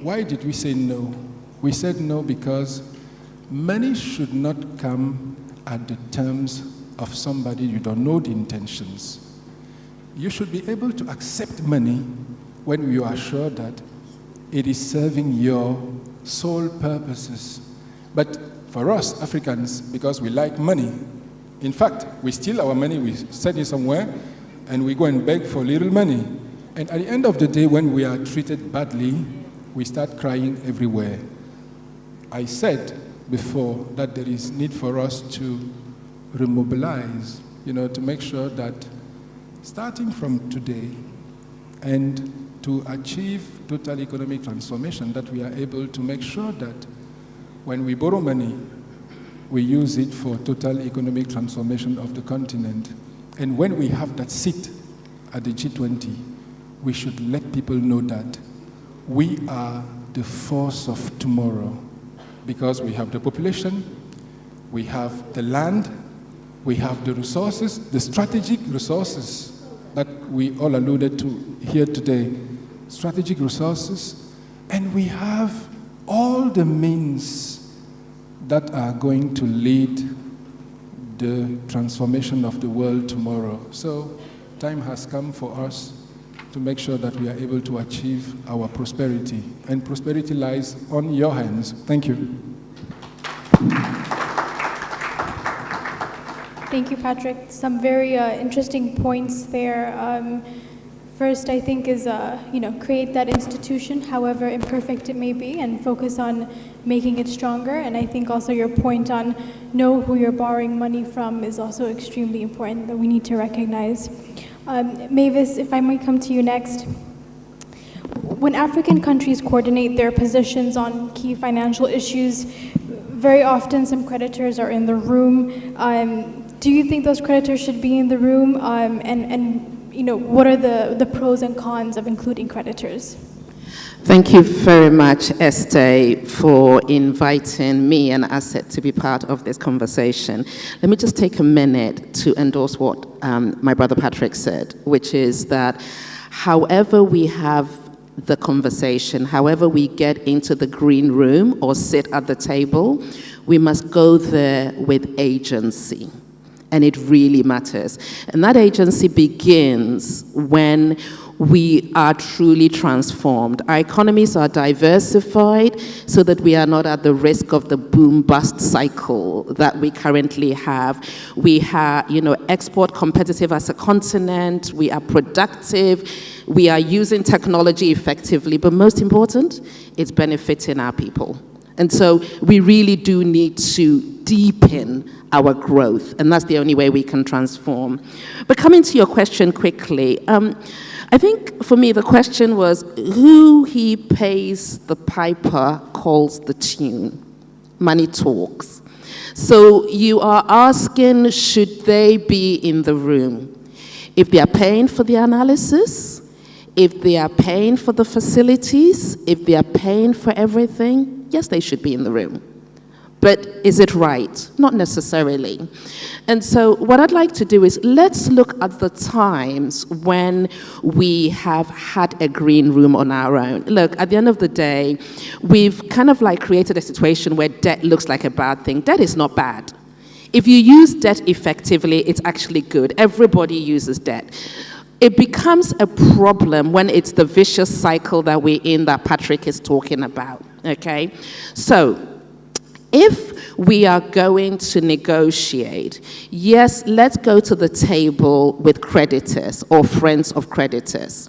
Why did we say no? We said no because money should not come at the terms of somebody you don't know the intentions. You should be able to accept money when you are sure that it is serving your sole purposes. But for us, Africans, because we like money, in fact, we steal our money, we send it somewhere, and we go and beg for little money. And at the end of the day, when we are treated badly, we start crying everywhere. I said before that there is need for us to remobilize, to make sure that starting from today and to achieve total economic transformation, that we are able to make sure that when we borrow money, we use it for total economic transformation of the continent. And when we have that seat at the G20, we should let people know that we are the force of tomorrow, because we have the population, we have the land, we have the resources, the strategic resources that we all alluded to here today, strategic resources, and we have all the means that are going to lead the transformation of the world tomorrow. So time has come for us to make sure that we are able to achieve our prosperity, and prosperity lies on your hands. Thank you. Thank you, Patrick. Some very interesting points there. First, I think is, create that institution, however imperfect it may be, and focus on making it stronger. And I think also your point on know who you're borrowing money from is also extremely important, that we need to recognize. Mavis, if I might come to you next. When African countries coordinate their positions on key financial issues, very often some creditors are in the room. Do you think those creditors should be in the room? What are the pros and cons of including creditors? Thank you very much, Esther, for inviting me and Asset to be part of this conversation. Let me just take a minute to endorse what my brother Patrick said, which is that however we have the conversation, however we get into the green room or sit at the table, we must go there with agency. And it really matters. And that agency begins when we are truly transformed. Our economies are diversified so that we are not at the risk of the boom-bust cycle that we currently have. We are, export competitive as a continent. We are productive. We are using technology effectively. But most important, it's benefiting our people. And so we really do need to deepen our growth, and that's the only way we can transform. But coming to your question quickly, I think for me the question was who he pays the piper calls the tune. Money talks. So you are asking, should they be in the room? If they are paying for the analysis, if they are paying for the facilities, if they are paying for everything, yes, they should be in the room. But is it right? Not necessarily. And so what I'd like to do is let's look at the times when we have had a green room on our own. Look, at the end of the day, we've kind of like created a situation where debt looks like a bad thing. Debt is not bad. If you use debt effectively, it's actually good. Everybody uses debt. It becomes a problem when it's the vicious cycle that we're in that Patrick is talking about, okay? So, if we are going to negotiate, yes, let's go to the table with creditors or friends of creditors.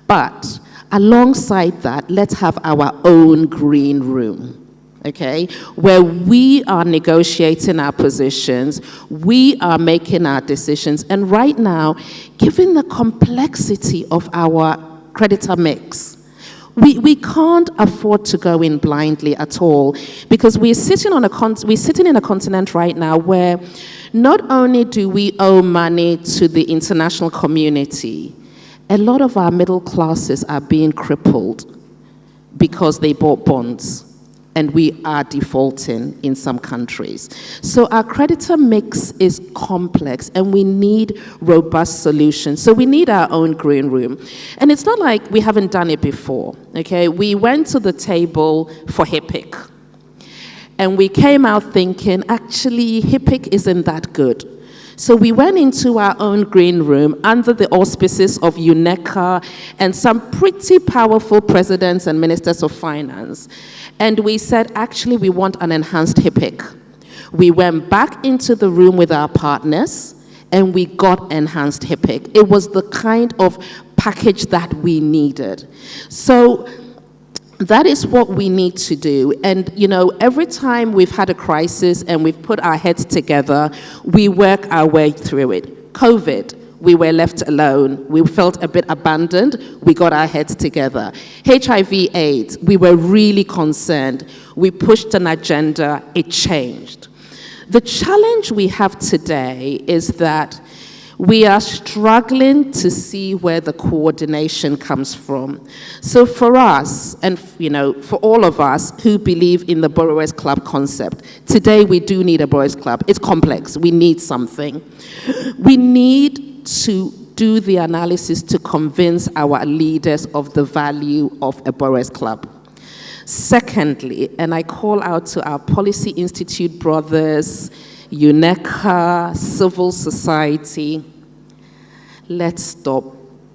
But alongside that, let's have our own green room, okay, where we are negotiating our positions, we are making our decisions. And right now, given the complexity of our creditor mix, we can't afford to go in blindly at all, because we're sitting in a continent right now where not only do we owe money to the international community, a lot of our middle classes are being crippled because they bought bonds, and we are defaulting in some countries. So our creditor mix is complex, and we need robust solutions. So we need our own green room. And it's not like we haven't done it before, okay? We went to the table for HIPC, and we came out thinking, actually, HIPC isn't that good. So we went into our own green room under the auspices of UNECA and some pretty powerful presidents and ministers of finance. And we said, actually, we want an enhanced HIPC. We went back into the room with our partners and we got enhanced HIPC. It was the kind of package that we needed. So that is what we need to do. And, you know, every time we've had a crisis and we've put our heads together, we work our way through it. COVID, we were left alone. We felt a bit abandoned. We got our heads together. HIV/AIDS, we were really concerned. We pushed an agenda. It changed. The challenge we have today is that we are struggling to see where the coordination comes from. So for us, and you know, for all of us who believe in the Borrowers Club concept, today we do need a Borrowers Club. It's complex. We need something. We need to do the analysis to convince our leaders of the value of a Borrowers Club. Secondly, and I call out to our Policy Institute brothers, UNECA, civil society, let's stop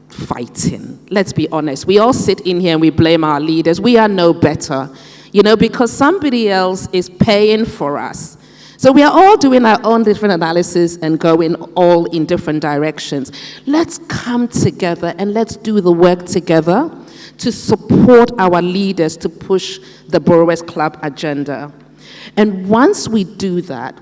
fighting. Let's be honest. We all sit in here and we blame our leaders. We are no better, you know, because somebody else is paying for us. So we are all doing our own different analysis and going all in different directions. Let's come together and let's do the work together to support our leaders to push the Borrowers Club agenda. And once we do that,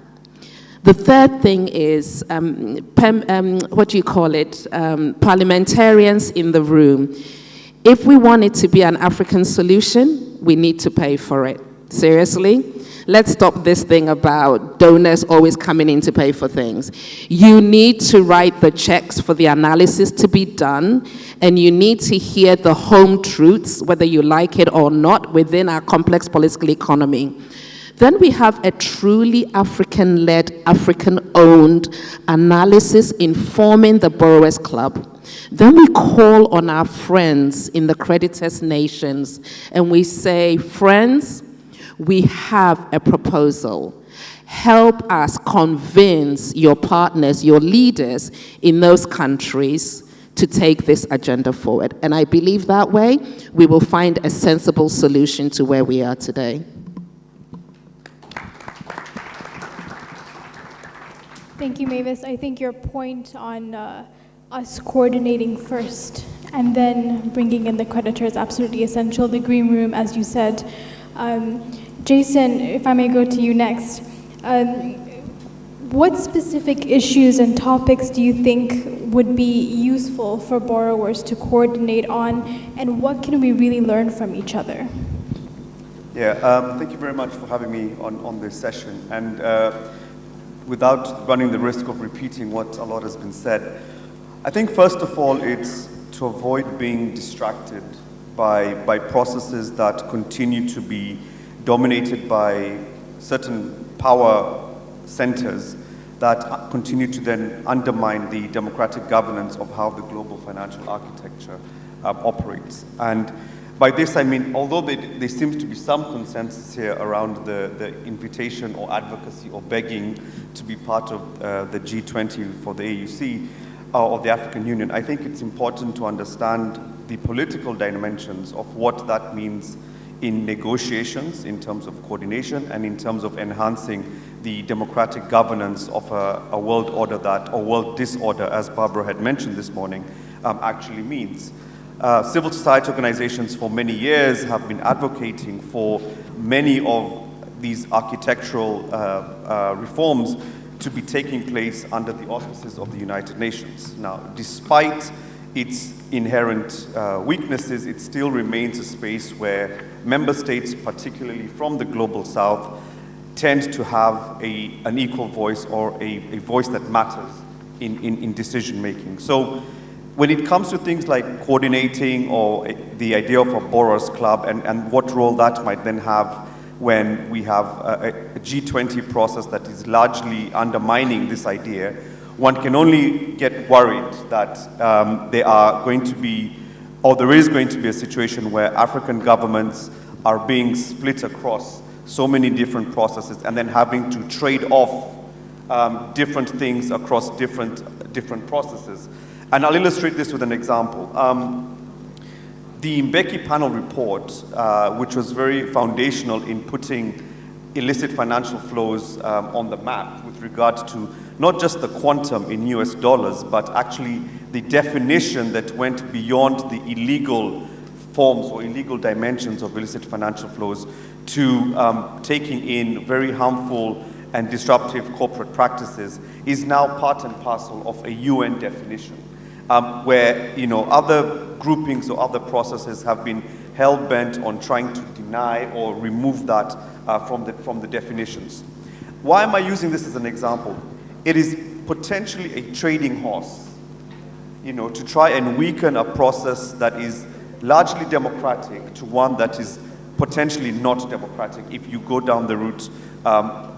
the third thing is, parliamentarians in the room. If we want it to be an African solution, we need to pay for it. Seriously? Let's stop this thing about donors always coming in to pay for things. You need to write the checks for the analysis to be done, and you need to hear the home truths, whether you like it or not, within our complex political economy. Then we have a truly African-led, African-owned analysis informing the Borrowers Club. Then we call on our friends in the creditors' nations, and we say, friends, we have a proposal. Help us convince your partners, your leaders in those countries to take this agenda forward. And I believe that way we will find a sensible solution to where we are today. Thank you, Mavis. I think your point on us coordinating first and then bringing in the creditor is absolutely essential. The green room, as you said. Jason, if I may go to you next. What specific issues and topics do you think would be useful for borrowers to coordinate on, and what can we really learn from each other? Yeah, thank you very much for having me on this session. And without running the risk of repeating what a lot has been said, I think first of all, it's to avoid being distracted by processes that continue to be dominated by certain power centers that continue to then undermine the democratic governance of how the global financial architecture operates. And by this I mean, although there seems to be some consensus here around the invitation or advocacy or begging to be part of the G20 for the AUC or the African Union, I think it's important to understand the political dimensions of what that means in negotiations, in terms of coordination, and in terms of enhancing the democratic governance of a world order or world disorder, as Barbara had mentioned this morning, actually means. Civil society organizations for many years have been advocating for many of these architectural reforms to be taking place under the auspices of the United Nations. Now, despite its inherent weaknesses, it still remains a space where member states, particularly from the global south, tend to have an equal voice or a voice that matters in decision making. So when it comes to things like coordinating or the idea of a borrowers club and what role that might then have when we have a G20 process that is largely undermining this idea, one can only get worried that there is going to be a situation where African governments are being split across so many different processes and then having to trade off different things across different processes. And I'll illustrate this with an example. The Mbeki panel report, which was very foundational in putting illicit financial flows on the map with regard to not just the quantum in US dollars, but actually the definition that went beyond the illegal forms or illegal dimensions of illicit financial flows to taking in very harmful and disruptive corporate practices is now part and parcel of a UN definition, where other groupings or other processes have been hell-bent on trying to deny or remove that from the definitions. Why am I using this as an example? It is potentially a trading horse, to try and weaken a process that is largely democratic to one that is potentially not democratic if you go down the route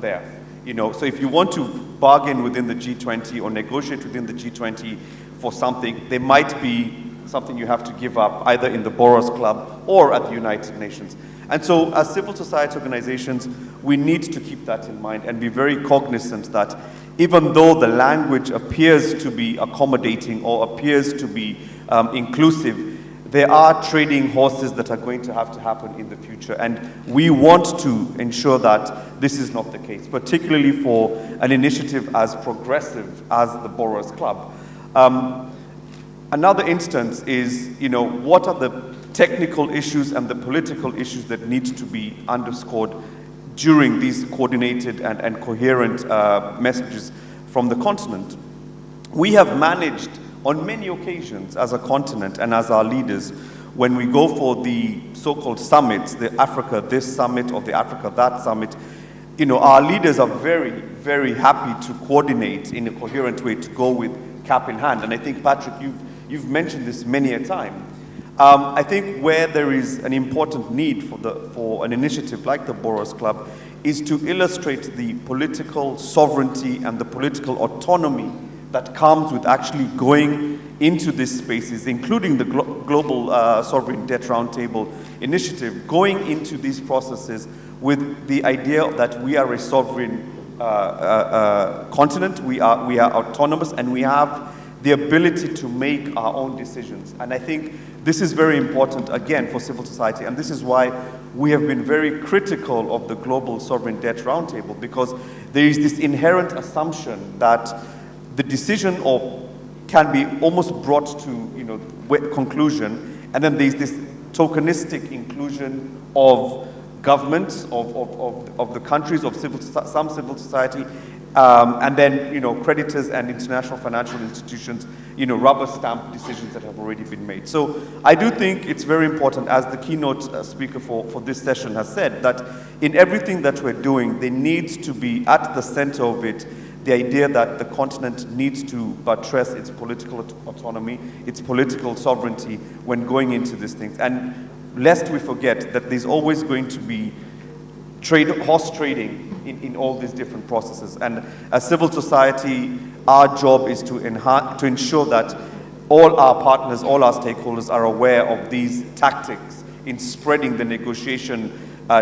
there. So if you want to bargain within the G20 or negotiate within the G20 for something, there might be something you have to give up either in the Borrowers Club or at the United Nations. And so as civil society organizations, we need to keep that in mind and be very cognizant that even though the language appears to be accommodating or appears to be inclusive, there are trading horses that are going to have to happen in the future. And we want to ensure that this is not the case, particularly for an initiative as progressive as the Borrowers Club. Another instance is, what are the technical issues and the political issues that need to be underscored during these coordinated and coherent messages from the continent. We have managed on many occasions as a continent and as our leaders, when we go for the so-called summits, the Africa this summit or the Africa that summit, our leaders are very, very happy to coordinate in a coherent way to go with cap in hand. And I think, Patrick, you've mentioned this many a time. I think where there is an important need for an initiative like the Borrowers Club is to illustrate the political sovereignty and the political autonomy that comes with actually going into these spaces, including the Global Sovereign Debt Roundtable initiative, going into these processes with the idea that we are a sovereign continent, we are autonomous, and we have the ability to make our own decisions. And I think this is very important, again, for civil society, and this is why we have been very critical of the Global Sovereign Debt Roundtable, because there is this inherent assumption that the decision can be almost brought to conclusion, and then there's this tokenistic inclusion of governments, of the countries, of some civil society, and then creditors and international financial institutions, rubber stamp decisions that have already been made. So I do think it's very important, as the keynote speaker for this session has said, that in everything that we're doing, there needs to be at the center of it the idea that the continent needs to buttress its political autonomy, its political sovereignty when going into these things. And lest we forget that there's always going to be horse trading in all these different processes. And as civil society, our job is to ensure that all our partners, all our stakeholders are aware of these tactics in spreading the negotiation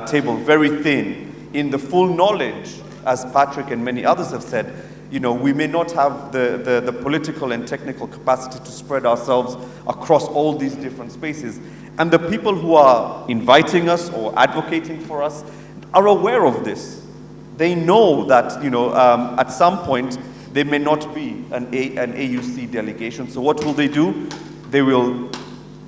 table very thin, in the full knowledge, as Patrick and many others have said, we may not have the political and technical capacity to spread ourselves across all these different spaces. And the people who are inviting us or advocating for us are aware of this. They know that, at some point, there may not be an AUC delegation. So what will they do? They will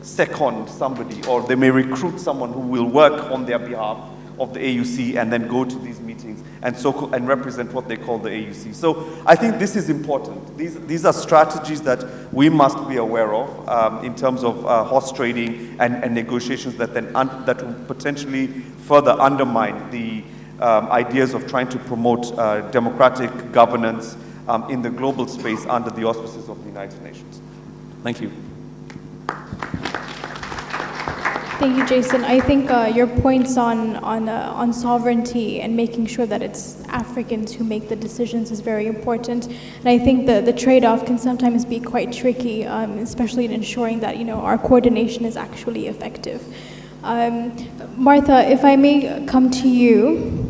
second somebody, or they may recruit someone who will work on their behalf of the AUC and then go to these meetings and represent what they call the AUC. So I think this is important. These are strategies that we must be aware of in terms of horse trading and negotiations that will potentially further undermine the ideas of trying to promote democratic governance in the global space under the auspices of the United Nations. Thank you. Thank you, Jason. I think your points on sovereignty and making sure that it's Africans who make the decisions is very important. And I think the trade-off can sometimes be quite tricky, especially in ensuring that our coordination is actually effective. Martha, if I may come to you,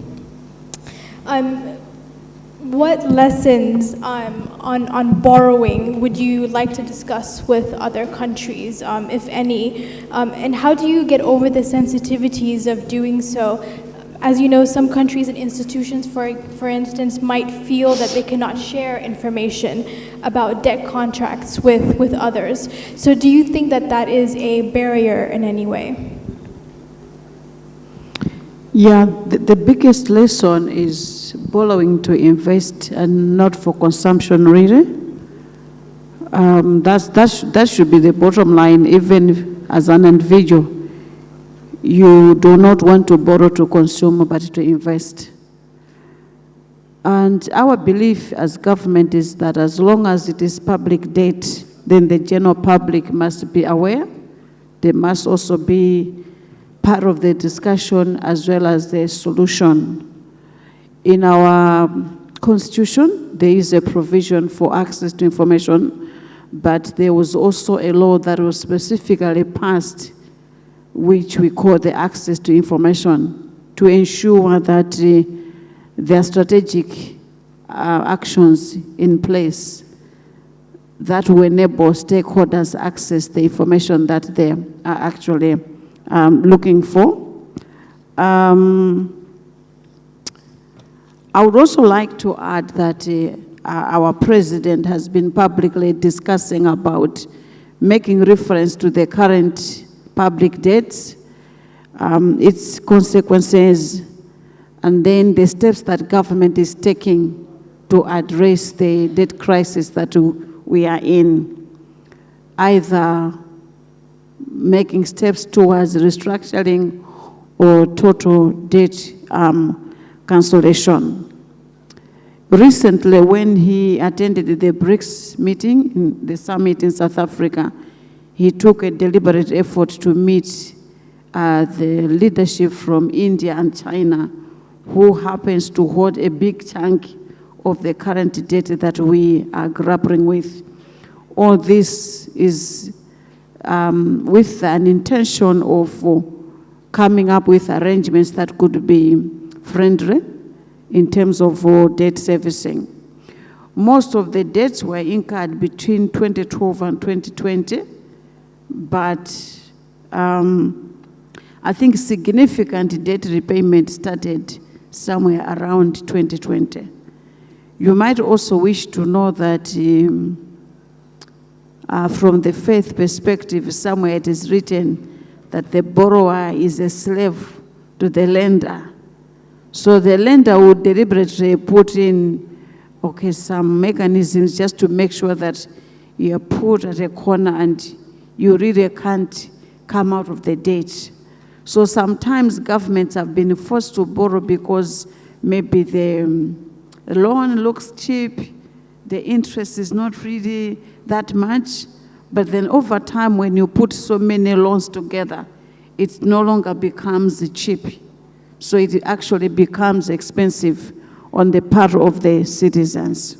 what lessons on borrowing would you like to discuss with other countries, if any? And how do you get over the sensitivities of doing so As you know, some countries and institutions, for instance, might feel that they cannot share information about debt contracts with others. So do you think that that is a barrier in any way? Yeah, the biggest lesson is borrowing to invest and not for consumption, really. That should be the bottom line, even as an individual. You do not want to borrow to consume, but to invest. And our belief as government is that as long as it is public debt, then the general public must be aware. They must also be part of the discussion as well as the solution. In our constitution, there is a provision for access to information, but there was also a law that was specifically passed, which we call the access to information, to ensure that there are strategic actions in place that will enable stakeholders access the information that they are actually looking for. I would also like to add that our president has been publicly discussing about making reference to the current public debt, its consequences, and then the steps that government is taking to address the debt crisis that we are in, either making steps towards restructuring or total debt cancellation. Recently, when he attended the BRICS meeting, the summit in South Africa, he took a deliberate effort to meet the leadership from India and China, who happens to hold a big chunk of the current debt that we are grappling with. All this is with an intention of coming up with arrangements that could be friendly in terms of debt servicing. Most of the debts were incurred between 2012 and 2020, but I think significant debt repayment started somewhere around 2020. You might also wish to know that from the faith perspective, somewhere it is written that the borrower is a slave to the lender. So the lender would deliberately put in some mechanisms just to make sure that you are put at a corner and you really can't come out of the debt. So sometimes governments have been forced to borrow because maybe the loan looks cheap, the interest is not really that much, but then over time when you put so many loans together, it no longer becomes cheap. So it actually becomes expensive on the part of the citizens.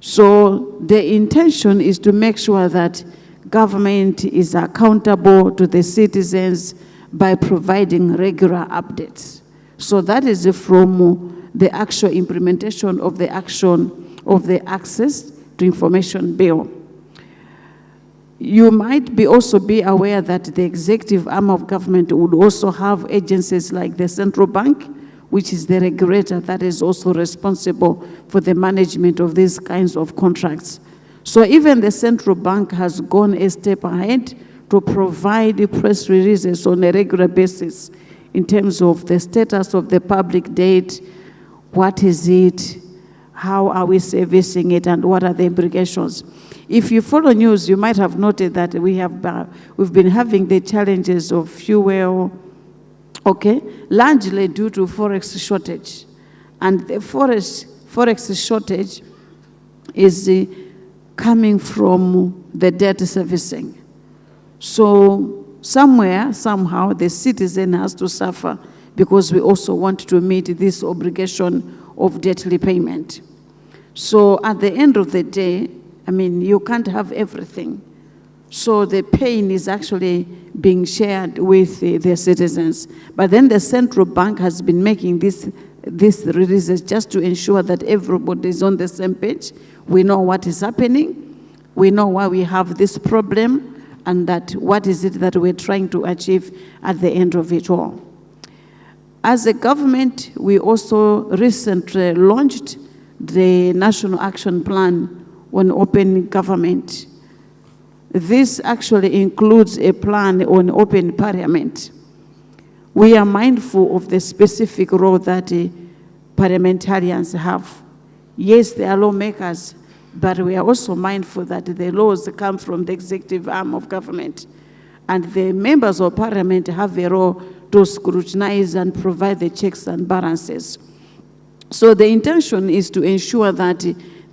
So the intention is to make sure that government is accountable to the citizens by providing regular updates. So that is from the actual implementation of the action of the Access to Information Bill. You might also be aware that the executive arm of government would also have agencies like the central bank, which is the regulator that is also responsible for the management of these kinds of contracts. So even the central bank has gone a step ahead to provide press releases on a regular basis in terms of the status of the public debt, what is it, how are we servicing it, and what are the implications. If you follow news, you might have noted that we've been having the challenges of fuel, largely due to forex shortage. And the forex shortage is coming from the debt servicing. So somewhere, somehow, the citizen has to suffer because we also want to meet this obligation of debt repayment. So at the end of the day, you can't have everything. So the pain is actually being shared with the citizens. But then the central bank has been making these releases just to ensure that everybody is on the same page. We know what is happening. We know why we have this problem, and that what is it that we're trying to achieve at the end of it all. As a government, we also recently launched the National Action Plan on Open Government. This actually includes a plan on open parliament. We are mindful of the specific role that parliamentarians have. Yes, they are lawmakers, but we are also mindful that the laws come from the executive arm of government, and the members of parliament have a role to scrutinize and provide the checks and balances. So the intention is to ensure that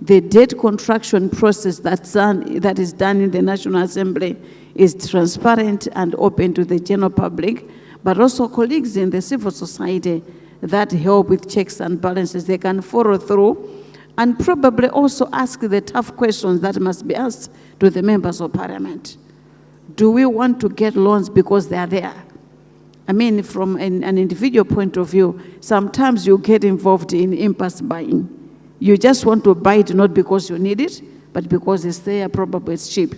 the debt contraction process that is done in the National Assembly is transparent and open to the general public, but also colleagues in the civil society that help with checks and balances, they can follow through and probably also ask the tough questions that must be asked to the members of parliament. Do we want to get loans because they are there? I mean, from an individual point of view, sometimes you get involved in impulse buying. You just want to buy it not because you need it, but because it's there, probably it's cheap.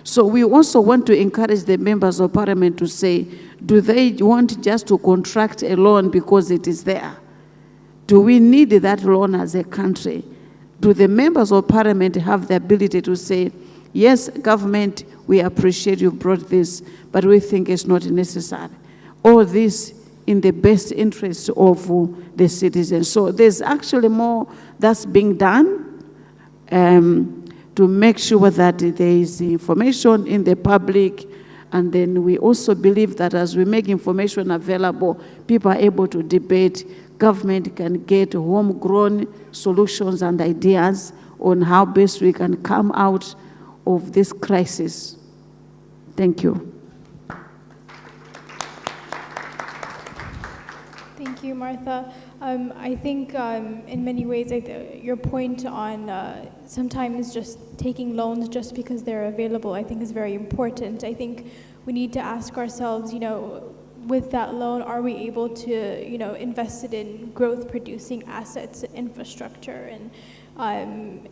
So we also want to encourage the members of parliament to say, do they want just to contract a loan because it is there? Do we need that loan as a country? Do the members of parliament have the ability to say, yes, government, we appreciate you brought this, but we think it's not necessary. All this in the best interest of the citizens. So there's actually more that's being done to make sure that there is information in the public. And then we also believe that as we make information available, people are able to debate. Government can get homegrown solutions and ideas on how best we can come out of this crisis. Thank you. Thank you, Martha. I think in many ways, your point on sometimes just taking loans just because they're available, I think is very important. I think we need to ask ourselves, with that loan, are we able to, invest it in growth-producing assets, infrastructure, and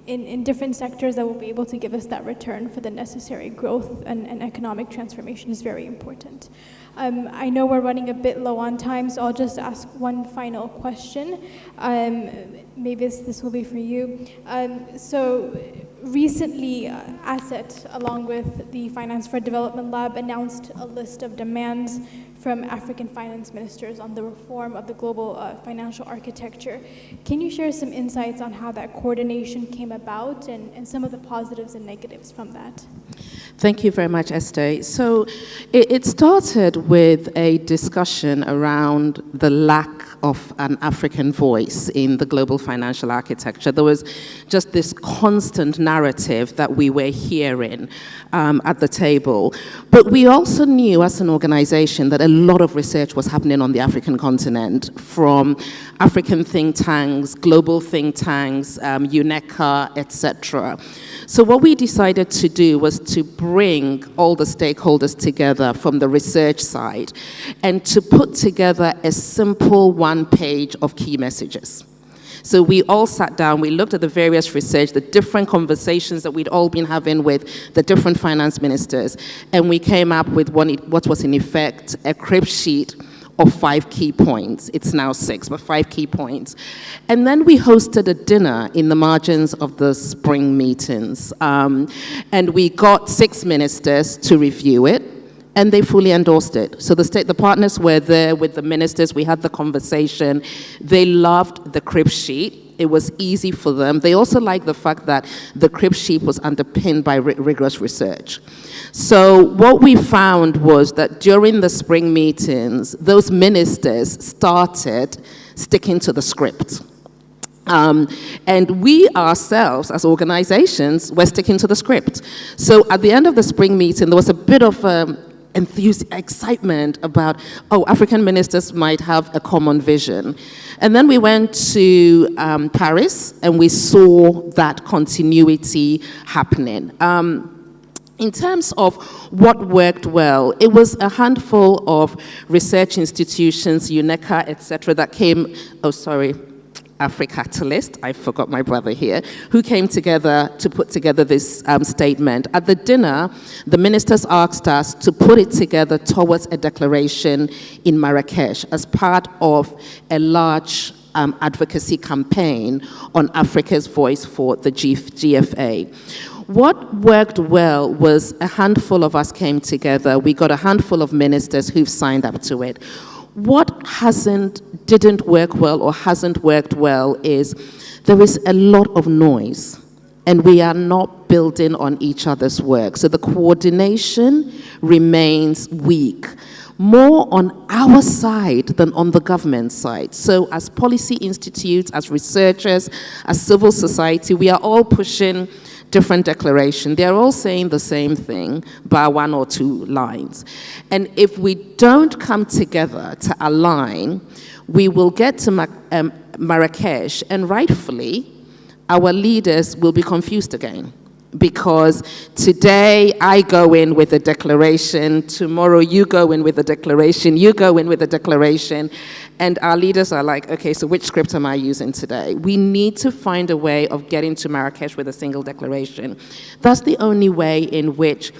in different sectors that will be able to give us that return for the necessary growth and economic transformation is very important. I know we're running a bit low on time, so I'll just ask one final question. Maybe this will be for you. So recently, ASSET, along with the Finance for Development Lab, announced a list of demands from African finance ministers on the reform of the global financial architecture. Can you share some insights on how that coordination came about and some of the positives and negatives from that? Thank you very much, Esther. So it started with a discussion around the lack of an African voice in the global financial architecture. There was just this constant narrative that we were hearing at the table. But we also knew as an organization that a lot of research was happening on the African continent from African think tanks, global think tanks, UNECA, etc. So what we decided to do was to bring all the stakeholders together from the research side and to put together a simple one page of key messages. So we all sat down, we looked at the various research, the different conversations that we'd all been having with the different finance ministers, and we came up with what was in effect a crib sheet of 5 key points. It's now 6, but 5 key points. And then we hosted a dinner in the margins of the spring meetings. And we got 6 ministers to review it, and they fully endorsed it. So the partners were there with the ministers, we had the conversation. They loved the crib sheet. It was easy for them. They also liked the fact that the crib sheet was underpinned by rigorous research. So what we found was that during the spring meetings, those ministers started sticking to the script. And we ourselves, as organizations, were sticking to the script. So at the end of the spring meeting, there was a bit of excitement about, African ministers might have a common vision. And then we went to Paris, and we saw that continuity happening. In terms of what worked well, it was a handful of research institutions, UNECA, etc., that came, AfCODD, I forgot my brother here, who came together to put together this statement. At the dinner, the ministers asked us to put it together towards a declaration in Marrakesh as part of a large advocacy campaign on Africa's voice for the GFA. What worked well was a handful of us came together. We got a handful of ministers who've signed up to it. What didn't work well or hasn't worked well is there is a lot of noise and we are not building on each other's work. So the coordination remains weak, more on our side than on the government side. So as policy institutes, as researchers, as civil society, we are all pushing different declaration. They're all saying the same thing by one or two lines. And if we don't come together to align, we will get to Marrakesh, and rightfully, our leaders will be confused again. Because today I go in with a declaration, tomorrow you go in with a declaration, you go in with a declaration, and our leaders are like, okay, so which script am I using today? We need to find a way of getting to Marrakesh with a single declaration. That's the only way in which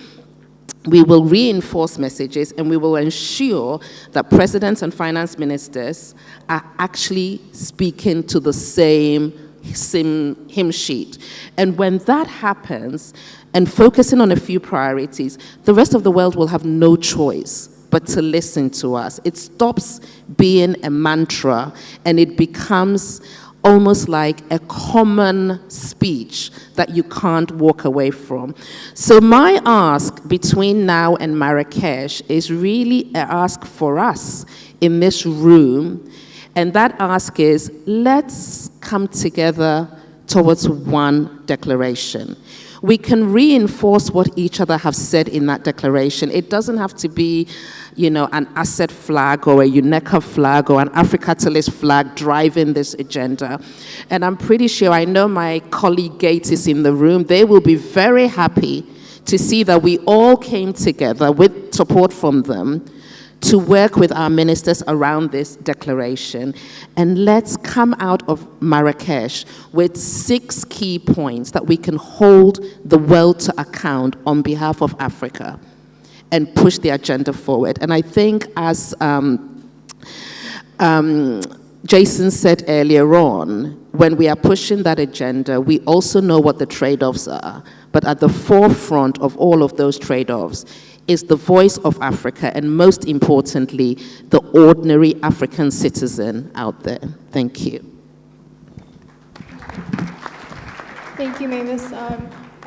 we will reinforce messages and we will ensure that presidents and finance ministers are actually speaking to the same hymn sheet. And when that happens, and focusing on a few priorities, the rest of the world will have no choice but to listen to us. It stops being a mantra and it becomes almost like a common speech that you can't walk away from. So my ask between now and Marrakesh is really an ask for us in this room. And that ask is, let's come together towards one declaration. We can reinforce what each other have said in that declaration. It doesn't have to be, an ACED flag or a UNECA flag or an AfCODD flag driving this agenda. And I'm pretty sure, I know my colleague Gates is in the room, they will be very happy to see that we all came together with support from them to work with our ministers around this declaration. And let's come out of Marrakesh with 6 key points that we can hold the world to account on behalf of Africa and push the agenda forward. And I think as Jason said earlier on, when we are pushing that agenda, we also know what the trade-offs are. But at the forefront of all of those trade-offs is the voice of Africa, and most importantly, the ordinary African citizen out there. Thank you. Thank you, Mavis.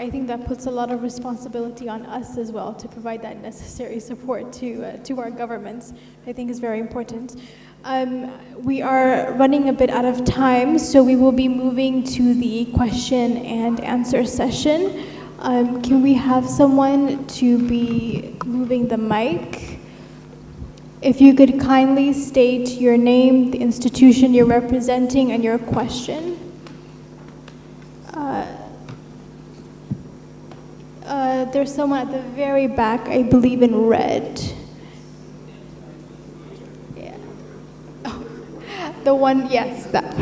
I think that puts a lot of responsibility on us as well to provide that necessary support to our governments. I think is very important. We are running a bit out of time, so we will be moving to the question and answer session. Can we have someone to be moving the mic? If you could kindly state your name, the institution you're representing, and your question. There's someone at the very back, I believe in red. Yeah. Oh, the one, yes, that.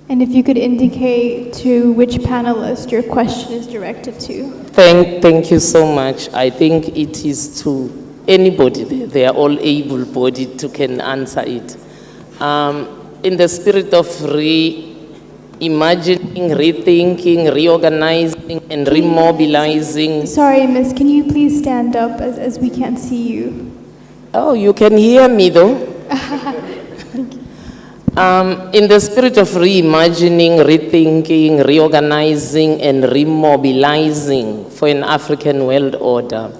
And if you could indicate to which panelist your question is directed to. Thank you so much. I think it is to anybody there. They are all able-bodied to can answer it. In the spirit of reimagining, rethinking, reorganizing, and remobilizing. Sorry, miss, can you please stand up as we can't see you? Oh, you can hear me though? In the spirit of reimagining, rethinking, reorganizing, and remobilizing for an African world order,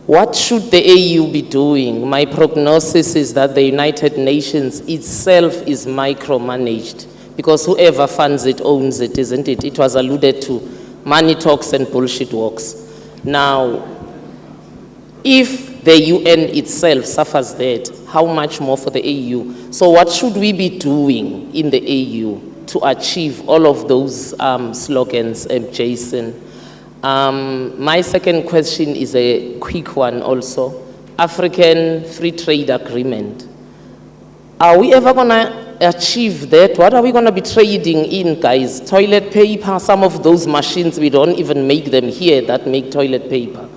what should the AU be doing? My prognosis is that the United Nations itself is micromanaged because whoever funds it owns it, isn't it? It was alluded to, money talks and bullshit walks. Now, if the UN itself suffers that, how much more for the AU? So what should we be doing in the AU to achieve all of those slogans, Jason? My second question is a quick one also. African Free Trade Agreement. Are we ever going to achieve that? What are we going to be trading in, guys? Toilet paper, some of those machines, we don't even make them here that make toilet paper.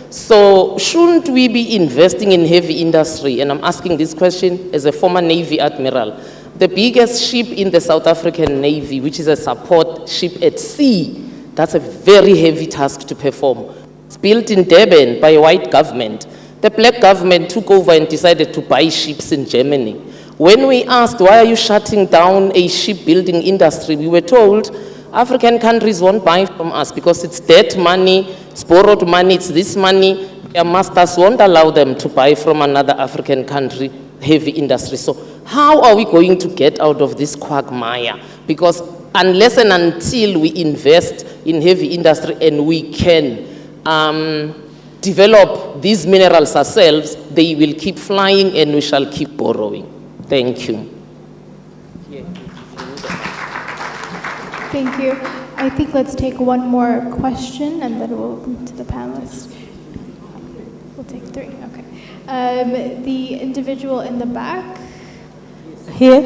So shouldn't we be investing in heavy industry? And I'm asking this question as a former Navy Admiral. The biggest ship in the South African Navy, which is a support ship at sea, that's a very heavy task to perform. It's built in Durban by a white government. The black government took over and decided to buy ships in Germany. When we asked, why are you shutting down a shipbuilding industry, we were told, African countries won't buy from us because it's debt money, it's borrowed money, it's this money. Their masters won't allow them to buy from another African country, heavy industry. So how are we going to get out of this quagmire? Because unless and until we invest in heavy industry and we can develop these minerals ourselves, they will keep flying and we shall keep borrowing. Thank you. Thank you. I think let's take one more question and then we'll move to the panelists. We'll take 3, okay. The individual in the back. Here?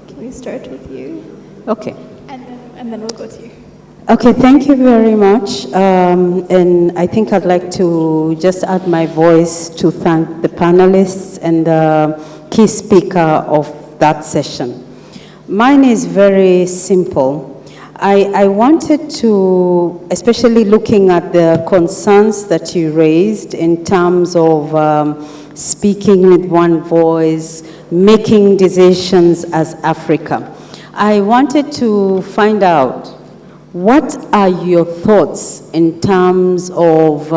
Can we start with you? Okay. And then we'll go to you. Okay, thank you very much. And I think I'd like to just add my voice to thank the panelists and the key speaker of that session. Mine is very simple. I wanted to, especially looking at the concerns that you raised in terms of speaking with one voice, making decisions as Africa. I wanted to find out, what are your thoughts in terms of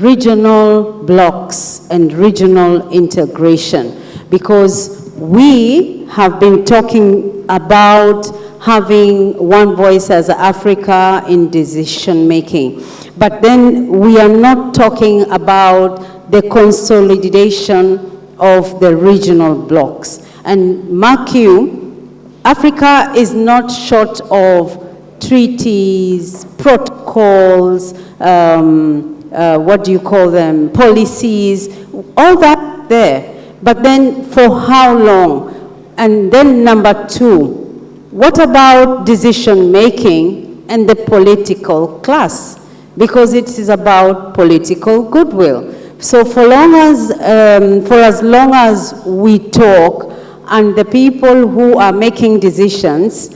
regional blocks and regional integration? Because we have been talking about having one voice as Africa in decision making. But then we are not talking about the consolidation of the regional blocks. And mark you, Africa is not short of treaties, protocols, what do you call them, policies, all that there. But then for how long? And then number 2, what about decision making and the political class? Because it is about political goodwill. So for as long as we talk and the people who are making decisions,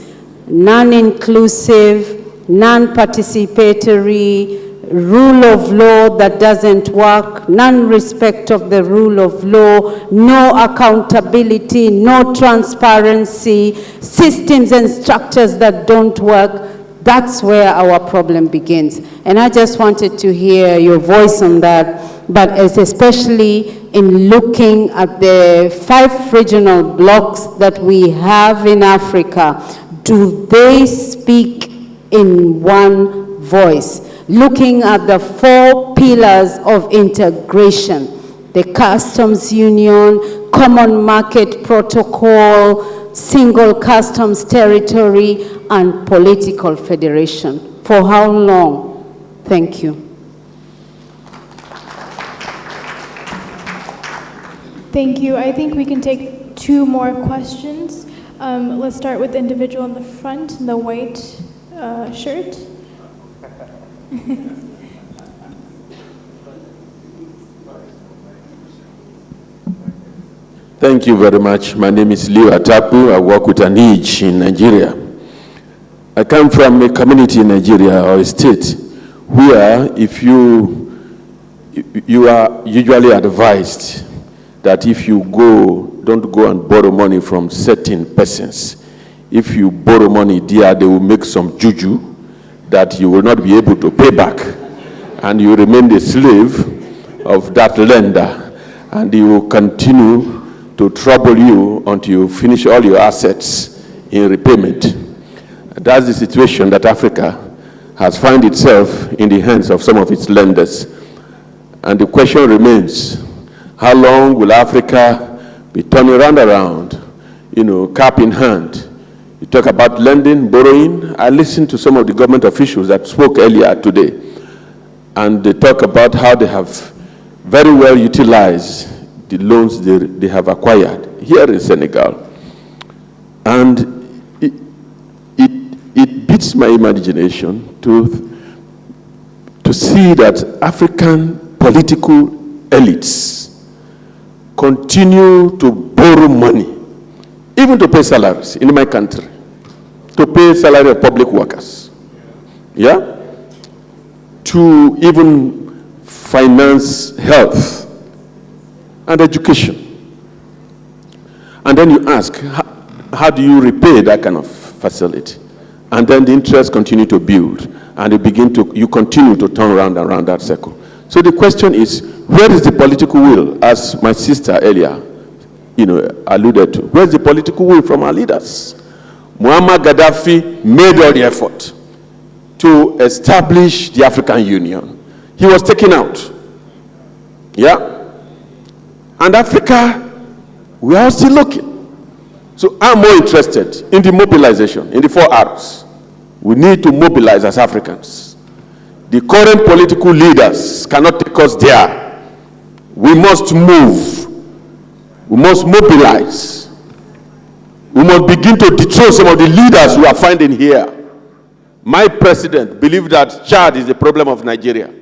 non-inclusive, non-participatory, rule of law that doesn't work, non-respect of the rule of law, no accountability, no transparency, systems and structures that don't work, that's where our problem begins. And I just wanted to hear your voice on that, but especially in looking at the 5 regional blocks that we have in Africa, do they speak in one voice? Looking at the 4 pillars of integration, the customs union, common market protocol, single customs territory, and political federation. For how long? Thank you. Thank you. I think we can take 2 more questions. Let's start with the individual in the front in the white shirt. Thank you very much. My name is Leo Atapu. I work with ANIJ in Nigeria. I come from a community in Nigeria, or a state, where if you are usually advised that if you don't go and borrow money from certain persons. If you borrow money there, they will make some juju that you will not be able to pay back, and you remain the slave of that lender, and he will continue to trouble you until you finish all your assets in repayment. That's the situation that Africa has found itself in the hands of some of its lenders. And the question remains, how long will Africa be turning around, cap in hand? You talk about lending, borrowing. I listened to some of the government officials that spoke earlier today, and they talk about how they have very well utilize the loans they have acquired here in Senegal. And it beats my imagination to see that African political elites continue to borrow money, even to pay salaries in my country, to pay salary of public workers, yeah, to even finance health and education. And then you ask, how do you repay that kind of facility? And then the interest continue to build, and you continue to turn around and around that circle. So the question is, where is the political will, as my sister earlier, alluded to? Where's the political will from our leaders? Muammar Gaddafi made all the effort to establish the African Union. He was taken out. Yeah? And Africa, we are still looking. So I'm more interested in the mobilization, in the 4 R's. We need to mobilize as Africans. The current political leaders cannot take us there. We must move. We must mobilize. We must begin to dethrone some of the leaders we are finding here. My president believed that Chad is the problem of Nigeria.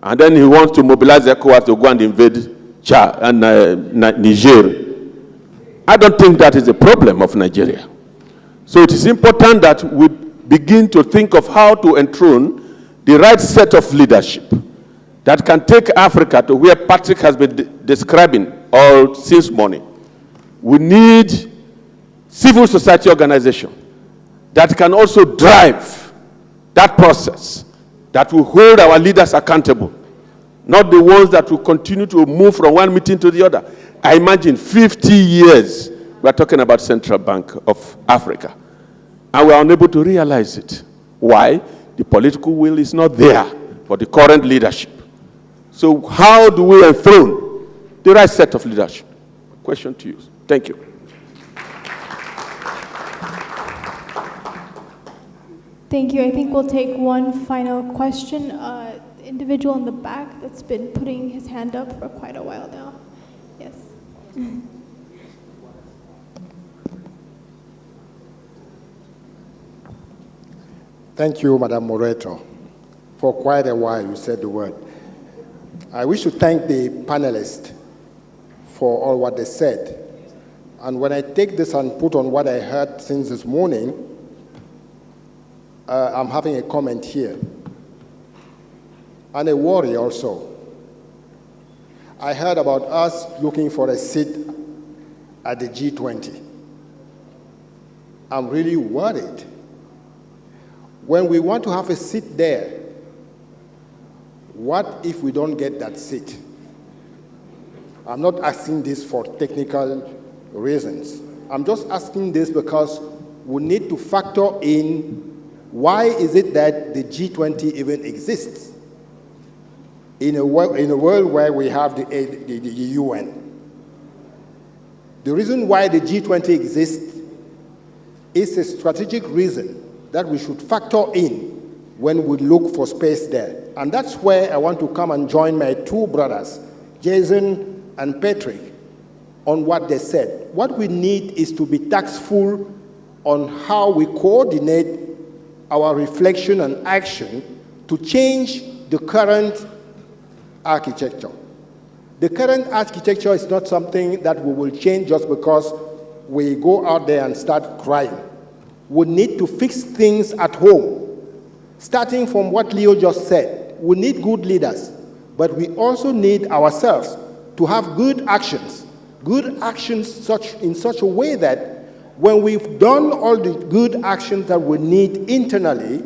And then he wants to mobilize ECOWAS to go and invade Chad and Niger. I don't think that is the problem of Nigeria. So it is important that we begin to think of how to enthrone the right set of leadership that can take Africa to where Patrick has been describing all since morning. We need civil society organization that can also drive that process, that will hold our leaders accountable, not the ones that will continue to move from one meeting to the other. I imagine 50 years we are talking about Central Bank of Africa, and we are unable to realize it. Why? The political will is not there for the current leadership. So how do we enthrone the right set of leadership? Question to you. Thank you. Thank you. I think we'll take one final question. Individual in the back that's been putting his hand up for quite a while now. Yes. Thank you, Madam Moreto. For quite a while you said the word. I wish to thank the panelists for all what they said. And when I take this and put on what I heard since this morning, I'm having a comment here. And a worry also. I heard about us looking for a seat at the G20. I'm really worried. When we want to have a seat there, what if we don't get that seat? I'm not asking this for technical reasons. I'm just asking this because we need to factor in why is it that the G20 even exists in a world where we have the UN. The reason why the G20 exists is a strategic reason that we should factor in when we look for space there. And that's where I want to come and join my 2 brothers, Jason and Patrick, on what they said. What we need is to be tactful on how we coordinate our reflection and action to change the current architecture. The current architecture is not something that we will change just because we go out there and start crying. We need to fix things at home. Starting from what Leo just said, we need good leaders, but we also need ourselves to have good actions in such a way that when we've done all the good actions that we need internally,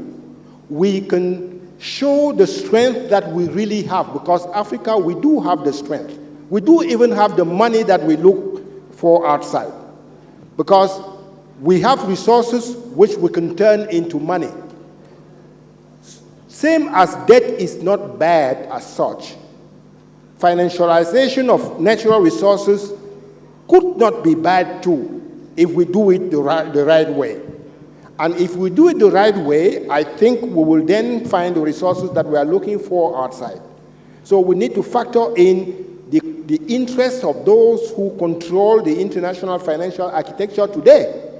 we can show the strength that we really have, because Africa, we do have the strength. We do even have the money that we look for outside, because we have resources which we can turn into money. Same as debt is not bad as such. Financialization of natural resources could not be bad too if we do it the right way. And if we do it the right way, I think we will then find the resources that we are looking for outside. So we need to factor in the interests of those who control the international financial architecture today.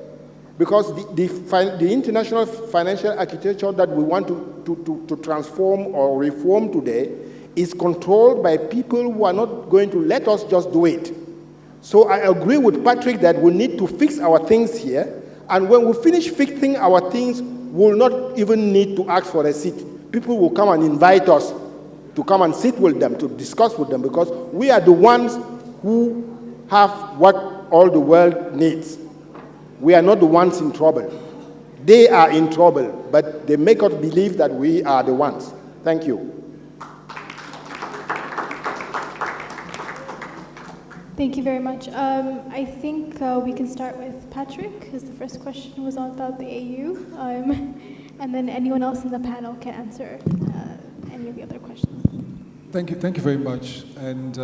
Because the international financial architecture that we want to transform or reform today is controlled by people who are not going to let us just do it. So I agree with Patrick that we need to fix our things here, and when we finish fixing our things, we'll not even need to ask for a seat. People will come and invite us to come and sit with them, to discuss with them, because we are the ones who have what all the world needs. We are not the ones in trouble. They are in trouble, but they make us believe that we are the ones. Thank you. Thank you very much. I think we can start with Patrick, because the first question was all about the AU, and then anyone else in the panel can answer any of the other questions. Thank you very much. And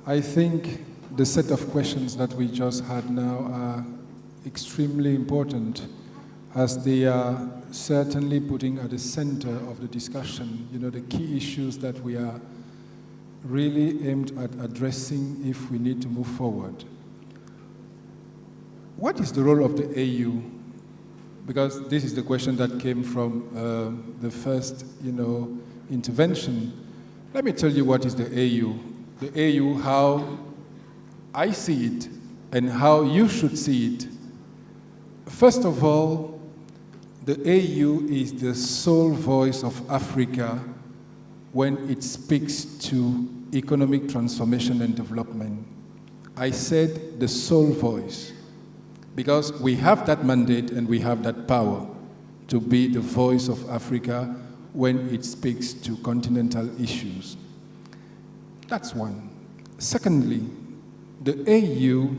I think the set of questions that we just had now are extremely important, as they are certainly putting at the center of the discussion, the key issues that we are really aimed at addressing if we need to move forward. What is the role of the AU? Because this is the question that came from the first, intervention. Let me tell you what is the AU. The AU, how I see it and how you should see it. First of all, the AU is the sole voice of Africa when it speaks to economic transformation and development. I said the sole voice, because we have that mandate and we have that power to be the voice of Africa when it speaks to continental issues. That's one. Secondly, the AU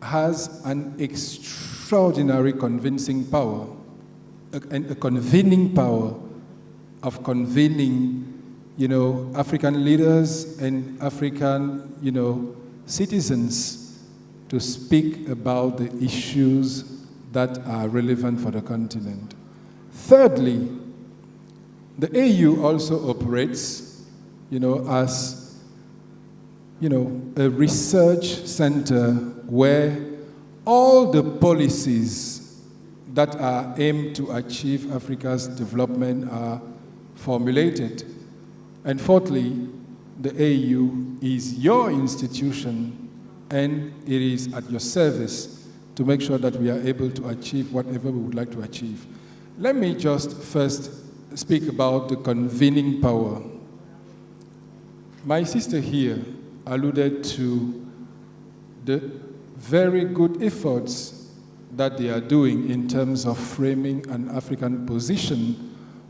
has an extraordinary convincing power, a convening power of convening, African leaders and African, citizens to speak about the issues that are relevant for the continent. Thirdly, the AU also operates, as, a research center where all the policies that are aimed to achieve Africa's development are formulated. And fourthly, the AU is your institution, and it is at your service to make sure that we are able to achieve whatever we would like to achieve. Let me just first speak about the convening power. My sister here alluded to the very good efforts that they are doing in terms of framing an African position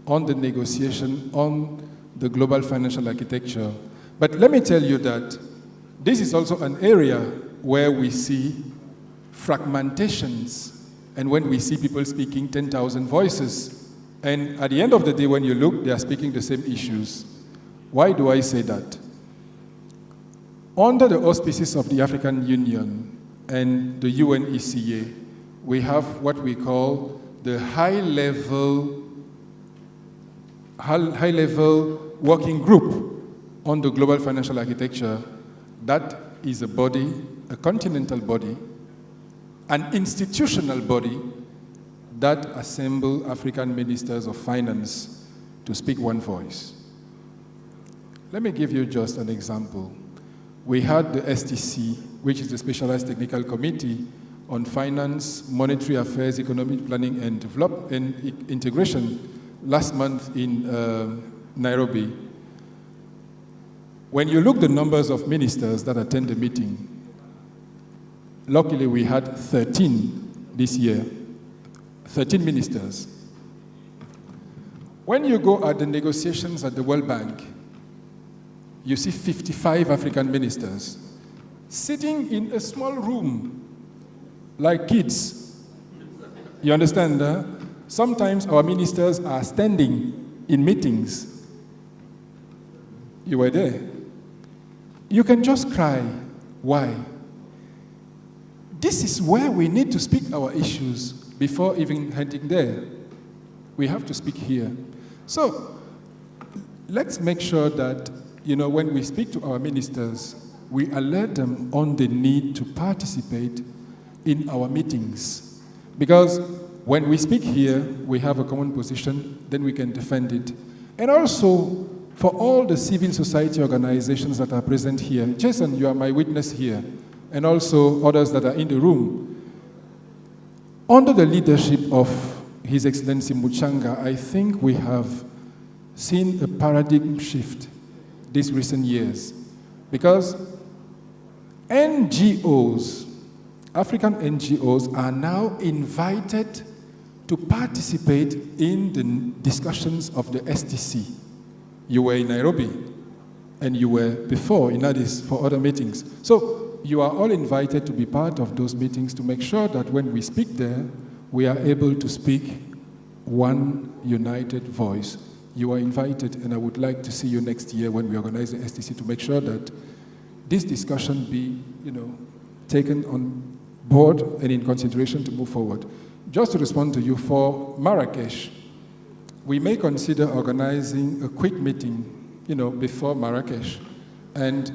on the negotiation on the global financial architecture. But let me tell you that this is also an area where we see fragmentations, and when we see people speaking 10,000 voices, and at the end of the day, when you look, they are speaking the same issues. Why do I say that? Under the auspices of the African Union and the UNECA, we have what we call the high-level working group on the global financial architecture. That is a body, a continental body, an institutional body that assemble African ministers of finance to speak one voice. Let me give you just an example. We had the STC, which is the Specialized Technical Committee on Finance, Monetary Affairs, Economic Planning and Integration last month in Nairobi. When you look at the numbers of ministers that attend the meeting, luckily we had 13 this year, 13 ministers. When you go at the negotiations at the World Bank, you see 55 African ministers sitting in a small room like kids. You understand? Sometimes our ministers are standing in meetings. You were there. You can just cry. Why? This is where we need to speak our issues before even heading there. We have to speak here. So, let's make sure that, when we speak to our ministers, we alert them on the need to participate in our meetings. Because when we speak here, we have a common position, then we can defend it. And also, for all the civil society organizations that are present here, Jason, you are my witness here, and also others that are in the room. Under the leadership of His Excellency Muchanga, I think we have seen a paradigm shift these recent years. Because NGOs, African NGOs, are now invited to participate in the discussions of the STC. You were in Nairobi, and you were before in Addis for other meetings. So you are all invited to be part of those meetings to make sure that when we speak there, we are able to speak one united voice. You are invited, and I would like to see you next year when we organize the STC to make sure that this discussion be, taken on board and in consideration to move forward. Just to respond to you, for Marrakesh, we may consider organizing a quick meeting, before Marrakesh, and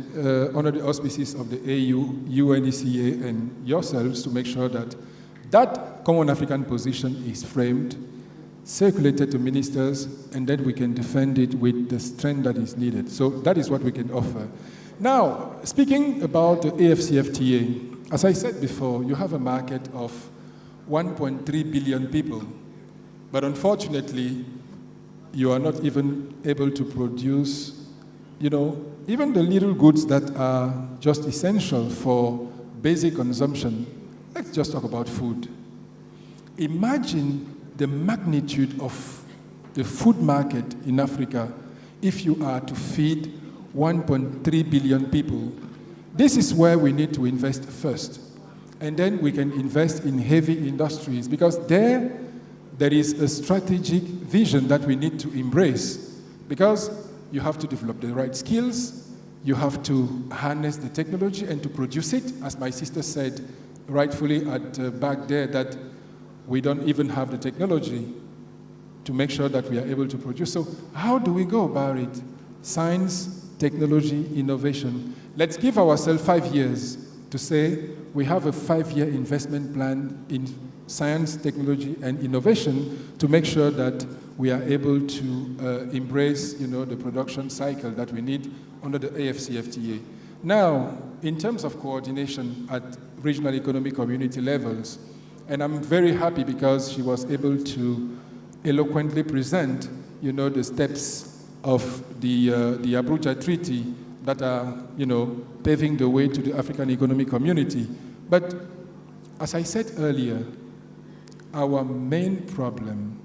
under the auspices of the AU, UNECA, and yourselves to make sure that that common African position is framed, circulated to ministers, and then we can defend it with the strength that is needed. So that is what we can offer. Now, speaking about the AfCFTA, as I said before, you have a market of 1.3 billion people, but unfortunately, you are not even able to produce, even the little goods that are just essential for basic consumption. Let's just talk about food. Imagine the magnitude of the food market in Africa if you are to feed 1.3 billion people. This is where we need to invest first. And then we can invest in heavy industries, because there is a strategic vision that we need to embrace, because you have to develop the right skills, you have to harness the technology and to produce it, as my sister said rightfully back there, that we don't even have the technology to make sure that we are able to produce. So how do we go about it? Science, technology, innovation. Let's give ourselves 5 years to say we have a 5-year investment plan in science, technology, and innovation to make sure that we are able to embrace, the production cycle that we need under the AfCFTA. Now, in terms of coordination at regional economic community levels, and I'm very happy because she was able to eloquently present, the steps of the Abuja Treaty that are, paving the way to the African Economic Community. But as I said earlier, our main problem,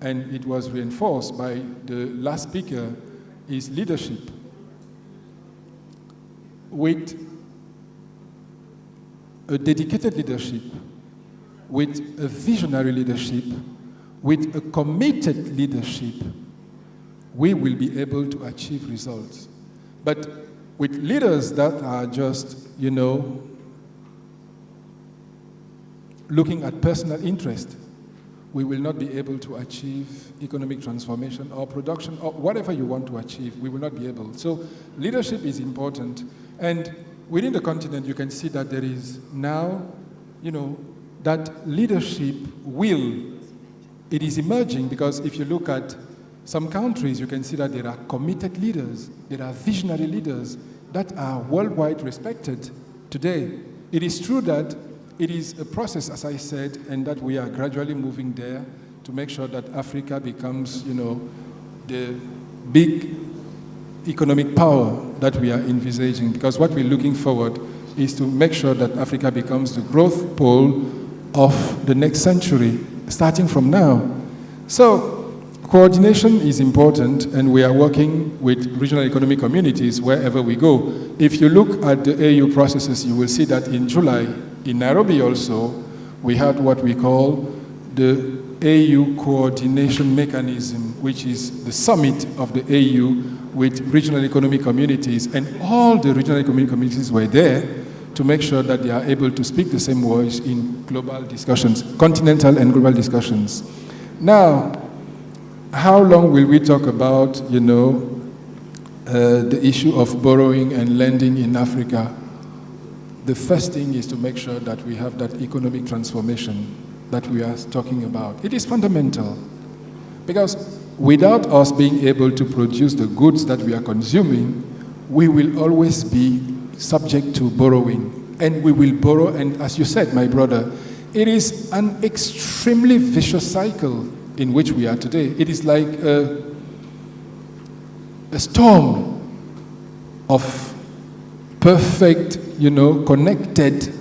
and it was reinforced by the last speaker, is leadership. With a dedicated leadership, with a visionary leadership, with a committed leadership, we will be able to achieve results. But with leaders that are just, looking at personal interest, we will not be able to achieve economic transformation or production or whatever you want to achieve. We will not be able. So leadership is important. And within the continent, you can see that there is now, that leadership it is emerging, because if you look at some countries, you can see that there are committed leaders, there are visionary leaders that are worldwide respected today. It is true that it is a process, as I said, and that we are gradually moving there to make sure that Africa becomes, the big economic power that we are envisaging. Because what we're looking forward is to make sure that Africa becomes the growth pole of the next century, starting from now. So coordination is important, and we are working with regional economic communities wherever we go. If you look at the AU processes, you will see that in July, in Nairobi also, we had what we call the AU coordination mechanism, which is the summit of the AU with regional economic communities, and all the regional economic communities were there to make sure that they are able to speak the same voice in global discussions, continental and global discussions. Now, how long will we talk about, the issue of borrowing and lending in Africa? The first thing is to make sure that we have that economic transformation that we are talking about. It is fundamental, because without us being able to produce the goods that we are consuming, we will always be subject to borrowing. And we will borrow, and as you said, my brother, it is an extremely vicious cycle in which we are today. It is like a storm of perfect, connected,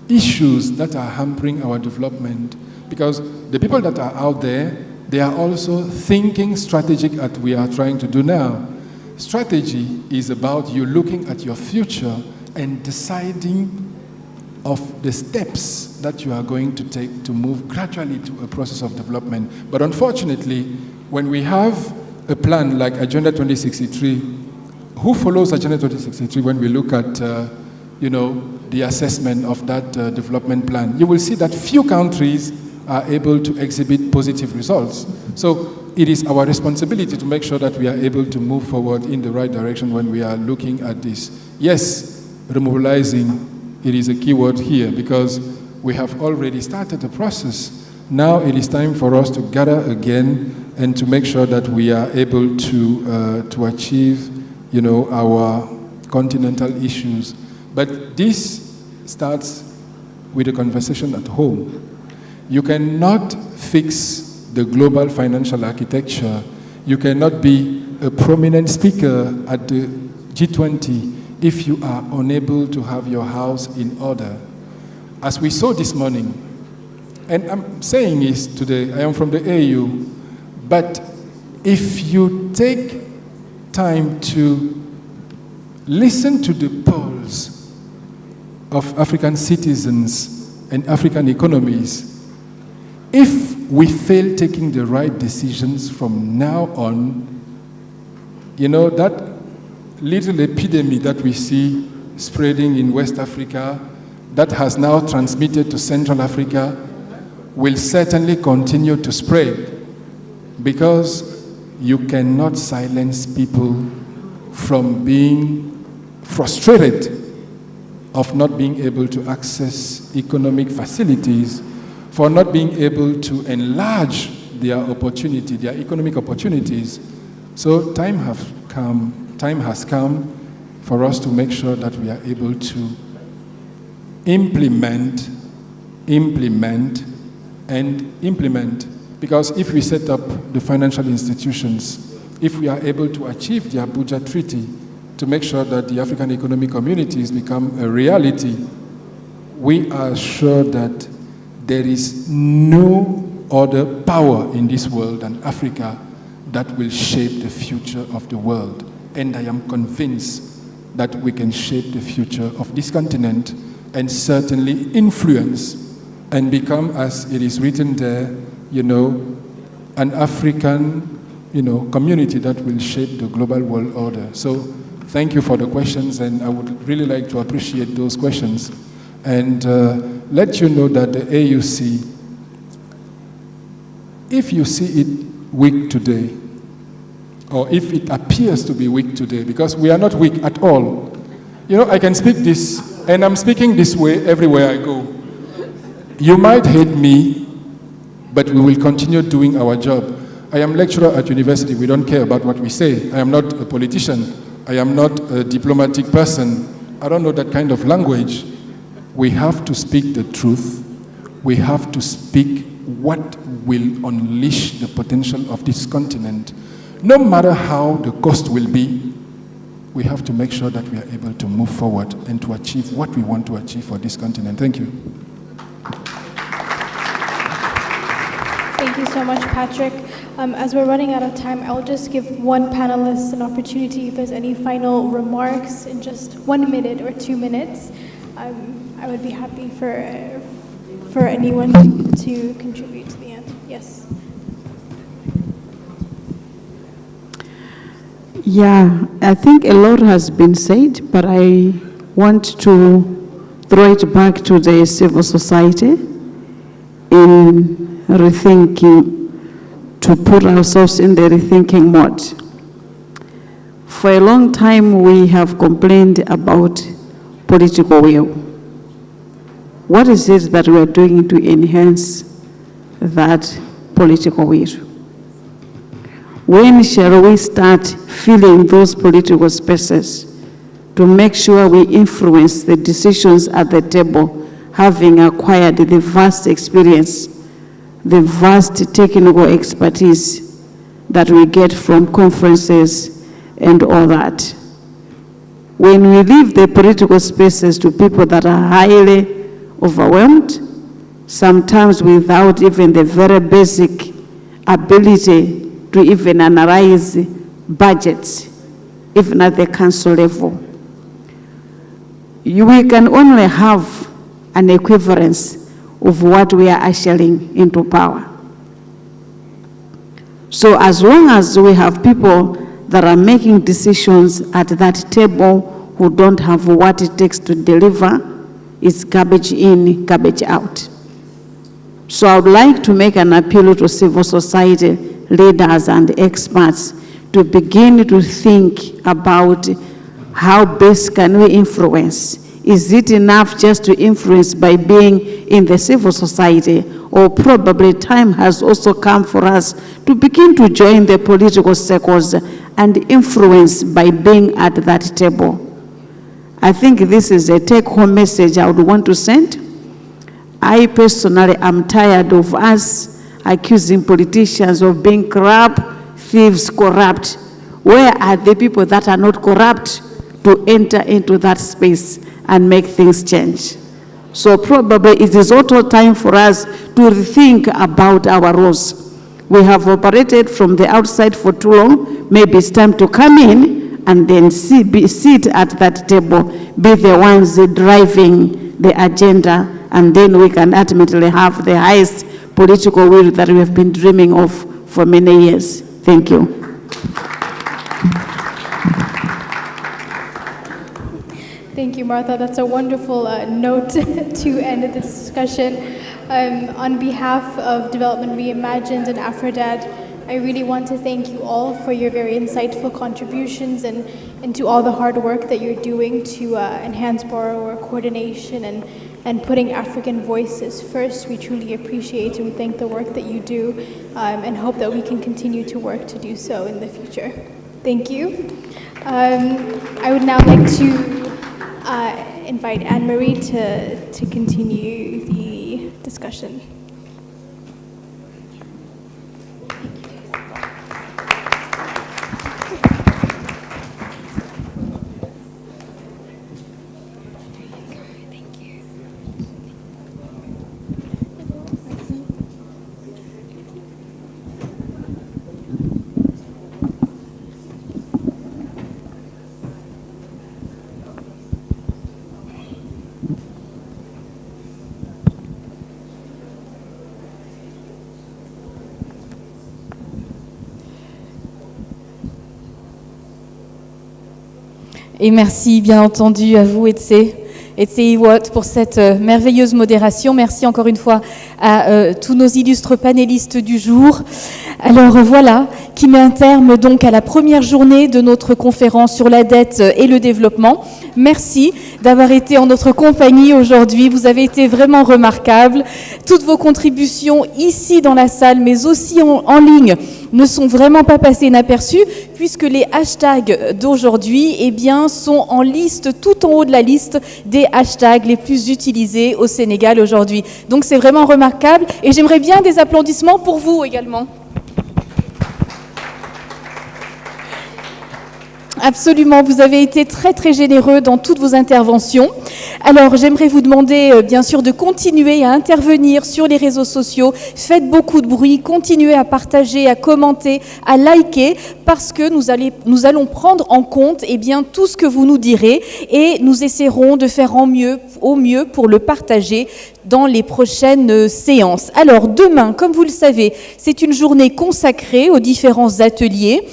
issues that are hampering our development. Because the people that are out there, they are also thinking strategic as we are trying to do now. Strategy is about you looking at your future and deciding of the steps that you are going to take to move gradually to a process of development. But unfortunately, when we have a plan like Agenda 2063, who follows Agenda 2063 when we look at, the assessment of that development plan? You will see that few countries are able to exhibit positive results. So it is our responsibility to make sure that we are able to move forward in the right direction when we are looking at this. Yes, remobilizing, it is a key word here, because we have already started the process. Now it is time for us to gather again and to make sure that we are able to achieve, our continental issues. But this starts with a conversation at home. You cannot fix the global financial architecture. You cannot be a prominent speaker at the G20 if you are unable to have your house in order. As we saw this morning, and I'm saying this today, I am from the AU, but if you take time to listen to the polls of African citizens and African economies, if we fail taking the right decisions from now on, that little epidemic that we see spreading in West Africa, that has now transmitted to Central Africa, will certainly continue to spread, because you cannot silence people from being frustrated of not being able to access economic facilities, for not being able to enlarge their opportunity, their economic opportunities. So time has come for us to make sure that we are able to implement, because if we set up the financial institutions, if we are able to achieve the Abuja Treaty to make sure that the African economic communities become a reality, we are sure that there is no other power in this world than Africa that will shape the future of the world. And I am convinced that we can shape the future of this continent and certainly influence and become, as it is written there, an African, community that will shape the global world order. So thank you for the questions, and I would really like to appreciate those questions and let you know that the AUC, if you see it weak today, or if it appears to be weak today, because we are not weak at all. I can speak this, and I'm speaking this way everywhere I go. You might hate me, but we will continue doing our job. I am lecturer at university. We don't care about what we say. I am not a politician. I am not a diplomatic person. I don't know that kind of language. We have to speak the truth. We have to speak what will unleash the potential of this continent. No matter how the cost will be, we have to make sure that we are able to move forward and to achieve what we want to achieve for this continent. Thank you. Thank you so much, Patrick. As we're running out of time, I'll just give one panelist an opportunity if there's any final remarks in just 1 minute or 2 minutes. I would be happy for anyone to contribute to the end. Yes. Yeah, I think a lot has been said, but I want to throw it back to the civil society in rethinking to put ourselves in the rethinking mode. For a long time, we have complained about political will. What is it that we are doing to enhance that political will? When shall we start filling those political spaces to make sure we influence the decisions at the table, having acquired the vast experience, the vast technical expertise that we get from conferences and all that? When we leave the political spaces to people that are highly overwhelmed, sometimes without even the very basic ability to even analyze budgets, even at the council level, we can only have an equivalence of what we are ushering into power. So as long as we have people that are making decisions at that table who don't have what it takes to deliver, it's garbage in, garbage out. So I would like to make an appeal to civil society leaders and experts to begin to think about how best can we influence. Is it enough just to influence by being in the civil society, or probably time has also come for us to begin to join the political circles and influence by being at that table? I think this is a take-home message I would want to send. I personally am tired of us accusing politicians of being corrupt, thieves, corrupt. Where are the people that are not corrupt to enter into that space and make things change? So probably it is also time for us to rethink about our roles. We have operated from the outside for too long. Maybe it's time to come in and then sit at that table, be the ones driving the agenda, and then we can ultimately have the highest political will that we have been dreaming of for many years. Thank you. Thank you, Martha. That's a wonderful note to end the discussion. On behalf of Development Reimagined and AfCODD, I really want to thank you all for your very insightful contributions and to all the hard work that you're doing to enhance borrower coordination and putting African voices first. We truly appreciate and we thank the work that you do and hope that we can continue to work to do so in the future. Thank you. I would now like to invite Anne-Marie to continue the discussion. Et merci bien entendu à vous, Etsé Iwot, pour cette merveilleuse modération. Merci encore une fois à tous nos illustres panélistes du jour. Alors voilà, qui met un terme donc à la première journée de notre conférence sur la dette et le développement. Merci d'avoir été en notre compagnie aujourd'hui. Vous avez été vraiment remarquables. Toutes vos contributions ici dans la salle, mais aussi en ligne, ne sont vraiment pas passées inaperçues, puisque les hashtags d'aujourd'hui, eh bien, sont en liste, tout en haut de la liste des hashtags les plus utilisés au Sénégal aujourd'hui. Donc c'est vraiment remarquable, et j'aimerais bien des applaudissements pour vous également. Absolument, vous avez été très très généreux dans toutes vos interventions. Alors j'aimerais vous demander bien sûr de continuer à intervenir sur les réseaux sociaux. Faites beaucoup de bruit, continuez à partager, à commenter, à liker, parce que nous allons prendre en compte eh bien, tout ce que vous nous direz et nous essaierons de faire au mieux pour le partager dans les prochaines séances. Alors demain, comme vous le savez, c'est une journée consacrée aux différents ateliers.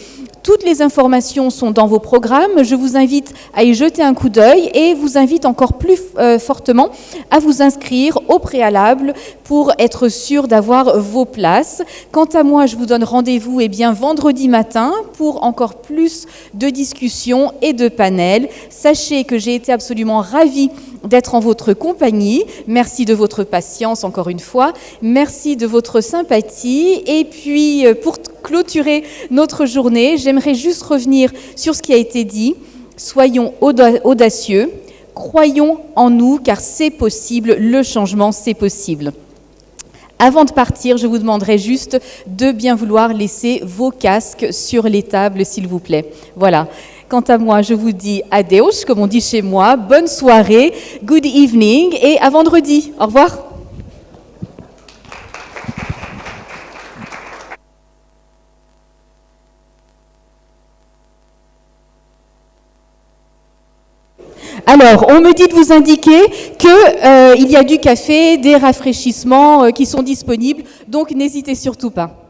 Toutes les informations sont dans vos programmes. Je vous invite à y jeter un coup d'œil et vous invite encore plus fortement à vous inscrire au préalable pour être sûr d'avoir vos places. Quant à moi, je vous donne rendez-vous vendredi matin pour encore plus de discussions et de panels. Sachez que j'ai été absolument ravie d'être en votre compagnie. Merci de votre patience encore une fois. Merci de votre sympathie. Et puis, pour clôturer notre journée, j'aimerais juste revenir sur ce qui a été dit. Soyons audacieux, croyons en nous, car c'est possible, le changement, c'est possible. Avant de partir, je vous demanderai juste de bien vouloir laisser vos casques sur les tables, s'il vous plaît. Voilà. Quant à moi, je vous dis adios, comme on dit chez moi. Bonne soirée, good evening et à vendredi. Au revoir. Alors, on me dit de vous indiquer qu'il y a du café, des rafraîchissements qui sont disponibles, donc n'hésitez surtout pas.